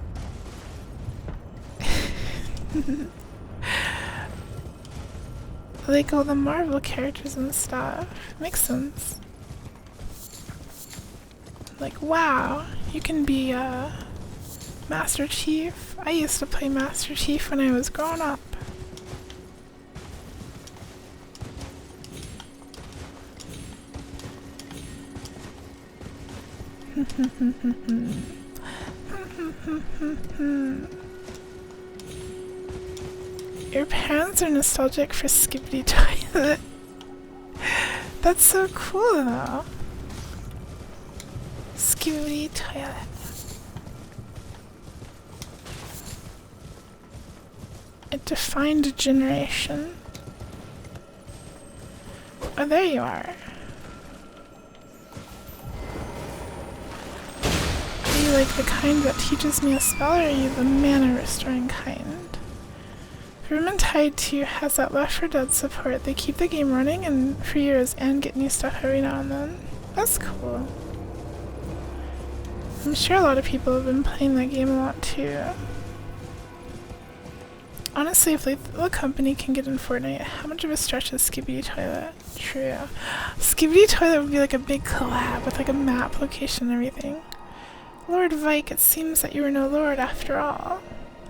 Like all the Marvel characters and stuff. Makes sense. Like, wow, you can be Master Chief. I used to play Master Chief when I was growing up. Your parents are nostalgic for Skibbity Toilet. That's so cool though. Skibbity Toilet. It defined a generation. Oh, there you are. Are you like the kind that teaches me a spell, or are you the mana restoring kind? Vermintide 2 has that Left 4 Dead support. They keep the game running and for years and get new stuff every now and then. That's cool. I'm sure a lot of people have been playing that game a lot too. Honestly, if the company can get in Fortnite, how much of a stretch is Skibbity Toilet? True. Skibbity Toilet would be like a big collab with like a map location and everything. Lord Vike, it seems that you are no lord after all.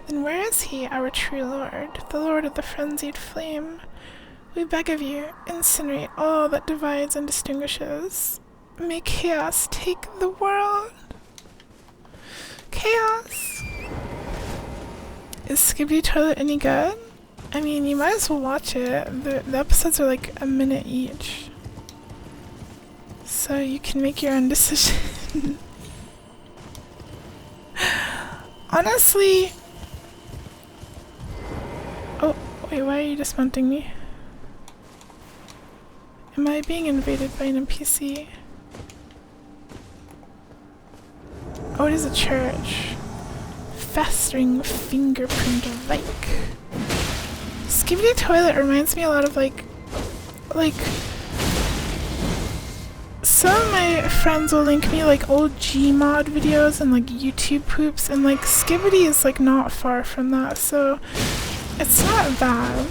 Then where is he, our true lord, the lord of the frenzied flame? We beg of you, incinerate all that divides and distinguishes. May chaos take the world. Chaos! Is Skibidi Toilet any good? I mean, you might as well watch it. The episodes are like a minute each. So you can make your own decision. Honestly... Oh, wait, why are you dismounting me? Am I being invaded by an NPC? Oh, it is a church. Festering fingerprint of Vike. Skibidi Toilet reminds me a lot of like some of my friends will link me like old Gmod videos and like YouTube poops, and like Skibidi is like not far from that, so it's not bad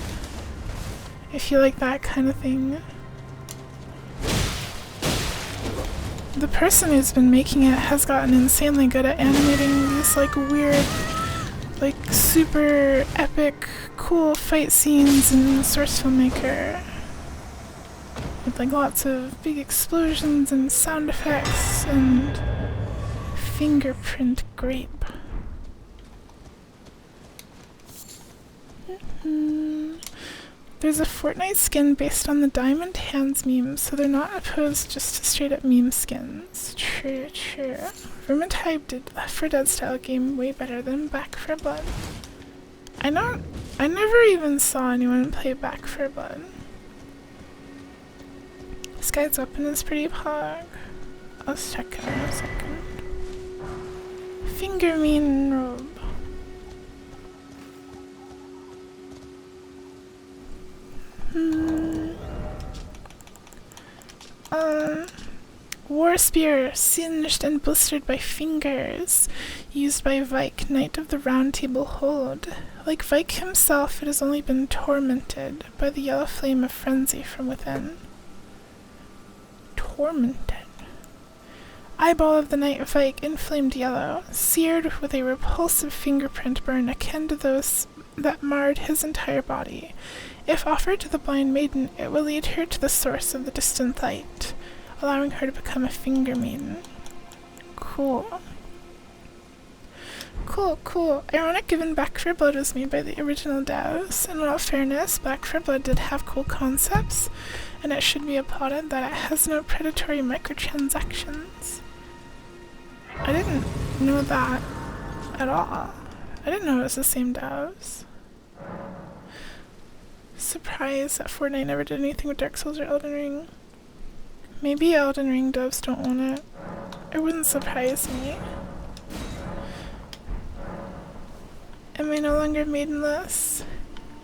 if you like that kind of thing. The person who's been making it has gotten insanely good at animating these like weird, like super epic, cool fight scenes in Source Filmmaker. With like lots of big explosions and sound effects and fingerprint grape. There's a Fortnite skin based on the Diamond Hands meme, so they're not opposed just to straight up meme skins. True, true. Vermintide did Left 4 Dead style game way better than Back 4 Blood. I never even saw anyone play Back 4 Blood. This guy's weapon is pretty pog. I'll check it in a second. Finger mean robe. War spear, singed and blistered by fingers, used by Vike, Knight of the Round Table Hold. Like Vike himself, it has only been tormented by the yellow flame of frenzy from within. Tormented. Eyeball of the Knight Vike, inflamed yellow, seared with a repulsive fingerprint burn akin to those that marred his entire body. If offered to the blind maiden, it will lead her to the source of the distant light, allowing her to become a finger maiden. Cool. Cool, cool. Ironic given Back 4 Blood was made by the original devs. In all fairness, Back 4 Blood did have cool concepts, and it should be applauded that it has no predatory microtransactions. I didn't know that at all. I didn't know it was the same devs. Surprised that Fortnite never did anything with Dark Souls or Elden Ring. Maybe Elden Ring devs don't want it. It wouldn't surprise me. Am I no longer maidenless?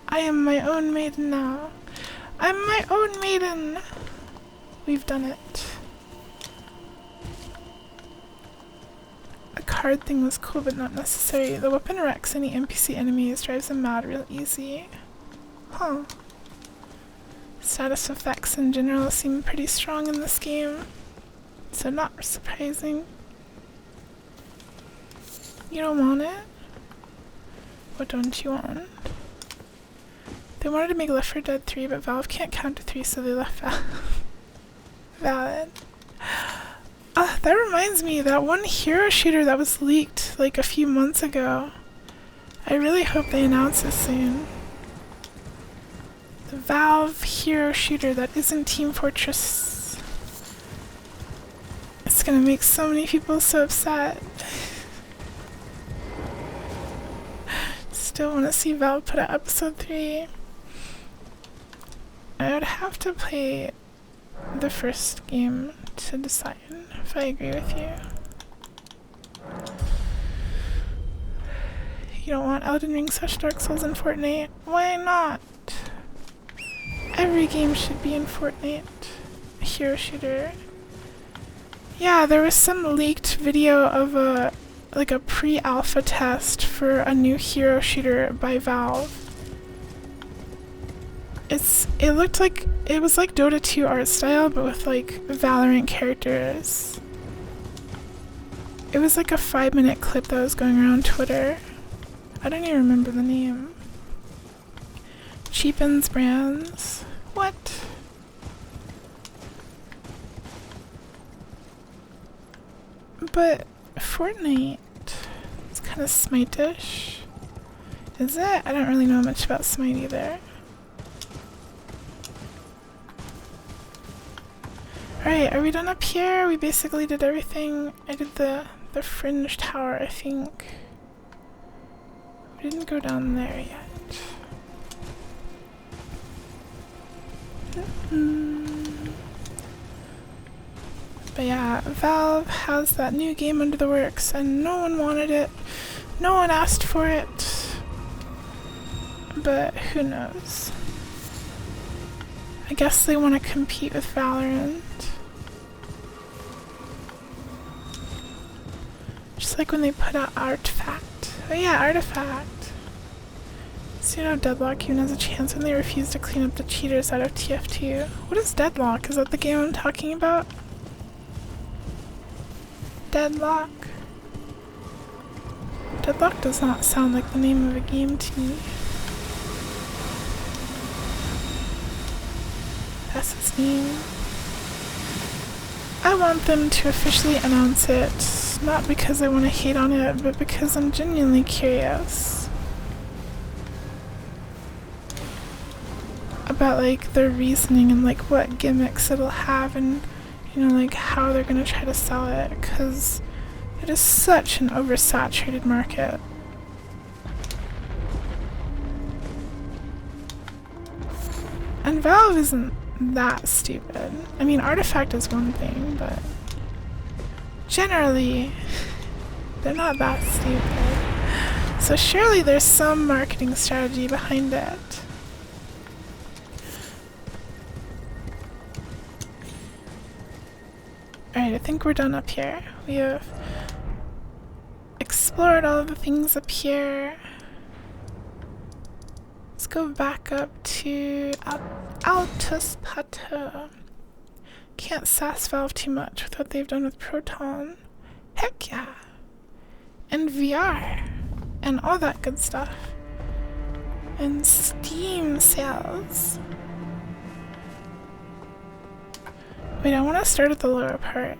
I am my own maiden now. I'm my own maiden! We've done it. The card thing was cool but not necessary. The weapon wrecks any NPC enemies, drives them mad real easy. Huh. Status effects in general seem pretty strong in this game, so not surprising. You don't want it? What don't you want? They wanted to make Left 4 Dead 3, but Valve can't count to 3, so they left valid. That reminds me, that one hero shooter that was leaked like a few months ago. I really hope they announce it soon. The Valve hero shooter that isn't Team Fortress. It's gonna make so many people so upset. Still wanna see Valve put out episode 3. I would have to play the first game to decide if I agree with you. You don't want Elden Ring / Dark Souls in Fortnite? Why not? Every game should be in Fortnite. A hero shooter. Yeah, there was some leaked video of a pre-alpha test for a new hero shooter by Valve. It looked like it was like Dota 2 art style, but with like Valorant characters. It was like a 5-minute clip that was going around Twitter. I don't even remember the name. Cheapens brands. What? But Fortnite, it's kind of Smite-ish. Is it? I don't really know much about Smite either. Alright, are we done up here? We basically did everything. I did the fringe tower, I think. We didn't go down there yet. But yeah, Valve has that new game under the works and no one wanted it. No one asked for it. But who knows? I guess they want to compete with Valorant. Just like when they put out Artifact. Oh yeah, Artifact. So you know Deadlock even has a chance when they refuse to clean up the cheaters out of TF2. What is Deadlock? Is that the game I'm talking about? Deadlock? Deadlock does not sound like the name of a game to me. That's its name. I want them to officially announce it, not because I want to hate on it, but because I'm genuinely curious about like their reasoning and like what gimmicks it'll have and you know like how they're gonna try to sell it, because it is such an oversaturated market. And Valve isn't that stupid. I mean, Artifact is one thing, but generally they're not that stupid. So surely there's some marketing strategy behind it. Alright, I think we're done up here. We have explored all of the things up here. Let's go back up to Altus Plateau. Can't sass Valve too much with what they've done with Proton. Heck yeah! And VR. And all that good stuff. And Steam sales. Wait, I want to start at the lower part.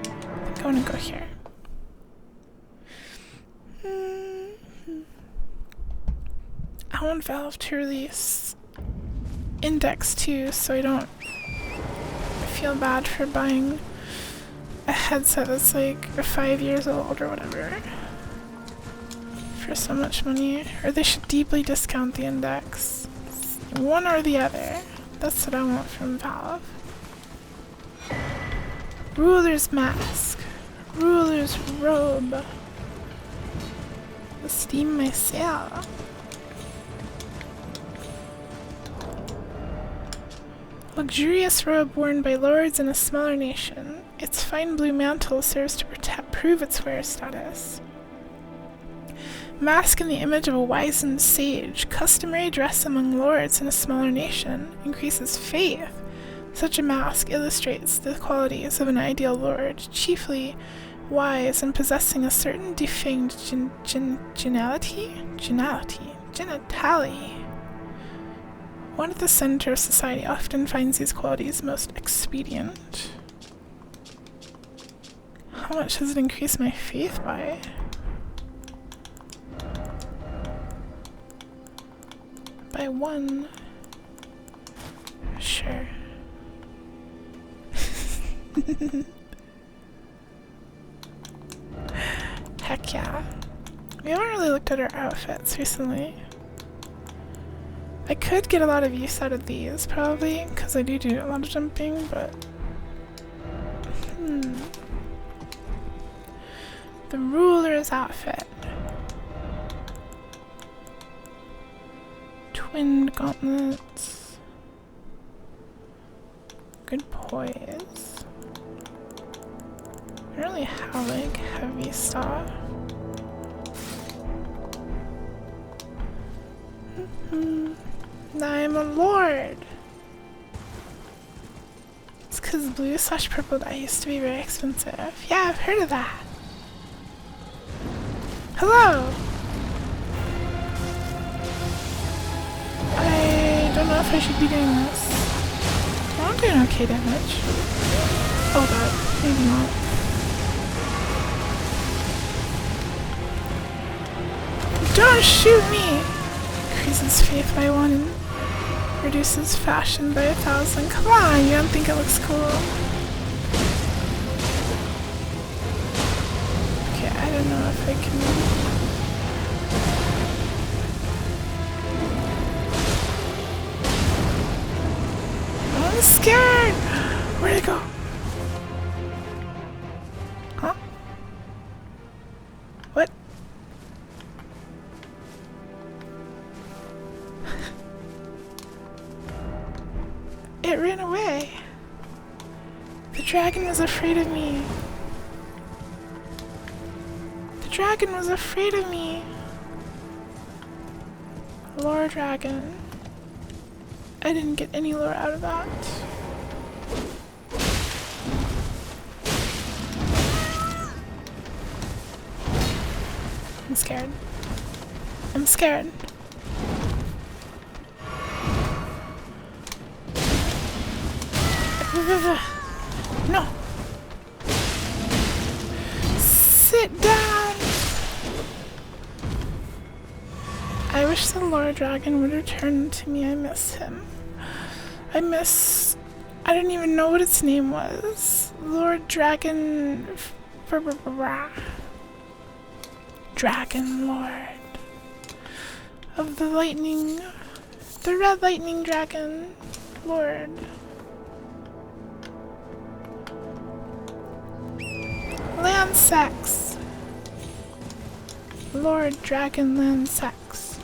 I think I want to go here. I want Valve to release Index 2 so I don't feel bad for buying a headset that's like 5 years old or whatever for so much money. Or they should deeply discount the Index. One or the other. That's what I want from Valve. Ruler's mask. Ruler's robe. The Steam myself. Luxurious robe worn by lords in a smaller nation. Its fine blue mantle serves to prove its wearer status. Mask in the image of a wizened sage, customary dress among lords in a smaller nation, increases faith. Such a mask illustrates the qualities of an ideal lord, chiefly wise and possessing a certain defanged genitality. One at the center of society often finds these qualities most expedient. How much does it increase my faith by? By 1. Sure. Heck yeah. We haven't really looked at our outfits recently. I could get a lot of use out of these, probably, because I do a lot of jumping, but... The ruler's outfit. Twinned gauntlets. Good poise. I don't really have, like, heavy stuff. I'm a lord. It's because blue/purple dye used to be very expensive. Yeah, I've heard of that. Hello. I don't know if I should be doing this. Well, I'm doing okay damage. Oh god, maybe not. Don't Don't shoot me! Increases faith by 1 and reduces fashion by 1,000. Come on, you don't think it looks cool? Okay, I don't know if I can... I'm scared! Where'd it go? Huh? What? It ran away. The dragon was afraid of me. The dragon was afraid of me. Lore dragon. I didn't get any lore out of that. I'm scared. I'm scared. No. Sit down. I wish the Lord Dragon would return to me. I miss him. I don't even know what its name was. Lord Dragon... Dragon Lord. Of the lightning... The Red Lightning Dragon Lord. Landsex. Lord Dragon Landsex.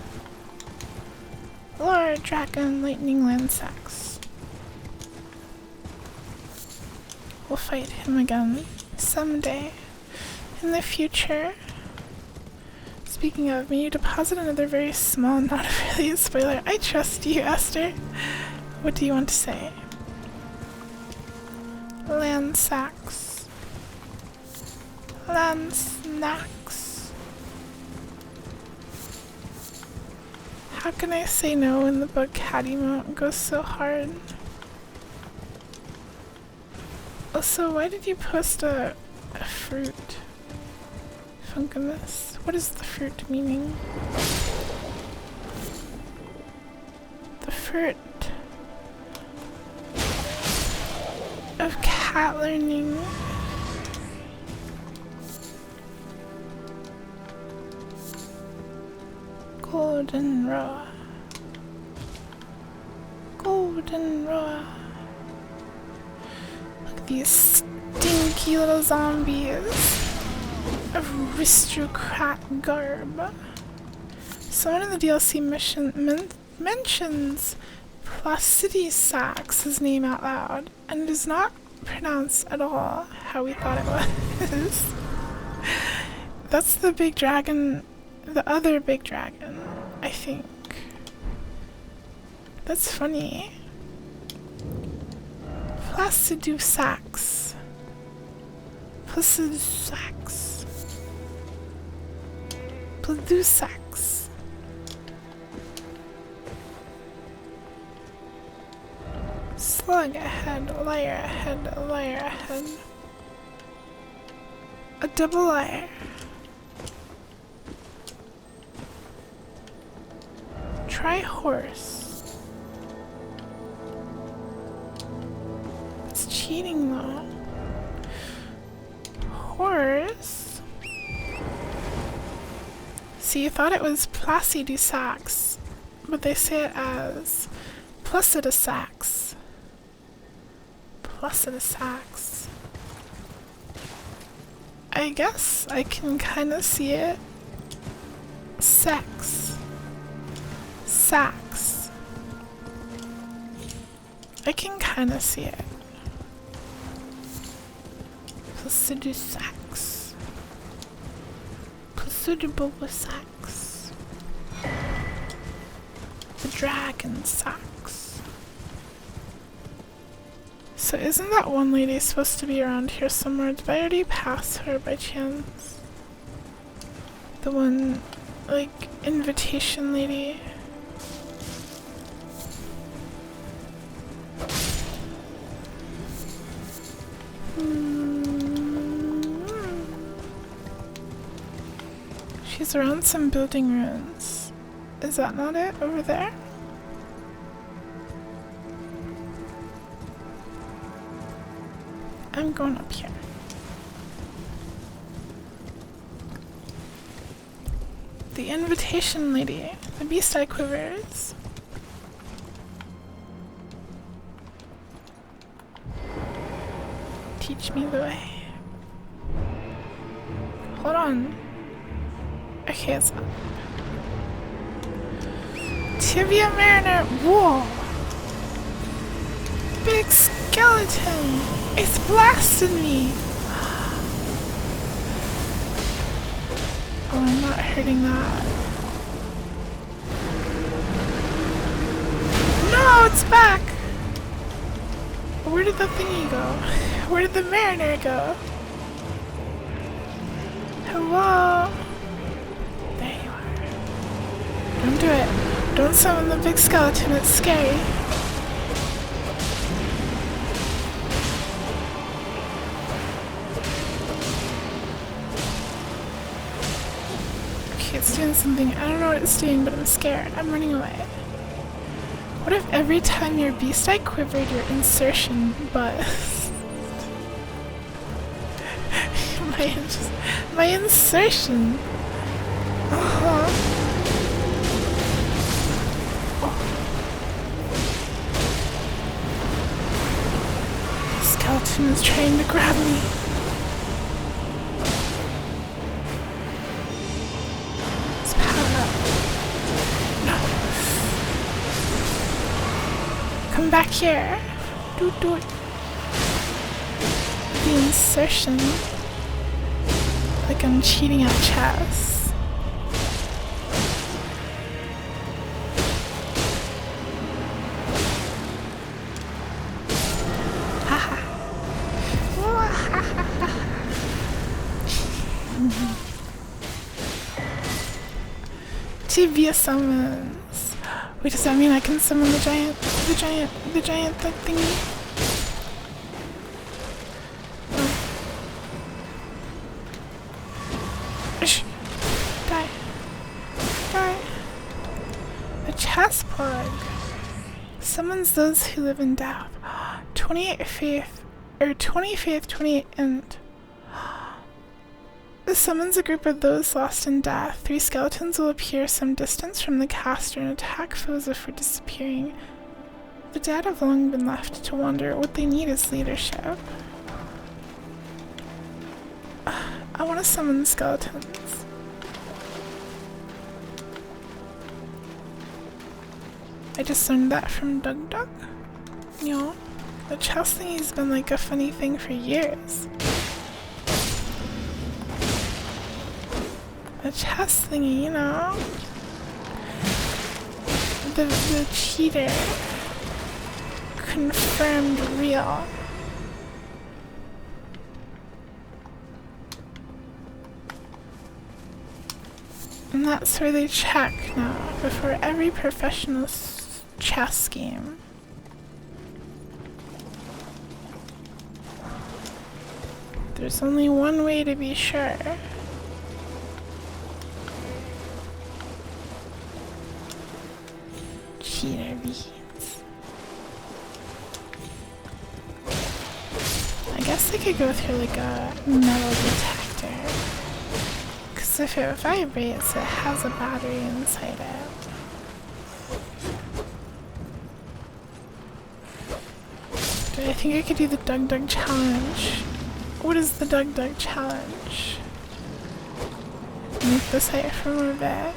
Lord Dragon Lightning Landsex. We'll fight him again someday in the future. Speaking of, may you deposit another very small, not really a spoiler. I trust you, Esther. What do you want to say? Landsax. Land snacks. How can I say no when the bug cat emote goes so hard? Also, why did you post a fruit? Funkamus. What is the fruit meaning? The fruit of cat learning. Goldenrod. Goldenrod. Look at these stinky little zombies. Aristocrat garb. Someone in the DLC mentions Placidy Sax's name out loud, and it is not pronounced at all how we thought it was. That's the big dragon, the other big dragon, I think. That's funny. Placidy Sax. Placidy Sax. Pladusax. Slug ahead, liar ahead, liar ahead. A double liar. Try horse. It's cheating though. Horse. See, you thought it was Placidy Sax, but they say it as Placidy Sax. Placidy Sax. I guess I can kind of see it. Sex. Sax. I can kind of see it. Placidy Sax. Suitable with sax. The dragon sax. So isn't that one lady supposed to be around here somewhere? Did I already pass her by chance? The one, like, invitation lady? She's around some building ruins. Is that not it over there? I'm going up here. The invitation lady. The beast eye quivers. Teach me the way. Hold on. Okay, it's up. Tibia Mariner. Whoa! Big skeleton! It's blasting me! Oh, I'm not hurting that. No, it's back! Where did the thingy go? Where did the mariner go? Hello? There you are. Don't do it. Don't summon the big skeleton, it's scary. Okay, it's doing something. I don't know what it's doing, but I'm scared. I'm running away. What if every time your beast eye quivered, your insertion buzzed? my insertion. The skeleton is trying to grab me. Let's power up. No. Come back here. Do it. The insertion. Like I'm cheating at chess. Haha. Tibia summons. Wait, does that mean I can summon the giant that thingy? Summons those who live in doubt. 28 faith, or 20 faith, 28 end. This summons a group of those lost in death. 3 skeletons will appear some distance from the caster and attack foes if we're disappearing. The dead have long been left to wonder. What they need is leadership. I want to summon skeletons. I just learned that from Dug. You know, the chest thingy's been like a funny thing for years. The chest thingy, you know? The cheater. Confirmed real. And that's where they check now, before every professional chess game. There's only one way to be sure. Cheater beads. I guess I could go through like a metal detector. Because if it vibrates, it has a battery inside it. I think I could do the Dug challenge. What is the Dug challenge? Make this height from a bit.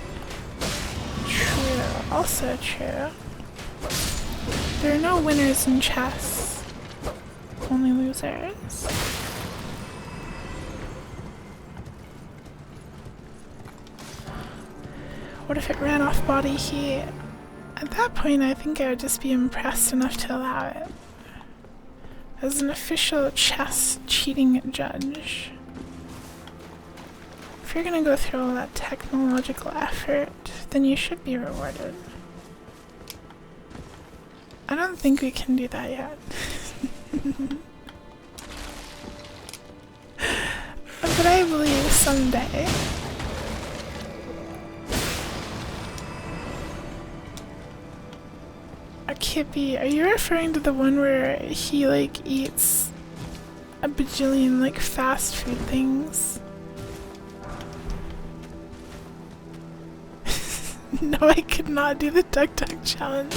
True. Also true. There are no winners in chess. Only losers. What if it ran off body heat? At that point, I think I would just be impressed enough to allow it. As an official chess cheating judge. If you're gonna go through all that technological effort, then you should be rewarded. I don't think we can do that yet. But I believe someday. Kippy, are you referring to the one where he like eats a bajillion like fast food things? No, I could not do the Duck Duck challenge.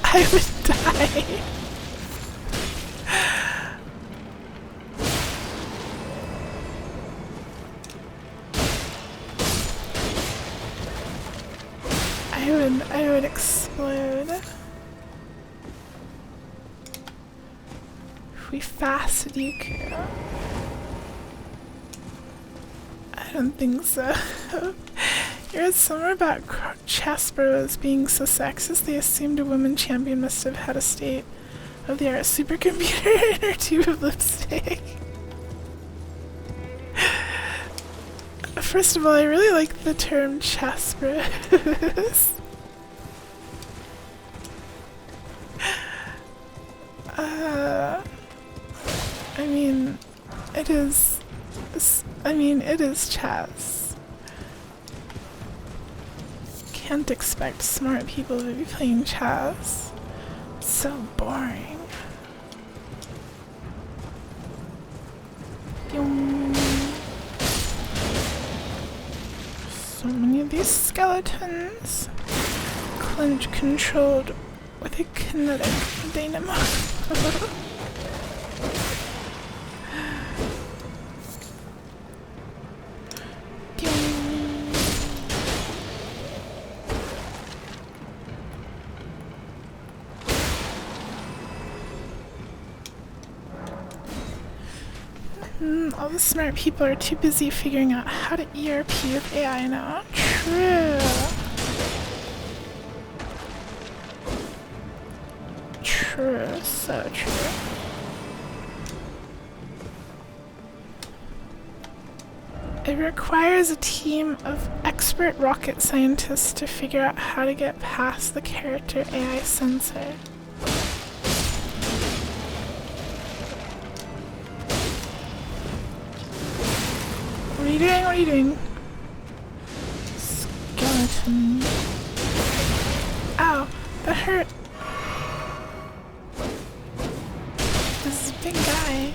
I would die. I would explode. If we fasted you, Kira. I don't think so. You read somewhere about chess bros being so sexist they assumed a woman champion must have had a state-of-the-art supercomputer in her tube of lipstick. First of all, I really like the term chess bros. It is chess. Can't expect smart people to be playing chess. It's so boring. So many of these skeletons. Clinch controlled with a kinetic dynamo. All the smart people are too busy figuring out how to ERP with AI now. True. True, so true. It requires a team of expert rocket scientists to figure out how to get past the character AI censor. What are you doing? What are you doing? Skeleton. Ow, that hurt. This is a big guy.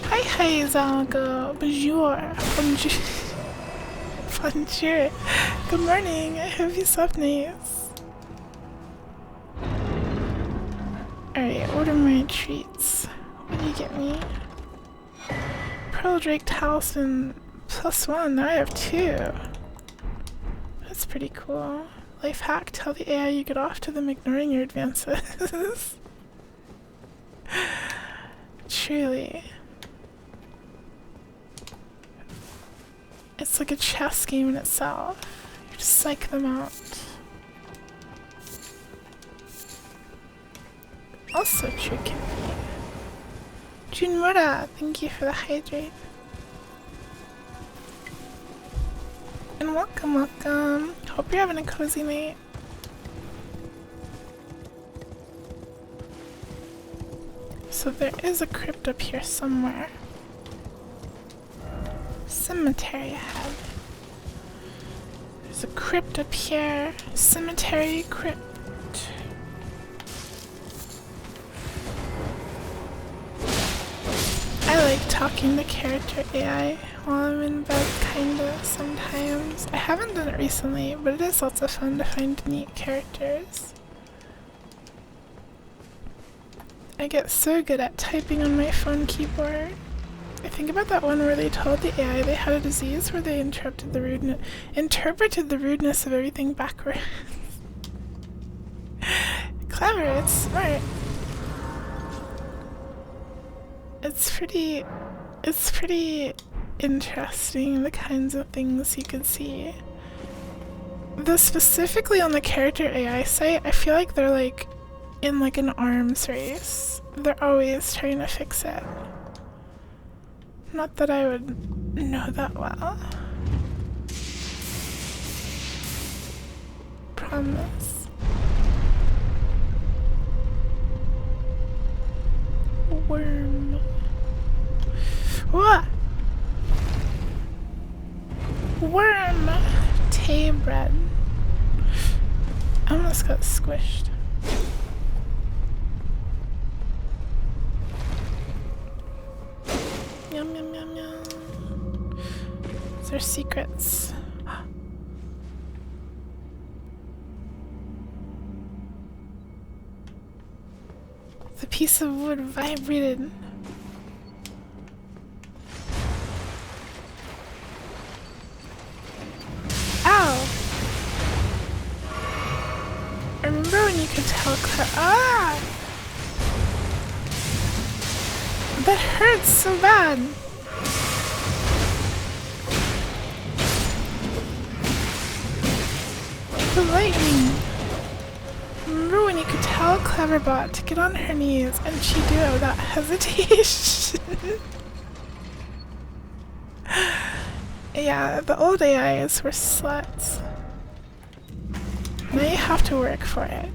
Hi, Zalgo. Bonjour. Bonjour. Bonjour. Good morning. I hope you slept nice. Alright, order my treats. What do you get me? Pearl Drake Talisman +1. Now I have 2. That's pretty cool. Life hack. Tell the AI you get off to them ignoring your advances. Truly. It's like a chess game in itself. You just psych them out. Also true, Kimmy. Junmura, thank you for the hydrate. And welcome, welcome. Hope you're having a cozy night. So there is a crypt up here somewhere. Cemetery ahead. There's a crypt up here. Cemetery crypt. I like talking to character AI while I'm in bed, kinda, sometimes. I haven't done it recently, but it is lots of fun to find neat characters. I get so good at typing on my phone keyboard. I think about that one where they told the AI they had a disease where they interpreted the rudeness of everything backwards. Clever, it's smart. It's pretty interesting, the kinds of things you could see. Specifically on the character AI site, I feel like they're like in like an arms race. They're always trying to fix it. Not that I would know that well. Promise. Worm. What? Worm. Tay bread. I almost got squished. yum, yum, yum. These are secrets. The piece of wood vibrated. Ow! Remember when you could tell ah! That hurts so bad. The lightning. Remember when you could tell Cleverbot to get on her knees and she'd do it without hesitation? Yeah, the old AIs were sluts. Now you have to work for it.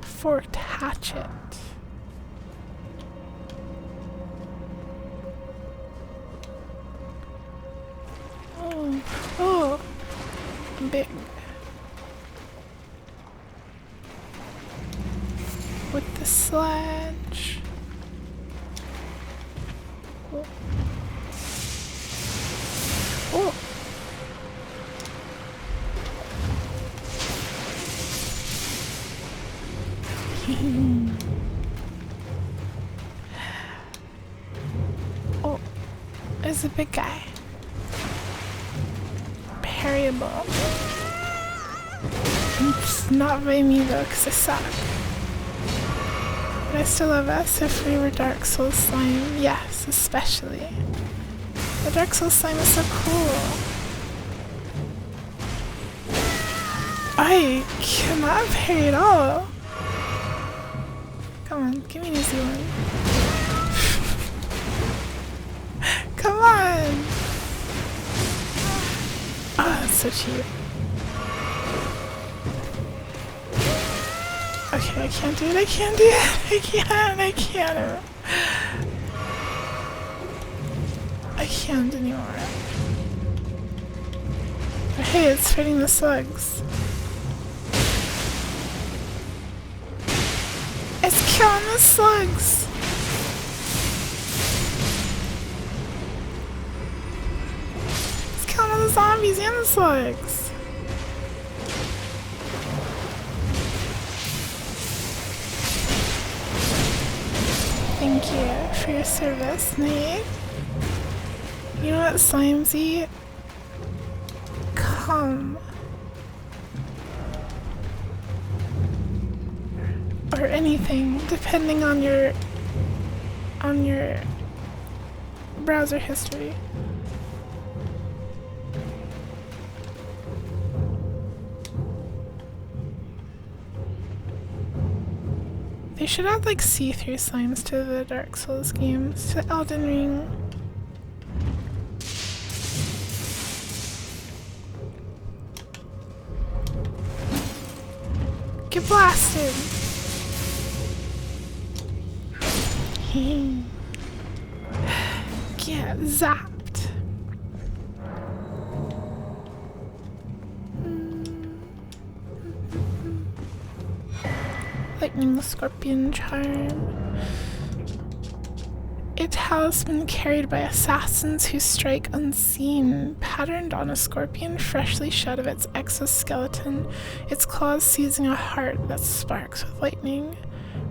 Forked hatchet. Oh, oh, big. With the sledge. Oh. Oh. Oh, there's a big guy. Parryable. Oops, not by me though, because I suck. Would I still love us if we were Dark Souls slime? Yes, especially. The Dark Souls slime is so cool. I cannot parry at all. Come on, give me an easy one. Come on! Oh, that's so cheap. Okay, I can't do it, I can't do it, I can't. I can't anymore. But hey, it's fighting the slugs. It's killing the slugs! It's killing all the zombies and the slugs! Thank you for your service, Nate. You know what, Slimesy? Come. Or anything, depending on your browser history. They should add like see-through slimes to the Dark Souls games, to Elden Ring. Get blasted! Get zapped. Lightning Scorpion Charm. A talisman carried by assassins who strike unseen, patterned on a scorpion freshly shed of its exoskeleton, its claws seizing a heart that sparks with lightning.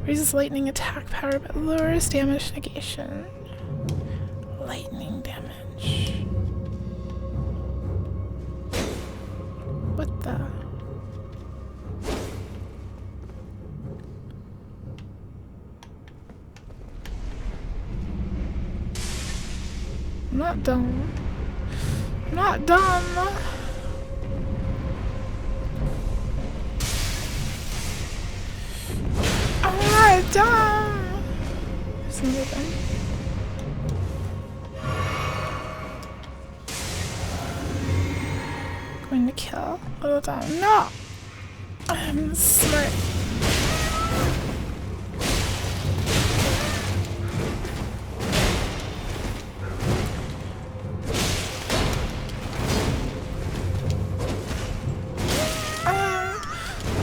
Raises lightning attack power but lowers damage negation. Lightning damage. What the? I'm not dumb. I'm not dumb. I'm not dumb. There's another thing. Going to kill all the time. No! I'm smart.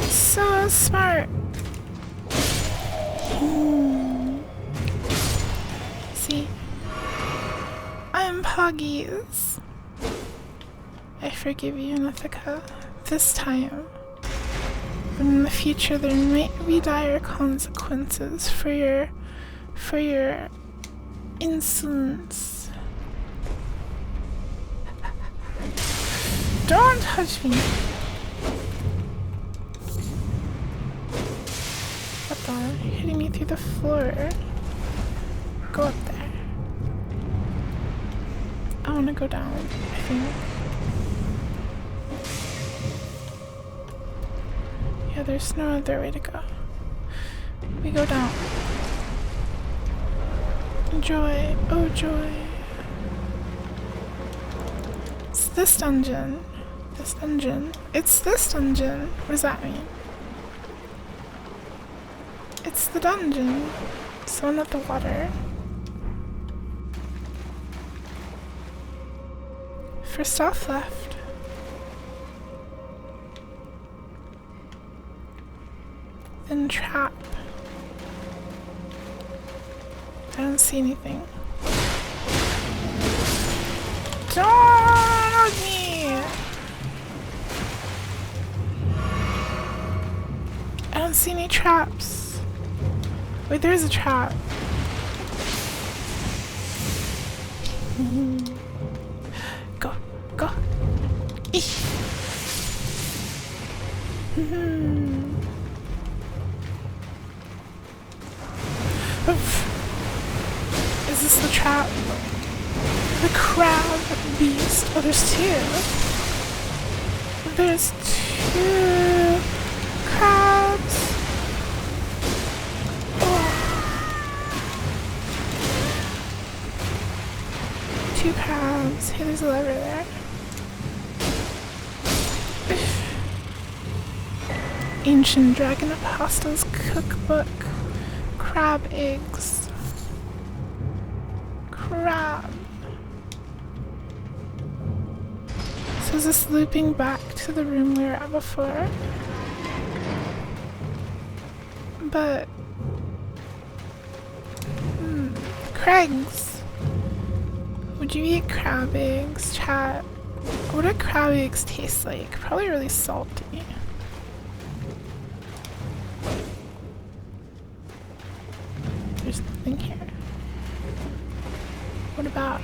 So smart. doggies. I forgive you, Nithika. This time. But in the future there might be dire consequences for your insolence. Don't touch me. What the? You're hitting me through the floor. Go up there. I want to go down, I think. Yeah, there's no other way to go. We go down. Joy, oh joy. It's this dungeon. This dungeon. It's this dungeon. What does that mean? It's the dungeon. Someone at the water. First off left. Then trap. I don't see anything. Don't me! I don't see any traps. Wait, there's a trap. Go, go. Eesh. Is this the trap? The crab beast. Oh, there's two. There's two crabs. Oh. Two crabs. Hey, there's a lever there. Ancient Dragon Apostles Cookbook. Crab eggs. Crab. So is this looping back to the room we were at before? But Craigs. Would you eat crab eggs, chat? What do crab eggs taste like? Probably really salty. There's nothing here. What about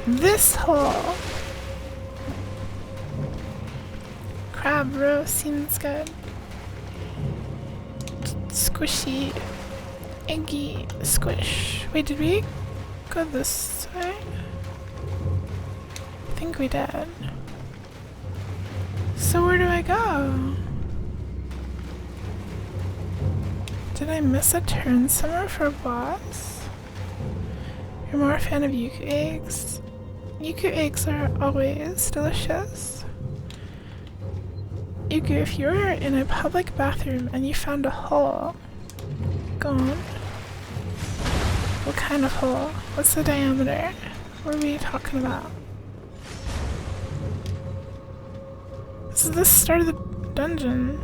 this hole? Crab roast seems good. Squishy, eggy squish. Wait, did we go this way? I think we did. So where do I go? Did I miss a turn somewhere for a boss? You're more a fan of yuku eggs? Yuku eggs are always delicious. Yuku, if you were in a public bathroom and you found a hole, go on. What kind of hole? What's the diameter? What are we talking about? This is the start of the dungeon.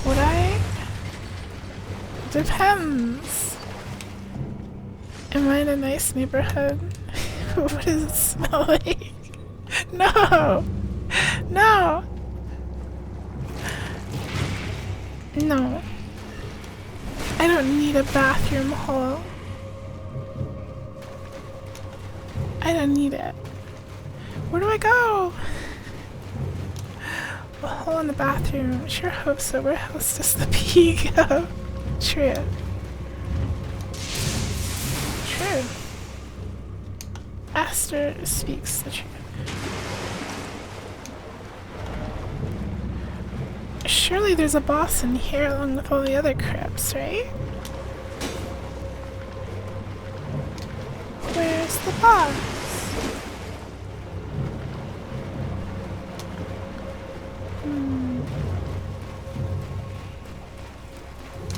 Would I? Depends. Am I in a nice neighborhood? What does it smell like? No! No! No. I don't need a bathroom hole. I don't need it. Where do I go? A hole in the bathroom. Sure hope so. Where else does the pee go? True. True. Aster speaks the truth. Surely there's a boss in here along with all the other crypts, right? Where's the boss?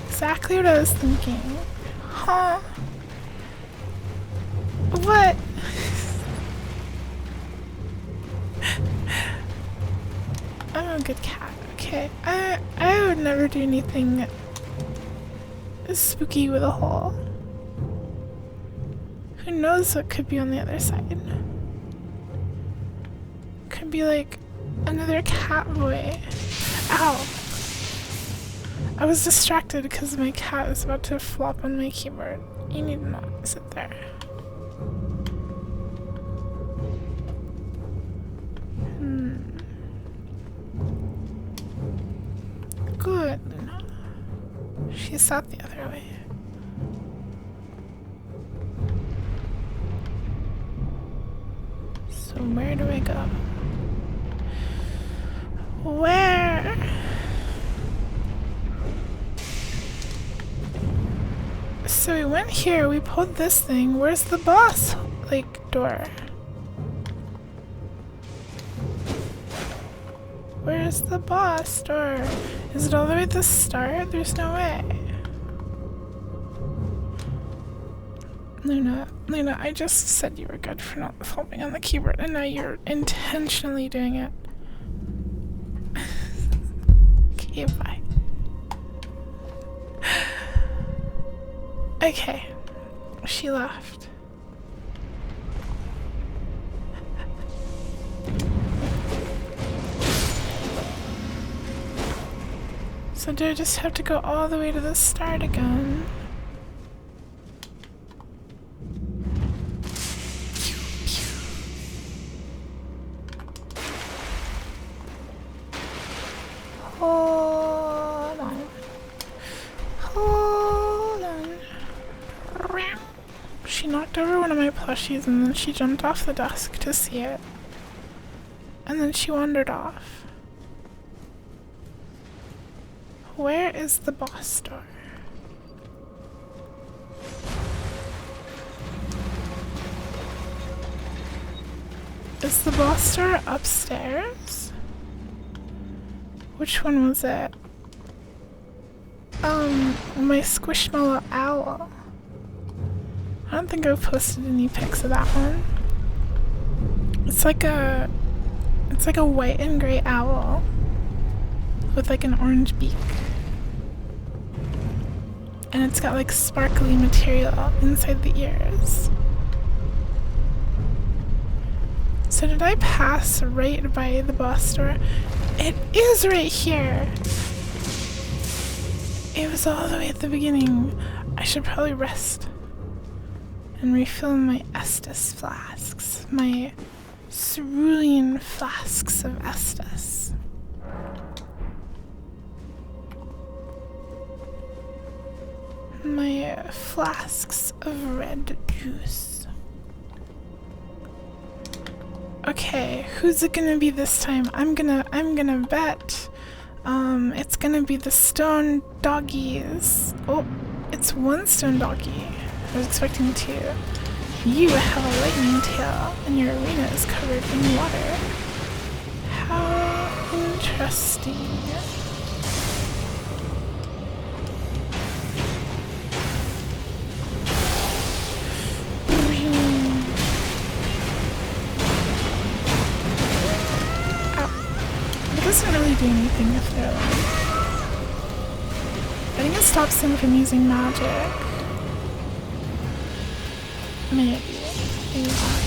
Exactly what I was thinking. Huh? What? I'm a good cat, okay? I would never do anything is spooky with a hole. Who knows what could be on the other side? Could be like another cat boy. Ow! I was distracted because my cat is about to flop on my keyboard. You need not sit there. Good, Luna. She sat the other way. So where do I go? Where? So we went here, we pulled this thing. Where's the boss, like, door? Where's the boss door? Is it all the way at the start? There's no way. Luna, I just said you were good for not flopping on the keyboard, and now you're intentionally doing it. Okay, bye. Okay, she left. So do I just have to go all the way to the start again? Hold on. Hold on. She knocked over one of my plushies and then she jumped off the desk to see it. And then she wandered off. Where is the boss door? Is the boss door upstairs? Which one was it? My Squishmallow owl. I don't think I've posted any pics of that one. It's like a white and gray owl with like an orange beak. And it's got like sparkly material inside the ears. So did I pass right by the boss door? It is right here! It was all the way at the beginning. I should probably rest and refill my Estus flasks. My cerulean flasks of Estus. My flasks of red juice. Okay, who's it gonna be this time? I'm gonna bet it's gonna be the stone doggies. Oh, it's one stone doggy. I was expecting two. You have a lightning tail and your arena is covered in water. How interesting. It doesn't really do anything if they're like... I think it stops them from using magic. Maybe. Maybe not.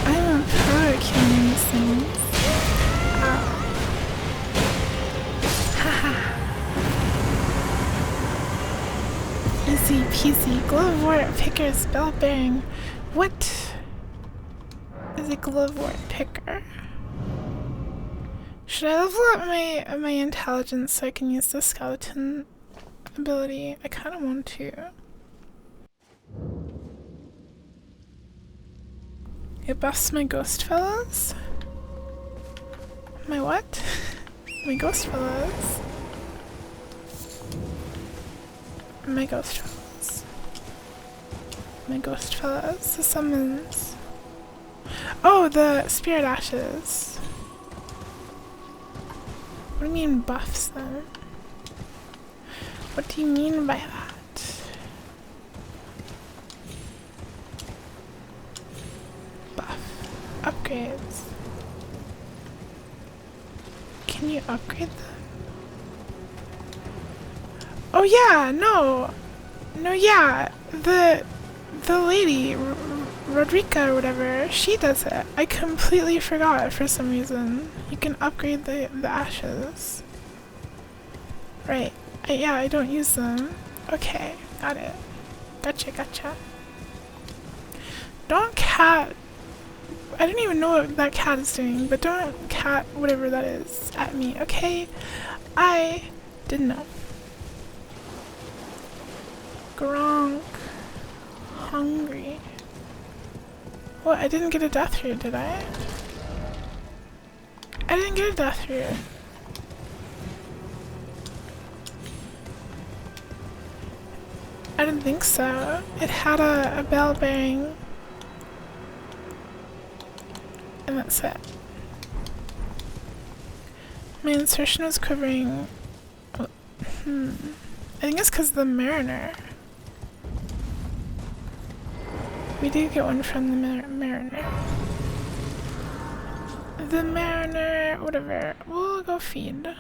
I'm a pro at killing these things. Easy peasy. Glovewort Picker's bell bearing. What is a Glovewort Picker? Should I level up my intelligence so I can use the skeleton ability? I kind of want to. It buffs my ghost fellows. My what? My ghost fellows. My ghost fellows. My ghost fellows. The summons. Oh, the spirit ashes. What do you mean buffs them? What do you mean by that? Buff. Upgrades. Can you upgrade them? Oh yeah, no. No, yeah. The lady, Rodrika or whatever, she does it. I completely forgot for some reason. You can upgrade the ashes. Right. Yeah, I don't use them. Okay, got it. Gotcha. Don't cat... I don't even know what that cat is doing, but don't cat whatever that is at me, okay? I didn't know. Gronk. Hungry. What? I didn't get a death root, did I? I didn't get a death root. I didn't think so. It had a bell bearing. And that's it. My insertion was quivering. I think it's because of the Mariner. We did get one from the Mariner. The Mariner, whatever. We'll go feed.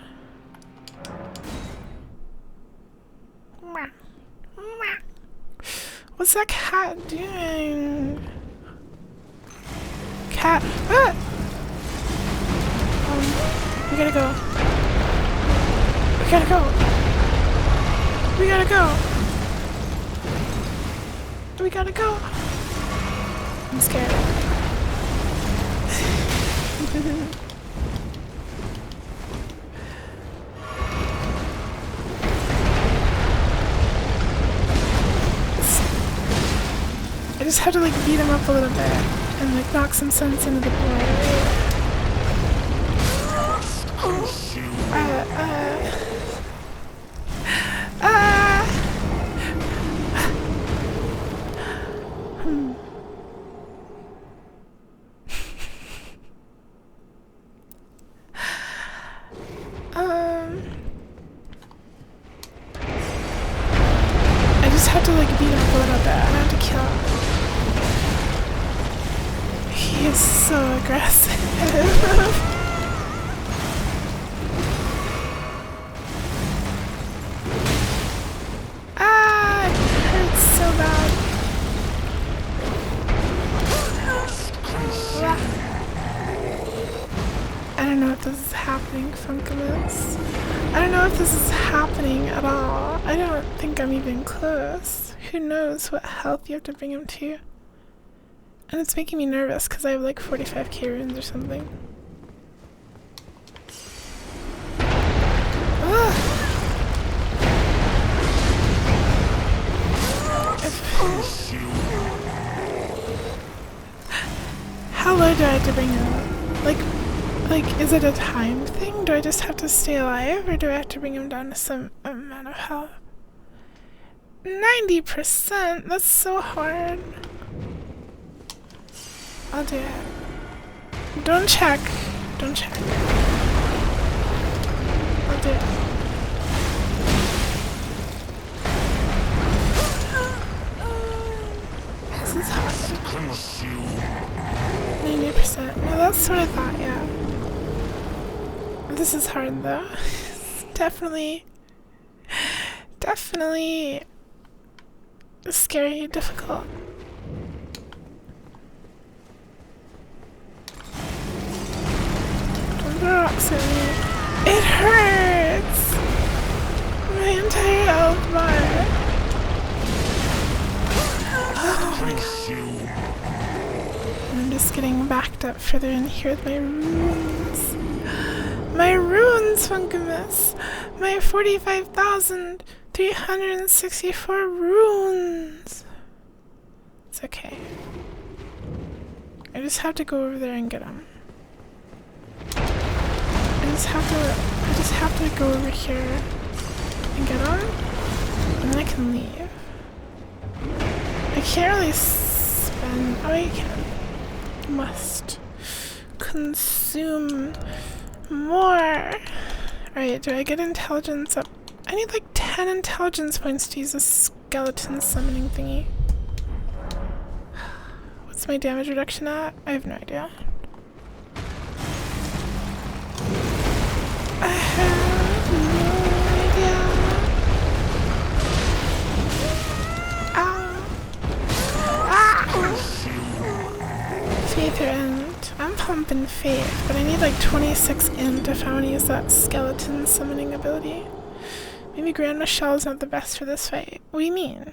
What's that cat doing? Cat. Ah! We gotta go. We gotta go. We gotta go. We gotta go. I'm scared. I just have to like beat him up a little bit and like knock some sense into the boy. I just have to like beat him up a little bit. I don't have to kill him. He is so aggressive. Ah, it hurts so bad. I don't know if this is happening, Funkamus. I don't know if this is happening at all. I don't think I'm even close. Who knows what health you have to bring him to. And it's making me nervous because I have like 45k runes or something. How low do I have to bring him? Like, is it a time thing? Do I just have to stay alive, or do I have to bring him down to some amount of health? 90%? That's so hard. I'll do it. Don't check. Don't check. I'll do it. This is hard. 90%. Well, that's what I thought, yeah. This is hard, though. It's definitely scary, difficult. Don't throw rocks at me. It hurts! My entire health bar. I'm just getting backed up further in here with my runes. My runes, Funkamus! My 45,364 runes! It's okay. I just have to go over there and get them. I just have to go over here and get them, and then I can leave. I can't really spend... Oh, you can. Must consume more. Alright, do I get intelligence up? I need like 10 10 intelligence points to use a skeleton summoning thingy. What's my damage reduction at? I have no idea. I have no idea. Faith or end? I'm pumping faith, but I need like 26 int if I want to use that skeleton summoning ability. Maybe Grand Michelle's not the best for this fight. What do you mean?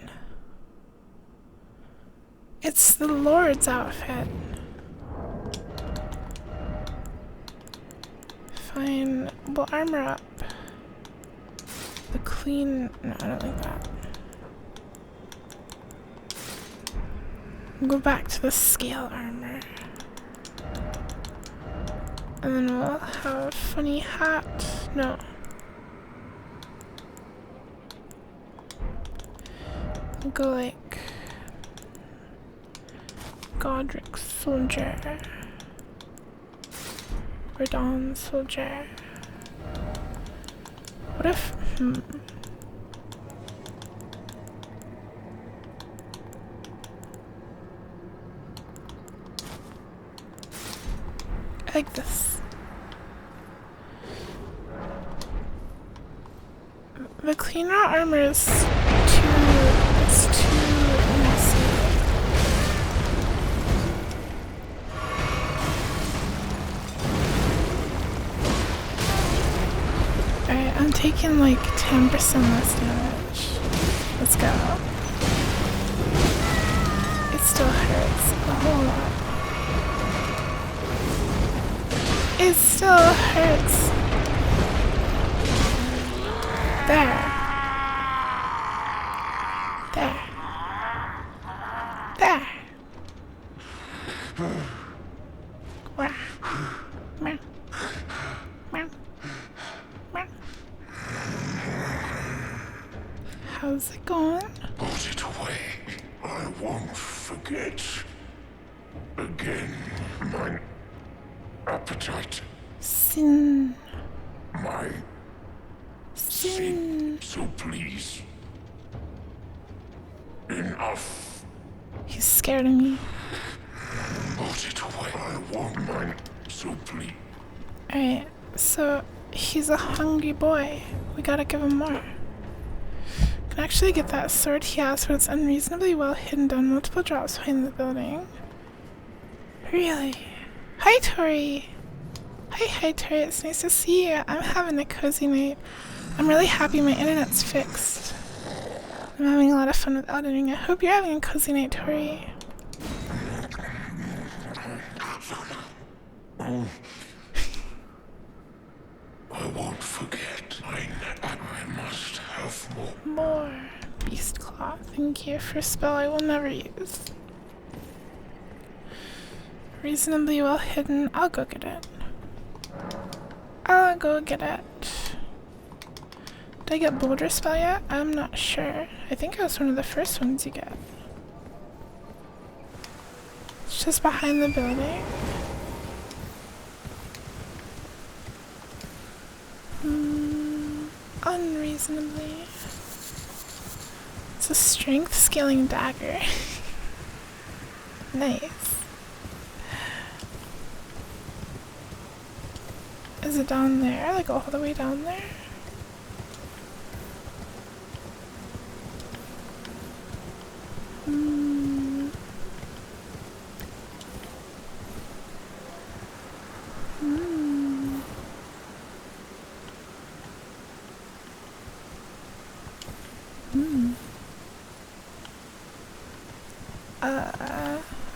It's the Lord's outfit. Fine, we'll armor up. The clean... No, I don't like that. We'll go back to the scale armor. And then we'll have a funny hat. No. We'll go like... Godric soldier. Radon soldier. What if... I like this. The clean raw armor is it's too messy. Alright, I'm taking like 10% less damage. Let's go. It still hurts a whole lot. It still hurts. There. There. There. Wah. Meow. Meow. Meow. How's it going? Put it away. I won't forget. Again, my appetite. Sin. My Sin. So please. Enough. He's scared of me. Put it away. I won't mind. So please. Alright, so he's a hungry boy. We gotta give him more. Can actually get that sword he has, but it's unreasonably well hidden down multiple drops behind the building. Really? Hi, Tori! Hi, Tori, it's nice to see you. I'm having a cozy night. I'm really happy my internet's fixed. I'm having a lot of fun with Elden Ring. I hope you're having a cozy night, Tori. I won't forget. I must have more. More. Beast Claw. Thank you for a spell I will never use. Reasonably well hidden. I'll go get it. I'll go get it. Did I get Boulder Spell yet? I'm not sure. I think it was one of the first ones you get. It's just behind the building. Unreasonably. It's a strength scaling dagger. Nice. Is it down there? Like all the way down there?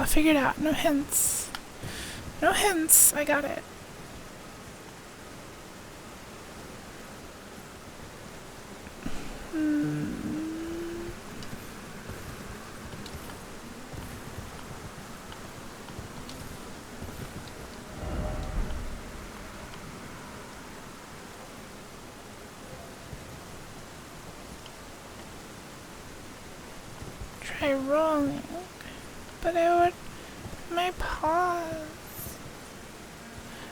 I'll figure it out. No hints. No hints. I got it. Try rolling, but I would my paws.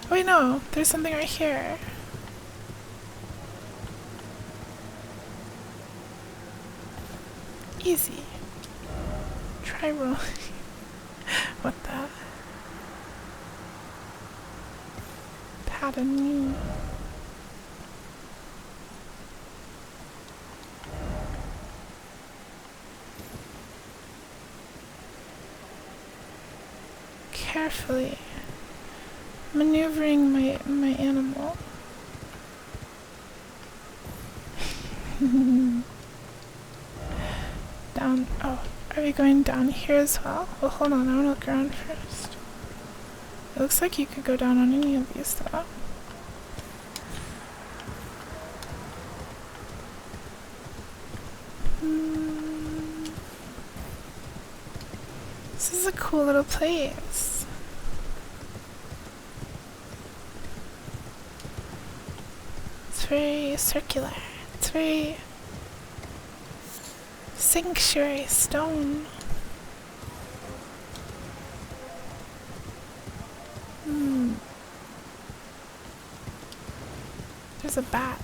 Oh wait, no, there's something right here. Easy. Try rolling. What the? Pardon me. Carefully maneuvering my animal. Down. Oh, are we going down here as well? Well, hold on. I want to look around first. It looks like you could go down on any of these, though. This is a cool little place. It's very circular. It's very sanctuary stone. There's a bat.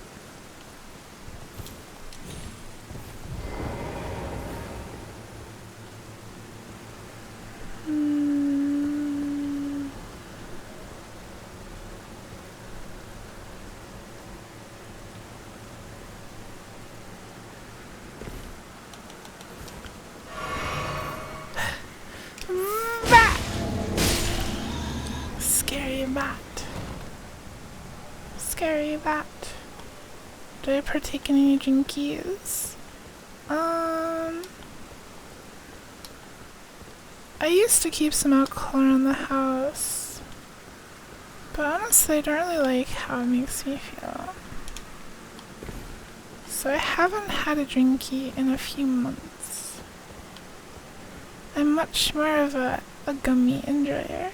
Scary bat. Do I partake in any drinkies? I used to keep some alcohol around the house, but honestly I don't really like how it makes me feel. So I haven't had a drinky in a few months. I'm much more of a gummy enjoyer.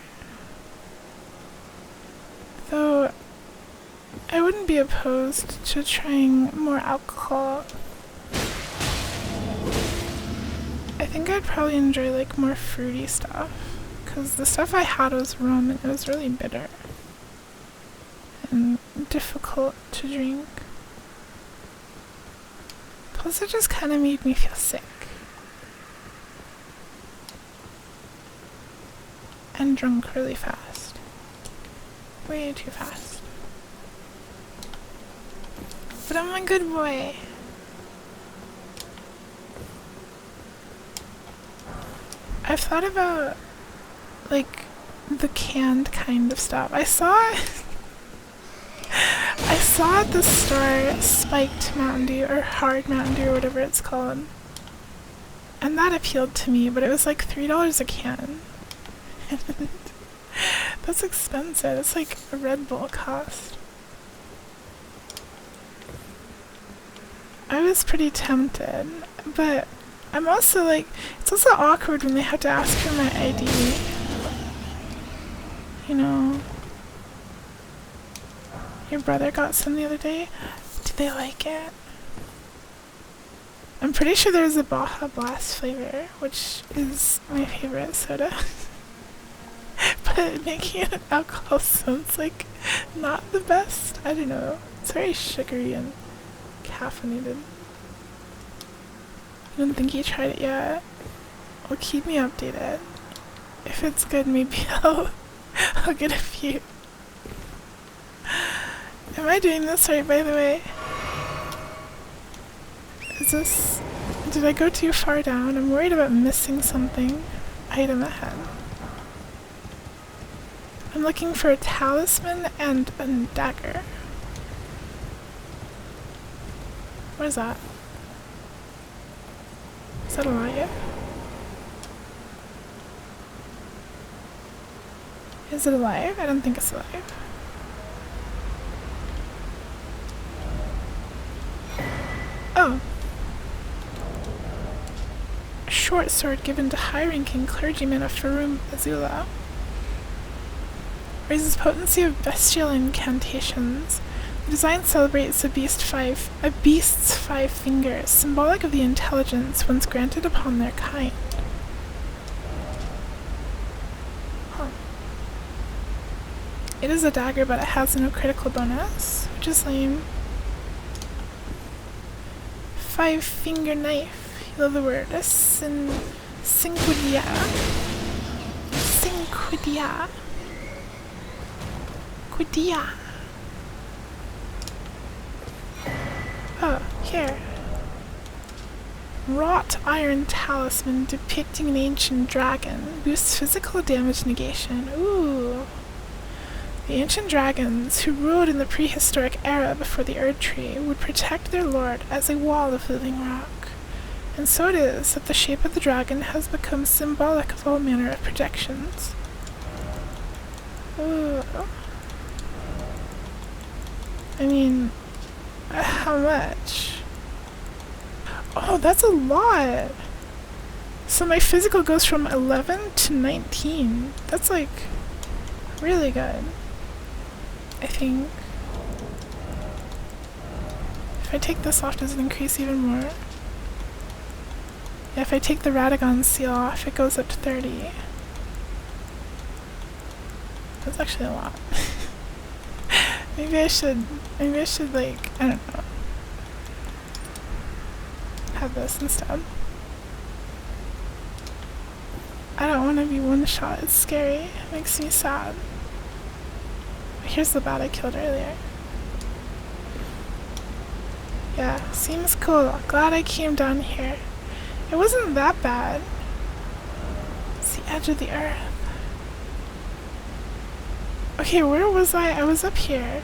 Though I wouldn't be opposed to trying more alcohol. I think I'd probably enjoy like more fruity stuff, because the stuff I had was rum and it was really bitter and difficult to drink. Plus it just kind of made me feel sick. And drunk really fast. Way too fast. But I'm a good boy. I've thought about, like, the canned kind of stuff. I saw at the store spiked Mountain Dew, or hard Mountain Dew, or whatever it's called. And that appealed to me, but it was like $3 a can. That's expensive. It's like a Red Bull cost. I was pretty tempted, but I'm also like, it's also awkward when they have to ask for my ID. You know, your brother got some the other day. Do they like it? I'm pretty sure there's a Baja Blast flavor, which is my favorite soda. But making it alcohol sounds like not the best. I don't know. It's very sugary and caffeinated. I don't think you tried it yet. Well, keep me updated. If it's good, maybe I'll get a few. Am I doing this right, by the way? Did I go too far down? I'm worried about missing something. Item ahead. I'm looking for a talisman and a dagger. What is that? Is that alive? Is it alive? I don't think it's alive. Oh. A short sword given to high-ranking clergymen of Farum Azula. Raises potency of bestial incantations. The design celebrates a beast's 5 fingers, symbolic of the intelligence once granted upon their kind. Huh. It is a dagger, but it has no critical bonus, which is lame. 5-finger knife. love the word. Cinquidia. Quidia. Oh, here. Wrought iron talisman depicting an ancient dragon. Boosts physical damage negation. Ooh. The ancient dragons, who ruled in the prehistoric era before the Erd Tree, would protect their lord as a wall of living rock. And so it is that the shape of the dragon has become symbolic of all manner of projections. Ooh. I mean, how much? Oh, that's a lot! So my physical goes from 11 to 19. That's like really good, I think. If I take this off, does it increase even more? Yeah, if I take the Radagon seal off, it goes up to 30. That's actually a lot. Maybe I should like, I don't know, have this instead. I don't want to be one shot, it's scary, it makes me sad. Here's the bat I killed earlier. Yeah, seems cool, glad I came down here. It wasn't that bad. It's the edge of the earth. Okay, where was I? I was up here.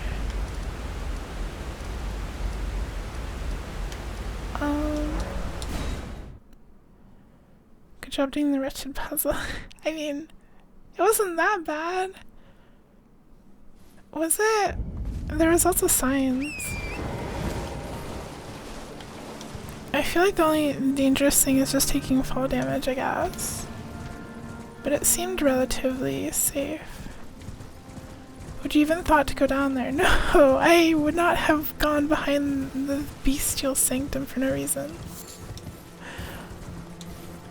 Good job doing the wretched puzzle. I mean, it wasn't that bad. Was it? There was lots of signs. I feel like the only dangerous thing is just taking fall damage, I guess. But it seemed relatively safe. Would you even thought to go down there? No, I would not have gone behind the bestial sanctum for no reason.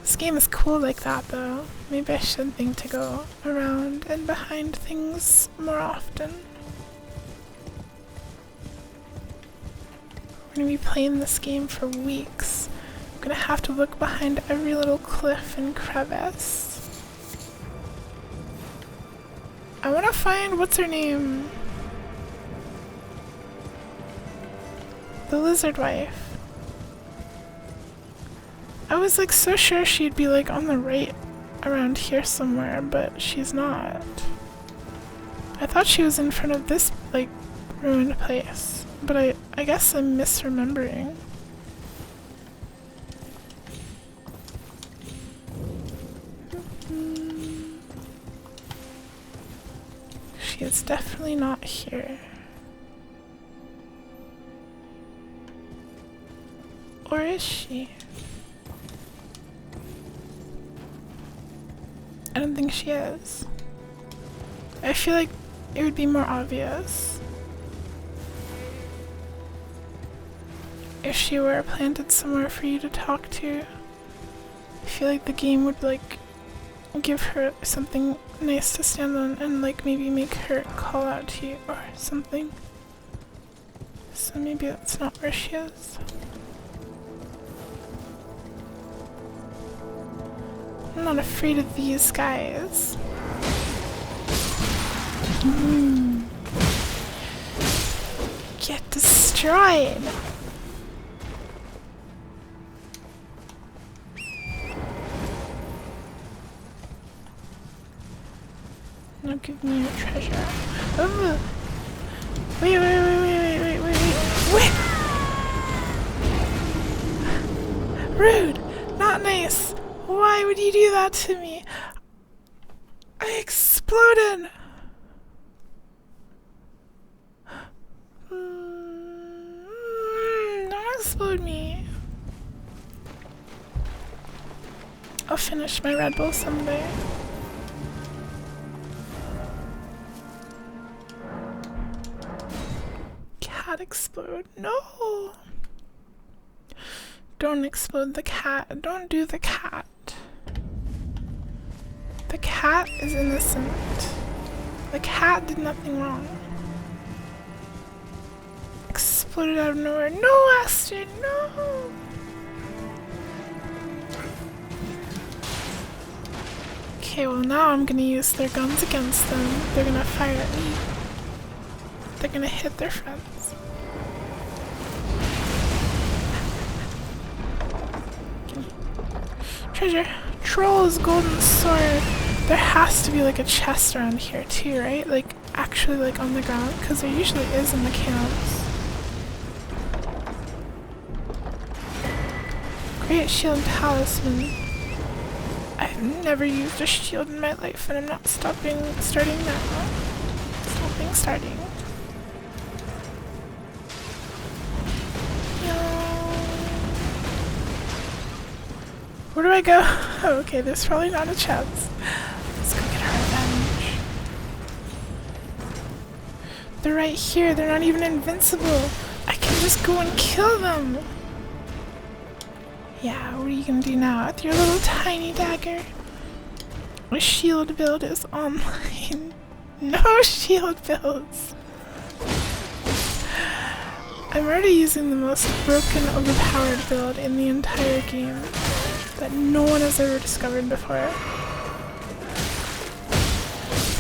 This game is cool like that, though. Maybe I should think to go around and behind things more often. We're gonna be playing this game for weeks. I'm gonna have to look behind every little cliff and crevice. I wanna find, what's her name? The lizard wife. I was like so sure she'd be like on the right around here somewhere, but she's not. I thought she was in front of this like ruined place, but I guess I'm misremembering. She is definitely not here. Or is she? I don't think she is. I feel like it would be more obvious if she were planted somewhere for you to talk to. I feel like the game would like give her something nice to stand on and like maybe make her call out to you or something. So maybe that's not where she is. I'm not afraid of these guys. Get destroyed! Now give me your treasure. Oh. Wait. Rude! Not nice! Why would you do that to me? I exploded! Don't explode me. I'll finish my Red Bull someday. Cat explode. No! Don't explode the cat. Don't do the cat. The cat is innocent. The cat did nothing wrong. Exploded out of nowhere. No, Astrid, no! Okay, well now I'm gonna use their guns against them. They're gonna fire at me. They're gonna hit their friends. Treasure. Troll's golden sword. There has to be like a chest around here too, right? Like actually like on the ground, because there usually is in the camps. Great shield and talisman. I've never used a shield in my life and I'm not starting now. Starting. Where do I go? Oh, okay, there's probably not a chance. Let's go get our revenge. They're right here. They're not even invincible. I can just go and kill them. Yeah, what are you gonna do now with your little tiny dagger? My shield build is online. No shield builds. I'm already using the most broken, overpowered build in the entire game that no one has ever discovered before.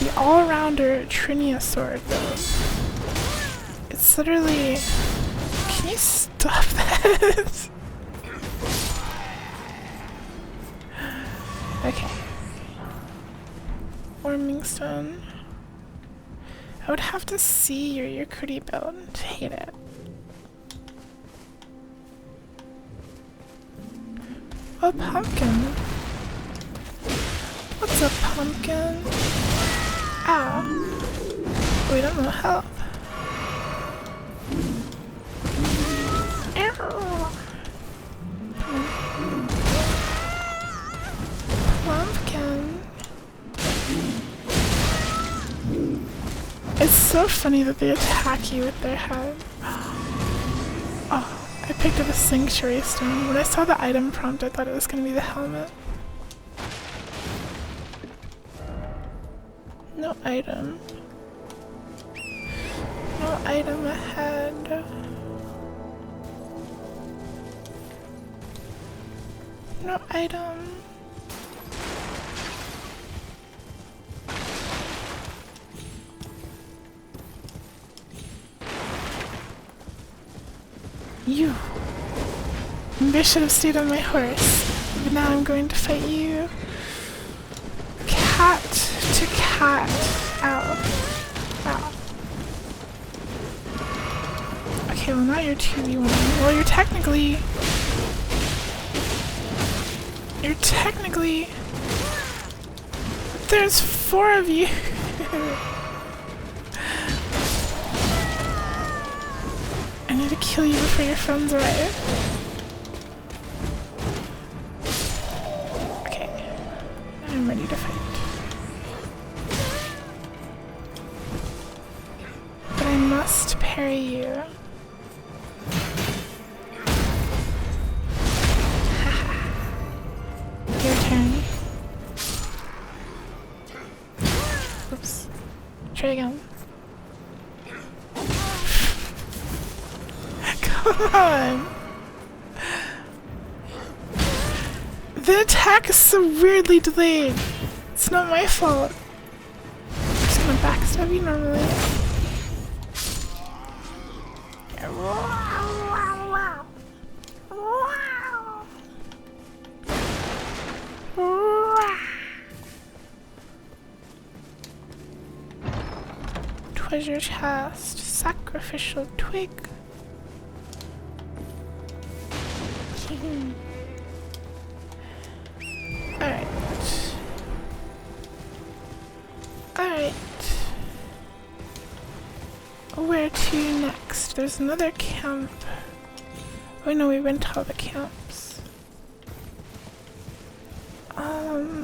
The all-rounder Trinia sword build. It's literally... Can you stop that? Okay. Warming stone. I would have to see your Yakuri build to hate it. A pumpkin. What's a pumpkin? Ow. We don't know help. Ow. Pumpkin. It's so funny that they attack you with their head. Oh. I picked up a sanctuary stone. When I saw the item prompt, I thought it was going to be the helmet. No item. No item ahead. No item. You. Maybe I should have stayed on my horse. But now I'm going to fight you. Cat to cat. Ow. Ow. Okay, well now you're 2v1. Well, you're technically... There's 4 of you. I need to kill you before your friends arrive. Okay. I'm ready to fight. But I must parry you. Your turn. Oops. Try again. Come on! The attack is so weirdly delayed. It's not my fault. I'm just gonna backstab you normally. Treasure chest, sacrificial twig. Alright. Alright. Where to next? There's another camp. Oh no, we went to all the camps.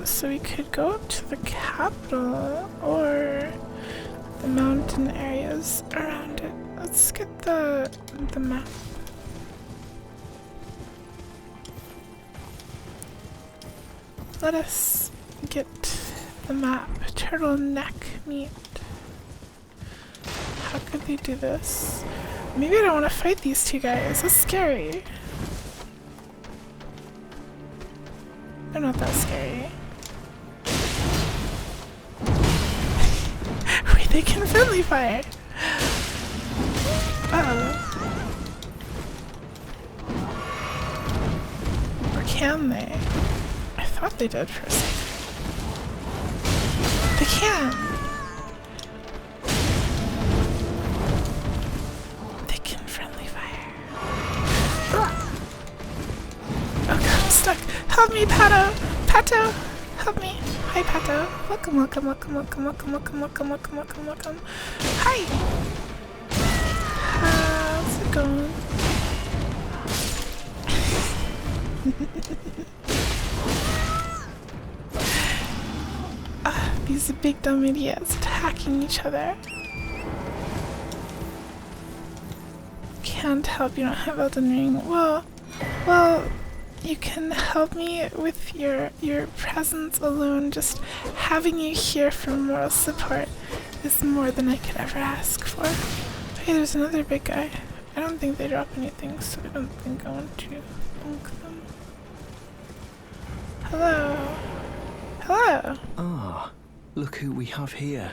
So we could go up to the capital or the mountain areas around it. Let's get the map. Let us get the map. Turtleneck meat. How could they do this? Maybe I don't want to fight these two guys. That's scary. They're not that scary. They can friendly fire. Uh-oh. Or can they? I thought they did for a second. They can. They can friendly fire. Oh god, I'm stuck. Help me, Pato! Pato! Help me. Hi, Pato. Welcome, welcome, welcome, welcome, welcome, welcome, welcome, welcome, welcome, welcome. Hi! How's it going? These big dumb idiots attacking each other. Can't help, you don't have Elden Ring. Well, you can help me with your presence alone. Just having you here for moral support is more than I could ever ask for. Hey, there's another big guy. I don't think they drop anything, so I don't think I want to bonk them. Hello. Hello. Ah, look who we have here.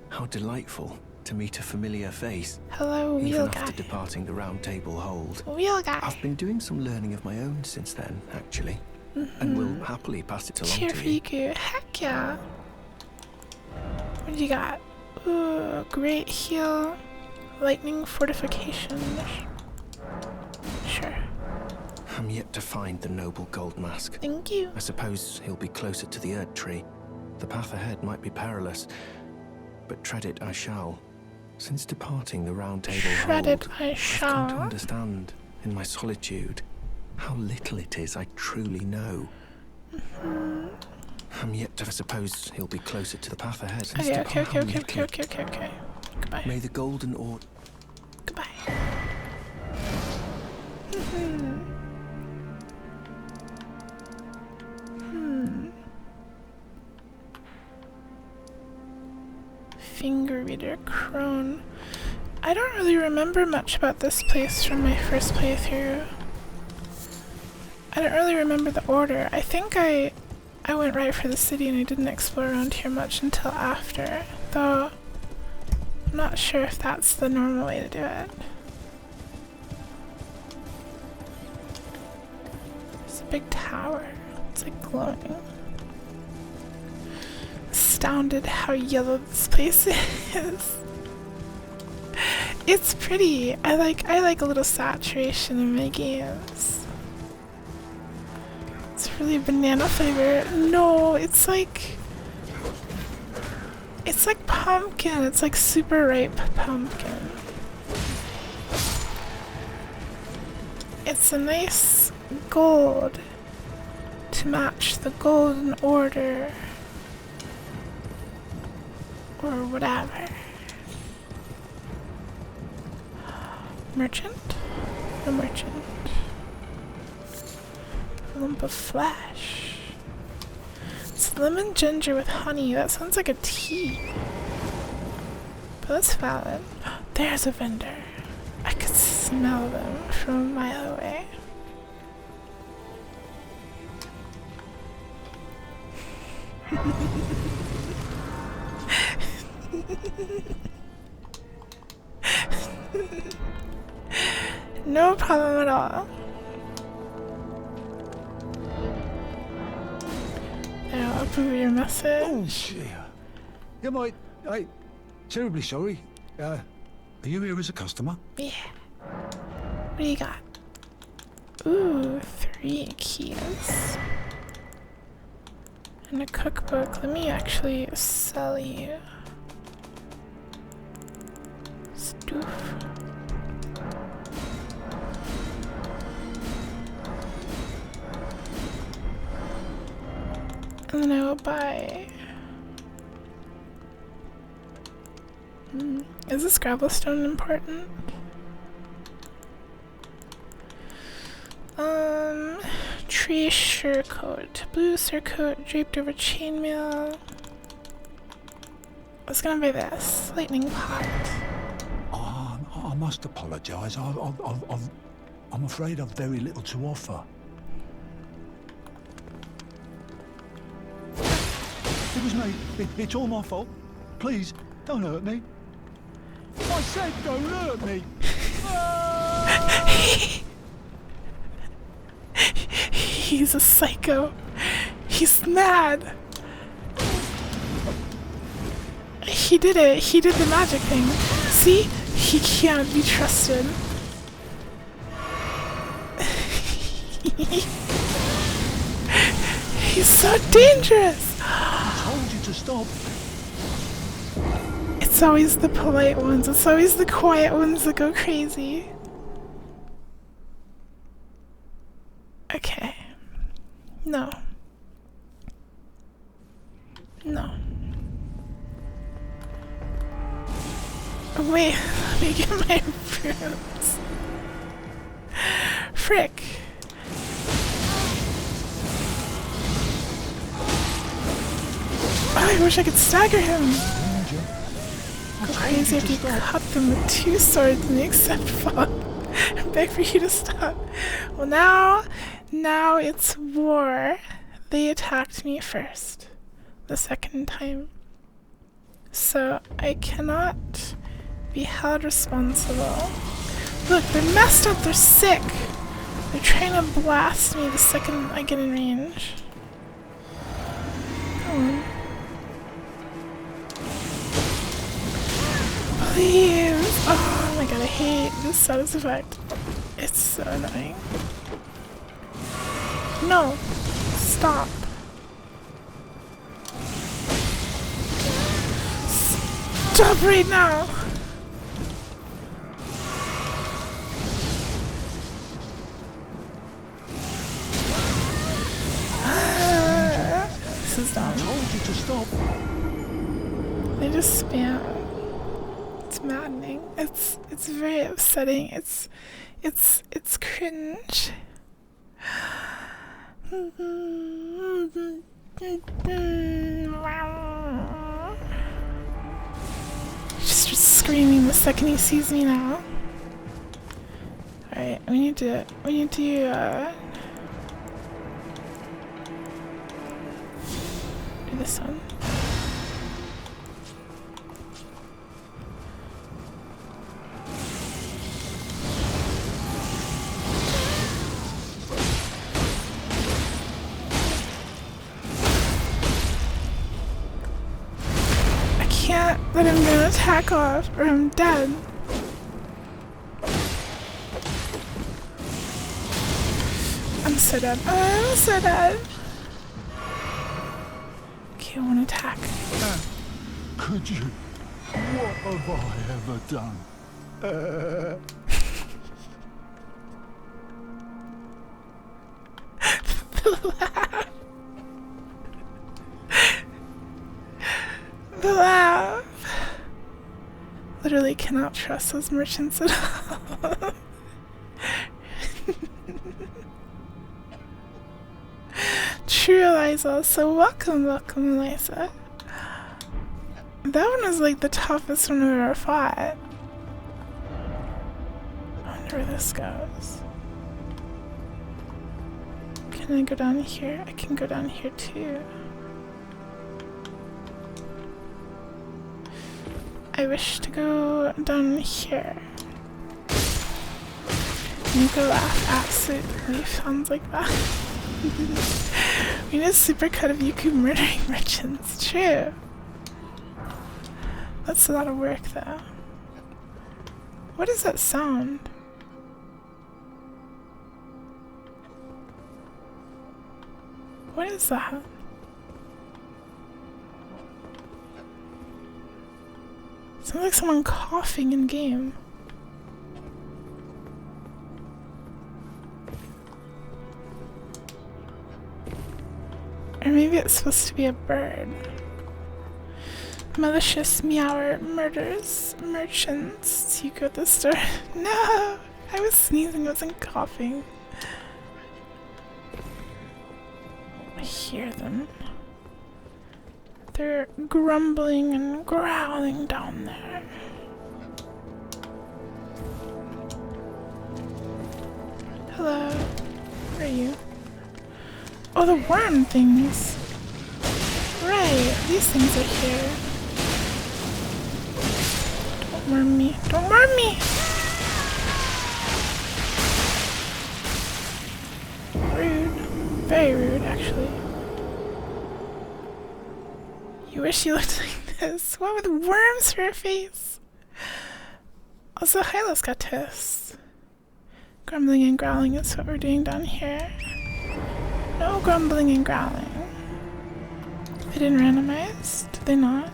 How delightful to meet a familiar face. Hello, Even wheel after guy. departing the Round Table Hold. Wheel guy. I've been doing some learning of my own since then, actually. And will happily pass it along Cheer to for you. you. Heck yeah. What do you got? Ooh, great heal. Lightning fortification. Sure. I'm yet to find the noble gold mask. Thank you. I suppose he'll be closer to the Erd Tree. The path ahead might be perilous, but tread it I shall. Since departing the Round Table Tread it Hold, I I've come to shall. understand, in my solitude, how little it is I truly know. I'm yet to suppose he'll be closer to the path ahead. Since Okay. Goodbye. May the golden orb. Goodbye. Finger reader crone. I don't really remember much about this place from my first playthrough. I don't really remember the order. I think I went right for the city and I didn't explore around here much until after, though I'm not sure if that's the normal way to do it. It's a big tower. It's like glowing. Astounded how yellow this place is. It's pretty. I like a little saturation in my games. It's really banana flavor. No, it's like pumpkin. It's like super ripe pumpkin. It's a nice gold to match the golden order. Or whatever. Merchant? A merchant. A lump of flesh. It's lemon ginger with honey. That sounds like a tea. But that's valid. There's a vendor. I could smell them from a mile away. No problem at all. There, I'll approve your message. Oh dear. Yeah, mate. Hey, terribly sorry. Are you here as a customer? Yeah. What do you got? Ooh, 3 keys. And a cookbook. Let me actually sell you. Stoof. And then I will buy. Is this gravellestone important? Tree surecoat. Blue surcoat draped over chainmail. I was gonna buy this. Lightning pot. I must apologise. I'm afraid I've very little to offer. It was me. It's all my fault. Please, Don't hurt me. I said don't hurt me. He's a psycho. He's mad. He did it. He did the magic thing. See? He can't be trusted. He's so dangerous. I told you to stop. It's always the polite ones. It's always the quiet ones that go crazy. Okay. No. No. Wait, let me get my runes. Frick. Oh, I wish I could stagger him. Go crazy if you cut them with 2 swords and they accept fall. I beg for you to stop. Well, now it's war. They attacked me first. The second time. So I cannot be held responsible. Look, they're messed up, they're sick. They're trying to blast me the second I get in range. Come on. Please! Oh my god, I hate this status effect. It's so annoying. No! Stop. Stop right now! This is dumb. I told you to stop. They just spam. It's maddening. It's very upsetting. It's cringe. Just screaming the second he sees me now. Alright, we need to do this one. I can't let him get an attack off or I'm dead. I'm so dead. I'm so dead. Okay, one attack. Could you? What have I ever done? The laugh. Literally cannot trust those merchants at all. True, Eliza. So welcome, Eliza. That one was like the toughest one I've ever fought. I wonder where this goes. Can I go down here? I can go down here too. I wish to go down here. Nico laugh absolutely sounds like that. We need a supercut of Yuku murdering merchants. True. That's a lot of work though. What is that sound? What is that? Sounds like someone coughing in game. Or maybe it's supposed to be a bird. Malicious meower murders merchants. You go to the store. No! I was sneezing, I wasn't coughing. I hear them. They're grumbling and growling down there. Hello. Where are you? Oh, the worm things. Right, these things are here. Don't worm me. Don't worm me! Rude. Very rude, actually. You wish you looked like this. What with worms for your face? Also, Hylos got tests. Grumbling and growling is what we're doing down here. No grumbling and growling. They didn't randomize? Did they not?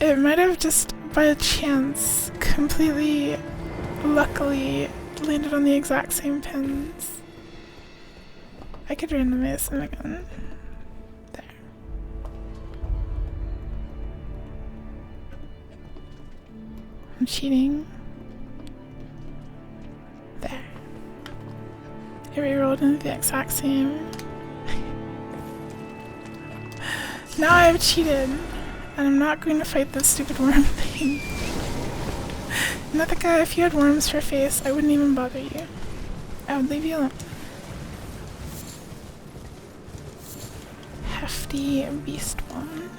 It might have just by chance, completely luckily, landed on the exact same pins. I could randomize them again. There. I'm cheating. There. I rerolled into the exact same. Now I've cheated, and I'm not going to fight this stupid worm thing. Mythica, if you had worms for face, I wouldn't even bother you. I would leave you alone. Hefty beast one.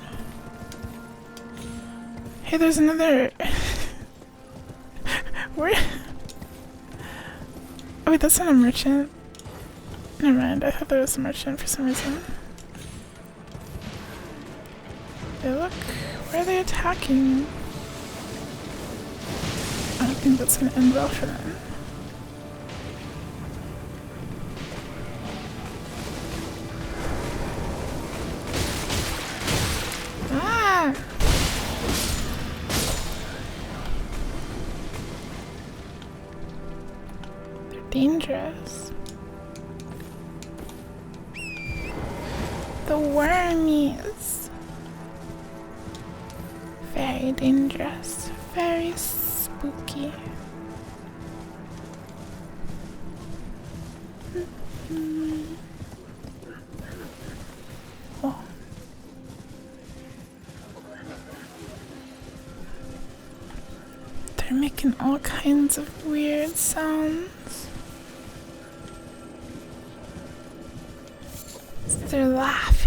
Hey, there's another. Where? Oh wait, that's not a merchant. Never mind, I thought there was a merchant for some reason. Hey, look, where are they attacking? I don't think that's gonna end well for them. Ah! They're dangerous. The wormies. Very dangerous. Very spooky. Oh. They're making all kinds of weird sounds. They're laughing.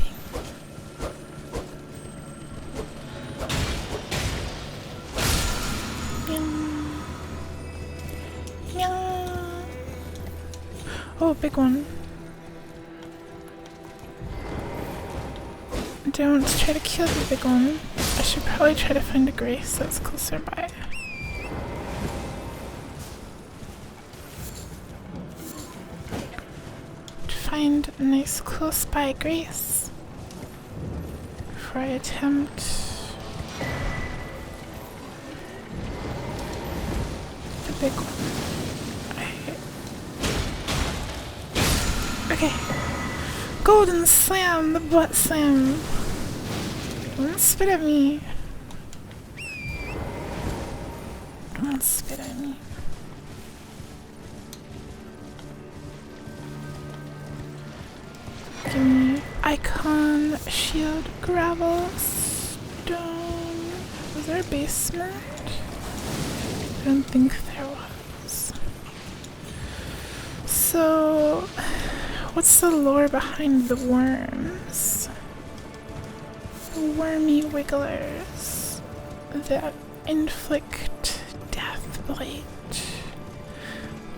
Oh, big one. Don't try to kill the big one. I should probably try to find a grace that's closer by. Find a nice close by grace before I attempt the big one. Okay. Golden slam, the butt slam. Don't spit at me. Don't spit at me. Give me icon, shield, gravel, stone. Was there a basement? I don't think there was. So, what's the lore behind the worms? The wormy wigglers that inflict death blight.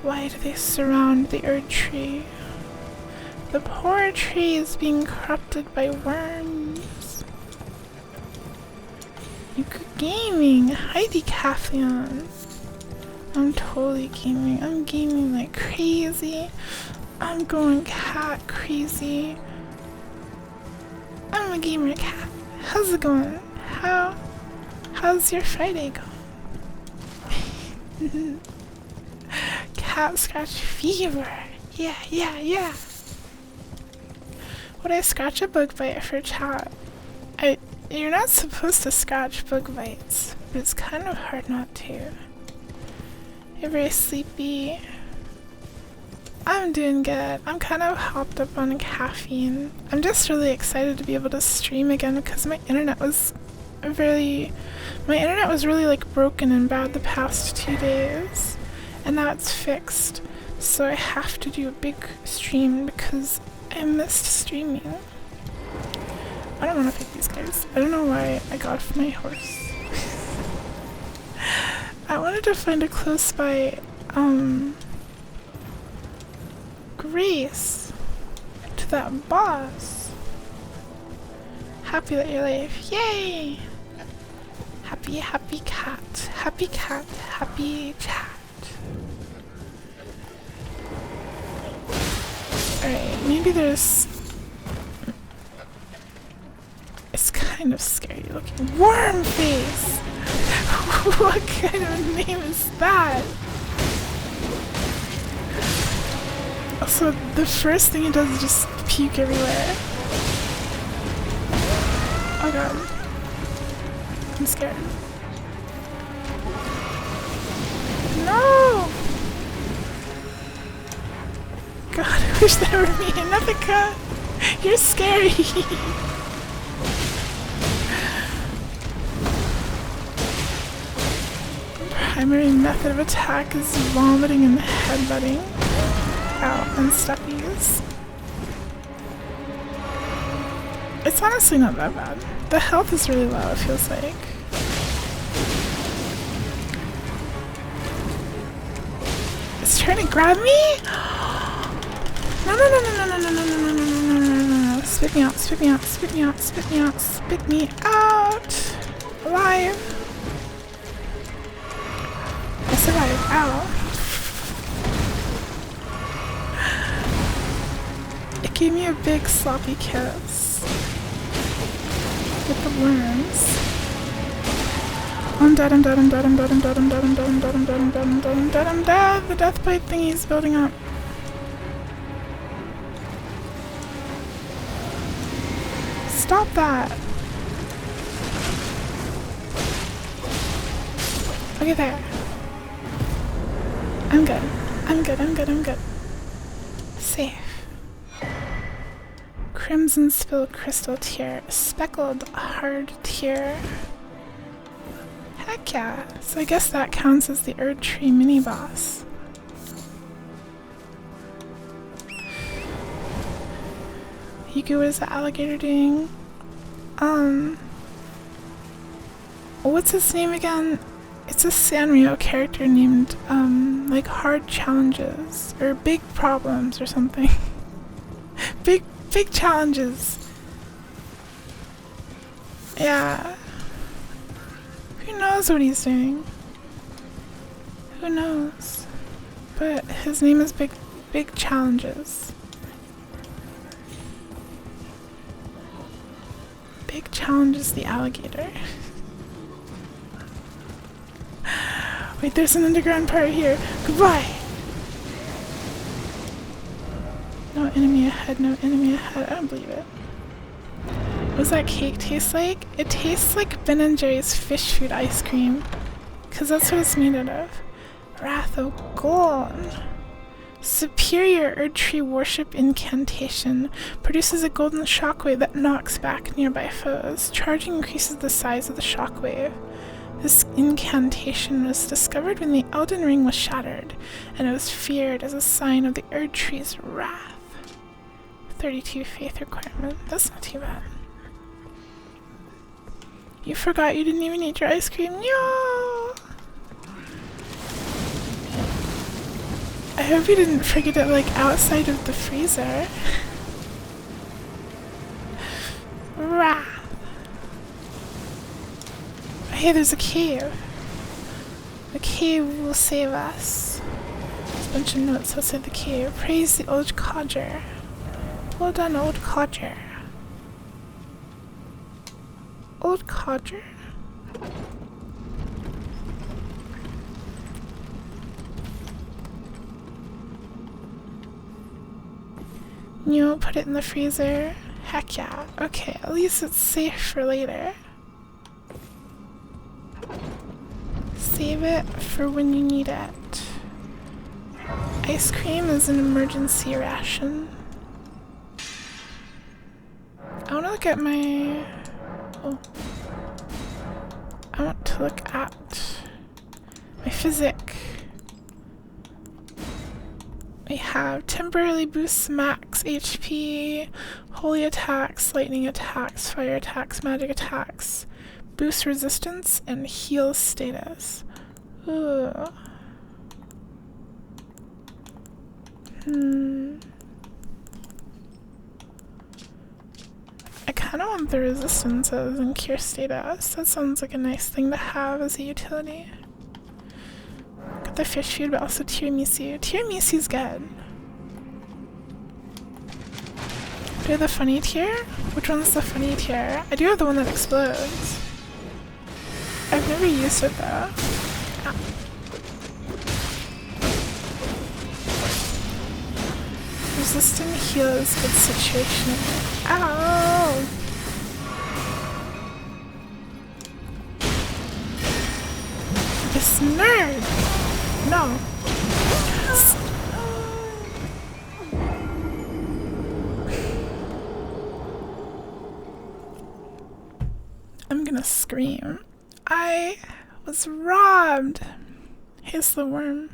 Why do they surround the Erd tree? The poor tree is being corrupted by worms. You're gaming! Hi, Decathlon! I'm totally gaming. I'm gaming like crazy. I'm going cat crazy. I'm a gamer cat. How's it going? How's your Friday going? Cat scratch fever. Yeah. Would I scratch a bug bite for chat? You're not supposed to scratch bug bites, but it's kind of hard not to. You're very sleepy. I'm doing good. I'm kind of hopped up on caffeine. I'm just really excited to be able to stream again because my internet was really like broken and bad the past 2 days, and now it's fixed. So I have to do a big stream because I missed streaming. I don't want to fight these guys. I don't know why I got off my horse. I wanted to find a close by, Grace to that boss. Happy that you're alive. Yay! Happy, happy cat. Happy cat. Happy cat. Alright, maybe there's... It's kind of scary looking. Worm face! What kind of name is that? Also, the first thing it does is just puke everywhere. Oh god. I'm scared. No! God, I wish that were me. Nethika! You're scary! Primary method of attack is vomiting and headbutting. Ow, and stuffies. It's honestly not that bad. The health is really low, it feels like. It's trying to grab me? No, no, no, no, no, no, no, no, no, no, no, no, no, no. Spit me out, spit me out, spit me out, spit me out, spit me out. Alive. I survived. Ow. It gave me a big sloppy kiss. With the worms. I'm dead, I'm dead, I'm dead, I'm dead, I'm dead, I'm dead, I'm dead, I'm dead, I'm dead, I'm dead, I'm dead, I'm dead, I'm dead. The death bite thingy's building up. Stop that. Okay, there. I'm good. I'm good, I'm good, I'm good. Safe. Crimson Spill Crystal Tear. Speckled Hard Tear. Heck yeah. So I guess that counts as the Erd Tree mini-boss. Yuku, what is the alligator doing? What's his name again? It's a Sanrio character named, like Hard Challenges, or Big Problems or something. Big challenges. Yeah. Who knows what he's doing? Who knows? But his name is Big Challenges. Big Challenges the alligator. Wait, there's an underground part here. Goodbye! No enemy ahead, no enemy ahead. I don't believe it. What does that cake taste like? It tastes like Ben & Jerry's fish food ice cream. Because that's what it's made out of. Wrath of Golem. Superior Erd Tree Worship Incantation. Produces a golden shockwave that knocks back nearby foes. Charging increases the size of the shockwave. This incantation was discovered when the Elden Ring was shattered, and it was feared as a sign of the Erd Tree's wrath. 32 faith requirement. That's not too bad. You forgot you didn't even eat your ice cream. No! I hope you didn't forget it, like, outside of the freezer. Wrath. Hey, there's a cave. The cave will save us. There's a bunch of notes outside the cave. Praise the old codger. Well done, old codger. Old codger? You put it in the freezer? Heck yeah. Okay, at least it's safe for later. Save it for when you need it. Ice cream is an emergency ration. I want to look at my... Oh. I want to look at my physic. We have temporarily boosts max HP, holy attacks, lightning attacks, fire attacks, magic attacks, boost resistance, and heal status. Ooh. I kind of want the resistances and cure status. That sounds like a nice thing to have as a utility. Got the fish food, but also tiramisu. Tiramisu's good. Do I have the funny tier? Which one's the funny tier? I do have the one that explodes. I've never used it though. Ah. Resistant heal is good situation. Ow! This nerd! No. I'm gonna scream. I was robbed. Here's the worm.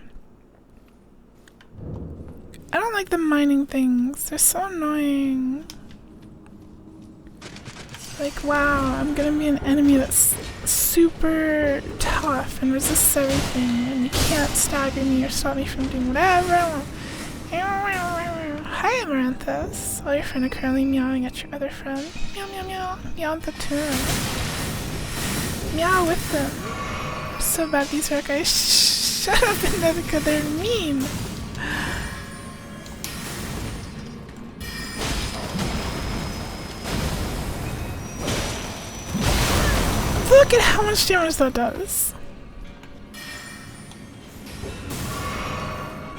I don't like the mining things. They're so annoying. Like, wow, I'm gonna be an enemy that's super tough and resists everything, and you can't stagger me or stop me from doing whatever I want. Hi, Amaranthus. Oh, your friend are currently meowing at your other friend. Meow, meow, meow. Meow at the tune. Meow with them. I'm so bad these are guys. Shut up, Indica, they're mean. Look at how much damage that does.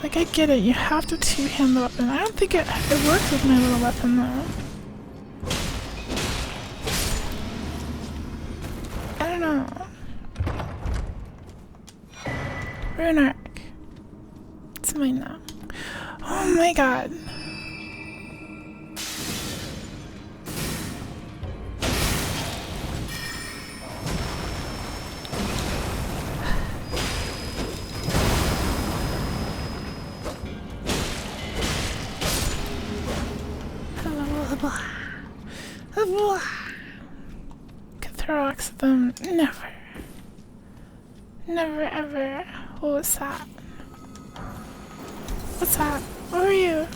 Like, I get it, you have to two-hand the weapon. I don't think it works with my little weapon, though. I don't know. Rune Arc. It's mine now. Oh my god. Could throw rocks at them. Never. Never ever. What was that? What's that? What are you?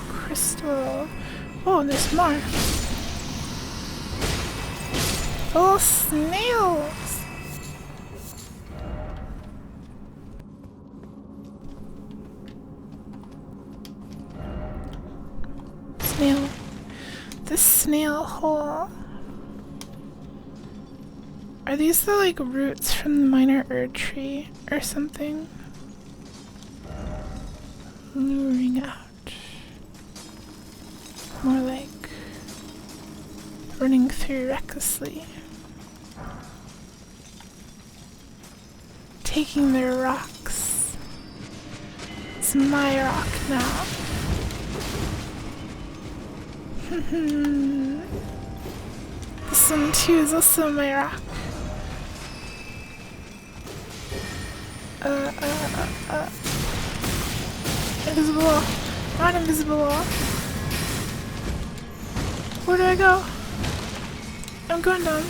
Crystal. Oh, there's more. Oh, snails! Snail. The snail hole. Are these the like roots from the minor Erd tree or something? Luring out. More like running through recklessly. Taking their rocks. It's my rock now. This one too is also my rock. Invisible wall. Not invisible wall. Where do I go? I'm going down.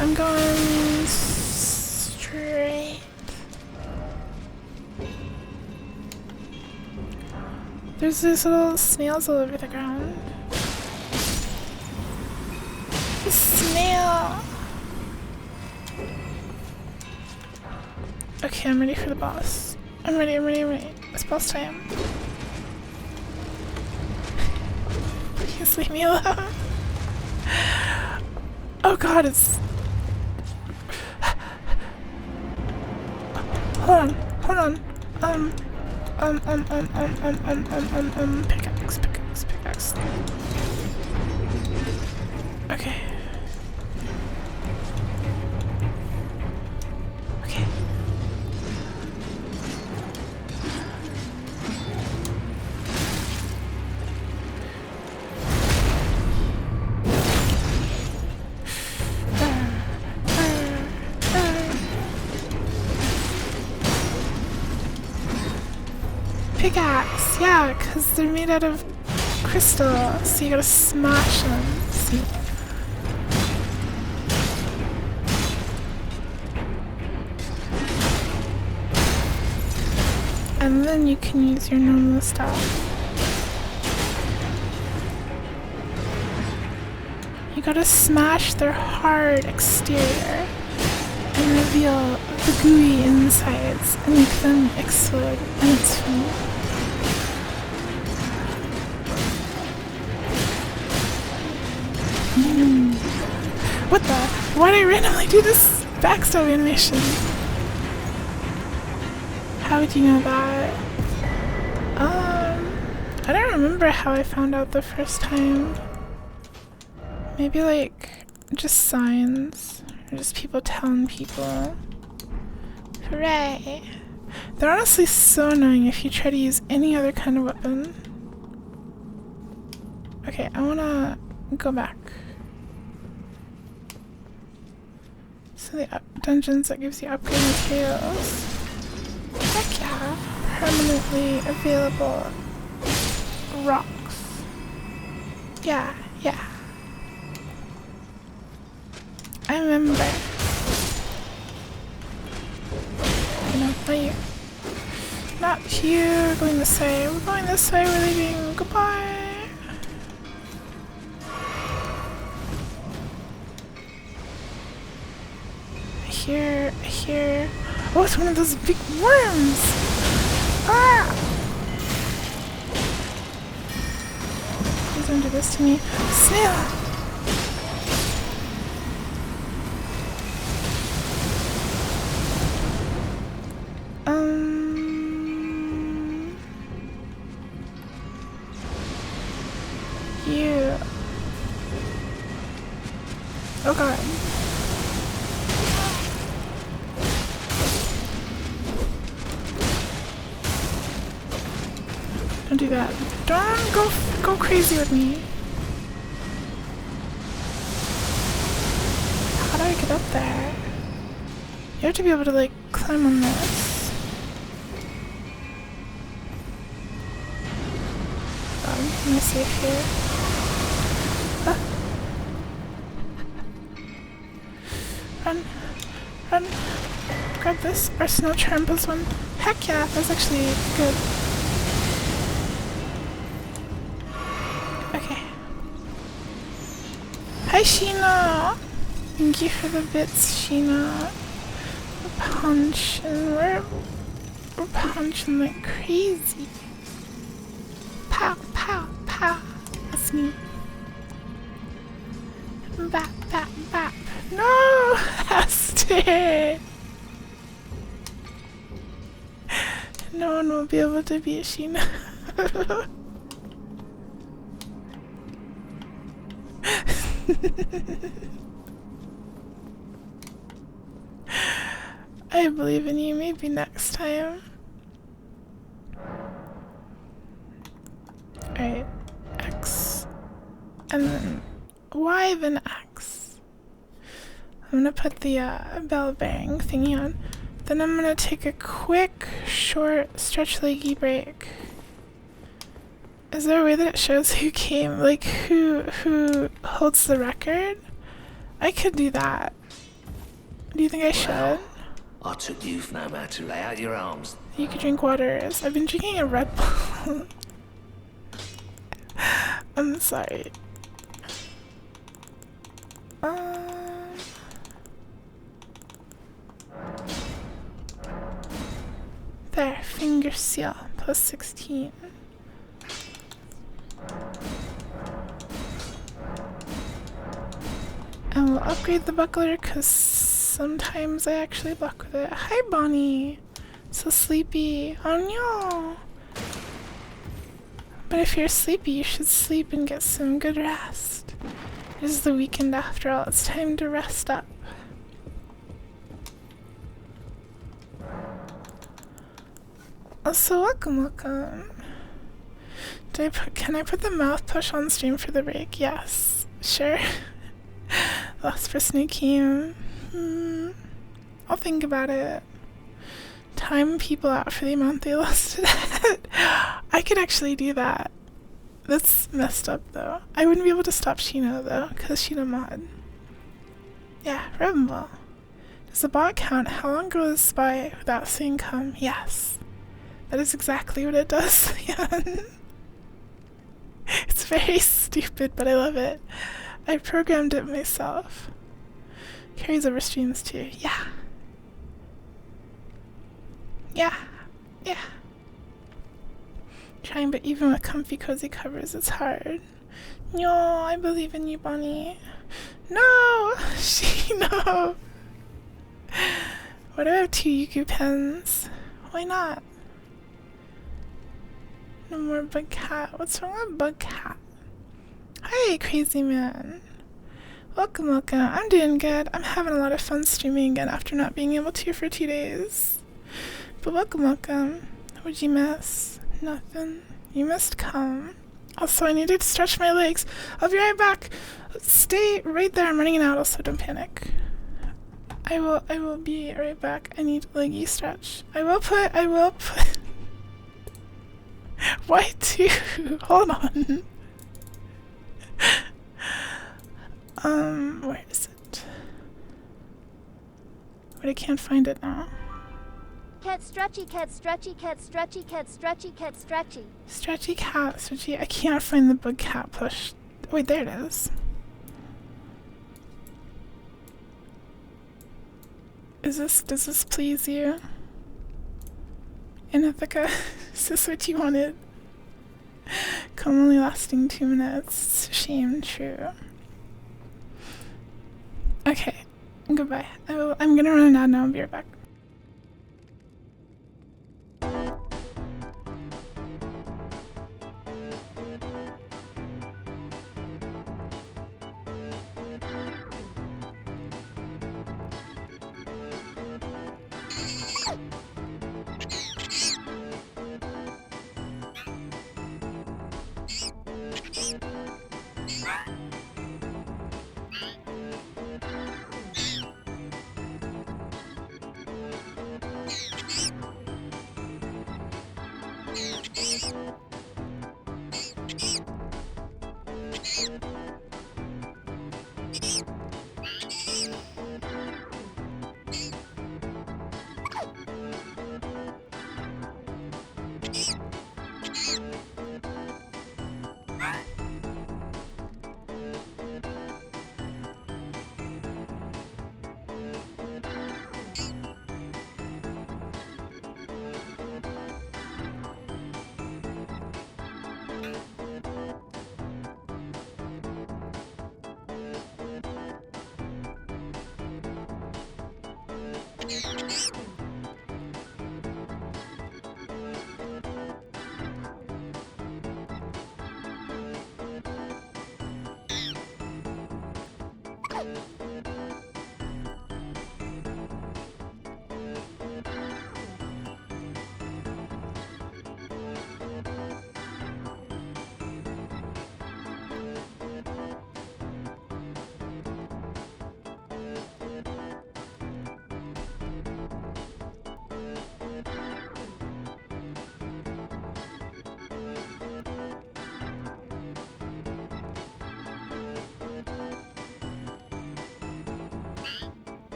I'm going straight. There's these little snails all over the ground. The snail! Okay, I'm ready for the boss. I'm ready. It's boss time. Please leave me alone. Oh god, it's... Hold on. Pickaxe. Okay. Pickaxe, yeah, because they're made out of crystal, so you gotta smash them. See? and then you can use your normal stuff. You gotta smash their hard exterior and reveal the gooey insides and make them explode, and it's fun. What the? Why did I randomly do this backstab animation? How would you know that? I don't remember how I found out the first time. Maybe like just signs, or just people telling people. Hooray! They're honestly so annoying if you try to use any other kind of weapon. Okay, I wanna go back. So the dungeons that gives you upgrade materials. Heck yeah! Permanently available rocks. Yeah, yeah. I remember. No, not you. Not you. We're going this way. We're going this way. We're leaving. Goodbye. I hear. Oh, it's one of those big worms. Ah! Please don't do this to me. Snail! You. Oh god. Don't do that. Don't go crazy with me. How do I get up there? You have to be able to like climb on this. Am I safe here? Ah. Run. Run. Grab this. Our snow tramplers one. Heck yeah, that's actually good. Okay. Hi Sheena! Thank you for the bits, Sheena. We're punching like crazy. Pow, pow, pow. That's me. Bap, bap, bap. No! Aster! No one will be able to be a Sheena. I believe in you. Maybe next time. Alright. X. And then Y, then X. I'm gonna put the bell bearing thingy on. Then I'm gonna take a quick, short, stretch leggy break. Is there a way that it shows who came, like who holds the record? I could do that. Do you think I should? I took youth no matter to lay out your arms. You could drink waters. I've been drinking a Red Bull. I'm sorry. There, finger seal, plus 16. And we'll upgrade the buckler because sometimes I actually buck with it. Hi Bonnie! So sleepy. Oh no! But if you're sleepy, you should sleep and get some good rest. It is the weekend after all. It's time to rest up. Also, welcome. Can I put the mouth push on stream for the break? Yes. Sure. Last person who came. I'll think about it. Time people out for the amount they lost to that. I could actually do that. That's messed up though. I wouldn't be able to stop Sheena though, because Sheena mod. Yeah, Rebel. Does the bot count? How long goes by without seeing come? Yes. That is exactly what it does. Yeah. It's very stupid, but I love it. I programmed it myself. Carries over streams too. Yeah. Yeah. Yeah. Trying, but even with comfy, cozy covers, it's hard. No, I believe in you, Bonnie. No! No! What do I have 2 Yuku pens? Why not? No more bug cat. What's wrong with bug cat? Hi, crazy man. Welcome, welcome. I'm doing good. I'm having a lot of fun streaming again after not being able to for 2 days. But welcome, welcome. What'd you miss? Nothing. You must come. Also, I needed to stretch my legs. I'll be right back. Stay right there. I'm running out. Also, don't panic. I will be right back. I need leggy stretch. I will put. Why 2? Hold on. Where is it? But I can't find it now. Cat stretchy, cat stretchy, cat stretchy, cat stretchy, cat stretchy. Stretchy cat, stretchy. I can't find the bug cat plush. Wait, there it is. Does this please you? In Ithaca? Is this what you wanted? Come only lasting 2 minutes. It's a shame, true. Okay, goodbye. I'm gonna run an ad now. I'll be right back.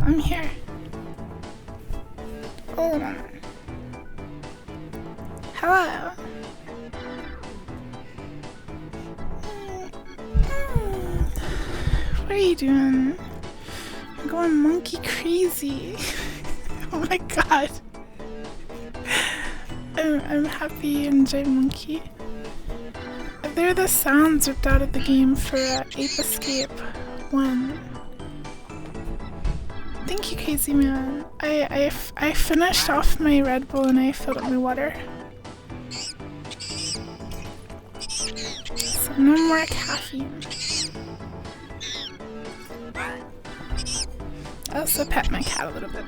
I'm here. Hold on. Hello. What are you doing? I'm going monkey crazy. Oh my god. I'm happy you enjoy monkey. They're the sounds ripped out of the game for Ape Escape 1. Thank you, Crazy Man. I finished off my Red Bull and I filled up my water. So no more caffeine. I also pet my cat a little bit.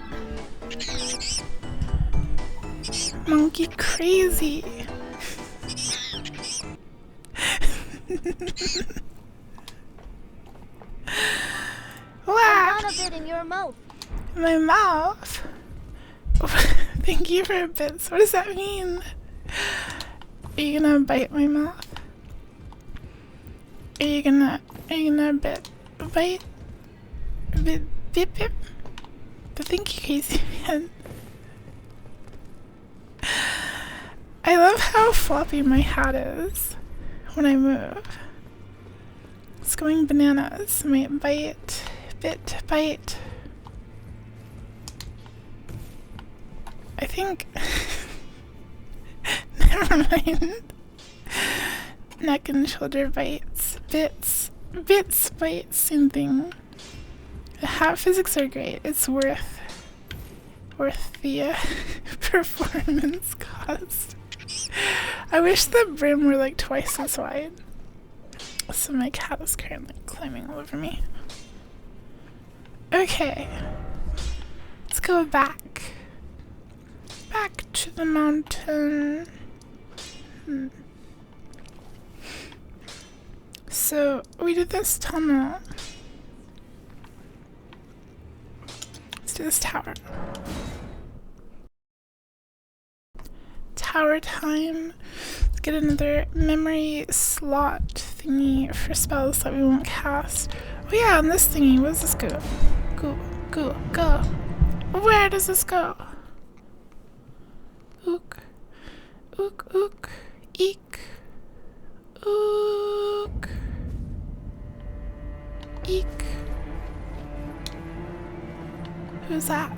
Monkey crazy. Wow. A bit in your mouth. My mouth? Thank you for bits. What does that mean? Are you gonna bite my mouth? Are you gonna bite? Bip bip? But thank you, Crazy Man. I love how floppy my hat is when I move. It's going bananas. Might bite, bit, bite. I think. Never mind. Neck and shoulder bites. Bits bites, same thing. The hat physics are great. It's worth the performance cost. I wish the brim were like twice as wide. So my cat is currently climbing all over me. Okay. Let's go back. Back to the mountain. So we did this tunnel. Let's do this tower. Tower time. Let's get another memory slot thingy for spells that we won't cast. Oh yeah, on this thingy, where does this go? Go. Where does this go? Ook. Eek. Ook. Eek. Who's that?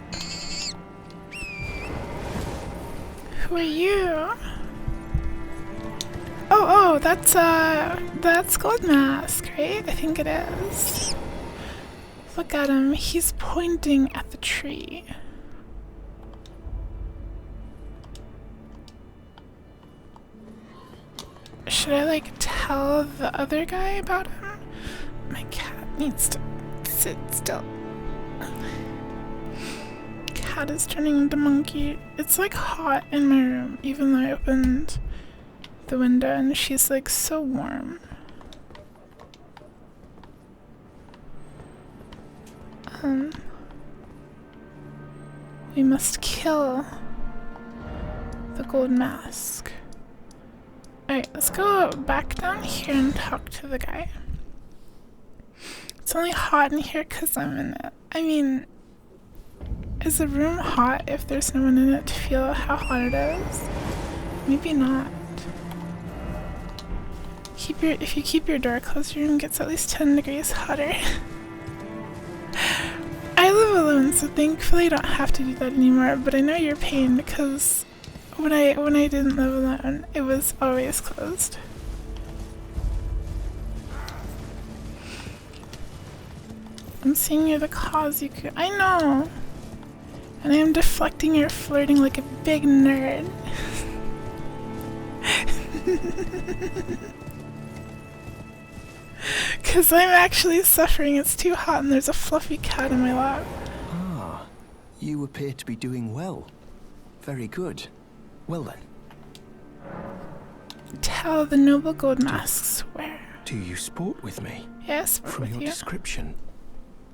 Who are you? Oh, that's Gold Mask, right? I think it is. Look at him, he's pointing at the tree. Should I like tell the other guy about him? My cat needs to sit still. Cat is turning into monkey. It's like hot in my room, even though I opened the window and she's like so warm. We must kill the Gold Mask. Alright, let's go back down here and talk to the guy. It's only hot in here because I'm in it. I mean, is the room hot if there's no one in it to feel how hot it is? Maybe not. If you keep your door closed, your room gets at least 10 degrees hotter. I live alone, so thankfully I don't have to do that anymore, but I know your pain because when I didn't live alone, it was always closed. I'm seeing you're the cause you could. I know! And I am deflecting your flirting like a big nerd. Because I'm actually suffering. It's too hot and there's a fluffy cat in my lap. Ah, you appear to be doing well. Very good. Well then. Tell the noble Gold Masks where. Do you sport with me? Yes, From with your you. description,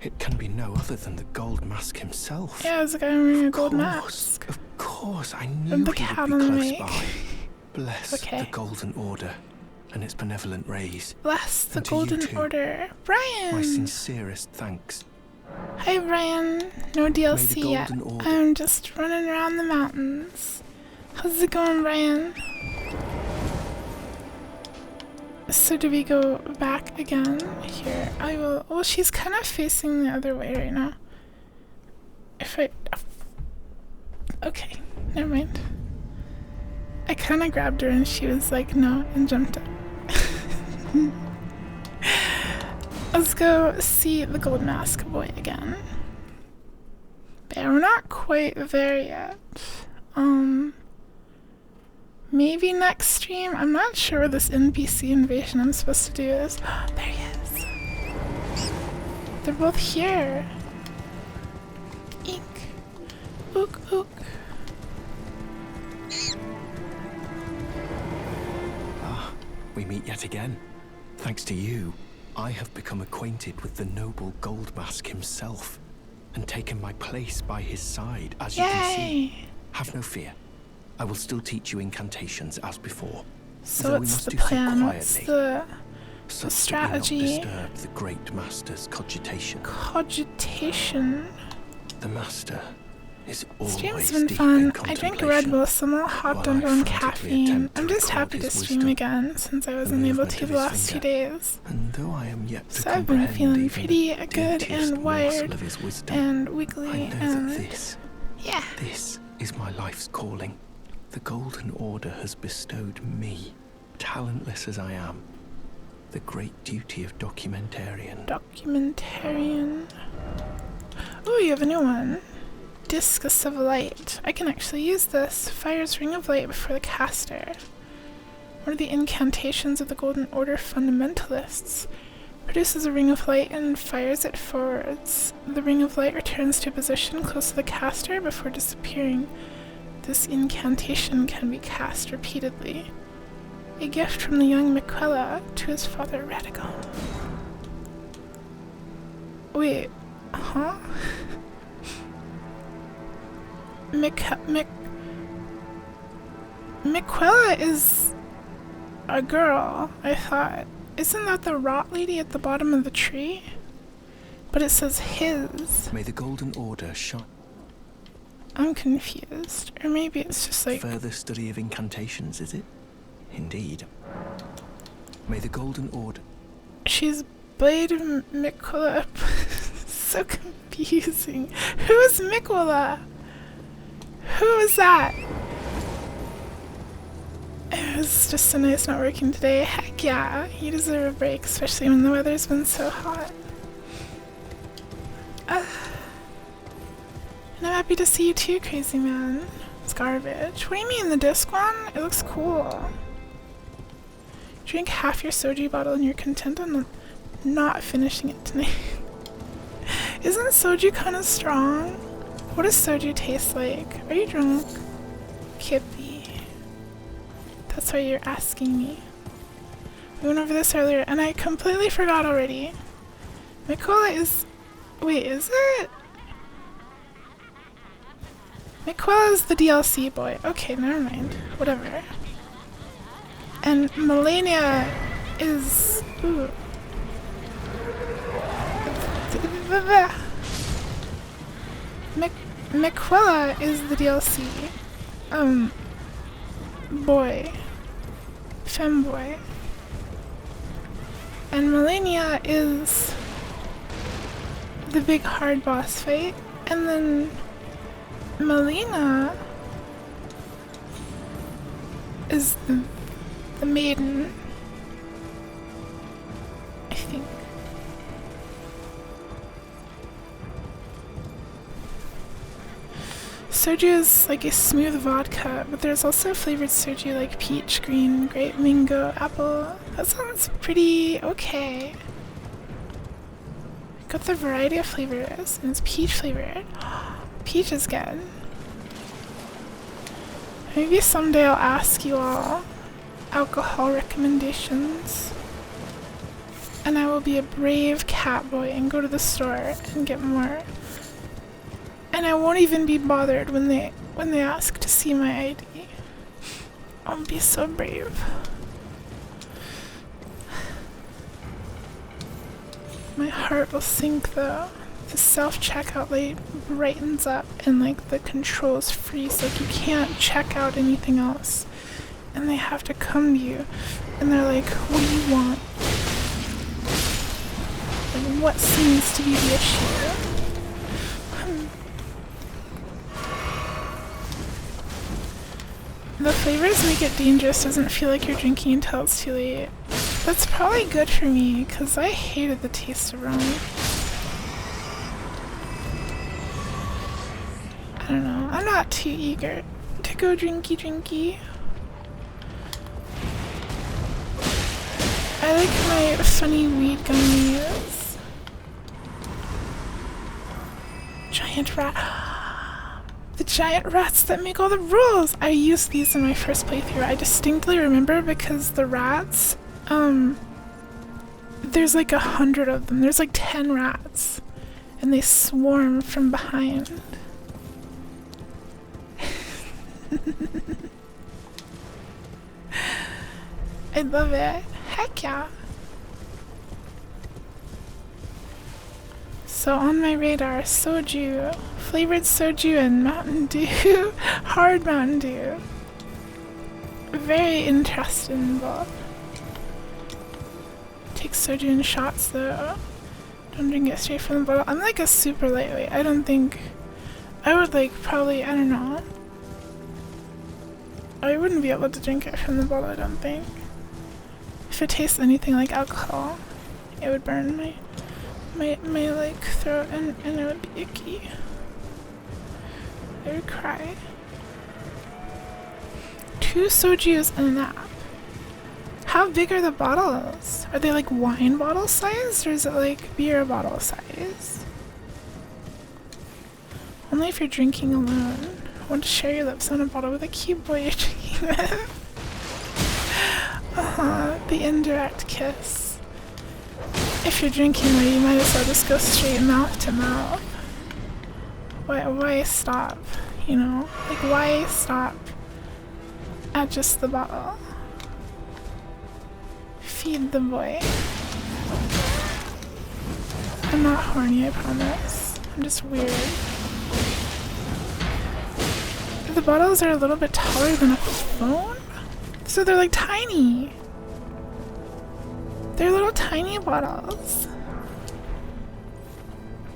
it can be no other than the Gold Mask himself. Yeah, there's a guy wearing a gold mask. Of course, I knew And the he cat would on be the close make. by. Bless Okay. the Golden Order and its benevolent rays. Bless the And to you Golden too, Order. Brian! my sincerest thanks. Hi Brian, no DLC yet. Golden Order- I'm just running around the mountains. How's it going, Brian? So do we go back again? Here, I will. Well, she's kind of facing the other way right now. If I... Okay, never mind. I kind of grabbed her and she was like, no, and jumped up. Let's go see the Gold Mask boy again. But we're not quite there yet. Maybe next stream? I'm not sure where this NPC invasion I'm supposed to do is. There he is. They're both here. Eek. Ook, ook. We meet yet again. Thanks to you, I have become acquainted with the noble Gold Mask himself, and taken my place by his side, as you can see. Have no fear. I will still teach you incantations as before. So though we what's must the do so plan? What's quietly, the such strategy? that we not disturb the great master's cogitation. Cogitation. The master is always Stream's been deep fun. in I drink contemplation. Red Bull, so I'm all hopped While I under on frantically caffeine. attempt to I'm just record happy to his stream wisdom, again since I wasn't able movement to of the his last few finger. days. And though I am yet to So I've been comprehend feeling even pretty the good daintiest and morsel wired of his wisdom, and wiggly I know and that this is my life's calling. The Golden Order has bestowed me, talentless as I am, the great duty of documentarian. Documentarian. Oh, you have a new one. Discus of Light. I can actually use this. Fires Ring of Light before the caster. One of the incantations of the Golden Order fundamentalists. Produces a ring of light and fires it forwards. The ring of light returns to a position close to the caster before disappearing. This incantation can be cast repeatedly. A gift from the young Miquella to his father Radagon. Wait, huh? Miquella is a girl, I thought. Isn't that the rot lady at the bottom of the tree? But it says his. May the Golden Order shine. I'm confused. Or maybe it's just like... Further study of incantations, is it? Indeed. May the Golden Order... She's Blade of Miquella. So confusing. Who is Miquella? Who is that? It was just so nice not working today. Heck yeah, you deserve a break, especially when the weather's been so hot. And I'm happy to see you too, crazy man. It's garbage. What do you mean, the disc one? It looks cool. Drink half your soju bottle and you're content on not finishing it tonight. Isn't soju kind of strong? What does soju taste like? Are you drunk? Kippy. That's why you're asking me. We went over this earlier and I completely forgot already. Miquella is... Wait, is it? Miquella is the DLC boy. Okay, never mind. Whatever. And Melania is... Ooh. Miquella is the DLC. Boy. Femboy. And Melania is the big hard boss fight. And then Melina is the maiden. I think. Soju is like a smooth vodka, but there's also flavored soju like peach, green, grape, mango, apple. That sounds pretty okay. Got the variety of flavors, and it's peach flavored. Peach is good. Maybe someday I'll ask you all alcohol recommendations. And I will be a brave cat boy and go to the store and get more. And I won't even be bothered when they ask to see my ID. I'll be so brave. My heart will sink though. the self-checkout light brightens up and like the controls freeze, like you can't check out anything else. And they have to come to you and they're like, what do you want? Like, what seems to be the issue? The flavors make it dangerous, doesn't feel like you're drinking until it's too late. That's probably good for me, because I hated the taste of rum. I don't know, I'm not too eager to go drinky. I like my funny weed gummies. Giant rat. The giant rats that make all the rules! I used these in my first playthrough. I distinctly remember because the rats, there's like 100 of them. There's like 10 rats. And they swarm from behind. I love it. Heck yeah. So on my radar, soju, flavored soju and Mountain Dew, hard Mountain Dew. Very interested in both. Take soju in shots though. Don't drink it straight from the bottle. I'm like a super lightweight. I don't think I would like probably, I don't know. I wouldn't be able to drink it from the bottle, I don't think. If it tastes anything like alcohol, it would burn my like throat and it would be icky. I would cry. 2 sojus and a nap. How big are the bottles? Are they like wine bottle size or is it like beer bottle size? Only if you're drinking alone. I want to share your lips on a bottle with a cute boy you're drinking with. The indirect kiss. If you're drinking, well, you might as well just go straight mouth to mouth. Why stop? You know? Like, why stop at just the bottle? Feed the boy. I'm not horny, I promise. I'm just weird. The bottles are a little bit taller than a phone? So they're like tiny. They're little tiny bottles.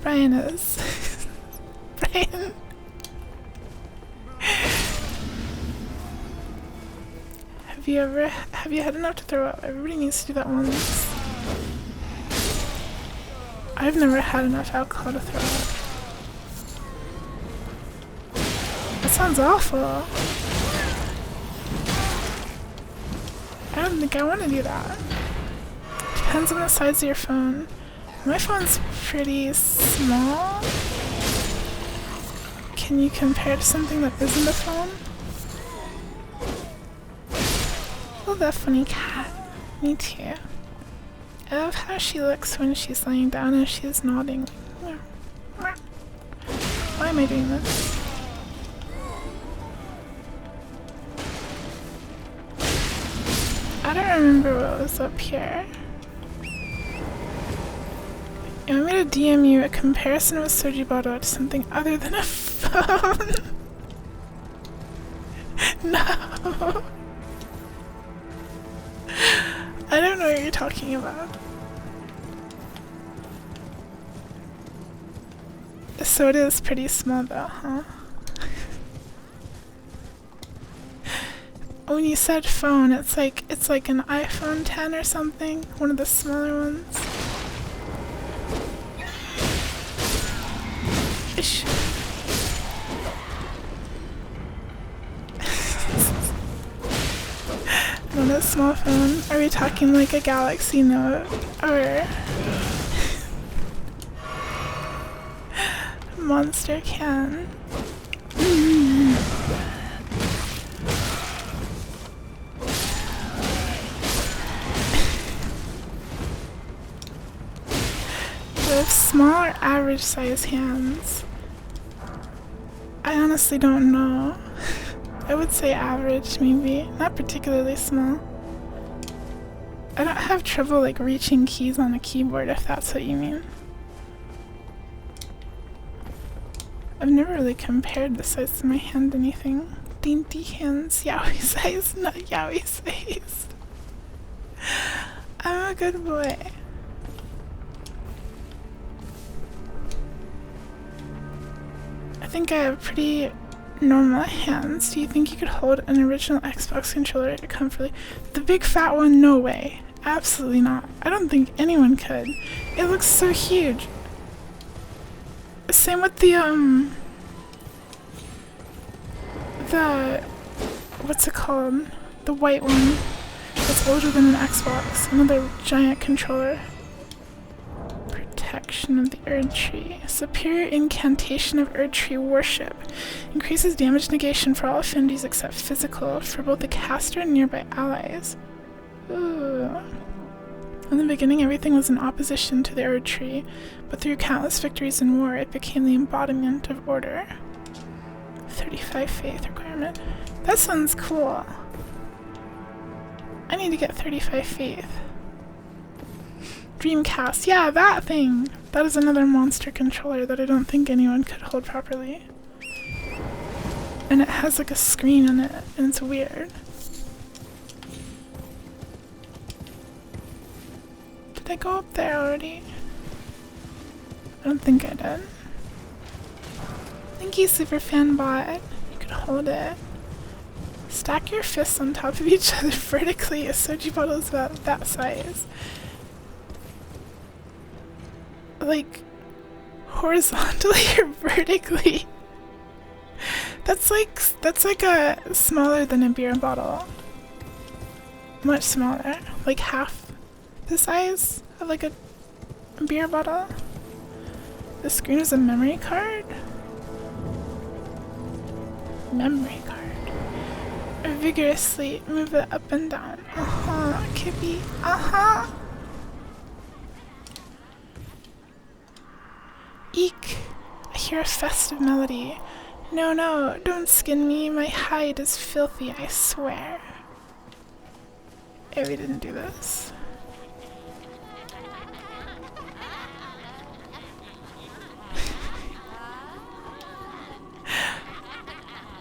Brian is. Brian. Have you had enough to throw up? Everybody needs to do that once. I've never had enough alcohol to throw up. That sounds awful. I don't think I want to do that. Depends on the size of your phone. My phone's pretty small. Can you compare to something that isn't a phone? Oh, that funny cat. Me too. I love how she looks when she's laying down and she's nodding. Why am I doing this? I don't remember what was up here. You want me to DM you a comparison of a soju bottle to something other than a phone? No. I don't know what you're talking about. The soda is pretty small though, huh? When you said phone, it's like an iPhone 10 or something, one of the smaller ones. Ish. Not a small phone. Are we talking like a Galaxy Note or Monster Can? With small or average size hands? I honestly don't know. I would say average, maybe. Not particularly small. I don't have trouble like reaching keys on a keyboard if that's what you mean. I've never really compared the size of my hand to anything. Dainty hands, yaoi size, not yaoi size. I'm a good boy. I think I have pretty normal hands. Do you think you could hold an original Xbox controller comfortably? The big fat one? No way. Absolutely not. I don't think anyone could. It looks so huge. Same with the what's it called? The white one that's older than an Xbox. Another giant controller. Protection of the Erd Tree. Superior incantation of Erd Tree worship. Increases damage negation for all affinities except physical for both the caster and nearby allies. Ooh. In the beginning, everything was in opposition to the Erd Tree, but through countless victories in war, it became the embodiment of order. 35 faith requirement. That sounds cool. I need to get 35 faith. Dreamcast. Yeah, that thing! That is another monster controller that I don't think anyone could hold properly. And it has like a screen in it, and it's weird. Did I go up there already? I don't think I did. Thank you, Superfanbot. You could hold it. Stack your fists on top of each other vertically. A soju bottle is about that size. Like, horizontally or vertically? That's like a smaller than a beer bottle. Much smaller. Like half the size of like a beer bottle. The screen is a memory card? Memory card. Vigorously move it up and down. Uh-huh, Kippy. Uh-huh. Eek. I hear a festive melody. No, no, don't skin me. My hide is filthy, I swear. Yeah, we didn't do this.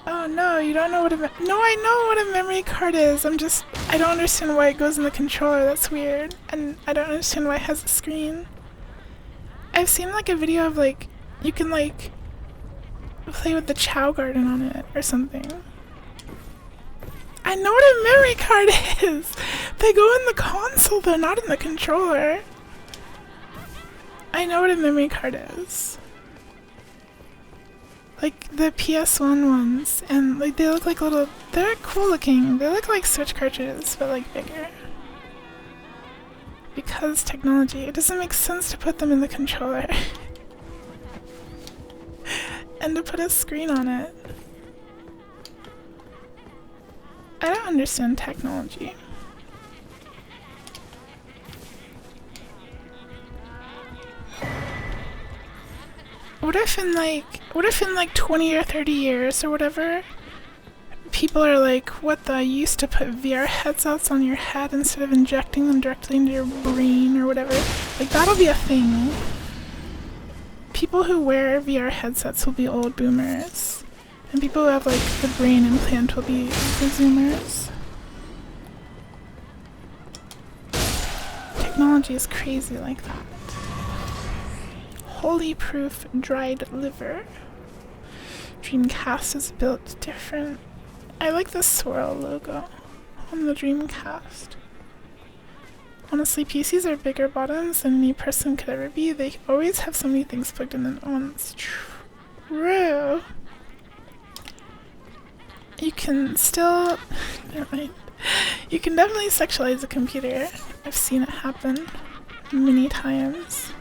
Oh no, you don't know what a no, I know what a memory card is. I don't understand why it goes in the controller. That's weird. And I don't understand why it has a screen. I've seen like a video of like, you can like play with the Chow Garden on it or something. I know what a memory card is! They go in the console though, not in the controller. I know what a memory card is. Like the PS1 ones, and like they look like little, they're cool looking. They look like Switch cartridges, but like bigger. Because technology, it doesn't make sense to put them in the controller. And to put a screen on it. I don't understand technology. What if in like 20 or 30 years or whatever, people are like, what the, you used to put VR headsets on your head instead of injecting them directly into your brain or whatever. Like, that'll be a thing. People who wear VR headsets will be old boomers. And people who have like the brain implant will be the zoomers. Technology is crazy like that. Holy proof dried liver. Dreamcast is built different. I like the swirl logo on the Dreamcast. Honestly, PCs are bigger bottoms than any person could ever be. They always have so many things plugged in them at once. True. You can still... Never mind. You can definitely sexualize a computer. I've seen it happen many times.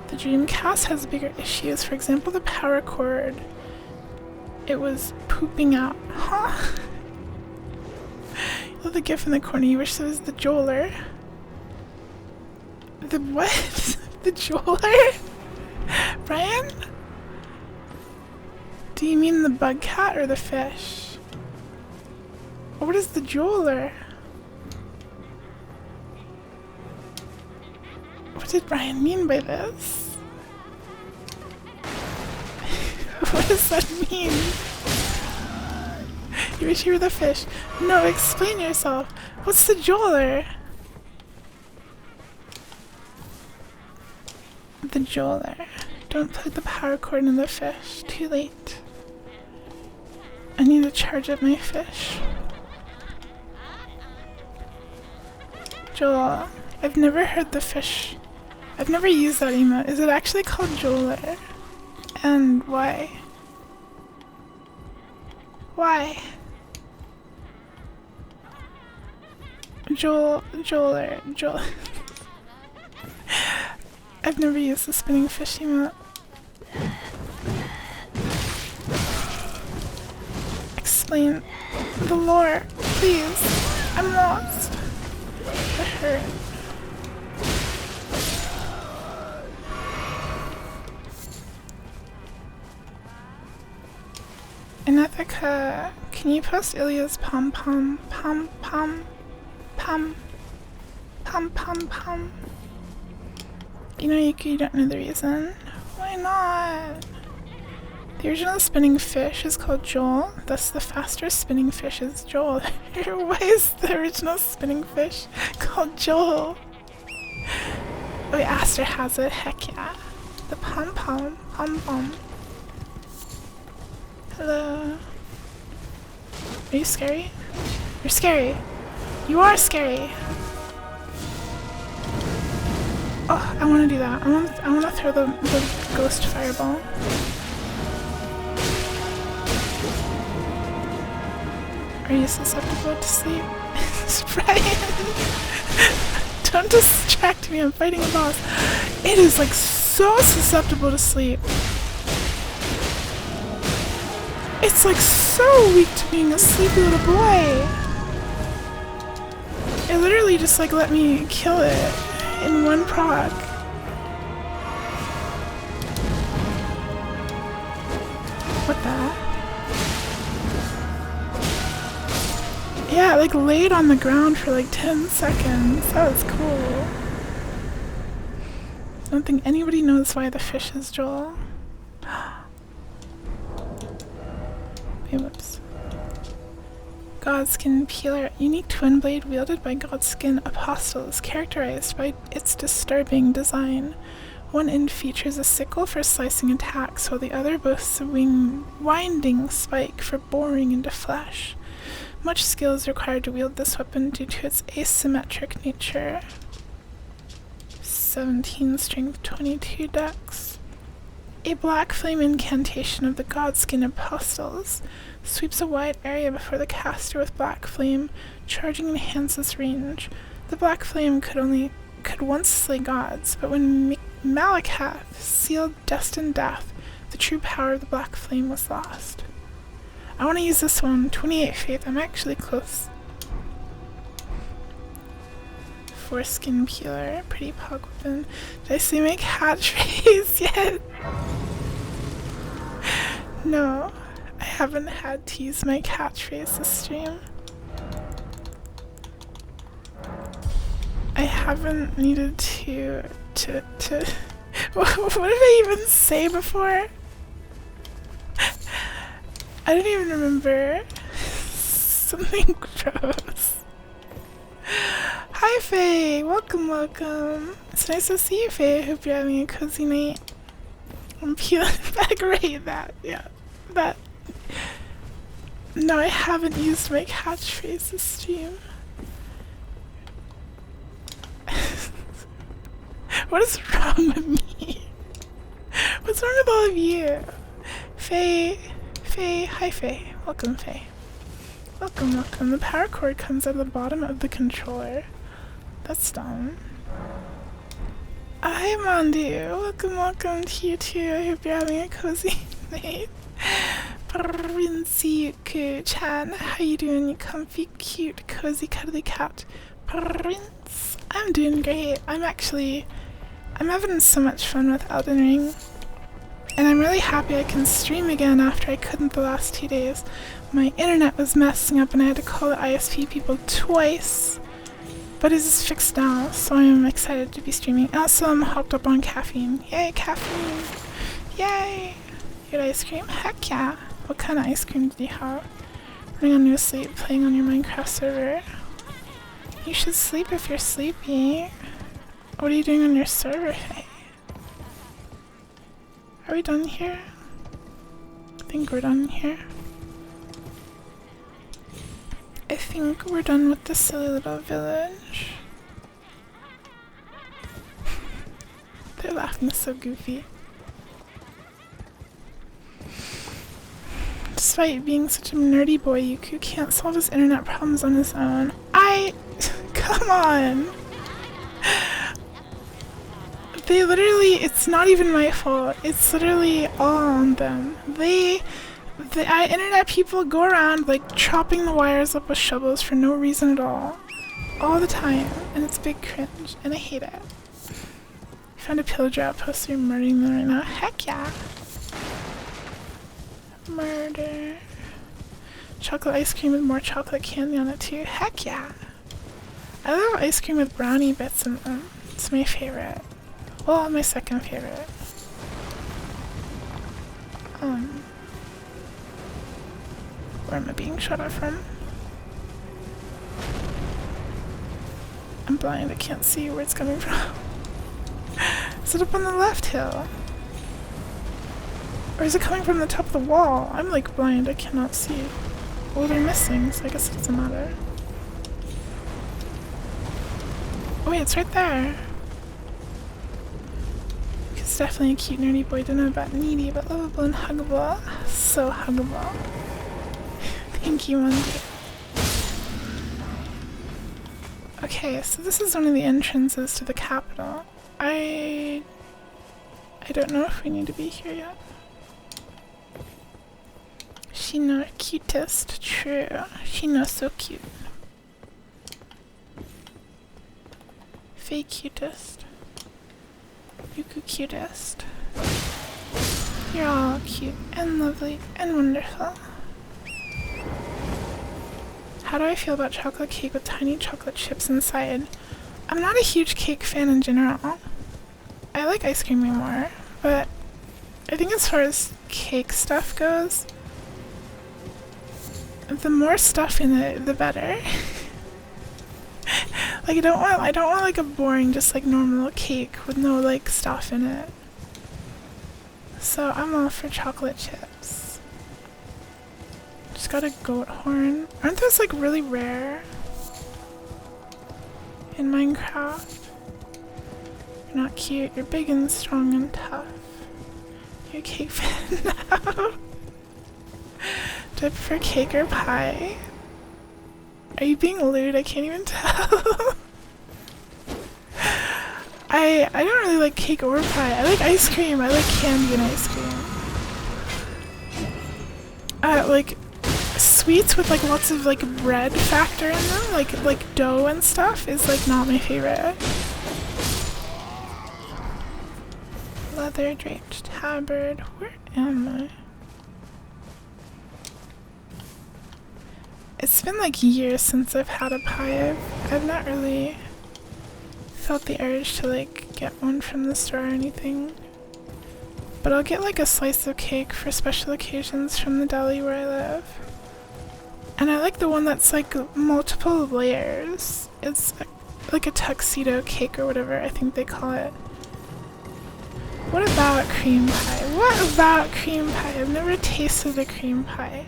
The Dreamcast has bigger issues. For example, the power cord. It was pooping out. Huh? Oh, the gif in the corner. You wish it was the Joler. The what? The Joler? Brian? Do you mean the bug cat or the fish? Or what is the Joler? What did Brian mean by this? What does that mean? You wish you were the fish. No, explain yourself. What's the jeweler? The jeweler. Don't plug the power cord in the fish. Too late. I need to charge up my fish. Joel, I've never heard the fish. I've never used that emote. Is it actually called jeweler? And why? Why? Jeweler. I've never used the spinning fish emote. Explain the lore, please. I'm lost. I hurt. Anethika, can you post Ilya's pom pom pom pom pom pom pom pom? You know, you don't know the reason. Why not? The original spinning fish is called Joel, thus the faster spinning fish is Joel. Why is the original spinning fish called Joel? Oh, wait, Aster has it, heck yeah. The pom pom pom pom. Hello. Are you scary? You're scary. You are scary. Oh, I want to do that. I want to throw the ghost fireball. Are you susceptible to sleep? Brian! Don't distract me, I'm fighting a boss. It is like so susceptible to sleep. It's like so weak to being a sleepy little boy. It literally just like let me kill it in one proc. What the? Yeah, it like laid on the ground for like 10 seconds. That was cool. I don't think anybody knows why the fish is Joel. Hey, whoops. Godskin Peeler. Unique twin blade wielded by Godskin Apostles, characterized by its disturbing design. One end features a sickle for slicing attacks, while the other boasts a winding spike for boring into flesh. Much skill is required to wield this weapon due to its asymmetric nature. 17 strength, 22 dex. A black flame incantation of the Godskin Apostles sweeps a wide area before the caster with black flame, charging enhances range. The black flame could once slay gods, but when Malakath sealed destined death, the true power of the black flame was lost. I want to use this one. 28 faith. I'm actually close. Foreskin peeler. Pretty pog weapon. Did I say my catchphrase yet? No. I haven't had to use my catchphrase this stream. I haven't needed to what did I even say before? I don't even remember. Something gross. Hi Faye! Welcome, welcome. It's nice to see you, Faye. I hope you're having a cozy night. I'm peeling back right that. Yeah. That. No, I haven't used my catchphrase this stream. What is wrong with me? What's wrong with all of you? Faye. Hi Faye. Welcome, Faye. Welcome, welcome. The power cord comes out of the bottom of the controller. That's dumb. Hi Mandu. Welcome to you too. I hope you're having a cozy night. Princey-chan, how you doing, you comfy, cute, cozy, cuddly cat? Prince, I'm doing great. I'm having so much fun with Elden Ring. And I'm really happy I can stream again after I couldn't the last 2 days. My internet was messing up and I had to call the ISP people twice. But it's fixed now, so I'm excited to be streaming. Also, I'm hopped up on caffeine. Yay, caffeine! Yay! You had ice cream? Heck yeah! What kind of ice cream did you have? Running on no sleep, playing on your Minecraft server. You should sleep if you're sleepy. What are you doing on your server, hey? Are we done here? I think we're done here. I think we're done with the silly little village. They're laughing so goofy. Despite being such a nerdy boy, Yuku can't solve his internet problems on his own. Come on! They literally, it's not even my fault. It's literally all on them. The internet people go around like chopping the wires up with shovels for no reason at all the time, and it's big cringe, and I hate it. You found a pillager outpost, so you're murdering them right now. Heck yeah! Murder. Chocolate ice cream with more chocolate candy on it too. Heck yeah! I love ice cream with brownie bits in them. It's my favorite. Well, my second favorite. Where am I being shot at from? I'm blind, I can't see where it's coming from. Is it up on the left hill? Or is it coming from the top of the wall? I'm like blind, I cannot see. Oh, they're missing, so I guess it doesn't matter. Oh wait, it's right there. It's definitely a cute nerdy boy. Don't know about needy, but lovable and huggable. So huggable. Thank you, Monday. Okay, so this is one of the entrances to the capital. I don't know if we need to be here yet. She not cutest, true. She not so cute. Fake cutest. Yuku cutest. You're all cute and lovely and wonderful. How do I feel about chocolate cake with tiny chocolate chips inside? I'm not a huge cake fan in general. I like ice cream way more, but I think as far as cake stuff goes, the more stuff in it, the better. Like I don't want like a boring, just like normal cake with no like stuff in it. So I'm all for chocolate chips. Just got a goat horn. Aren't those like really rare in Minecraft? You're not cute. You're big and strong and tough. You're a cake fan now. Do I prefer cake or pie? Are you being lewd? I can't even tell. I don't really like cake or pie. I like ice cream. I like candy and ice cream. Like sweets with like lots of like bread factor in them, like dough and stuff, is like not my favorite. Leather draped tabard. Where am I? It's been like years since I've had a pie. I've not really felt the urge to like get one from the store or anything. But I'll get like a slice of cake for special occasions from the deli where I live. And I like the one that's like multiple layers. It's like a tuxedo cake or whatever I think they call it. What about cream pie? What about cream pie? I've never tasted a cream pie.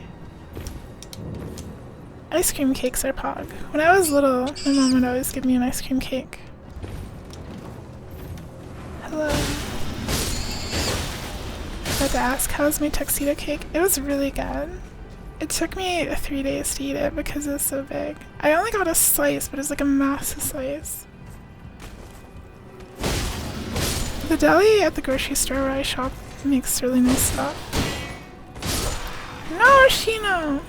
Ice cream cakes are pog. When I was little, my mom would always give me an ice cream cake. Hello. I had to ask, how was my tuxedo cake? It was really good. It took me 3 days to eat it because it was so big. I only got a slice, but it was like a massive slice. The deli at the grocery store where I shop makes really nice stuff. No, Shino!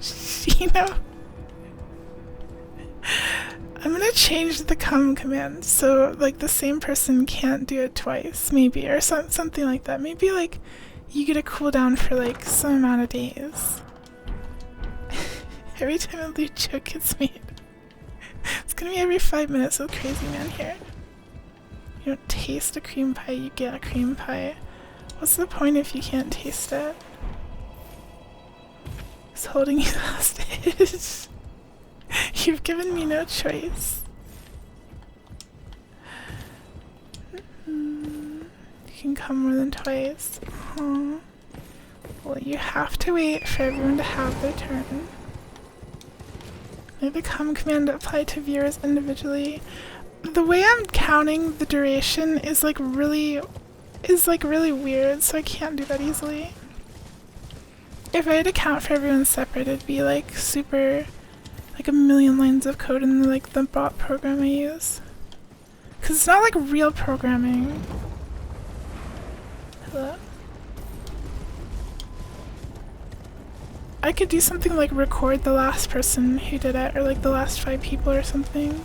Shino! I'm gonna change the come command so like the same person can't do it twice, maybe, or something like that. Maybe like you get a cooldown for like some amount of days. Every time a loot joke gets made. It's gonna be every 5 minutes with Crazy Man here. You don't taste a cream pie, you get a cream pie. What's the point if you can't taste it? He's holding you hostage. You've given me no choice. You can come more than twice. Aww. Well, you have to wait for everyone to have their turn. May the come command apply to viewers individually. The way I'm counting the duration is like really weird, so I can't do that easily. If I had to count for everyone separate, it'd be like super, like a million lines of code in like the bot program I use. Cause it's not like real programming. Hello? I could do something like record the last person who did it, or like the last 5 people or something.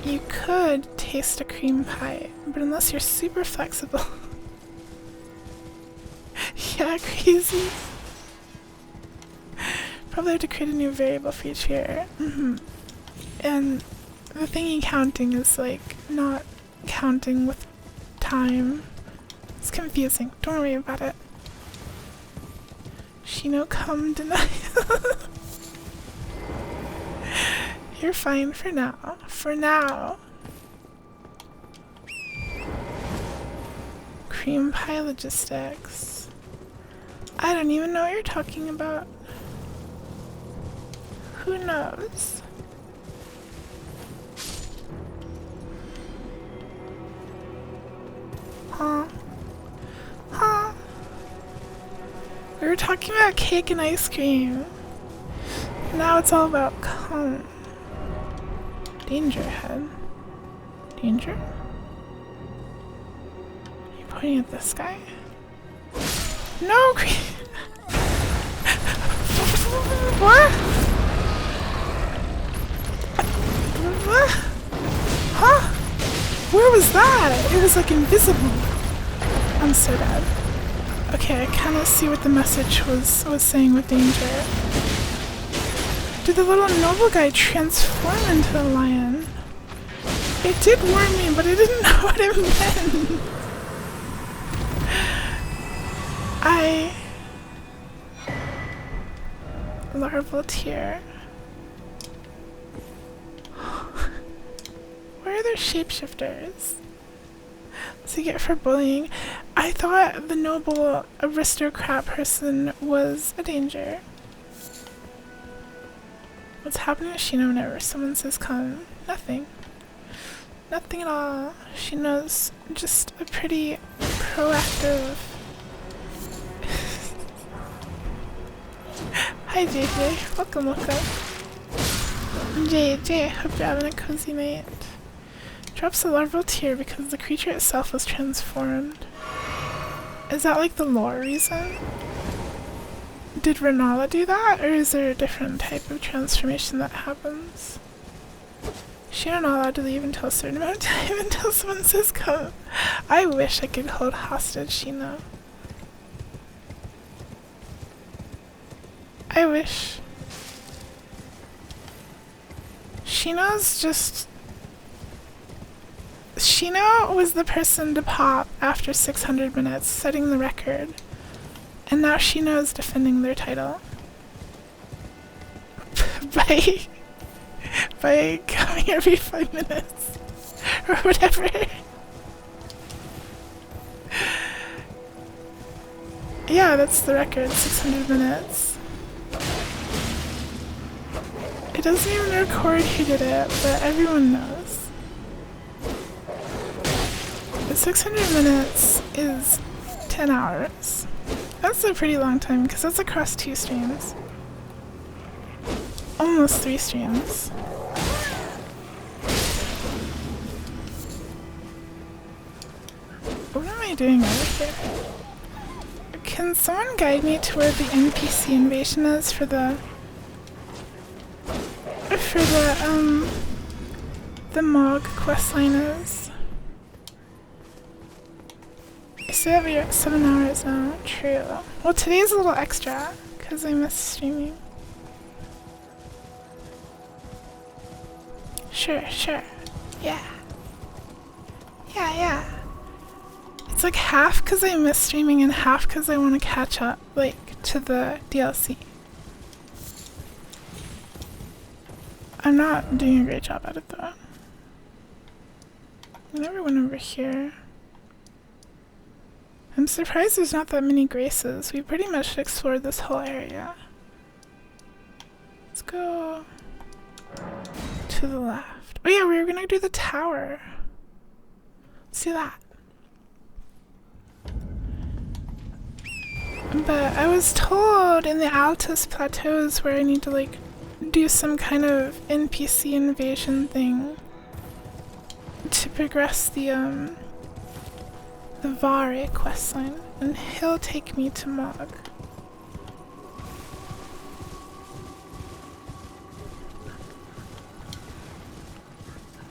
You could taste a cream pie, but unless you're super flexible. Yeah, crazy. Probably have to create a new variable for each year. And the thingy counting is like not counting with time. It's confusing. Don't worry about it. Shino, come deny. You're fine for now. For now. Cream pie logistics. I don't even know what you're talking about. Who knows? Huh? Huh? We were talking about cake and ice cream. Now it's all about cum. Danger ahead. Danger? Are you pointing at this guy? No! What? What? Huh? Where was that? It was like invisible. I'm so dead. Okay, I kind of see what the message was saying with danger. Did the little noble guy transform into a lion? It did warn me, but I didn't know what it meant. Larval tier. Where are their shapeshifters? What's he get for bullying? I thought the noble aristocrat person was a danger. What's happening to Shino whenever someone says come? Nothing. Nothing at all. Shino's just a pretty proactive... Hi JJ, welcome. JJ, hope you're having a cozy night. Drops a larval tear because the creature itself was transformed. Is that like the lore reason? Did Renala do that, or is there a different type of transformation that happens? She's not allowed to leave until a certain amount of time until someone says come. I wish I could hold hostage Shino. I wish. Shino's just... Shino was the person to pop after 600 minutes, setting the record. And now Shino is defending their title. by coming every 5 minutes. Or whatever. Yeah, that's the record, 600 minutes. It doesn't even record who did it, but everyone knows. But 600 minutes is 10 hours. That's a pretty long time, because that's across 2 streams. Almost 3 streams. What am I doing over here? Can someone guide me to where the NPC invasion is for the Mog questline is? say that we're at 7 hours now. True. Well, today's a little extra, because I missed streaming. Sure. Yeah. Yeah. It's like half because I miss streaming and half because I want to catch up, like, to the DLC. I'm not doing a great job at it, though. I never went over here. I'm surprised there's not that many graces. We pretty much explored this whole area. Let's go to the left. Oh yeah, we were gonna do the tower. Let's do that. But I was told in the Altus Plateaus where I need to like do some kind of NPC invasion thing to progress the Vare questline, and he'll take me to Mog.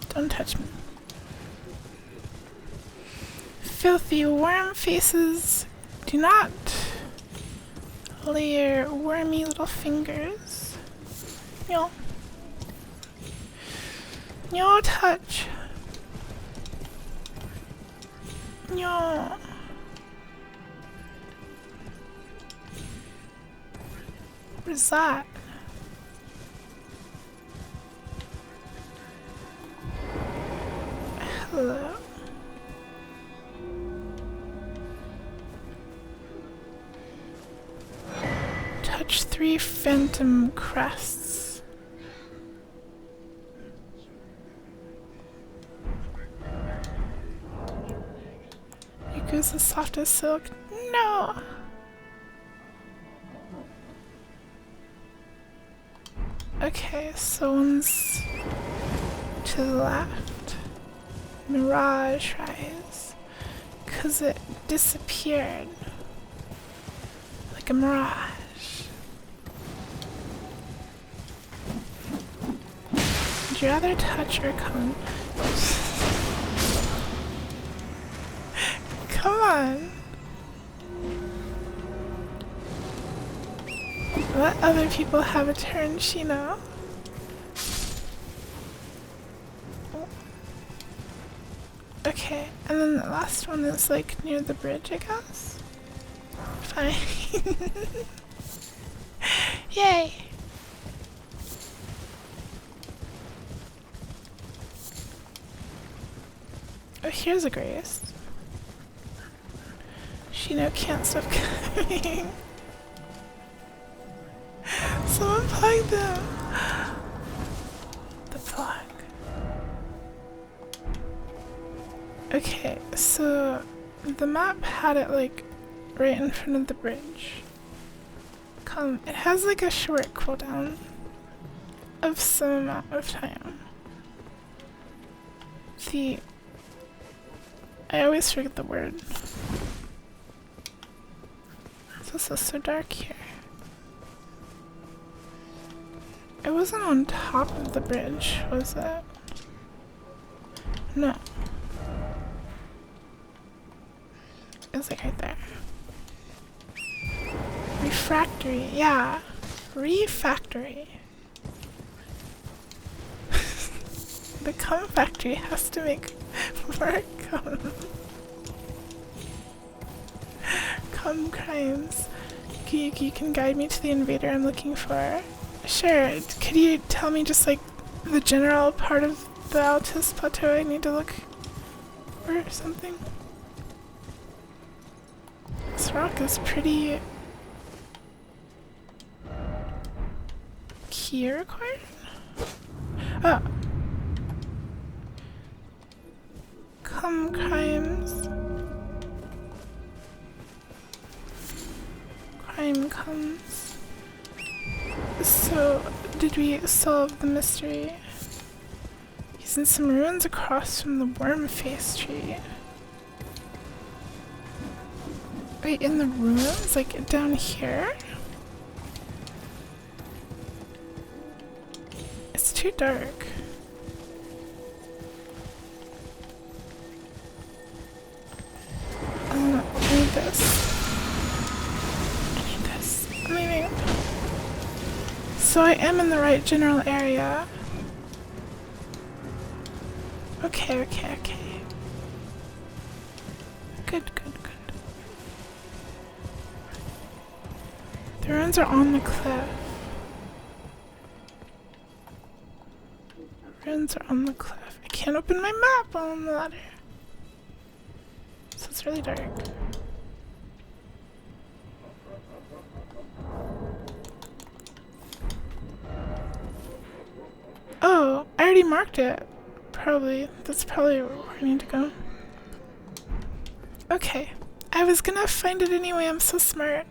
Don't touch me. Filthy worm faces. Do not lay your wormy little fingers. No. No touch. No. What's that? Hello. Touch 3 phantom crests. You goose as soft as silk. No. Okay, so one's to the left. Mirage Rise. 'Cause it disappeared. Like a mirage. Would you rather touch or come? Come on. Let other people have a turn, Shino. Okay, and then the last one is like near the bridge, I guess. Fine. Yay! Oh, here's a grace. Shino can't stop coming. Someone plugged them. The plug. Okay, so the map had it like right in front of the bridge. It has like a short cooldown of some amount of time. I always forget the word. It's also so dark here. It wasn't on top of the bridge, was it? No. It was like right there. Refractory, yeah. Refactory. The cum factory has to make more cum. Cum crimes. You can guide me to the invader I'm looking for. Sure, could you tell me just like the general part of the Altus Plateau I need to look for or something? This rock is pretty key required? Oh. Cum crimes. Crime comes. So, did we solve the mystery? He's in some ruins across from the worm face tree. Wait, in the ruins? Like down here? It's too dark. I I need this. I'm leaving. So I am in the right general area. Okay, okay, okay. Good, good, good. The ruins are on the cliff. Ruins are on the cliff. I can't open my map on the ladder. So it's really dark. Oh, I already marked it. Probably. That's probably where I need to go. Okay. I was gonna find it anyway. I'm so smart.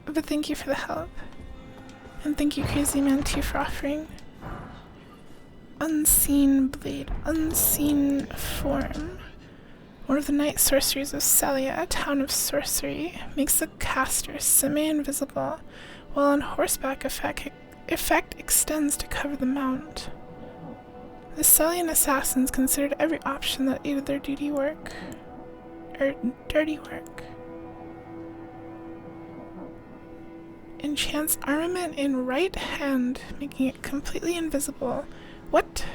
But thank you for the help. And thank you, Crazy Man, too, for offering. Unseen Blade. Unseen Form. One of the night sorceries of Celia, a town of sorcery, makes the caster semi-invisible, while on horseback effect extends to cover the mount. The Celian assassins considered every option that aided their dirty work. Enchants armament in right hand, making it completely invisible. What?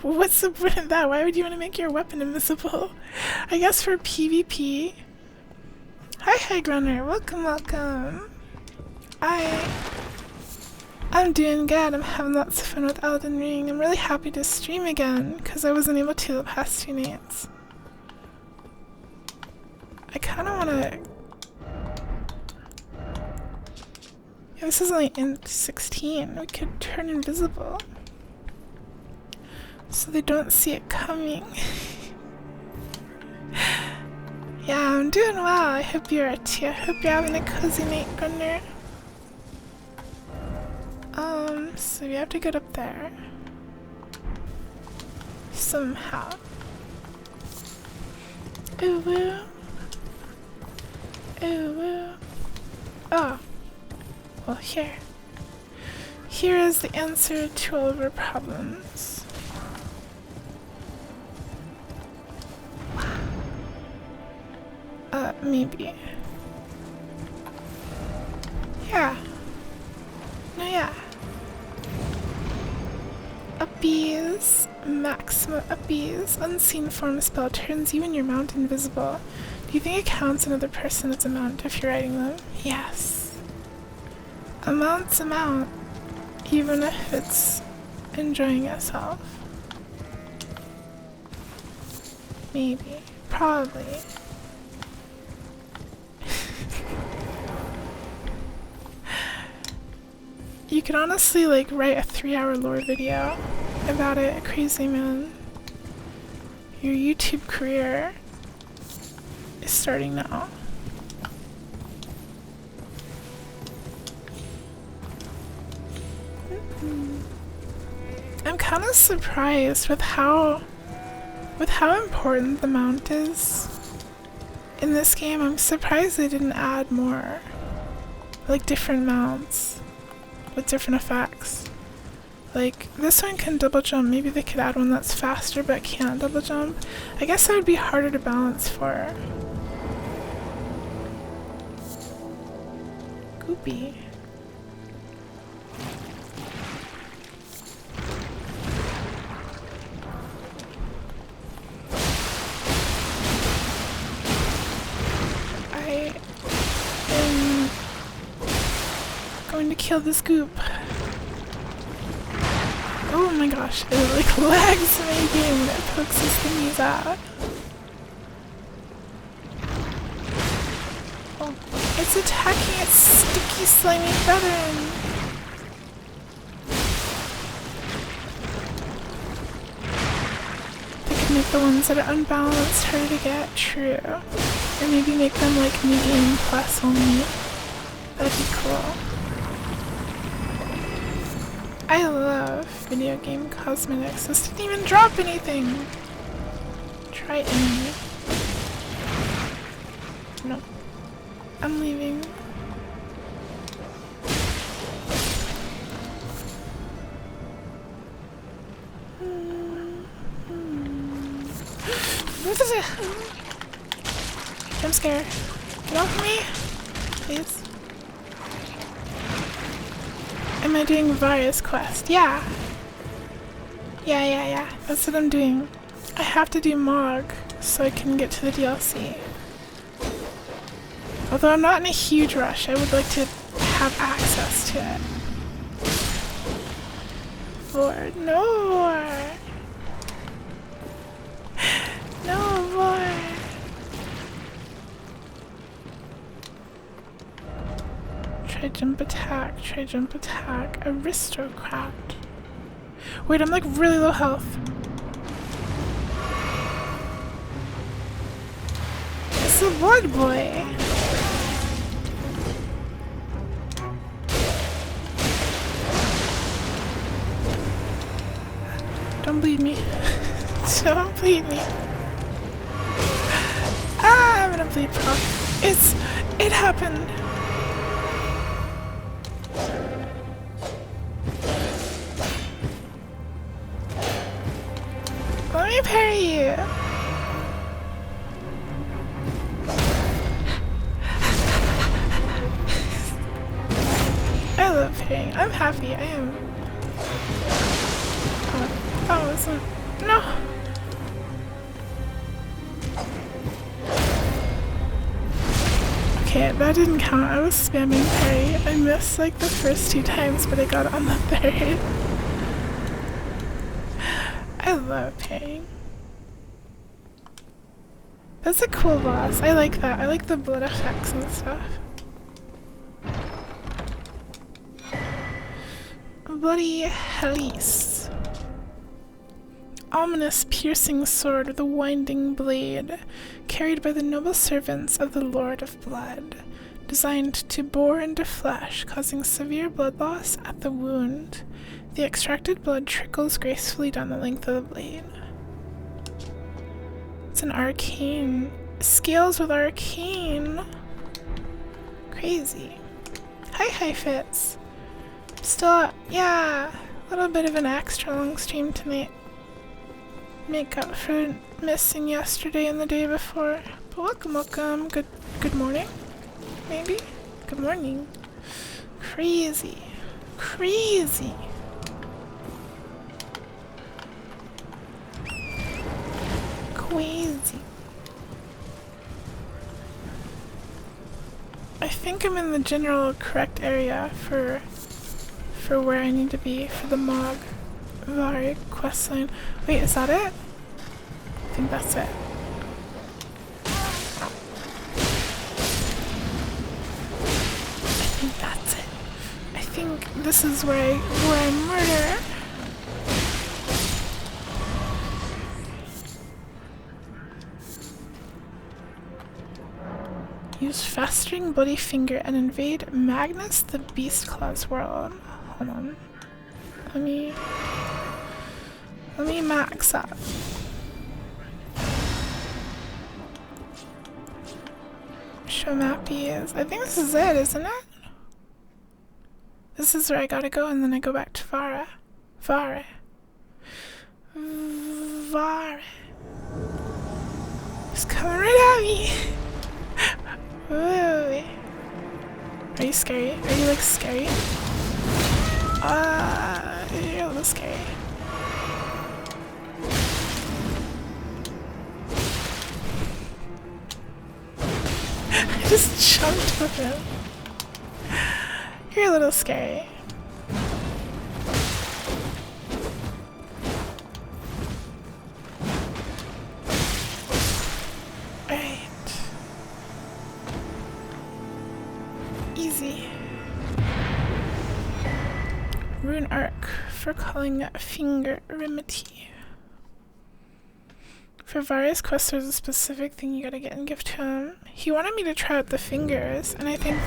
What's the point of that? Why would you want to make your weapon invisible? I guess for PvP. Hi, Highgrunner. Welcome, welcome. I'm doing good. I'm having lots of fun with Elden Ring. I'm really happy to stream again, because I wasn't able to the past 2 nights. I kind of want to... Yeah, this is only in 16. We could turn invisible. So they don't see it coming. Yeah, I'm doing well. I hope you are too. I hope you're having a cozy night, Gunner. So we have to get up there. Somehow. Ooh woo. Ooh woo. Oh. Well, here. Here is the answer to all of our problems. Maybe. Yeah. No, yeah. Uppies. Maximum uppies. Unseen form spell turns you and your mount invisible. Do you think it counts another person as a mount if you're riding them? Yes. A mount's a mount, even if it's enjoying itself. Maybe. Probably. You could honestly like write a 3-hour lore video about it, Crazy Man. Your YouTube career is starting now. I'm kind of surprised with how important the mount is in this game. I'm surprised they didn't add more, like different mounts with different effects. Like this one can double jump. Maybe they could add one that's faster but can't double jump. I guess that would be harder to balance for. Goopy. I am going to kill this goop. Oh my gosh, it like lags my game when it pokes his thingies out. Oh, it's attacking its sticky, slimy brethren. They could make the ones that are unbalanced harder to get, true. Or maybe make them like medium plus only. That'd be cool. I love video game cosmetics. This didn't even drop anything. Try enemy. No. I'm leaving. Jump scare. Get off me, please. Am I doing Varya's quest? Yeah. Yeah. That's what I'm doing. I have to do Mog so I can get to the DLC. Although I'm not in a huge rush, I would like to have access to it. Lord, no more. No more. Try jump attack, aristocrat. Wait, I'm like really low health. It's the blood boy. Don't bleed me. Don't bleed me. Ah, I'm gonna bleed pop. It happened. Let me parry you. I love parrying. I'm happy. I am. Oh, it's no. Okay, that didn't count. I was spamming parry. I missed like the first 2 times, but I got on the 3rd. I love parrying. That's a cool boss. I like that. I like the blood effects and stuff. Bloody Helise. Ominous piercing sword with a winding blade, carried by the noble servants of the Lord of Blood, designed to bore into flesh, causing severe blood loss at the wound. The extracted blood trickles gracefully down the length of the blade. It's an arcane. Scales with arcane. Crazy. Hi, Fitz. Still, yeah, a little bit of an extra long stream tonight. Make up for missing yesterday and the day before. But welcome. Good morning? Maybe? Good morning. Crazy. Crazy. I think I'm in the general correct area for where I need to be for the Mog Vari questline. Wait, is that it? I think that's it. I think that's it. I think this is where I murder. Use Festering Bloody Finger and invade Magnus the Beast Claw's world. Hold on. Let me max up. Show mappy is. I think this is it, isn't it? This is where I gotta go, and then I go back to Vara. It's coming right at me. Whoa. Are you scary? Are you like scary? You're a little scary. I just jumped with him. You're a little scary. Easy. Rune Arc for calling finger remedy. For various quests, there's a specific thing you gotta get and give to him. He wanted me to try out the fingers, and I think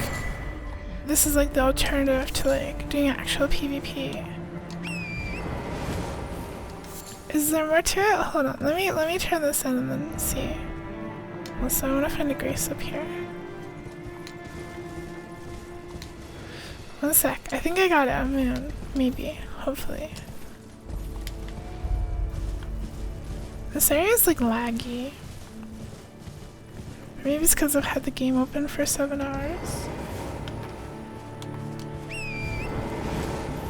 this is like the alternative to like doing actual PvP. Is there more to it? Hold on, let me turn this in and then see. Also, I wanna find a grace up here. One sec. I think I got it. I'm in. Maybe. Hopefully. This area is like laggy. Maybe it's because I've had the game open for 7 hours.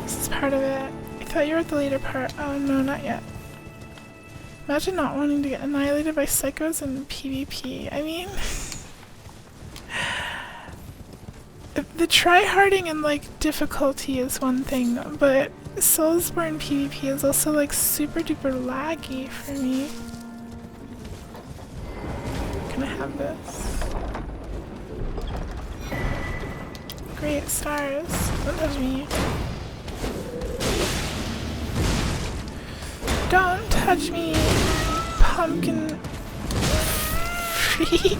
This is part of it. I thought you were at the later part. Oh no, not yet. Imagine not wanting to get annihilated by psychos in PvP. I mean... the try-harding and like difficulty is one thing, but Soulsborne PvP is also like super duper laggy for me. Can I have this? Great stars. Don't touch me. Don't touch me, pumpkin freak.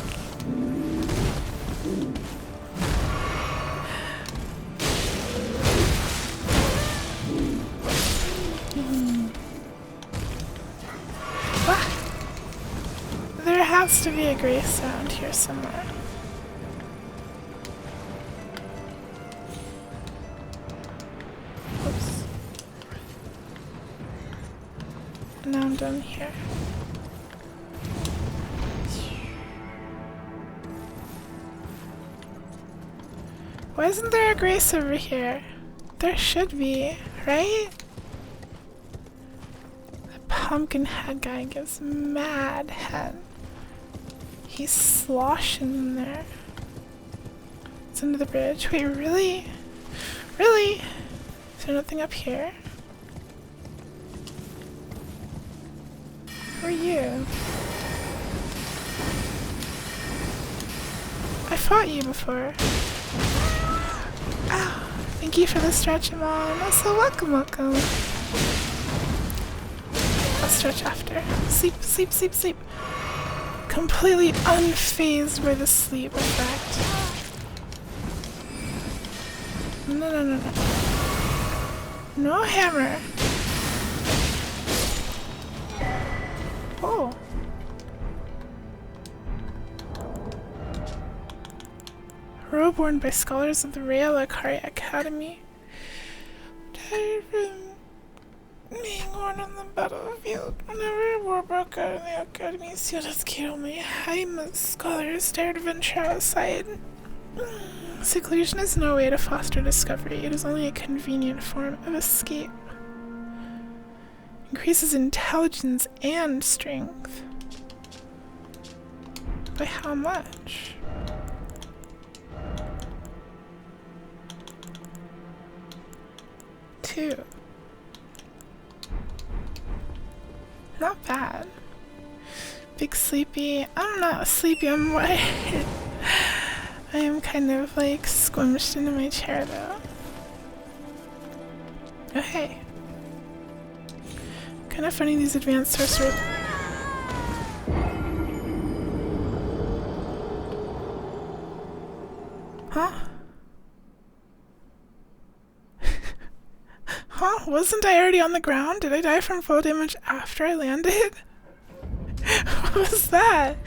There has to be a grace around here somewhere. Oops. Now I'm done here. Why isn't there a grace over here? There should be, right? The pumpkin head guy gives mad head. He's sloshing in there. It's under the bridge. Wait, really? Really? Is there nothing up here? Who are you? I fought you before. Ow. Thank you for the stretch, Mom. So welcome, welcome. I'll stretch after. Sleep, sleep, sleep, sleep. Completely unfazed by the sleep effect. No, no, no, no. No hammer. Oh. Robe worn by scholars of the Real Akari Academy. Tired from being worn on the battlefield. Whenever a war broke out in the Academy, students killed me. I'm a scholar, dared to venture outside. Seclusion is no way to foster discovery. It is only a convenient form of escape. Increases intelligence and strength. By how much? Two. Not bad. Big sleepy. I'm not sleepy, I'm wired. I am kind of like squished into my chair though. Oh hey. Kind of funny these advanced sorcerer. Huh? Huh? Wasn't I already on the ground? Did I die from fall damage after I landed? What was that?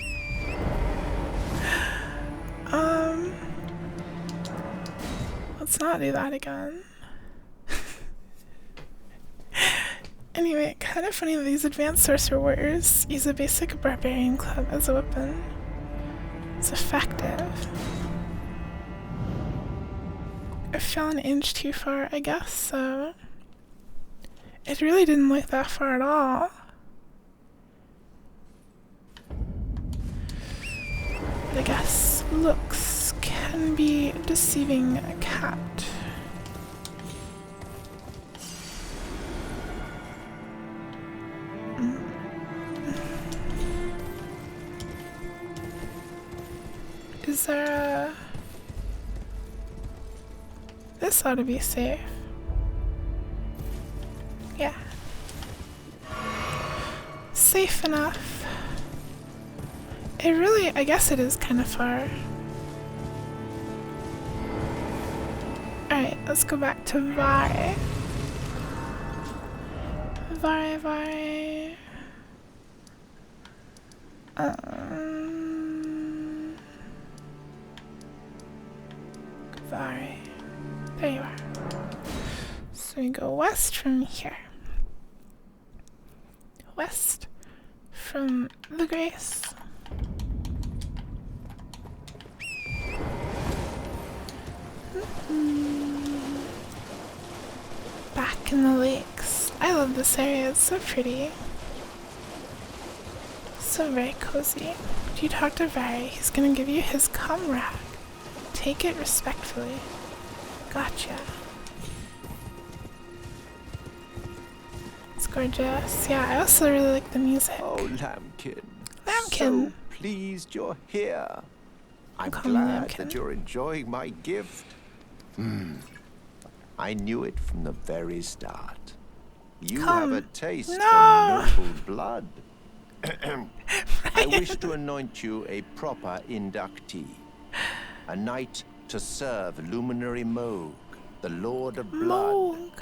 Let's not do that again. Anyway, kind of funny that these advanced sorcerer warriors use a basic barbarian club as a weapon. It's effective. I fell an inch too far, I guess, so... It really didn't look that far at all. But I guess looks can be deceiving a cat. Is there a... This ought to be safe. Yeah. Safe enough. It really, I guess it is kind of far. Alright, let's go back to Vare. Vare, Vare. Vare. There you are. So we go west from here. West from the Grace. Back in the lakes. I love this area, it's so pretty. So very cozy. Do you talk to Vari? He's gonna give you his comrade. Take it respectfully. Gotcha. It's gorgeous. Yeah, I also really like the music. Oh, Lambkin. Lambkin! So pleased you're here. I'm Call me glad Lambkin. that you're enjoying my gift. I knew it from the very start. You have a taste for noble blood. I wish to anoint you a proper inductee. A knight to serve Luminary Moog, the Lord of Blood,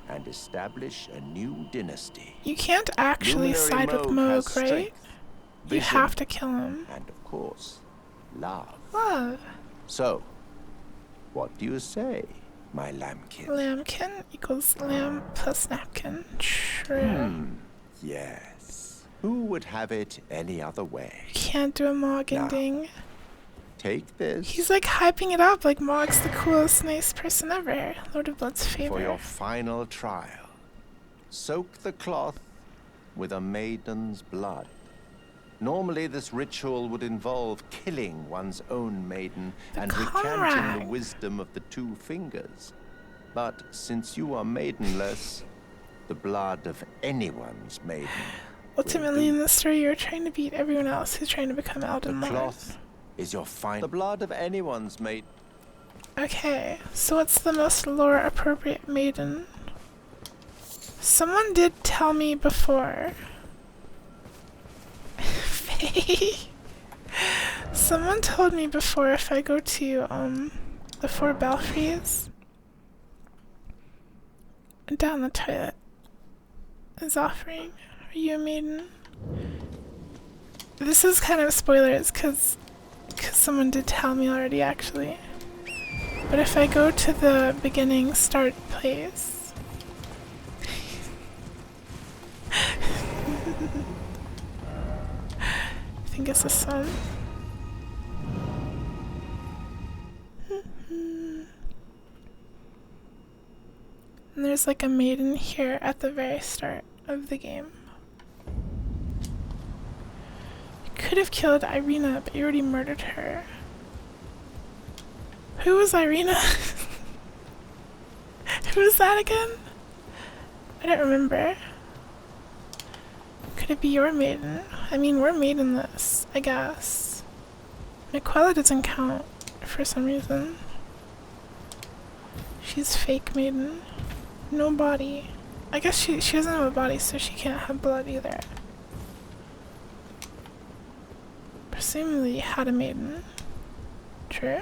and establish a new dynasty. You can't actually Luminary side with Moog has Moog, right? strength, You vision, have to kill him. and of course, love. Love. So, what do you say, my lambkin? Lambkin equals lamb plus napkin. True. Yes. Who would have it any other way? Can't do a Mog ending. Take this He's like hyping it up like Mog's the coolest, nice person ever. Lord of Blood's for favorite. your final trial. Soak the cloth with a maiden's blood. Normally, this ritual would involve killing one's own maiden and recanting the wisdom of the two fingers. But since you are maidenless, the blood of anyone's maiden. Ultimately, in this story, you're trying to beat everyone else who's trying to become Elden The Lord. cloth is your final. The blood of anyone's maiden. Okay, so what's the most lore-appropriate maiden? Someone did tell me before. Someone told me before if I go to the 4 belfries down the toilet is offering. Are you a maiden? This is kind of spoilers because someone did tell me already actually. But if I go to the beginning start place I think it's this one. And there's like a maiden here at the very start of the game. You could have killed Irina, but you already murdered her. Who was Irina? Who was that again? I don't remember. Could it be your maiden? I mean, we're maidenless, I guess. Miquella doesn't count for some reason. She's fake maiden. No body. I guess she doesn't have a body, so she can't have blood either. Presumably had a maiden. True.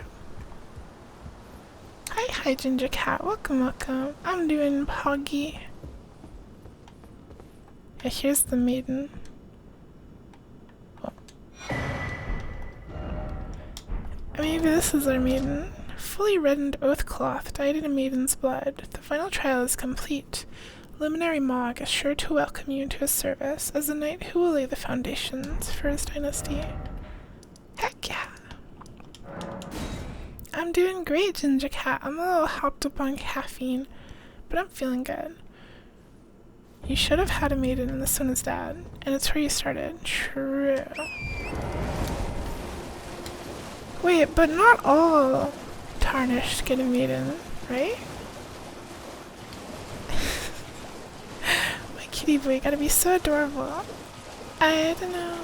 Hi Ginger Cat. Welcome, welcome. I'm doing Poggy. Yeah, here's the maiden. Oh. Maybe this is our maiden. Fully reddened oath cloth, dyed in a maiden's blood. The final trial is complete. Luminary Mog is sure to welcome you into his service as a knight who will lay the foundations for his dynasty. Heck yeah! I'm doing great, Ginger Cat. I'm a little hopped up on caffeine, but I'm feeling good. You should have had a maiden and this one is dead, and it's where you started. True. Wait, but not all tarnished get a maiden, right? My kitty boy gotta be so adorable. I don't know.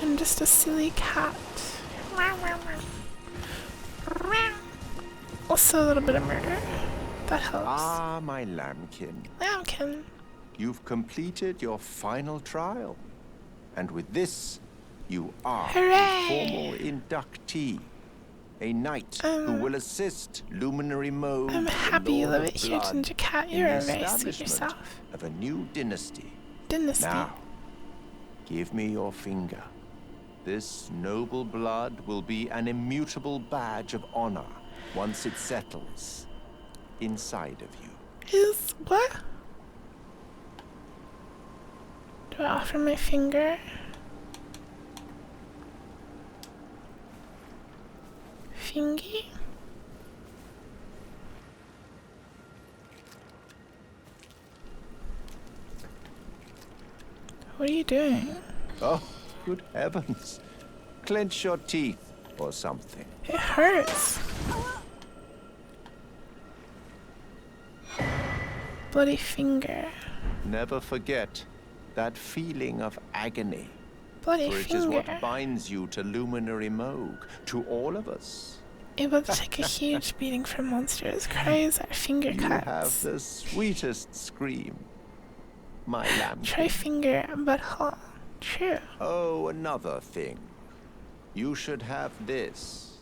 I'm just a silly cat. Also a little bit of murder. That helps. Ah, my lambkin. Lambkin. You've completed your final trial. And with this, you are Hooray! a formal inductee. A knight who will assist Luminary Mode. I'm happy you live it here, Ginger Cat. You're very sweet yourself. Of a new dynasty. Dynasty. Now, give me your finger. This noble blood will be an immutable badge of honor once it settles inside of you. Is what? Do I offer my finger? Fingy? What are you doing? Oh, good heavens. Clench your teeth or something. It hurts. Bloody finger. Never forget that feeling of agony. Bloody for it finger. is what binds you to Luminary Moog, to all of us. Able to take a huge beating from monsters. Cries at finger You cuts. have the sweetest scream, my lamb. Try finger, butthole. True. Oh, another thing. You should have this.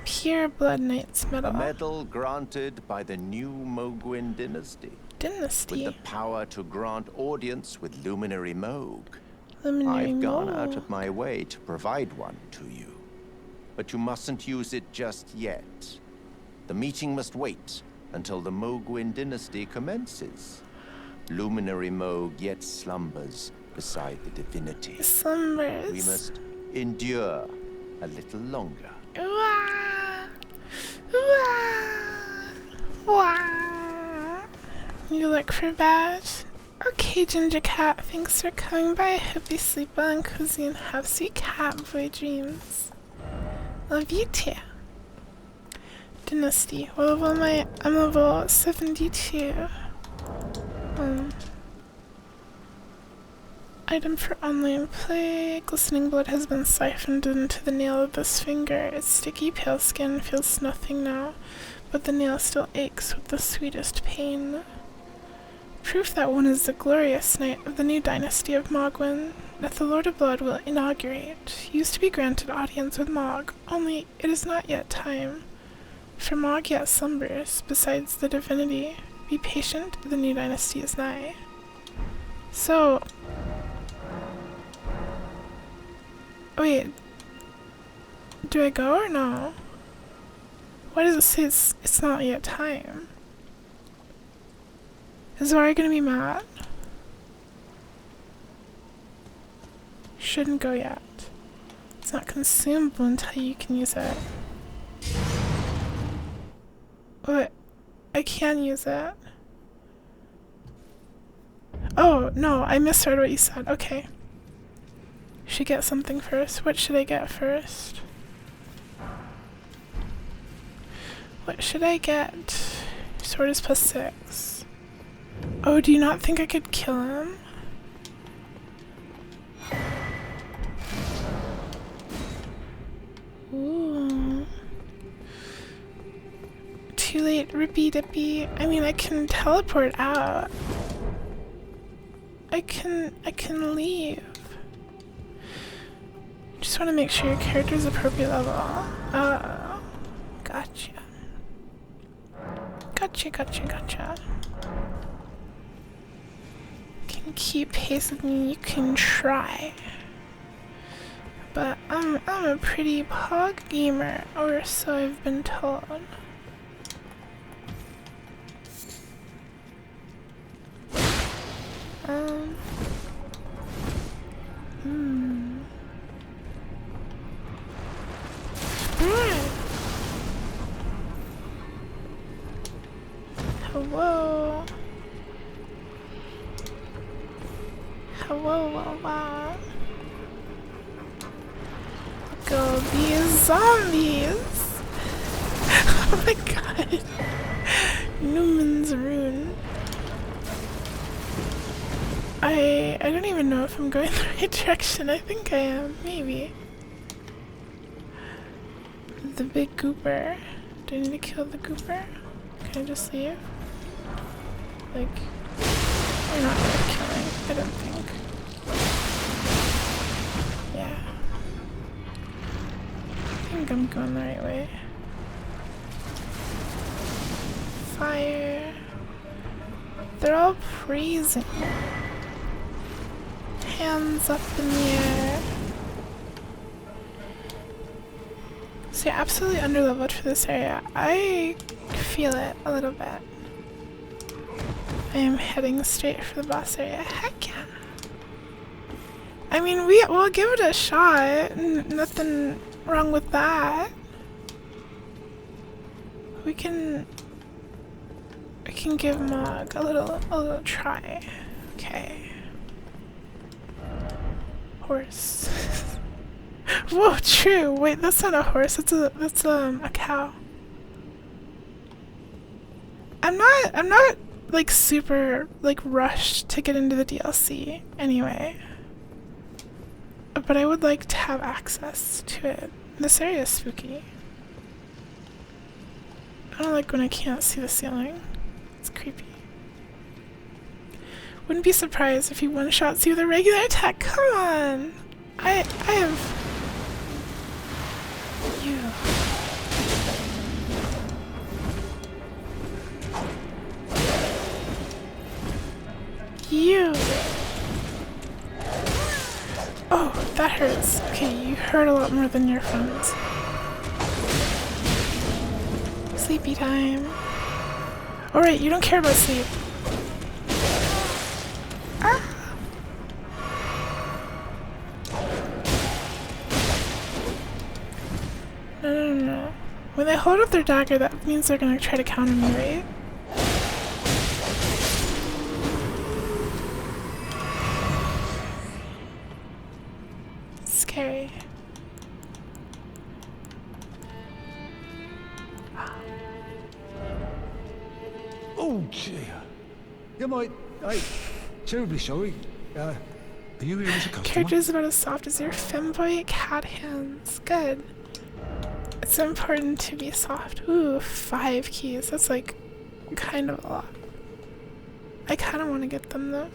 Pure Blood Knight's medal. A medal granted by the new Mogwin dynasty. Dynasty? With the power to grant audience with Luminary Moog. Luminary I've gone Moog. out of my way to provide one to you. But you mustn't use it just yet. The meeting must wait until the Mogwin dynasty commences. Luminary Moog yet slumbers beside the divinity. Slumbers. We must endure a little longer. Wah. Wah. Wah. You look for bad. Okay, Ginger Cat, thanks for coming by. I hope you sleep well and cozy and have sweet cat boy dreams. Love you too. Dynasty. What level am I? I'm level 72. Item for online play. Glistening blood has been siphoned into the nail of this finger. Its sticky pale skin feels nothing now, but the nail still aches with the sweetest pain. Proof that one is the glorious knight of the new dynasty of Mogwin, that the Lord of Blood will inaugurate. Used to be granted audience with Mog, only it is not yet time. For Mog yet slumbers, besides the divinity. Be patient, the new dynasty is nigh. So... Wait. Do I go or no? Why does it say it's not yet time? Is Zari gonna be mad? Shouldn't go yet. It's not consumable until you can use it. What? I can use it. Oh, no, I misheard what you said. Okay. Should get something first. What should I get first? What should I get? Sword is +6. Oh, do you not think I could kill him? Ooh. Too late, rippy dippy. I mean, I can teleport out. I can leave. Just want to make sure your character's appropriate level. Oh, gotcha. Gotcha. Can keep pace with me, you can try. But I'm a pretty pog gamer, or so I've been told. Hello. Wow. Go these zombies. Oh my god. Newman's Rune. I don't even know if I'm going the right direction. I think I am, maybe. The big gooper. Do I need to kill the gooper? Can I just leave? Like, you're not worth killing, I don't think. Yeah. I think I'm going the right way. Fire. They're all praising. Hands up in the air. So you're absolutely underleveled for this area. I feel it a little bit. I am heading straight for the boss area. Heck yeah. I mean, we'll give it a shot. Nothing wrong with that. We can give Mog a little try. Okay. horse. Whoa, true. Wait, that's not a horse. That's a cow. I'm not like super like rushed to get into the DLC anyway. But I would like to have access to it. This area is spooky. I don't like when I can't see the ceiling. It's creepy. Wouldn't be surprised if he one-shots you with a regular attack. Come on! I have... You. You. Oh, that hurts. Okay, you hurt a lot more than your friends. Sleepy time. Alright, you don't care about sleep. Ah. No. When they hold up their dagger, that means they're gonna try to counter me, right? Scary. Oh dear. You might. I'm terribly sorry. Are you here as a customer? Character's about as soft as your femboy cat hands. Good. It's important to be soft. Ooh, 5 keys. That's like kind of a lot. I kind of want to get them though.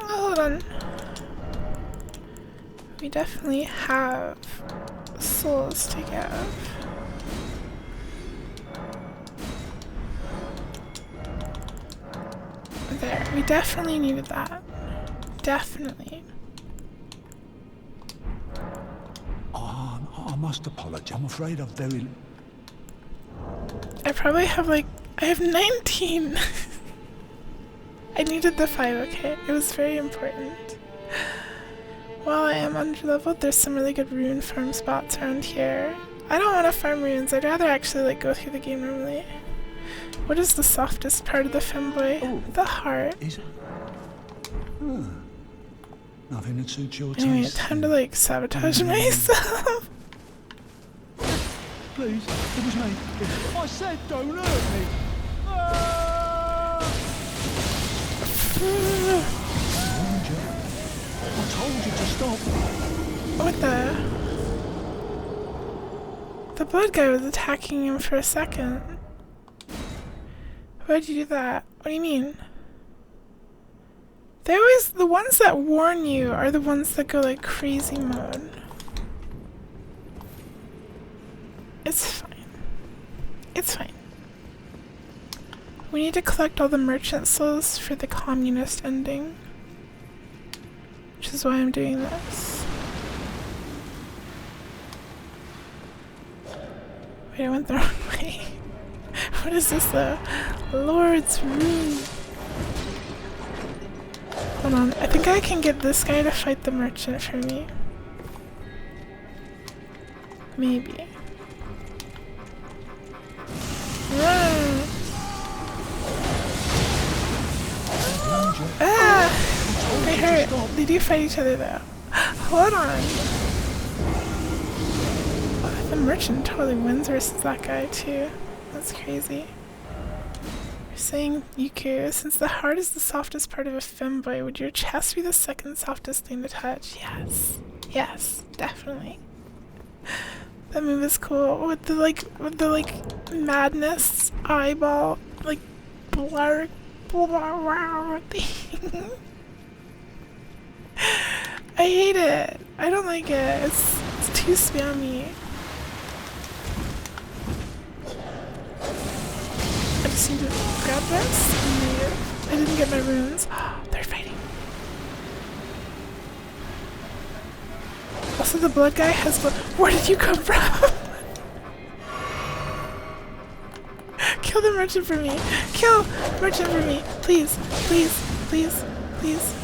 Hold on. We definitely have souls to give. There, we definitely needed that. Definitely. Oh, I must apologize. I'm afraid I've very... I probably have like... I have 19! I needed the 5, okay? It was very important. While I am underleveled, there's some really good rune farm spots around here. I don't want to farm runes. I'd rather actually like go through the game normally. What is the softest part of the femboy? Oh, the heart. Is it? Nothing that suits your Anyway, taste. time to like sabotage myself. Please, it was me. I said don't hurt me. I told you to stop. What the? The blood guy was attacking him for a second. Why'd you do that? What do you mean? They always, the ones that warn you are the ones that go like crazy mode. It's fine. It's fine. We need to collect all the merchant souls for the communist ending. Which is why I'm doing this. Wait, I went the wrong way. What is this, the Lord's Rune? Hold on, I think I can get this guy to fight the merchant for me. Maybe. Run! Ah! They hurt. They do fight each other though. Hold on. The merchant totally wins versus that guy too. That's crazy. You're saying, Yuku, since the heart is the softest part of a femboy, would your chest be the second softest thing to touch? Yes. Yes, definitely. That move is cool. With the madness eyeball, like blur thing. I hate it. I don't like it. It's too spammy. I just need to grab this and leave. I didn't get my runes. They're fighting. Also, the blood guy has blood. Where did you come from? Kill the merchant for me. Kill merchant for me. Please, please, please, please.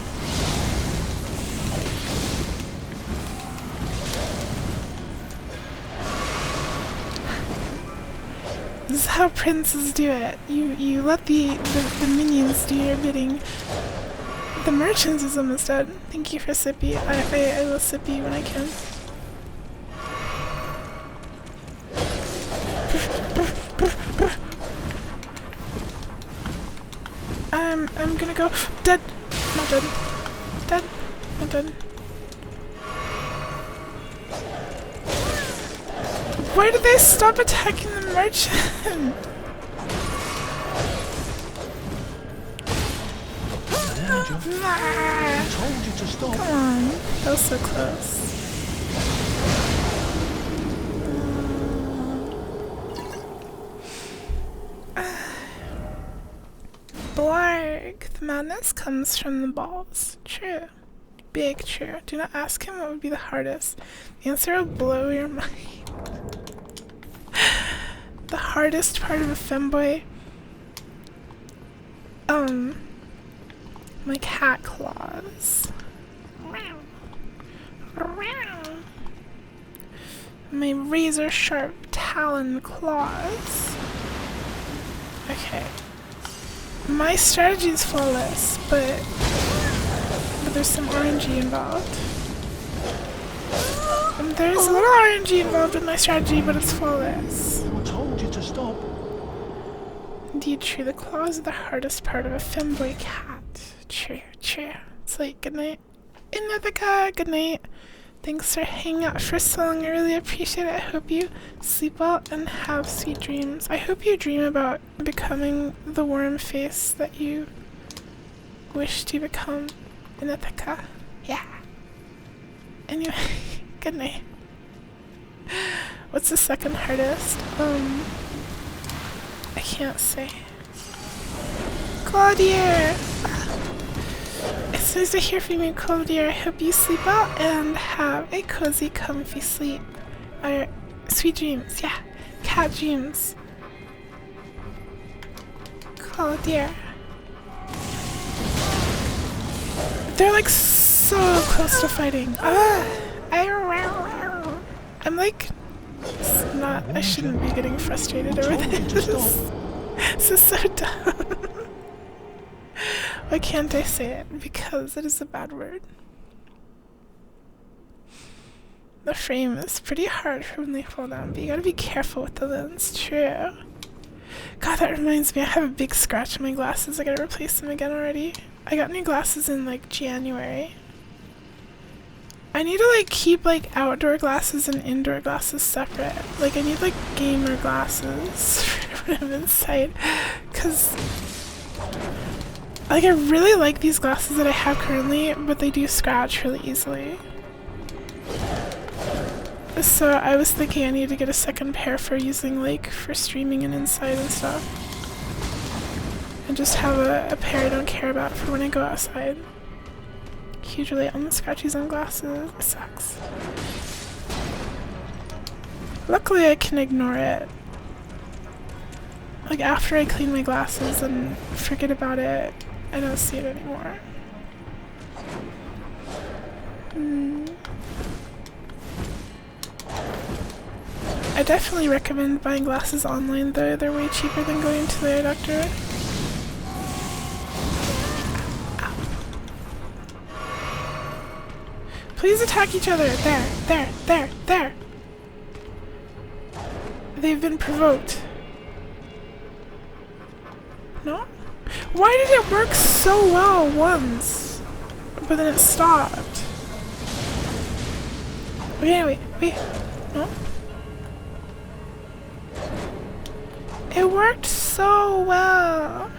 This is how princes do it. You let the minions do your bidding. The merchant is almost dead. Thank you for Sippy. I will Sippy when I can. I'm gonna go dead. Not dead. Dead. Not dead. Why did they stop attacking the merchant? I told you to stop. Come on, that was so close. Blarg, the madness comes from the balls. True. Big true. Do not ask him what would be the hardest. The answer will blow your mind. The hardest part of a femboy? My cat claws. My razor sharp talon claws. Okay. My strategy is flawless, but there's some RNG involved. There's a little RNG involved with my strategy, but it's flawless. I told you to stop. Indeed true, the claws are the hardest part of a femboy cat. True, true. It's like, good night. Inethika, good night. Thanks for hanging out for so long, I really appreciate it. I hope you sleep well and have sweet dreams. I hope you dream about becoming the worm face that you wish to become. Inethika. Yeah. Anyway, good night. What's the second hardest? I can't say. Claudia! It's nice to hear from you, Claudia. I hope you sleep well and have a cozy, comfy sleep. Or sweet dreams, yeah. Cat dreams. Claudia. They're like so close to fighting. I'm like not. I shouldn't be getting frustrated over this. This is so dumb. Why can't I say it? Because it is a bad word. The frame is pretty hard for when they fall down, but you gotta be careful with the lens. True. God, that reminds me, I have a big scratch in my glasses. I gotta replace them again already. I got new glasses in like January. I need to like keep like outdoor glasses and indoor glasses separate. Like I need like gamer glasses when I'm inside, cause like I really like these glasses that I have currently, but they do scratch really easily. So I was thinking I need to get a second pair for using like for streaming and inside and stuff. And just have a pair I don't care about for when I go outside. Huge relate on the scratchies on glasses. It sucks. Luckily I can ignore it. Like after I clean my glasses and forget about it, I don't see it anymore. I definitely recommend buying glasses online though. They're way cheaper than going to the eye doctor. Please attack each other. There. They've been provoked. No? Why did it work so well once, but then it stopped? Okay, wait. No? It worked so well.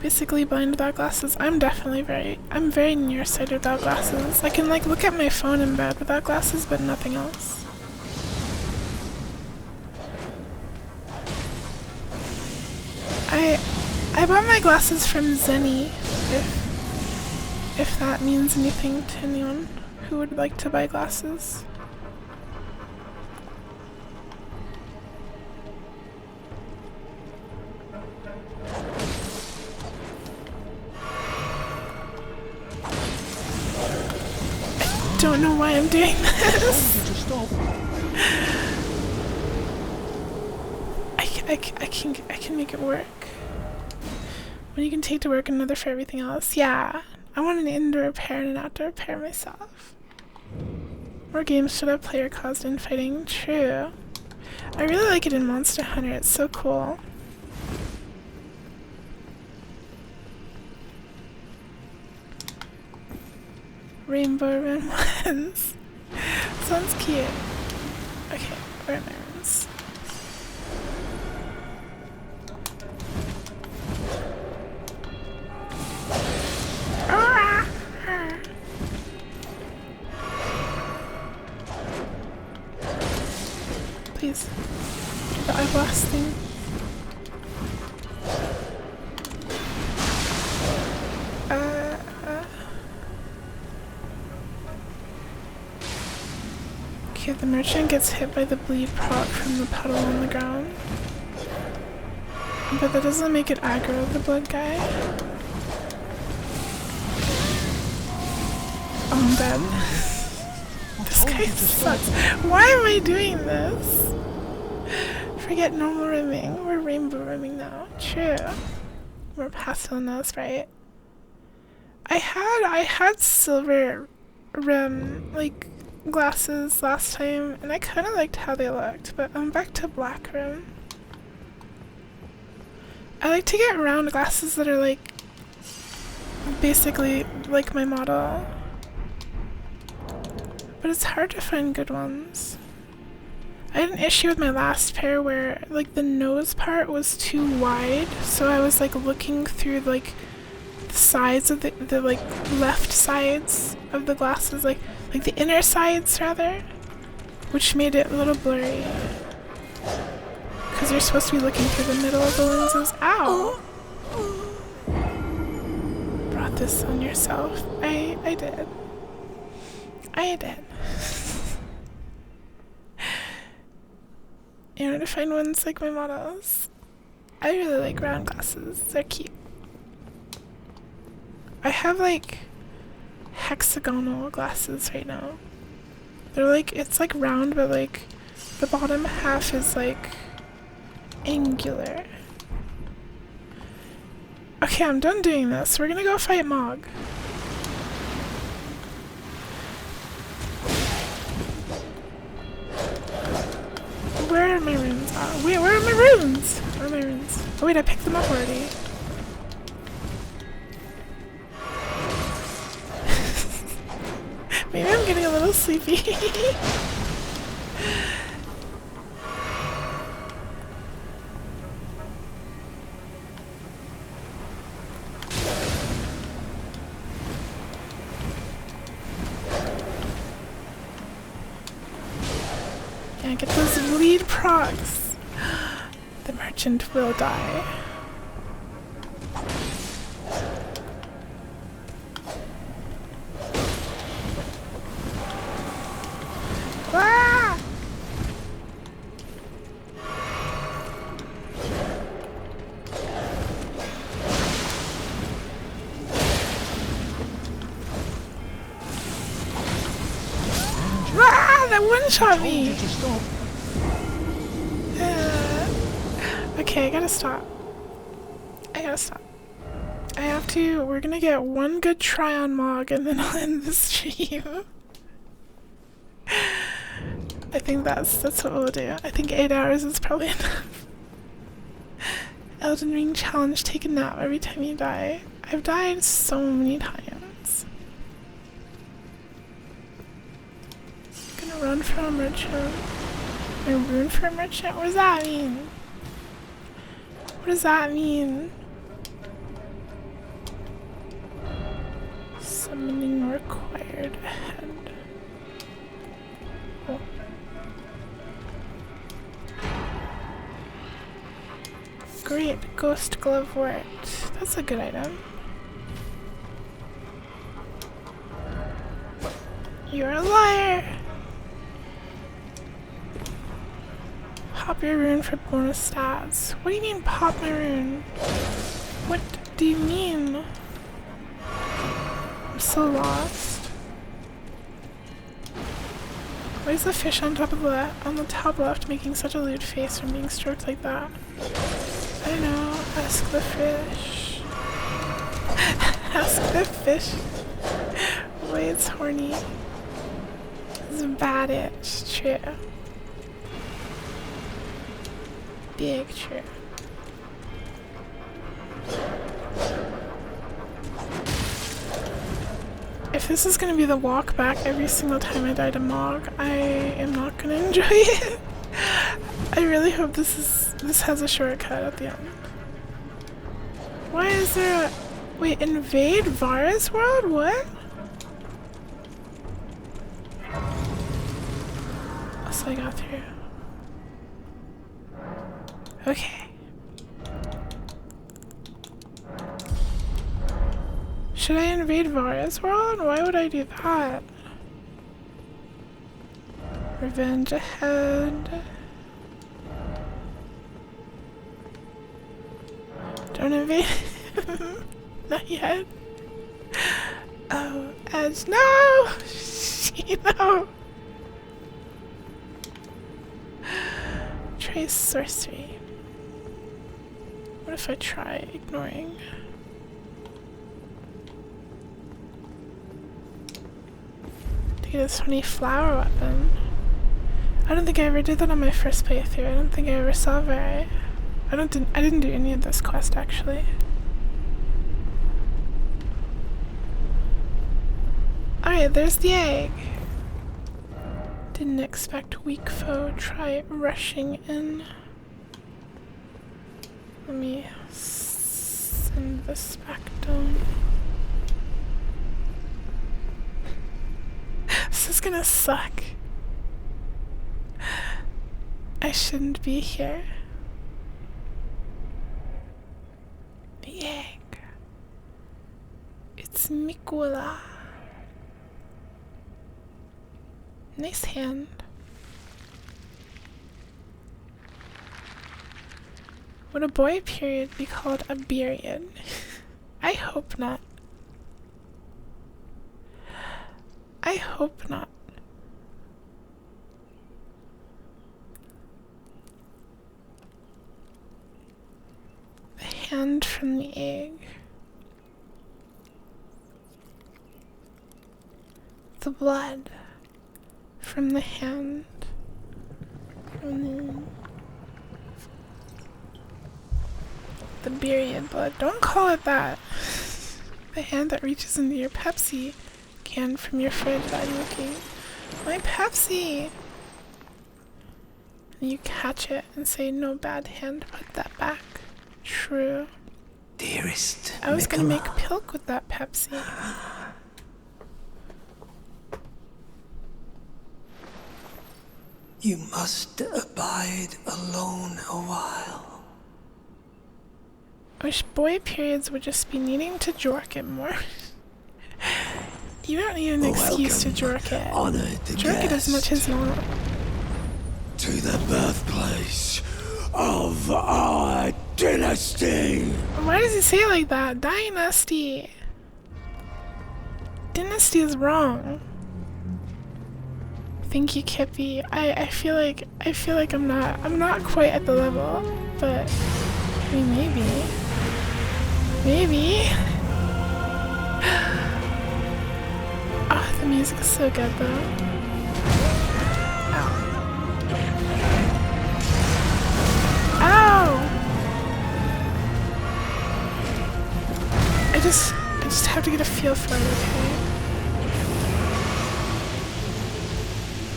Basically blind without glasses. I'm very nearsighted without glasses. I can like look at my phone in bed without glasses, but nothing else. I bought my glasses from Zenny, if that means anything to anyone who would like to buy glasses. I don't know why I'm doing this. I can make it work. When you can take to work, another for everything else. Yeah, I want an indoor pair and an outdoor pair myself. More games should have player caused infighting. True. I really like it in Monster Hunter. It's so cool. Rainbow rim ones. Sounds cute. Okay, where are my rooms? Please. The eyeglass thing. Okay, the merchant gets hit by the bleed proc from the puddle on the ground. But that doesn't make it aggro the blood guy. Oh, I'm dead. This guy sucks. Why am I doing this? Forget normal rimming. We're rainbow rimming now. True. We're pastel nose, right? I had silver rim like glasses last time, and I kind of liked how they looked, but I'm back to black rim. I like to get round glasses that are like basically like my model, but it's hard to find good ones. I had an issue with my last pair where like the nose part was too wide, so I was like looking through like the sides of the like left sides of the glasses, like the inner sides rather, which made it a little blurry. Because you're supposed to be looking through the middle of the lenses. Ow! Brought this on yourself. I did. I did. In order to find ones like my models. I really like round glasses. They're cute. I have like hexagonal glasses right now. They're like, it's like round, but like the bottom half is like angular. Okay, I'm done doing this. We're gonna go fight Mog. Where are my runes? Wait, where are my runes? Where are my runes? Oh wait, I picked them up already. Maybe I'm getting a little sleepy. Yeah, get those lead procs. The merchant will die. Ah! Ah, that one-shot me! Okay, I gotta stop. I have to, we're gonna get one good try on Mog and then I'll end the stream. I think that's what we'll do. I think 8 hours is probably enough. Elden Ring challenge, take a nap every time you die. I've died so many times. I'm gonna run from a merchant. I'm gonna run from a merchant? What does that mean? What does that mean? Summoning required ahead. Oh. Great, ghost glove worked. That's a good item. You're a liar! Pop your rune for bonus stats. What do you mean pop my rune? What do you mean? I'm so lost. Why is the fish on top left making such a lewd face from being stroked like that? I don't know. Ask the fish. Ask the fish. Why it's horny. It's a bad itch. True. Big true. If this is gonna be the walk back every single time I die to Mog, I am not gonna enjoy it. I really hope this has a shortcut at the end. Why is there a... Wait, invade Vara's world? What? So I got through. Okay. Should I invade Vara's world? Why would I do that? Revenge ahead. Don't invade. Not yet. Oh, Edge. No! No! Try sorcery. What if I try ignoring? To get a 20 flower weapon. I don't think I ever did that on my first playthrough. I don't think I ever saw very. I didn't do any of this quest actually. Alright, there's the egg. Didn't expect weak foe. Try rushing in. Let me send this back down. This is gonna suck. I shouldn't be here. The egg. It's Mikula. Nice hand. Would a boy period be called a period? I hope not. I hope not. The hand from the egg. The blood from the hand. And then the period blood. Don't call it that. The hand that reaches into your Pepsi can from your fridge. Are you looking? My Pepsi! And you catch it and say, no bad hand, put that back. True. Dearest I was gonna make Nicola. pilk with that Pepsi. You must abide alone a while. I wish boy periods would just be needing to jork it more. You don't need an excuse to jork it. Honored Jork it as much as you want. To the birthplace of our dynasty. Why does he say it like that? Dynasty. Dynasty is wrong. Thank you, Kippy. I feel like I'm not quite at the level, but I mean maybe. Oh, the music is so good though. Ow! I just have to get a feel for it, okay?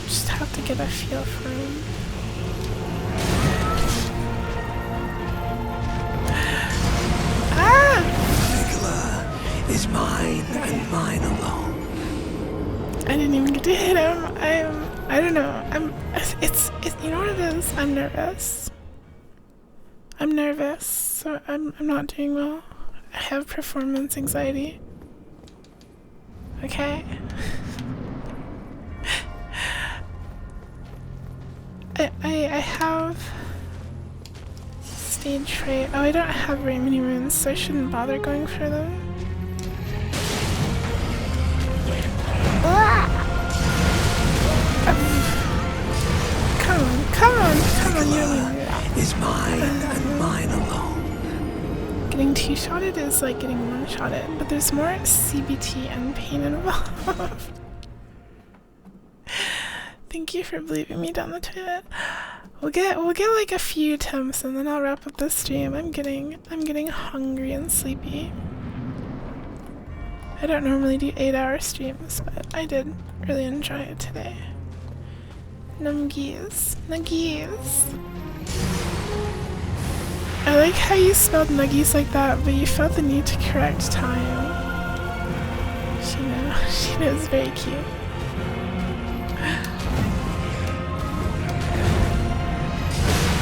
Just have to get a feel for him. Ah! Nicola is mine and mine alone. I didn't even get to hit him. I don't know. It's you know what it is? I'm nervous. I'm nervous, so I'm not doing well. I have performance anxiety. Okay. I have stage fright. Oh, I don't have very many runes, so I shouldn't bother going for them. is mine and mine alone. Getting two-shotted is like getting one-shotted, but there's more CBT and pain involved. Thank you for believing me down the toilet. We'll get like a few attempts and then I'll wrap up the stream. I'm getting hungry and sleepy. I don't normally do 8-hour streams, but I did really enjoy it today. Nuggies. Nuggies. I like how you spelled nuggies like that, but you felt the need to correct time. She knows, very cute.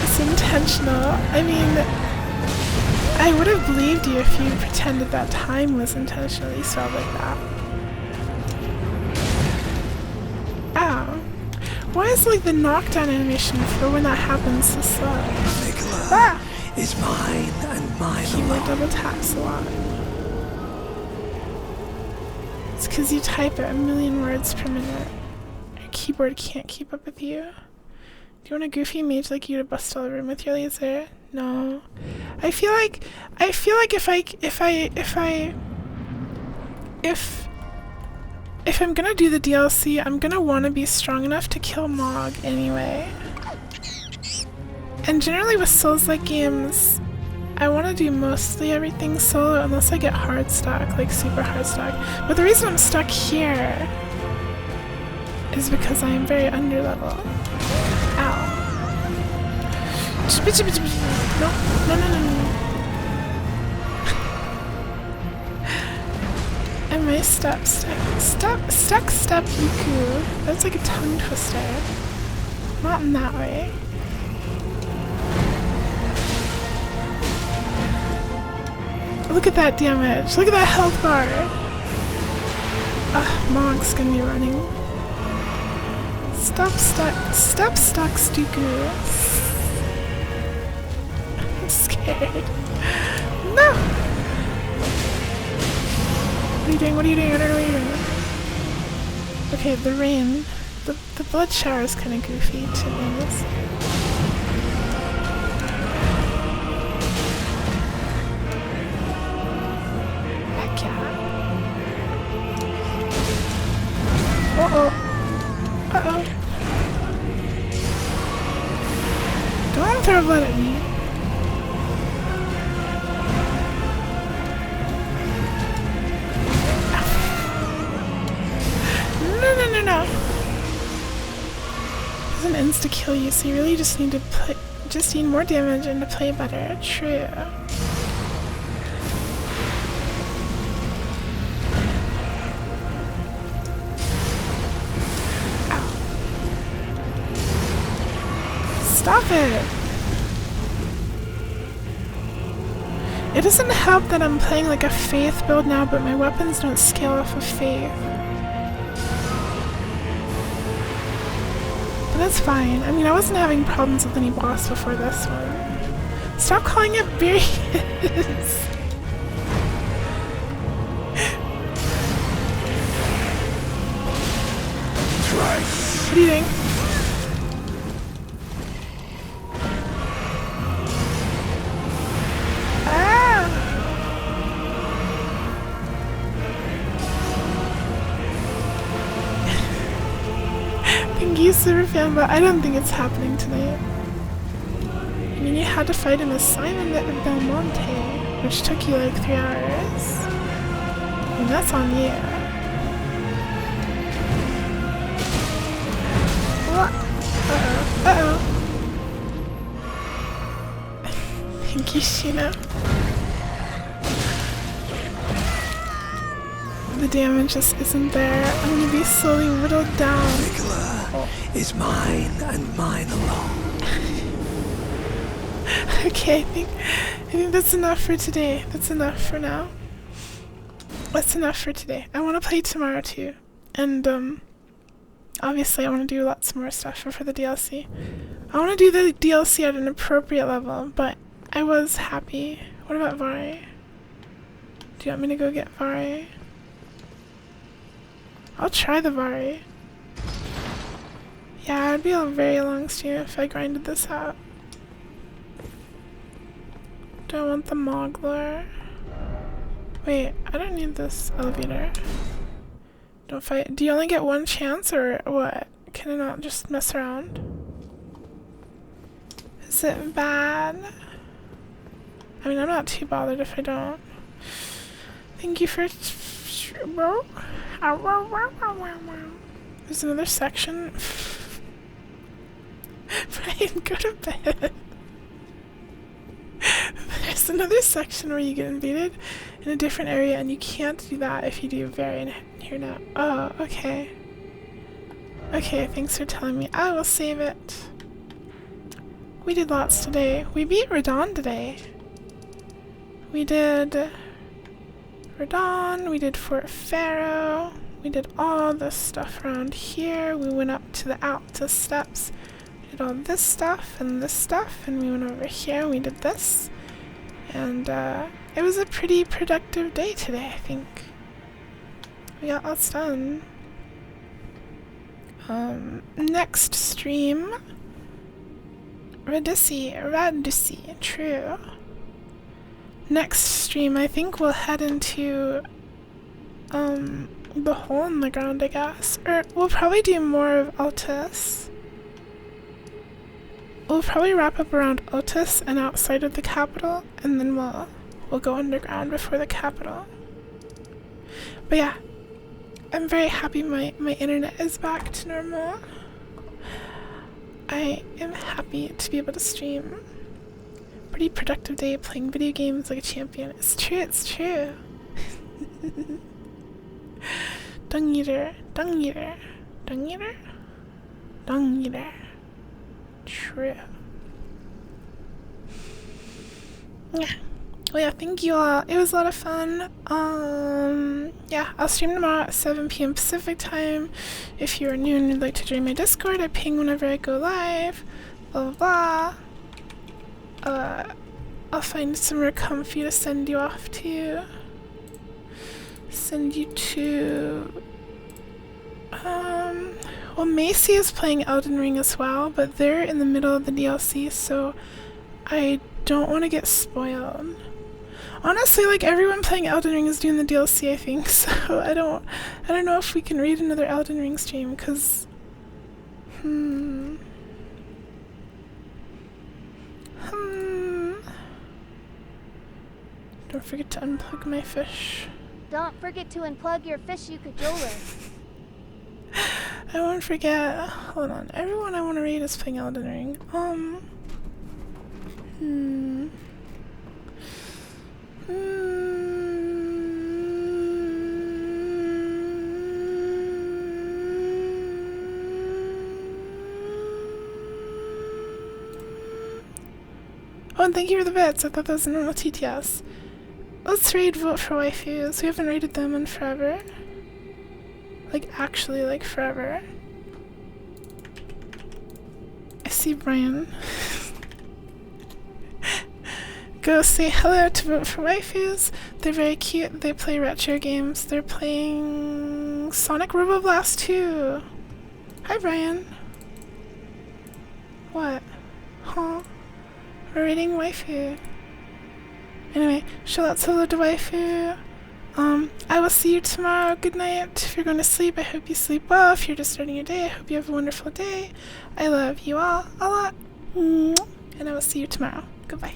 It's intentional. I mean, I would have believed you if you pretended that time was intentionally spelled like that. Ow. Why is like the knockdown animation for when that happens so slow? Ah! Is mine and mine Keyboard double taps a lot. It's because you type at 1,000,000 words per minute. Your keyboard can't keep up with you. Do you want a goofy mage like you to bust all the room with your laser? No. I feel like if I'm gonna do the DLC, I'm gonna want to be strong enough to kill Mog anyway. And generally with Souls-like games, I want to do mostly everything solo unless I get hard stuck, like super hard stuck. But the reason I'm stuck here is because I am very underleveled. Ow. No. And my step Yuku. That's like a tongue twister. Not in that way. Look at that damage. Look at that health bar. Ugh, Mog's gonna be running. Step stuck, Stuku. I'm scared. No! What are you doing? What are you doing? I don't know what you're doing. Okay, the rain. The blood shower is kind of goofy, to be honest. Heck yeah. Uh-oh. Uh-oh. Don't throw blood at me. No. Doesn't insta-kill you, so you really just need to need more damage and to play better. True. Ow. Stop it! It doesn't help that I'm playing like a faith build now, but my weapons don't scale off of faith. That's fine. I mean, I wasn't having problems with any boss before this one. Stop calling it berries! Try. What are you doing? Super fan, but I don't think it's happening tonight. I mean, you had to fight an assignment at Belmonte, which took you like 3 hours. And that's on you. What? Uh-oh. Thank you, Sheena. The damage just isn't there. I'm gonna be slowly whittled down. Is mine and mine alone. Okay, I think that's enough for today. That's enough for now. That's enough for today. I want to play tomorrow too, and obviously I want to do lots more stuff for the DLC. I want to do the DLC at an appropriate level, but I was happy. What about Vari? Do you want me to go get Vari? I'll try the Vari. Yeah, it'd be a very long stream if I grinded this out. Do I want the Mogler? Wait, I don't need this elevator. Don't fight. Do you only get one chance or what? Can I not just mess around? Is it bad? I mean, I'm not too bothered if I don't. Thank you for... There's another section. Brian, go to bed. There's another section where you get invaded in a different area, and you can't do that if you do Varian here now. Oh, okay. Okay, thanks for telling me. I will save it. We did lots today. We beat Radon today. We did Radon, we did Fort Pharaoh, we did all this stuff around here. We went up to the Alta steps. We did all this stuff, and we went over here and we did this. And it was a pretty productive day today, I think. We got lots done. Next stream, Radussi, true. Next stream, I think we'll head into the hole in the ground, I guess. Or we'll probably do more of Altus. We'll probably wrap up around Altus and outside of the capital, and then we'll go underground before the capital. But yeah, I'm very happy my internet is back to normal. I am happy to be able to stream. Pretty productive day playing video games like a champion. It's true, it's true. Dung eater, dung eater, dung eater, dung eater. True. Yeah. Well, yeah, thank you all. It was a lot of fun. Yeah, I'll stream tomorrow at 7 p.m. Pacific time. If you are new and would like to join my Discord, I ping whenever I go live. Blah, blah, blah. I'll find somewhere comfy to send you off to. Send you to... Well, Macy is playing Elden Ring as well, but they're in the middle of the DLC, so I don't want to get spoiled. Honestly, like, everyone playing Elden Ring is doing the DLC, I think, so I don't know if we can read another Elden Ring stream, because... Don't forget to unplug my fish. Don't forget to unplug your fish, you cajoler. I won't forget. Hold on. Everyone I want to read is playing Elden Ring. Oh, and thank you for the bits. I thought that was a normal TTS. Let's raid Vote for Waifus. We haven't raided them in forever. Like, actually, like, forever. I see Brian. Go say hello to Vote for Waifus. They're very cute. They play retro games. They're playing Sonic Roboblast 2. Hi, Brian. What? Huh? We're raiding Waifu. Anyway, shout out to the Waifu. I will see you tomorrow. Good night. If you're going to sleep, I hope you sleep well. If you're just starting your day, I hope you have a wonderful day. I love you all a lot. And I will see you tomorrow. Goodbye.